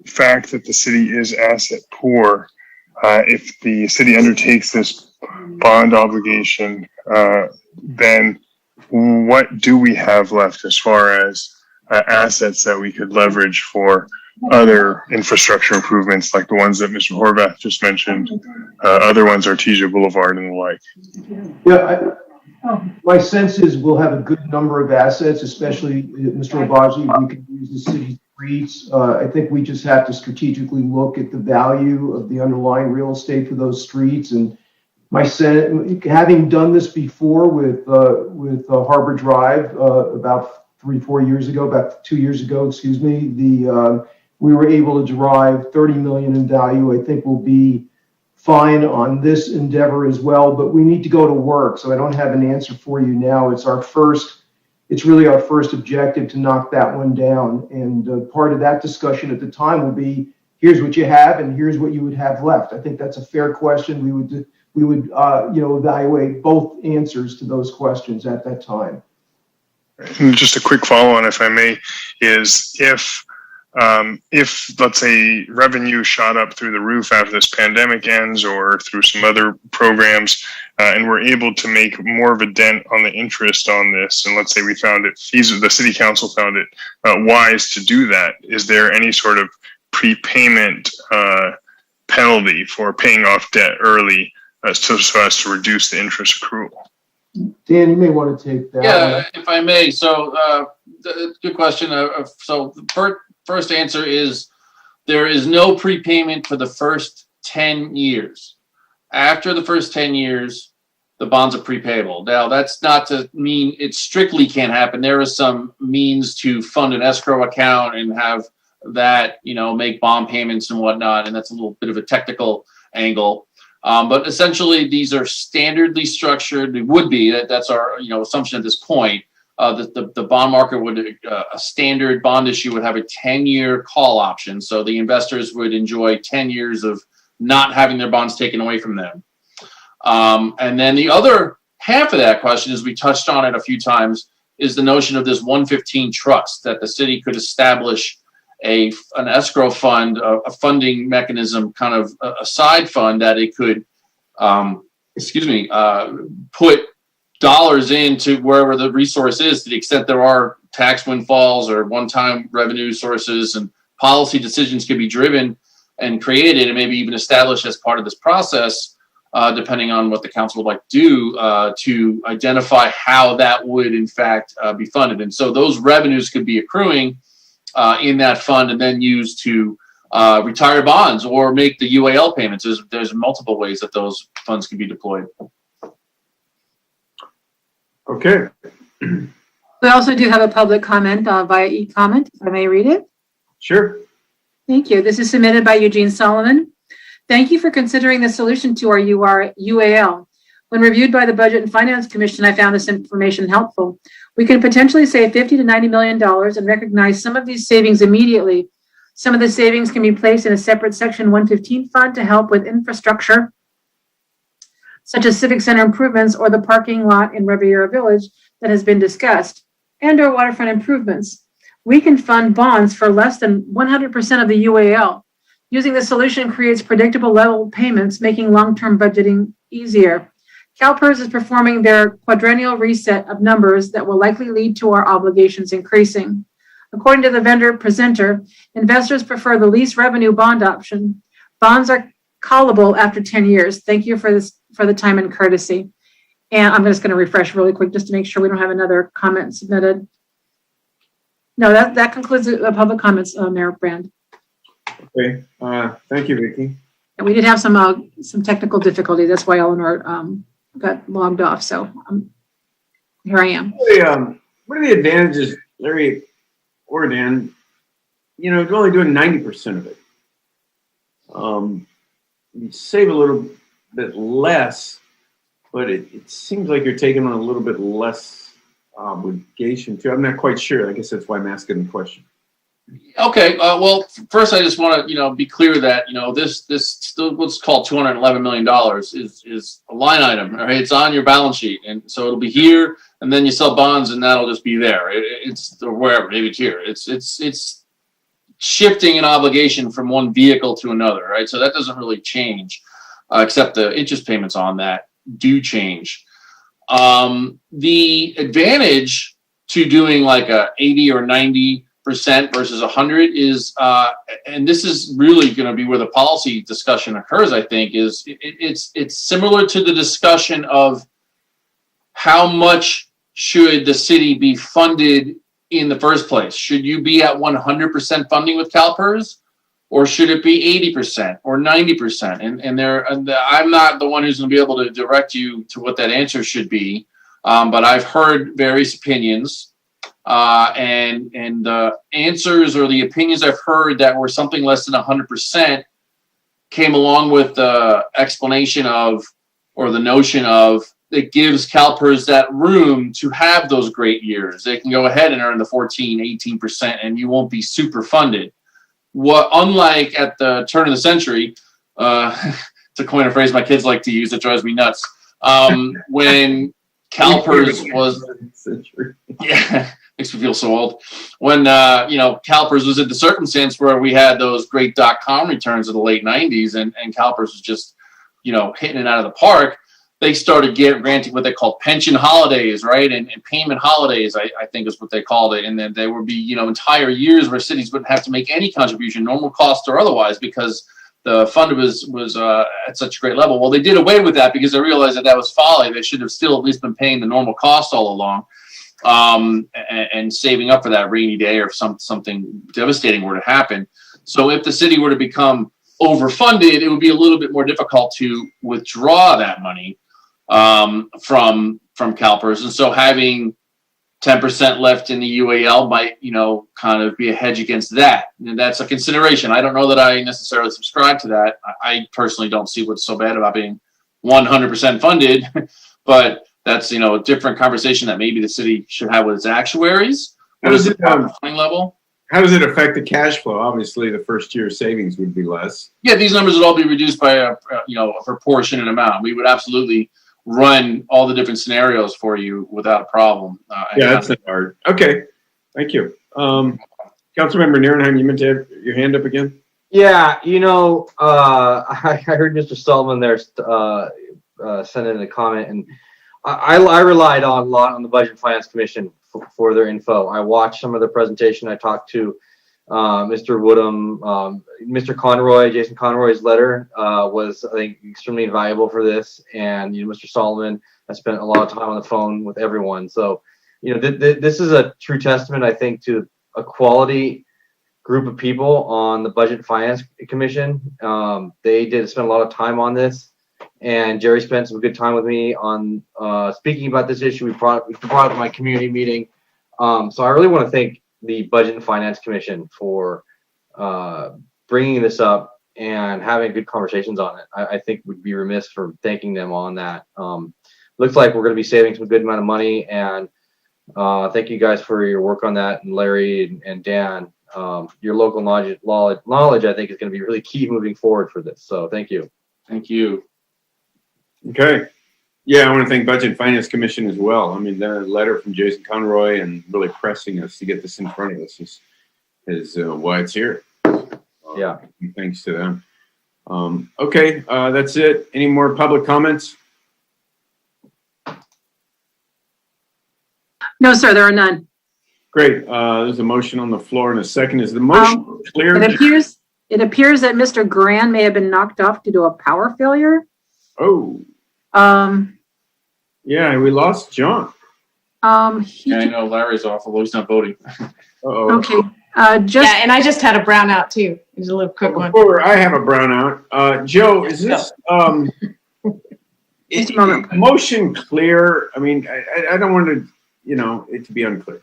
fact that the city is asset poor, if the city undertakes this bond obligation, then what do we have left as far as assets that we could leverage for other infrastructure improvements, like the ones that Mr. Horvath just mentioned, other ones, Artesia Boulevard and the like? Yeah, my sense is we'll have a good number of assets, especially Mr. Obaji. We can use the city streets. I think we just have to strategically look at the value of the underlying real estate for those streets. And my sense, having done this before with Harbor Drive about 3-4 years ago, about 2 years ago, excuse me, we were able to derive $30 million in value. I think we'll be fine on this endeavor as well, but we need to go to work. So I don't have an answer for you now. It's really our first objective to knock that one down. And part of that discussion at the time will be, here's what you have and here's what you would have left. I think that's a fair question. We would evaluate both answers to those questions at that time. And just a quick follow-on, if I may, is if let's say revenue shot up through the roof after this pandemic ends, or through some other programs, and we're able to make more of a dent on the interest on this, and let's say we found it feasible, the city council found it wise to do that, is there any sort of prepayment penalty for paying off debt early so as to reduce the interest accrual? Dan, you may want to take that. Yeah, if I may. So, good question. So the first answer is there is no prepayment for the first 10 years. After the first 10 years, the bonds are prepayable. Now, that's not to mean it strictly can't happen. There is some means to fund an escrow account and have that, make bond payments and whatnot. And that's a little bit of a technical angle. But essentially, these are standardly structured. It would be that's our assumption at this point. The bond market would a standard bond issue would have a 10-year call option, so the investors would enjoy 10 years of not having their bonds taken away from them. And then the other half of that question, as we touched on it a few times, is the notion of this 115 trust that the city could establish an escrow fund, a funding mechanism, kind of a side fund that it could, put dollars into wherever the resource is, to the extent there are tax windfalls or one-time revenue sources, and policy decisions could be driven and created and maybe even established as part of this process, depending on what the council would like to do, to identify how that would in fact be funded. And so those revenues could be accruing in that fund and then used to retire bonds or make the UAL payments. There's multiple ways that those funds can be deployed. Okay. We also do have a public comment via e-comment, if I may read it. Sure. Thank you. This is submitted by Eugene Solomon. Thank you for considering the solution to our UAL. When reviewed by the Budget and Finance Commission, I found this information helpful. We can potentially save $50 to $90 million and recognize some of these savings immediately. Some of the savings can be placed in a separate Section 115 fund to help with infrastructure, such as civic center improvements or the parking lot in Riviera Village that has been discussed, and or waterfront improvements. We can fund bonds for less than 100% of the UAL. Using the solution creates predictable level payments, making long-term budgeting easier. CalPERS is performing their quadrennial reset of numbers that will likely lead to our obligations increasing. According to the vendor presenter, investors prefer the least revenue bond option. Bonds are callable after 10 years. Thank you for the time and courtesy. And I'm just going to refresh really quick just to make sure we don't have another comment submitted. No, that concludes the public comments, Mayor Brand. Okay. Thank you, Vicki. And we did have some technical difficulties. That's why Eleanor got logged off. So here I am. What are the advantages, Larry or Dan? You're only doing 90% of it. You save a little bit less, but it seems like you're taking on a little bit less obligation too. I'm not quite sure. I guess that's why I'm asking the question. Okay. Well, first I just want to be clear that this still what's called $211 million is a line item. Right? It's on your balance sheet, and so it'll be here, and then you sell bonds, and that'll just be there. It's or wherever, maybe it's here. It's shifting an obligation from one vehicle to another, right? So that doesn't really change, except the interest payments on that do change. The advantage to doing like a 80 or 90% versus 100 is, and this is really going to be where the policy discussion occurs, I think, is it's similar to the discussion of how much should the city be funded in the first place. Should you be at 100% funding with CalPERS, or should it be 80% or 90%? And I'm not the one who's going to be able to direct you to what that answer should be, but I've heard various opinions. And the answers or the opinions I've heard that were something less than 100% came along with the explanation of, or the notion of, it gives CalPERS that room to have those great years. They can go ahead and earn the 14, 18%, and you won't be super funded. Unlike at the turn of the century, to coin a phrase my kids like to use that drives me nuts, when CalPERS was, yeah, makes me feel so old. When CalPERS was in the circumstance where we had those great .com returns of the late 90s, and CalPERS was just hitting it out of the park. They started granting what they called pension holidays, right, and payment holidays, I think is what they called it. And then there would be entire years where cities wouldn't have to make any contribution, normal cost or otherwise, because the fund was at such a great level. Well, they did away with that because they realized that was folly. They should have still at least been paying the normal cost all along, and saving up for that rainy day or if something devastating were to happen. So if the city were to become overfunded, it would be a little bit more difficult to withdraw that money from CalPERS. And so having 10% left in the UAL might, kind of be a hedge against that. And that's a consideration. I don't know that I necessarily subscribe to that. I personally don't see what's so bad about being 100% funded, but that's, a different conversation that maybe the city should have with its actuaries. How does it, funding level? How does it affect the cash flow? Obviously, the first year savings would be less. Yeah, these numbers would all be reduced by a proportionate amount. We would absolutely run all the different scenarios for you without a problem. Yeah, that's not hard. Okay, thank you. Councilmember Nierenheim, you meant to have your hand up again? Yeah, I heard Mr. Sullivan there send in a comment, and I relied a lot on the Budget and Finance Commission for their info. I watched some of the presentation. I talked to Mr. Woodham, Mr. Conroy, Jason Conroy's letter was, I think, extremely valuable for this. And, Mr. Solomon, I spent a lot of time on the phone with everyone. So, this is a true testament, I think, to a quality group of people on the Budget and Finance Commission. They did spend a lot of time on this. And Jerry spent some good time with me on speaking about this issue. We brought it to my community meeting. So I really want to thank the Budget and Finance Commission for bringing this up and having good conversations on it. I think we'd be remiss for thanking them on that. Looks like we're going to be saving some good amount of money, and thank you guys for your work on that. And Larry and Dan, your local knowledge, I think, is going to be really key moving forward for this. So thank you. Thank you. Okay. Yeah, I want to thank Budget and Finance Commission as well. I mean, the letter from Jason Conroy and really pressing us to get this in front of us is why it's here. Yeah. Thanks to them. Okay, that's it. Any more public comments? No, sir, there are none. Great. There's a motion on the floor and a second. Is the motion clear? It appears that Mr. Gran may have been knocked off due to a power failure. Oh. Yeah, we lost John. I know Larry's off, although he's not voting. Okay. And I just had a brownout too. It was a little quick one. Before I have a brownout, Joe, is this is motion clear? I mean, I don't want to, it to be unclear.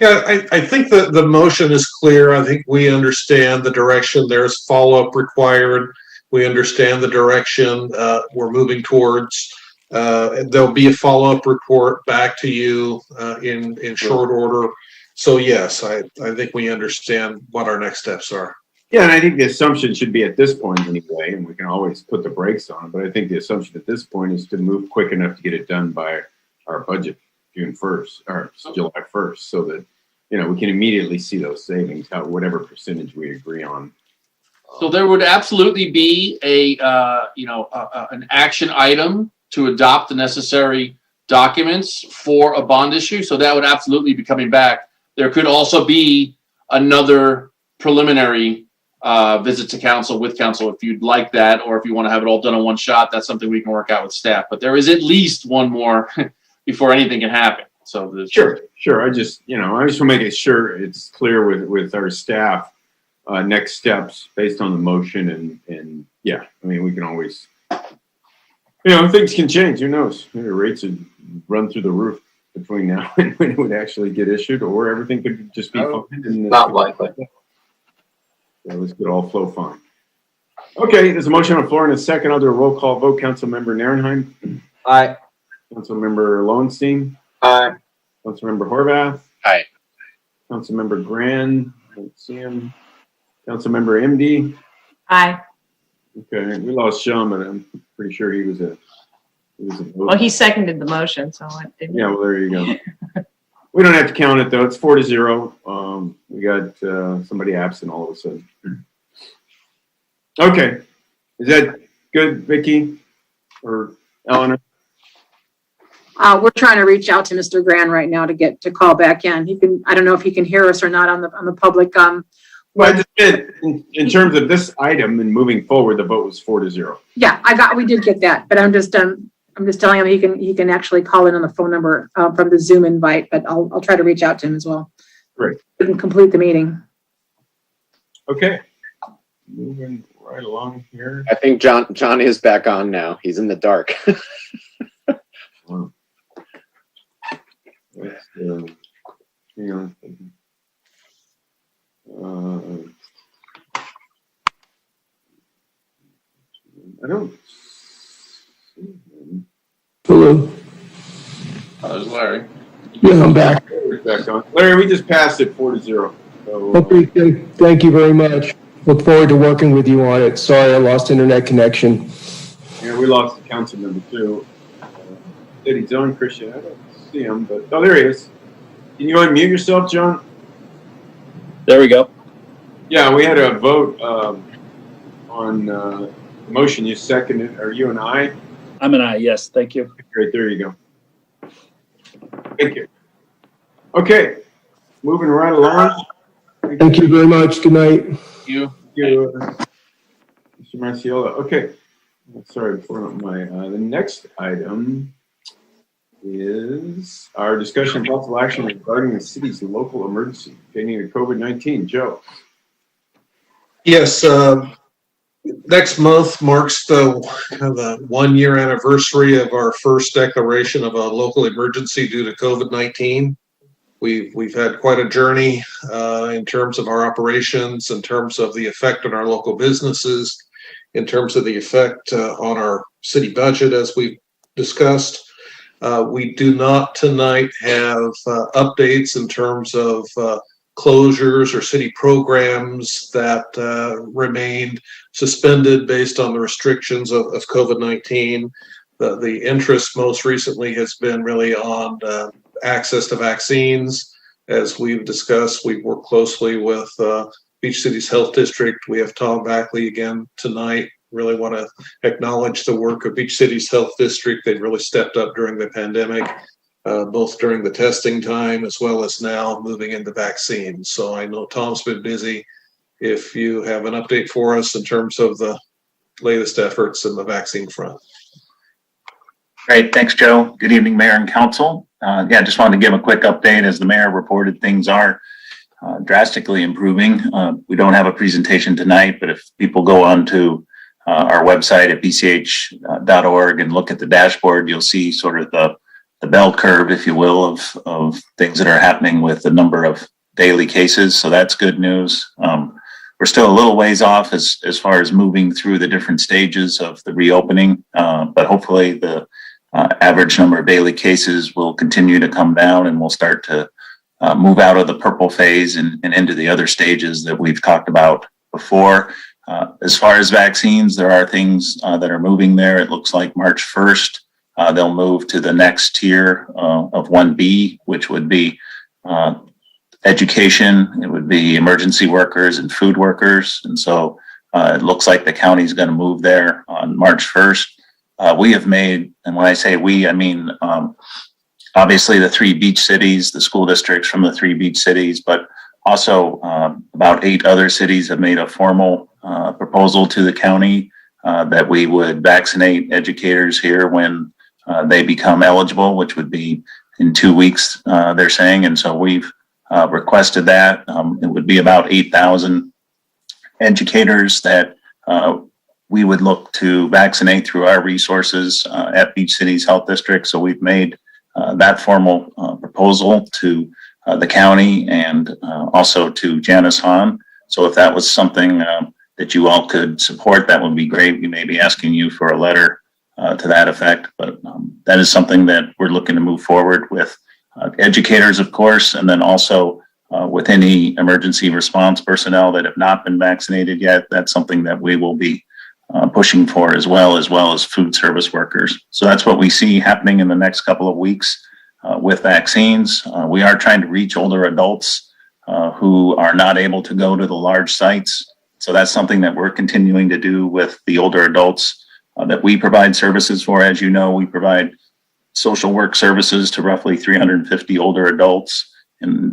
Yeah, I think that the motion is clear. I think we understand the direction. There's follow-up required. We understand the direction we're moving towards. There'll be a follow-up report back to you in short order. So yes, I think we understand what our next steps are. Yeah, and I think the assumption should be at this point anyway, and we can always put the brakes on it, but I think the assumption at this point is to move quick enough to get it done by our budget June 1st or July 1st, so that we can immediately see those savings, whatever percentage we agree on. So there would absolutely be an action item to adopt the necessary documents for a bond issue. So that would absolutely be coming back. There could also be another preliminary visit to council with council if you'd like that, or if you want to have it all done in one shot. That's something we can work out with staff. But there is at least one more before anything can happen. So sure. I just want to make sure it's clear with our staff. Next steps based on the motion and yeah, I mean, we can always, things can change. Who knows? Maybe rates would run through the roof between now and when it would actually get issued, or everything could just be fine. Not likely. So this could all flow fine. Okay, there's a motion on the floor and a second. I'll do a roll call vote. Councilmember Nierenheim. Aye. Councilmember Lowenstein. Aye. Councilmember Horvath. Aye. Councilmember Gran. I don't see him. Councilmember MD. Aye. Okay, we lost Sean, but I'm pretty sure he was a Well, he seconded the motion, so I didn't. Yeah, well, there you go. We don't have to count it though. It's 4-0. We got somebody absent all of a sudden. Okay, is that good, Vicky or Eleanor? We're trying to reach out to Mr. Gran right now to call back in. I don't know if he can hear us or not on the public Well, I just meant in terms of this item and moving forward, the vote was 4-0. Yeah, we did get that, but I'm just telling him he can actually call in on the phone number from the Zoom invite, but I'll try to reach out to him as well. Great. We can complete the meeting. Okay. Moving right along here. I think John is back on now. He's in the dark. Wow. Hang on. I don't see him. Hello. There's Larry. Yeah, I'm back. Back on. Larry, we just passed it 4-0. So, Okay, thank you very much. Look forward to working with you on it. Sorry, I lost internet connection. yeah, we lost the council member too. Said he's on, Christian. I don't see him, but oh, there he is. Can you unmute yourself, John? There we go. Yeah, we had a vote on the motion. You seconded. Are you an aye? I'm an aye, yes. Thank you. Great, there you go. Thank you. Okay, moving right along. Thank you very much. Good night. Thank you. Mr. Marciola. Okay, sorry for my, the next item is our discussion of possible action regarding the city's local emergency pertaining to COVID-19. Joe. Yes, next month marks the 1 year anniversary of our first declaration of a local emergency due to COVID-19. We've had quite a journey in terms of our operations, in terms of the effect on our local businesses, in terms of the effect on our city budget, as we've discussed. We do not tonight have updates in terms of closures or city programs that remained suspended based on the restrictions of COVID-19. The interest most recently has been really on access to vaccines. As we've discussed, we work closely with Beach Cities Health District. We have Tom Backley again tonight. Really want to acknowledge the work of Beach Cities Health District. They've really stepped up during the pandemic, both during the testing time as well as now moving into vaccines. So I know Tom's been busy. If you have an update for us in terms of the latest efforts in the vaccine front. Great. Thanks, Joe. Good evening, Mayor and Council. Just wanted to give a quick update. As the mayor reported, things are drastically improving. We don't have a presentation tonight, but if people go on to our website at bch.org and look at the dashboard, you'll see sort of the bell curve, if you will, of things that are happening with the number of daily cases. So that's good news. We're still a little ways off as far as moving through the different stages of the reopening, but hopefully the average number of daily cases will continue to come down and we'll start to move out of the purple phase and into the other stages that we've talked about before. As far as vaccines, there are things that are moving there. It looks like March 1st, they'll move to the next tier of 1B, which would be education. It would be emergency workers and food workers. And so it looks like the county is going to move there on March 1st. We have made, and when I say we, I mean, obviously the 3 beach cities, the school districts from the 3 beach cities, but also about 8 other cities have made a formal proposal to the county that we would vaccinate educators here when they become eligible, which would be in 2 weeks, they're saying. And so we've requested that. It would be about 8,000 educators that we would look to vaccinate through our resources at Beach Cities Health District. So we've made that formal proposal to the county and also to Janice Hahn. So if that was something that you all could support, that would be great. We may be asking you for a letter to that effect, but that is something that we're looking to move forward with educators, of course, and then also with any emergency response personnel that have not been vaccinated yet. That's something that we will be pushing for as well as food service workers. So that's what we see happening in the next couple of weeks with vaccines. We are trying to reach older adults who are not able to go to the large sites. So that's something that we're continuing to do with the older adults that we provide services for. As you know, we provide social work services to roughly 350 older adults and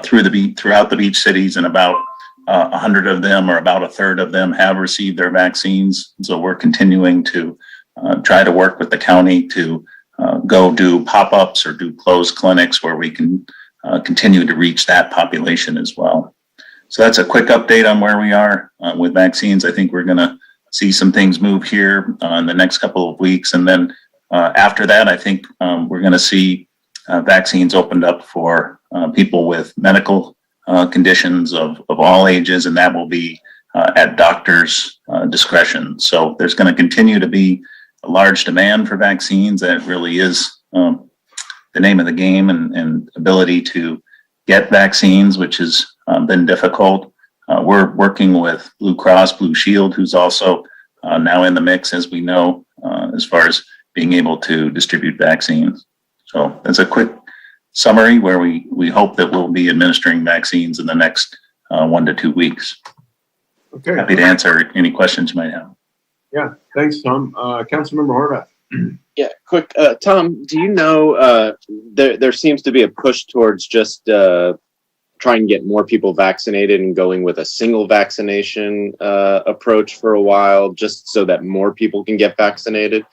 throughout the beach cities and about 100 of them, or about a third of them, have received their vaccines. So we're continuing to try to work with the county to go do pop-ups or do closed clinics where we can continue to reach that population as well. So that's a quick update on where we are with vaccines. I think we're going to see some things move here in the next couple of weeks. And then after that, I think we're going to see vaccines opened up for people with medical conditions of all ages, and that will be at doctors' discretion. So there's going to continue to be a large demand for vaccines. That really is the name of the game, and ability to get vaccines, which has been difficult. We're working with Blue Cross Blue Shield, who's also now in the mix, as we know, as far as being able to distribute vaccines. So that's a quick summary where we hope that we'll be administering vaccines in the next 1 to 2 weeks. Okay. Happy to answer any questions you might have. Yeah, thanks, Tom. Councilmember Horvath. Yeah, quick. Tom, do you know, there seems to be a push towards just trying to get more people vaccinated and going with a single vaccination approach for a while, just so that more people can get vaccinated,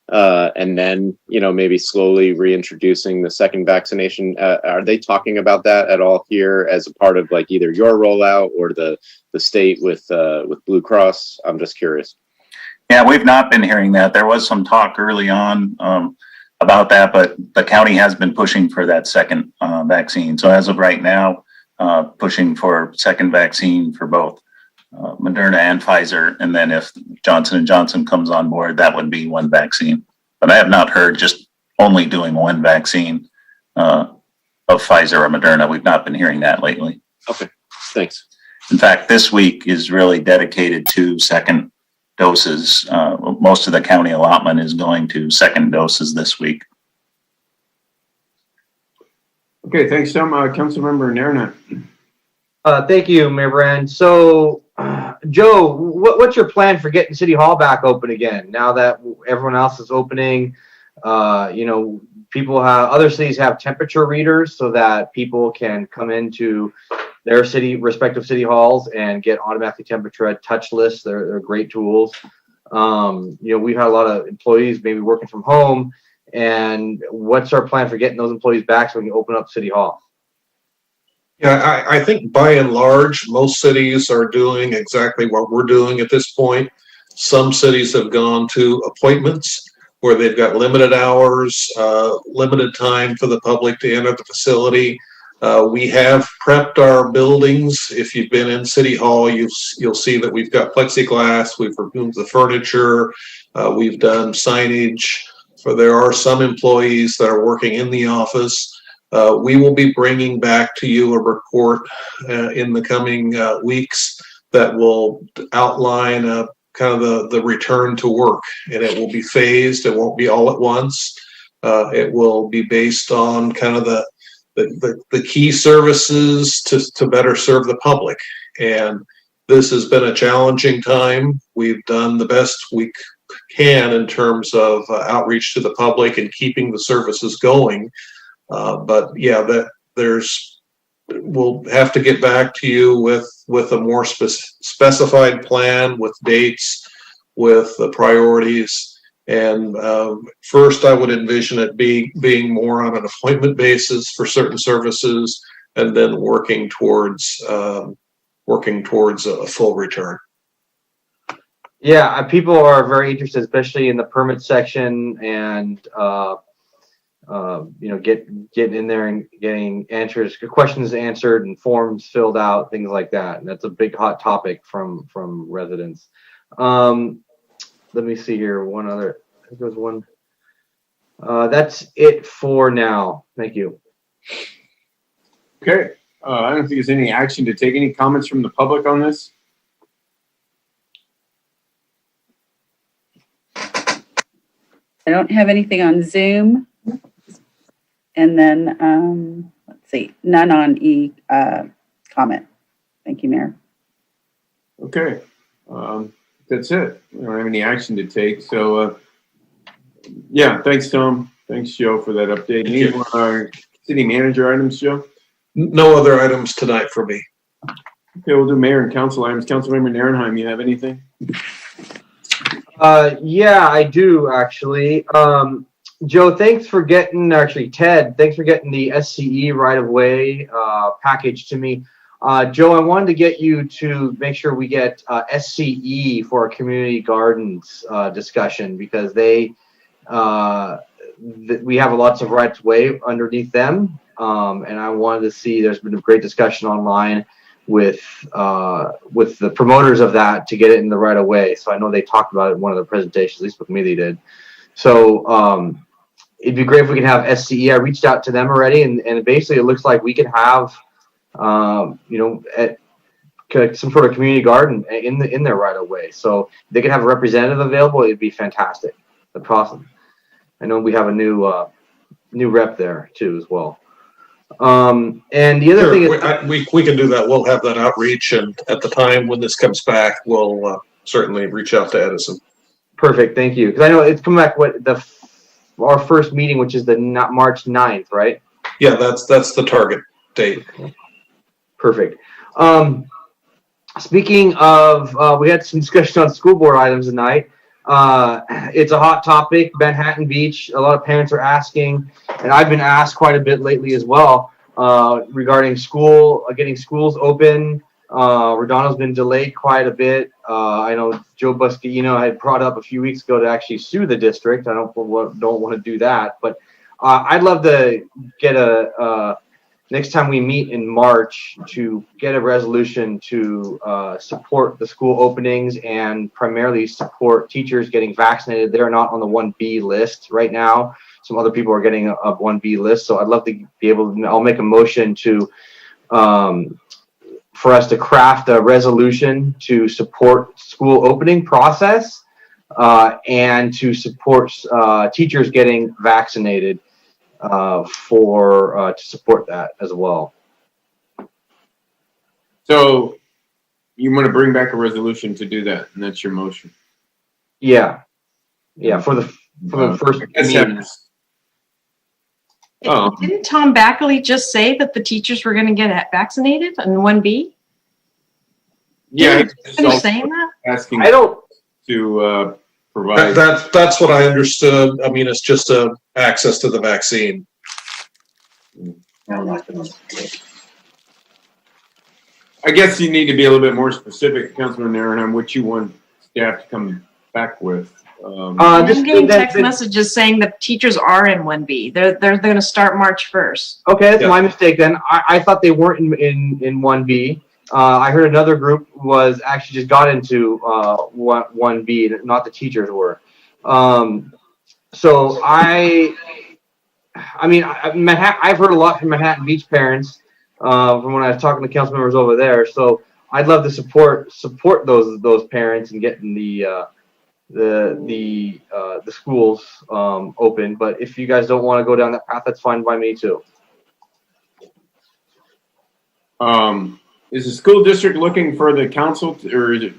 and then, maybe slowly reintroducing the second vaccination. Are they talking about that at all here as a part of like either your rollout or the state with Blue Cross? I'm just curious. Yeah, we've not been hearing that. There was some talk early on about that, but the county has been pushing for that second vaccine. So as of right now, pushing for second vaccine for both Moderna and Pfizer. And then if Johnson & Johnson comes on board, that would be one vaccine. But I have not heard just only doing one vaccine of Pfizer or Moderna. We've not been hearing that lately. Okay, thanks. In fact, this week is really dedicated to second doses. Most of the county allotment is going to second doses this week. Okay, thanks, Tom. Councilmember Nairnett. Thank you, Mayor Brand. So, Joe, what's your plan for getting City Hall back open again now that everyone else is opening? People have, other cities have temperature readers so that people can come into their respective city halls and get automatically temperature at touchless. They're great tools. We've had a lot of employees maybe working from home. And what's our plan for getting those employees back so we can open up City Hall? Yeah, I think by and large, most cities are doing exactly what we're doing at this point. Some cities have gone to appointments where they've got limited hours, limited time for the public to enter the facility. We have prepped our buildings. If you've been in City Hall, you'll see that we've got plexiglass, we've removed the furniture, we've done signage. There are some employees that are working in the office. We will be bringing back to you a report in the coming weeks that will outline kind of the return to work, and it will be phased. It won't be all at once. It will be based on kind of the key services to better serve the public. And this has been a challenging time. We've done the best we can in terms of outreach to the public and keeping the services going. But yeah, we'll have to get back to you with a more specified plan, with dates, with the priorities. And first, I would envision it being more on an appointment basis for certain services, and then working towards a full return. Yeah, people are very interested, especially in the permit section, and getting in there and getting questions answered and forms filled out, things like that. And that's a big hot topic from residents. Let me see here. One other. I think there was one. That's it for now. Thank you. Okay. I don't think there's any action to take. Any comments from the public on this? I don't have anything on Zoom. And then, let's see, none on comment. Thank you, Mayor. Okay. That's it. We don't have any action to take. So, yeah, thanks, Tom. Thanks, Joe, for that update. Any more city manager items, Joe? No other items tonight for me. Okay, we'll do mayor and council items. Councilmember Narenheim, you have anything? Yeah, I do actually. Joe, thanks for getting, actually Ted, thanks for getting the SCE right of way package to me. Joe, I wanted to get you to make sure we get SCE for our community gardens discussion, because they we have lots of rights of way underneath them, and I wanted to see. There's been a great discussion online with the promoters of that to get it in the right of way. So I know they talked about it in one of the presentations, at least with me they did. So it'd be great if we can have SCE. I reached out to them already, and basically it looks like we could have some sort of community garden in their right of way. So they could have a representative available. It'd be fantastic. The process. I know we have a new rep there too as well. And the other thing is we can do that. We'll have that outreach, and at the time when this comes back, we'll certainly reach out to Edison. Perfect, thank you. Because I know it's coming back. Our first meeting, which is the March 9th, right? Yeah, that's the target date. Perfect. Speaking of, we had some discussion on school board items tonight. It's a hot topic, Manhattan Beach. A lot of parents are asking, and I've been asked quite a bit lately as well, regarding getting schools open. Redondo's been delayed quite a bit. I know Joe Buscaino had brought up a few weeks ago to actually sue the district. I don't want to do that, but I'd love to get next time we meet in March to get a resolution to support the school openings and primarily support teachers getting vaccinated. They're not on the 1B list right now. Some other people are getting a 1B list. So I'd love to be able to, I'll make a motion to, for us to craft a resolution to support school opening process and to support teachers getting vaccinated. To support that as well. So you want to bring back a resolution to do that, and that's your motion. Yeah, for the first meeting. Oh, Didn't Tom Backley just say that the teachers were going to get vaccinated on 1B? yeah. Finish saying that? Asking I don't to provide. That's what I understood. I mean, it's just access to the vaccine. I guess you need to be a little bit more specific, Councilman Narenheim, what you want staff to come back with. I'm getting text messages saying that teachers are in 1B. They're going to start March 1st. Okay, that's my mistake then. I thought they weren't in 1B. I heard another group was actually just got into 1B, not the teachers were. So I've heard a lot from Manhattan Beach parents from when I was talking to council members over there. So I'd love to support those parents and getting the schools open. But if you guys don't want to go down that path, that's fine by me too. Is the school district looking for the council or is it,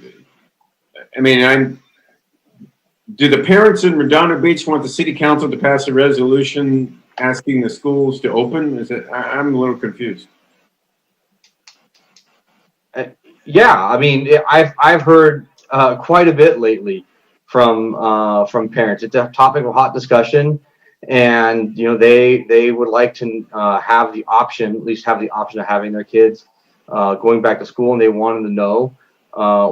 do the parents in Redondo Beach want the city council to pass a resolution asking the schools to open? I'm a little confused. Yeah, I've heard quite a bit lately from parents. It's a topic of hot discussion, and they would like to have the option, at least have the option of having their kids going back to school, and they wanted to know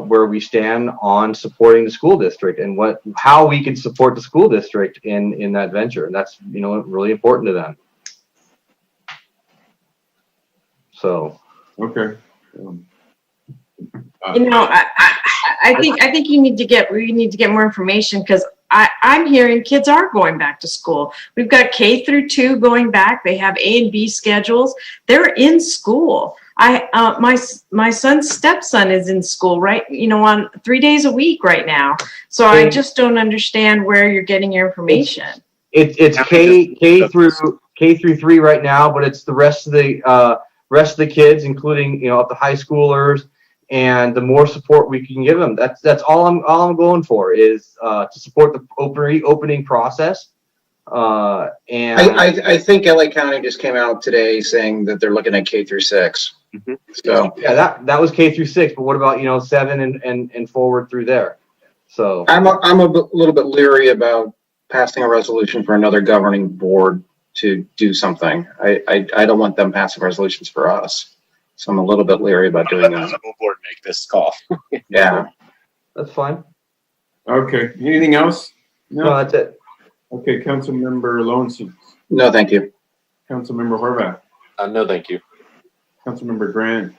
where we stand on supporting the school district and how we can support the school district in that venture. And that's really important to them. So okay. I think we need to get more information, because I'm hearing kids are going back to school. We've got K through 2 going back. They have A and B schedules. They're in school. My son's stepson is in school, right? On 3 days a week right now. So I just don't understand where you're getting your information. It's K through 3 right now, but it's the rest of the kids, including up to high schoolers. And the more support we can give them, that's all I'm going for is to support the opening process. And I think LA County just came out today saying that they're looking at K through 6. So Yeah, that was K through 6, but what about, 7 and forward through there? So I'm a little bit leery about passing a resolution for another governing board to do something. I don't want them passing resolutions for us. So I'm a little bit leery about doing Let the that. school board make this call. Yeah. that's fine. Okay, anything else? No, that's it. Okay, Councilmember Lowenstein, No, thank you. Councilmember Horvath, No, thank you. Councilmember Grant,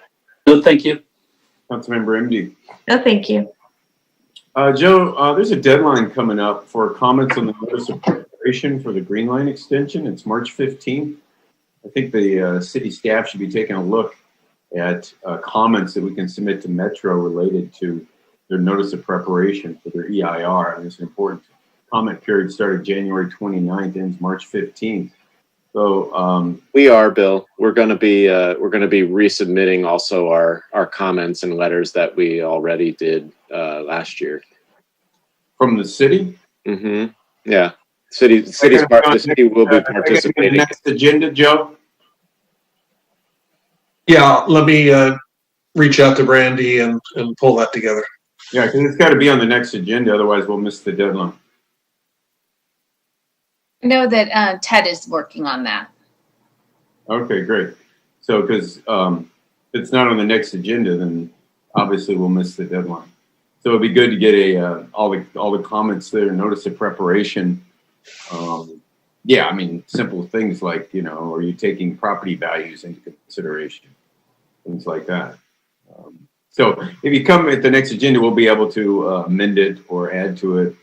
No, thank you. Councilmember MD. No, thank you. Joe, there's a deadline coming up for comments on the notice of preparation for the Green Line extension. It's March 15th. I think the city staff should be taking a look at comments that we can submit to Metro related to their notice of preparation for their EIR. And it's an important comment period started January 29th, ends March 15th. So We are, Bill. We're going to be resubmitting also our comments and letters that we already did last year. from the city? Mm-hmm. Yeah. The city will be participating. Next agenda, Joe? Yeah, let me reach out to Brandy and pull that together. Yeah, because it's got to be on the next agenda, otherwise we'll miss the deadline. I know that Ted is working on that. Okay, great. So, because if it's not on the next agenda, then obviously we'll miss the deadline. So it'd be good to get all the comments there, notice of preparation. Yeah, I mean, simple things like, are you taking property values into consideration? Things like that. So if you come at the next agenda, we'll be able to amend it or add to it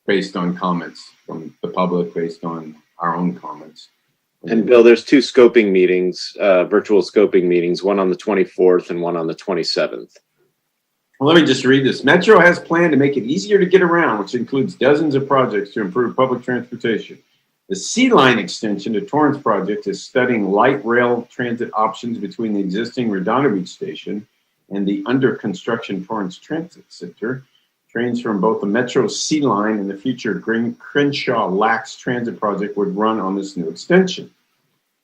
based on comments from the public, based on our own comments. And Bill, there's 2 scoping meetings, virtual scoping meetings, one on the 24th and one on the 27th. Well, let me just read this. Metro has planned to make it easier to get around, which includes dozens of projects to improve public transportation. The Sea Line extension to Torrance project is studying light rail transit options between the existing Redondo Beach station and the under construction Torrance Transit Center. Trains from both the Metro Sea Line and the future Crenshaw Lax Transit project would run on this new extension.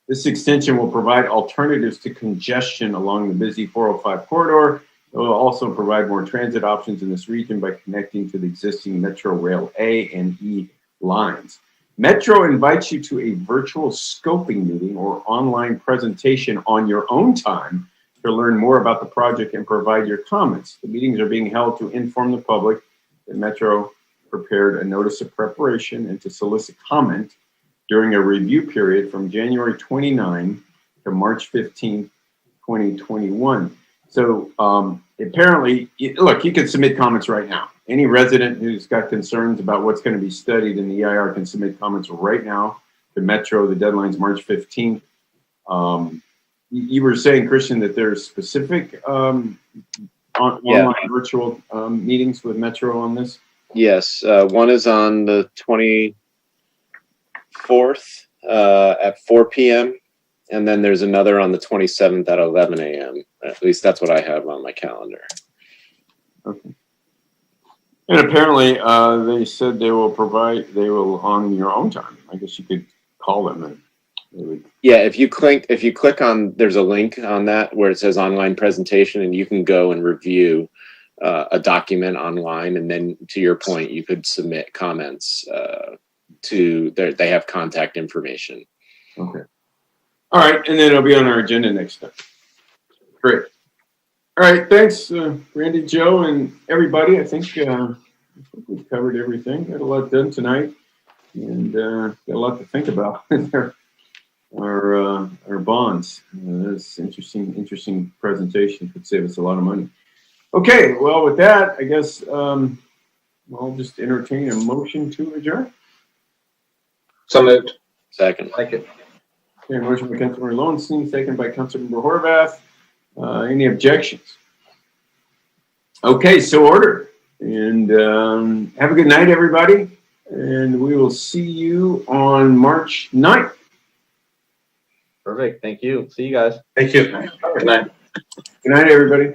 This extension will provide alternatives to congestion along the busy 405 corridor. It will also provide more transit options in this region by connecting to the existing Metro Rail A and E lines. Metro invites you to a virtual scoping meeting or online presentation on your own time to learn more about the project and provide your comments. The meetings are being held to inform the public that Metro prepared a notice of preparation and to solicit comment during a review period from January 29 to March 15, 2021. So apparently, look, you can submit comments right now. Any resident who's got concerns about what's going to be studied in the EIR can submit comments right now to Metro. The deadline's March 15th. You were saying, Christian, that there's specific online virtual meetings with Metro on this? Yes. One is on the 24th at 4 p.m. And then there's another on the 27th at 11 a.m. At least that's what I have on my calendar. Okay. And apparently, they said they will on your own time. I guess you could call them and they would. Yeah, if you click on, there's a link on that where it says online presentation, and you can go and review a document online, and then to your point, you could submit comments they have contact information. Okay. All right, and then it'll be on our agenda next time. Great. All right, thanks, Randy, Joe, and everybody. I think we've covered everything. Got a lot done tonight, and got a lot to think about. Our bonds. That's interesting presentation. Could save us a lot of money. Okay, well, with that, I guess I'll just entertain a motion to adjourn. So moved. Second. Like it. Okay, motion by Councilmember Lowenstein, second by Councilmember Horvath. Any objections? Okay, so ordered. And have a good night, everybody. And we will see you on March 9th. Perfect. Thank you. See you guys. Thank you. Good night. Good night, everybody.